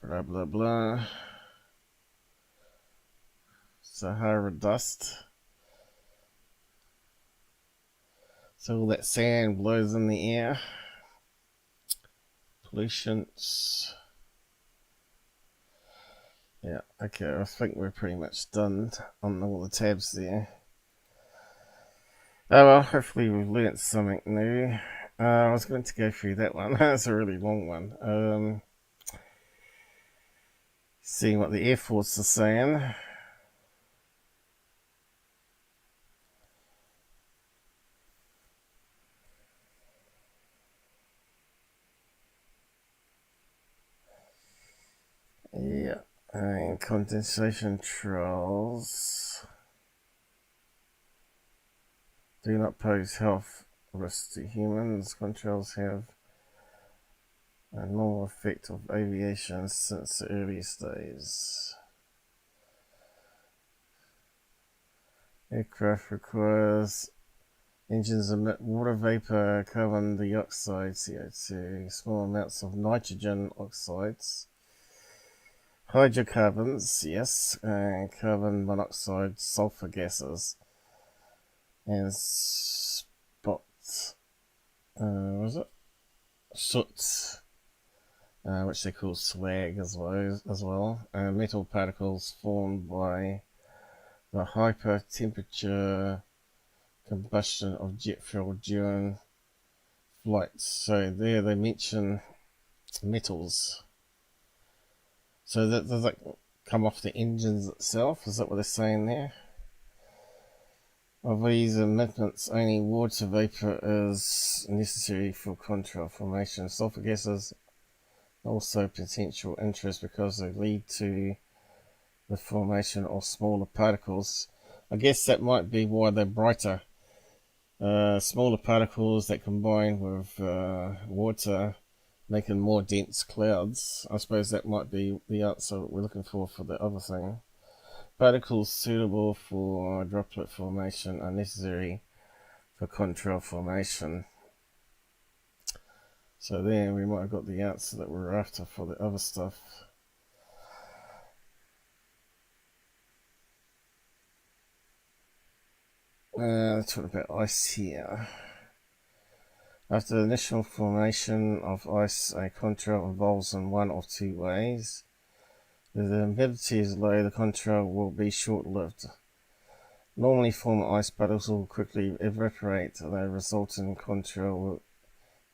Blah blah blah. Sahara dust. So all that sand blows in the air. Pollutions. Yeah, okay, I think we're pretty much done on all the tabs there. Oh well, hopefully we've learnt something new. I was going to go through that one. That's a really long one. Seeing what the Air Force is saying. Yeah, and condensation trials do not pose health risks to humans. Contrails have a normal effect of aviation since the earliest days. Aircraft requires Engines emit water vapor, carbon dioxide, CO2, small amounts of nitrogen oxides, hydrocarbons, yes, and carbon monoxide, sulfur gases, and spots. What is it? Soot, which they call slag as well. Metal particles formed by the hyper temperature combustion of jet fuel during flights. So there they mention metals. So that does that come off the engines itself? Is that what they're saying there? Of these emitments, only water vapor is necessary for contrail formation. Sulfur gases also potential interest because they lead to the formation of smaller particles. I guess that might be why they're brighter. Smaller particles that combine with water, making more dense clouds. I suppose that might be the answer we're looking for the other thing. Particles suitable for droplet formation are necessary for contrail formation. So there we might have got the answer that we're after for the other stuff. Let's talk about ice here. After the initial formation of ice, a contrail evolves in one of two ways. If the humidity is low, the contrail will be short-lived. Normally formed ice particles will quickly evaporate, and the resulting contrail will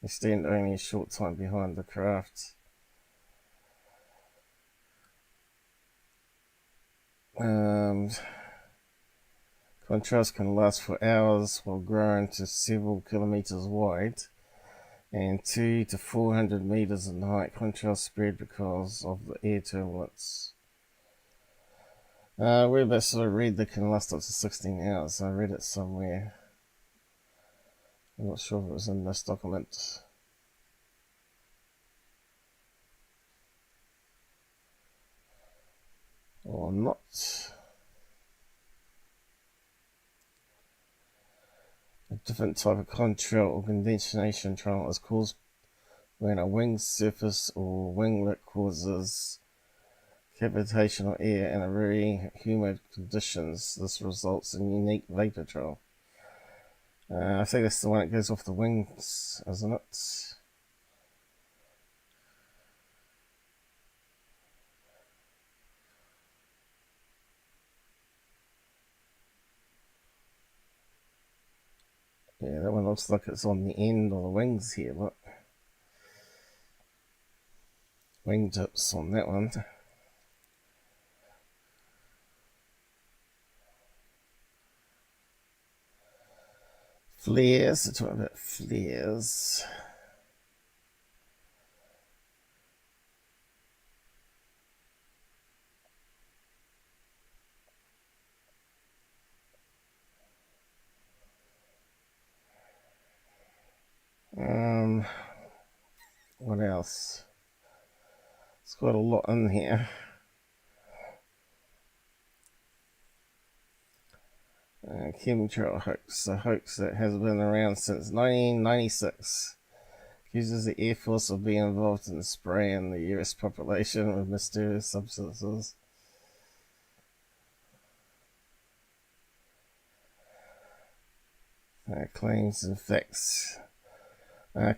extend only a short time behind the craft. Contrails can last for hours while growing to several kilometers wide and 200 to 400 meters in height. Contrails spread because of the air turbulence. Whereabouts did I read they can last up to 16 hours? I read it somewhere. I'm not sure if it was in this document. Or not. A different type of contrail or condensation trail is caused when a wing surface or winglet causes cavitation of air in a very humid conditions. This results in unique vapor trail. I think that's the one that goes off the wings, isn't it? Yeah, that one looks like it's on the end of the wings here, look. Wingtips on that one. Flares, let's talk about flares. What else? It's got a lot in here. Chemtrail hoax, a hoax that has been around since 1996. Accuses the Air Force of being involved in spraying the US population with mysterious substances. Claims and facts.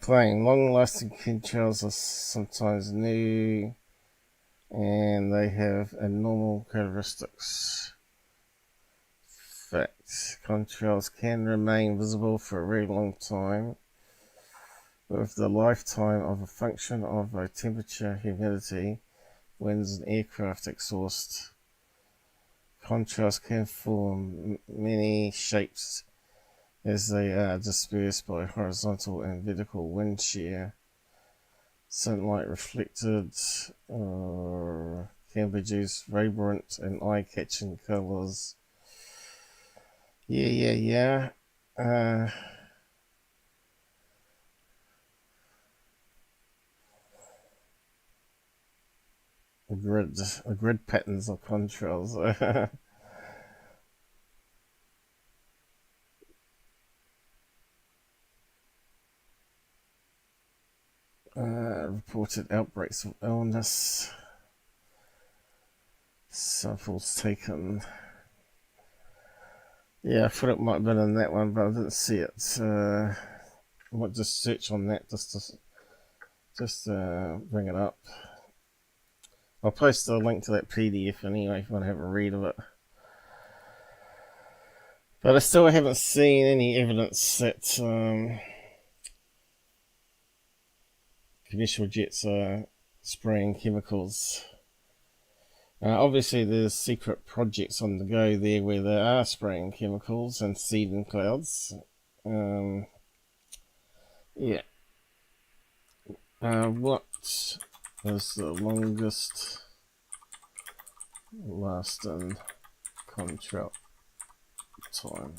Claim long-lasting chemtrails are sometimes new and they have abnormal characteristics. Fact. Contrails can remain visible for a very long time, with the lifetime of a function of a temperature, humidity, winds and aircraft exhaust. Contrails can form many shapes as they are dispersed by horizontal and vertical wind shear. Sunlight reflected can produce vibrant and eye-catching colors. Yeah. The grid patterns of contrails. Reported outbreaks of illness. Samples taken. Yeah, I thought it might have been in that one, but I didn't see it. I might just search on that just to bring it up. I'll post a link to that PDF anyway if you want to have a read of it. But I still haven't seen any evidence that commercial jets are spraying chemicals. Obviously there's secret projects on the go there where they are spraying chemicals and seeding clouds. Yeah. What is the longest lasting contrail time?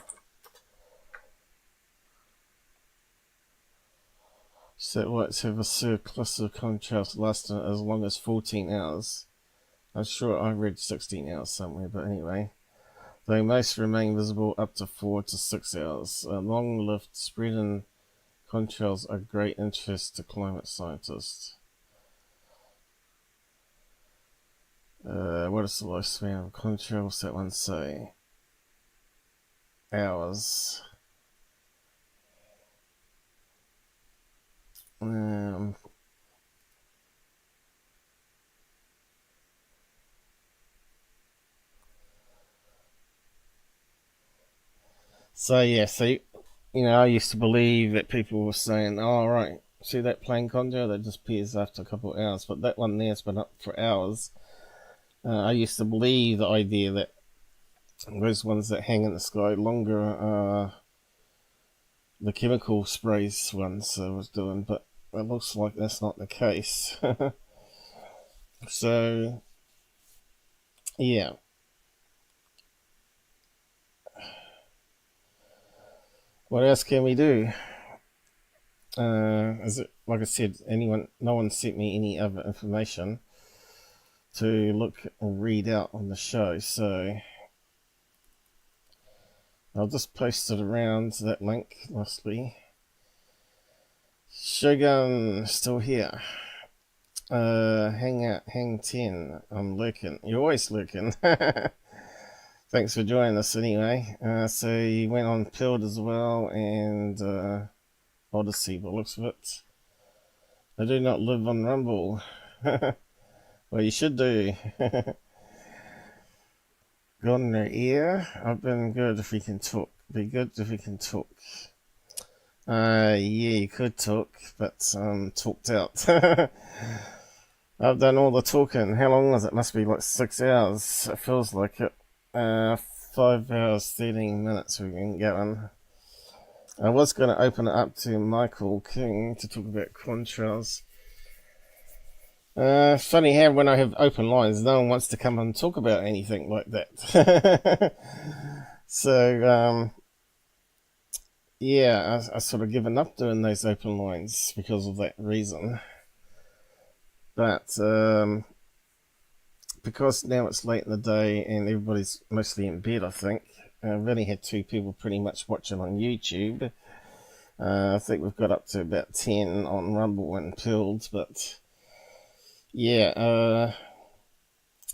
Satellites have a surplus of contrails lasting as long as 14 hours. I'm sure I read 16 hours somewhere, but anyway. They most remain visible up to 4 to 6 hours. Long-lived spreading contrails are great interest to climate scientists. What is the lifespan of contrails? That one say hours. So yeah, I used to believe that people were saying, "Oh, right, see that plain contrail that disappears after a couple of hours," but that one there's been up for hours. I used to believe the idea that those ones that hang in the sky longer are the chemical sprays ones I was doing, but it looks like that's not the case. So, yeah. What else can we do? Is it, like I said, no one sent me any other information to look or read out on the show, so I'll just post it around that link, lastly. Shogun, still here. Hang 10, I'm lurking. You're always lurking. Thanks for joining us anyway. So you went on Pilled as well, and Odyssey, by the looks of it. I do not live on Rumble. Well, you should do. Got in their ear. I've been good if we can talk. Be good if we can talk. Yeah, you could talk, but talked out. I've done all the talking. How long was it? Must be like 6 hours. It feels like it. 5 hours, 13 minutes we've been going. I was going to open it up to Michael King to talk about Contrails. Funny how when I have open lines, no one wants to come and talk about anything like that. So, yeah, I sort of given up doing those open lines because of that reason. But, because now it's late in the day and everybody's mostly in bed, I think. I've only had 2 people pretty much watching on YouTube. I think we've got up to about 10 on Rumble and Pilled, but yeah,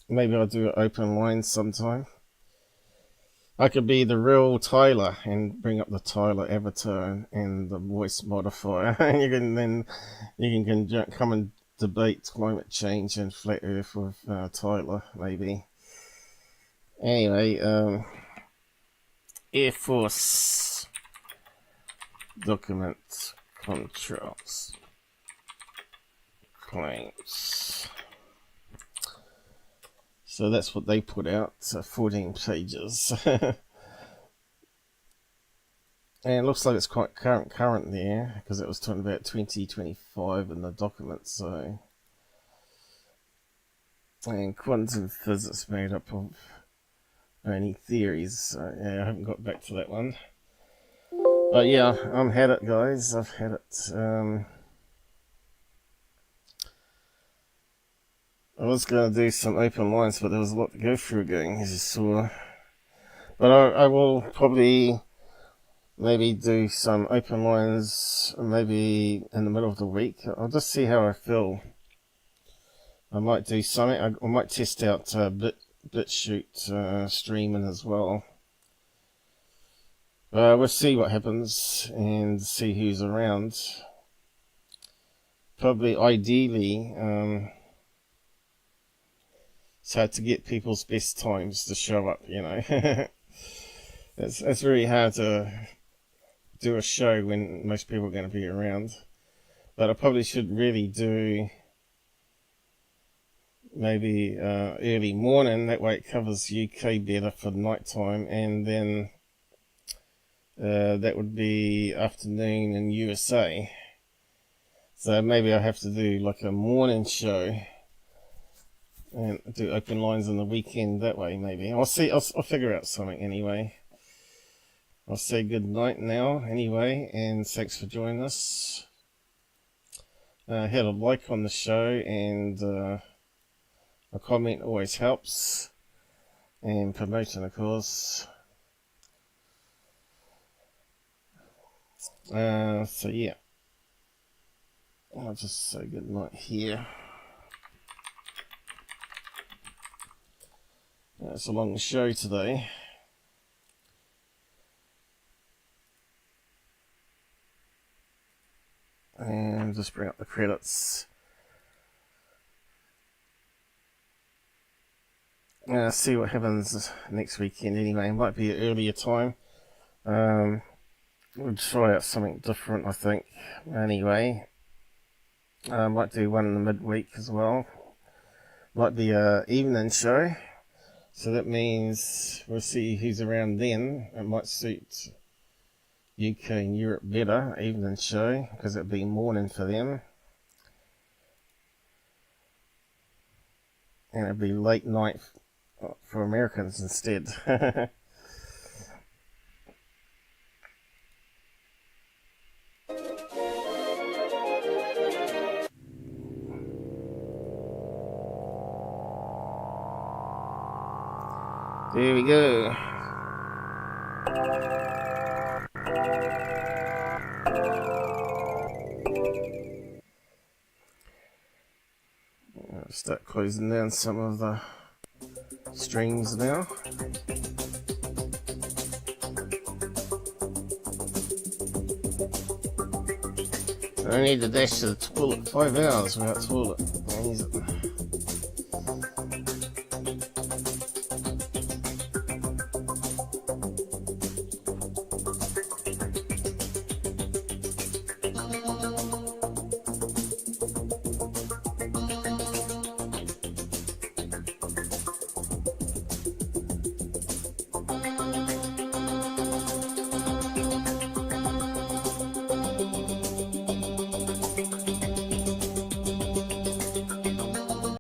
maybe I'll do an open line sometime. I could be the real Tyler and bring up the Tyler avatar and the voice modifier, and you can come and debate climate change and flat Earth with Tyler, maybe. Anyway, Air Force document Contrails claims. So that's what they put out, 14 pages. And it looks like it's quite current there, because it was talking about 2025 in the document, so. And quantum physics made up of only theories, so yeah, I haven't got back to that one. But yeah, I've had it, guys, I've had it. I was going to do some open lines, but there was a lot to go through again, as you saw. But I will probably maybe do some open lines maybe in the middle of the week. I'll just see how I feel. I might do something. I might test out Bitchute streaming as well. We'll see what happens and see who's around. Probably, ideally, it's hard to get people's best times to show up, you know. It's very hard to do a show when most people are going to be around. But I probably should really do maybe early morning, that way it covers UK better for night time, and then that would be afternoon in USA. So maybe I have to do like a morning show and do open lines on the weekend that way. Maybe I'll see. I'll figure out something anyway. I'll say good night now anyway, and thanks for joining us. Hit a like on the show, and a comment always helps, and promotion, of course. So yeah, I'll just say good night here. It's a long show today. And just bring up the credits. See what happens next weekend anyway. It might be an earlier time. We'll try out something different, I think. Anyway, might do one in the midweek as well. Might be an evening show. So that means we'll see who's around then. It might suit UK and Europe better, evening show, because it'll be morning for them. And it'll be late night for Americans instead. There we go. I'll start closing down some of the streams now. I need to dash to the toilet. 5 hours without toilet.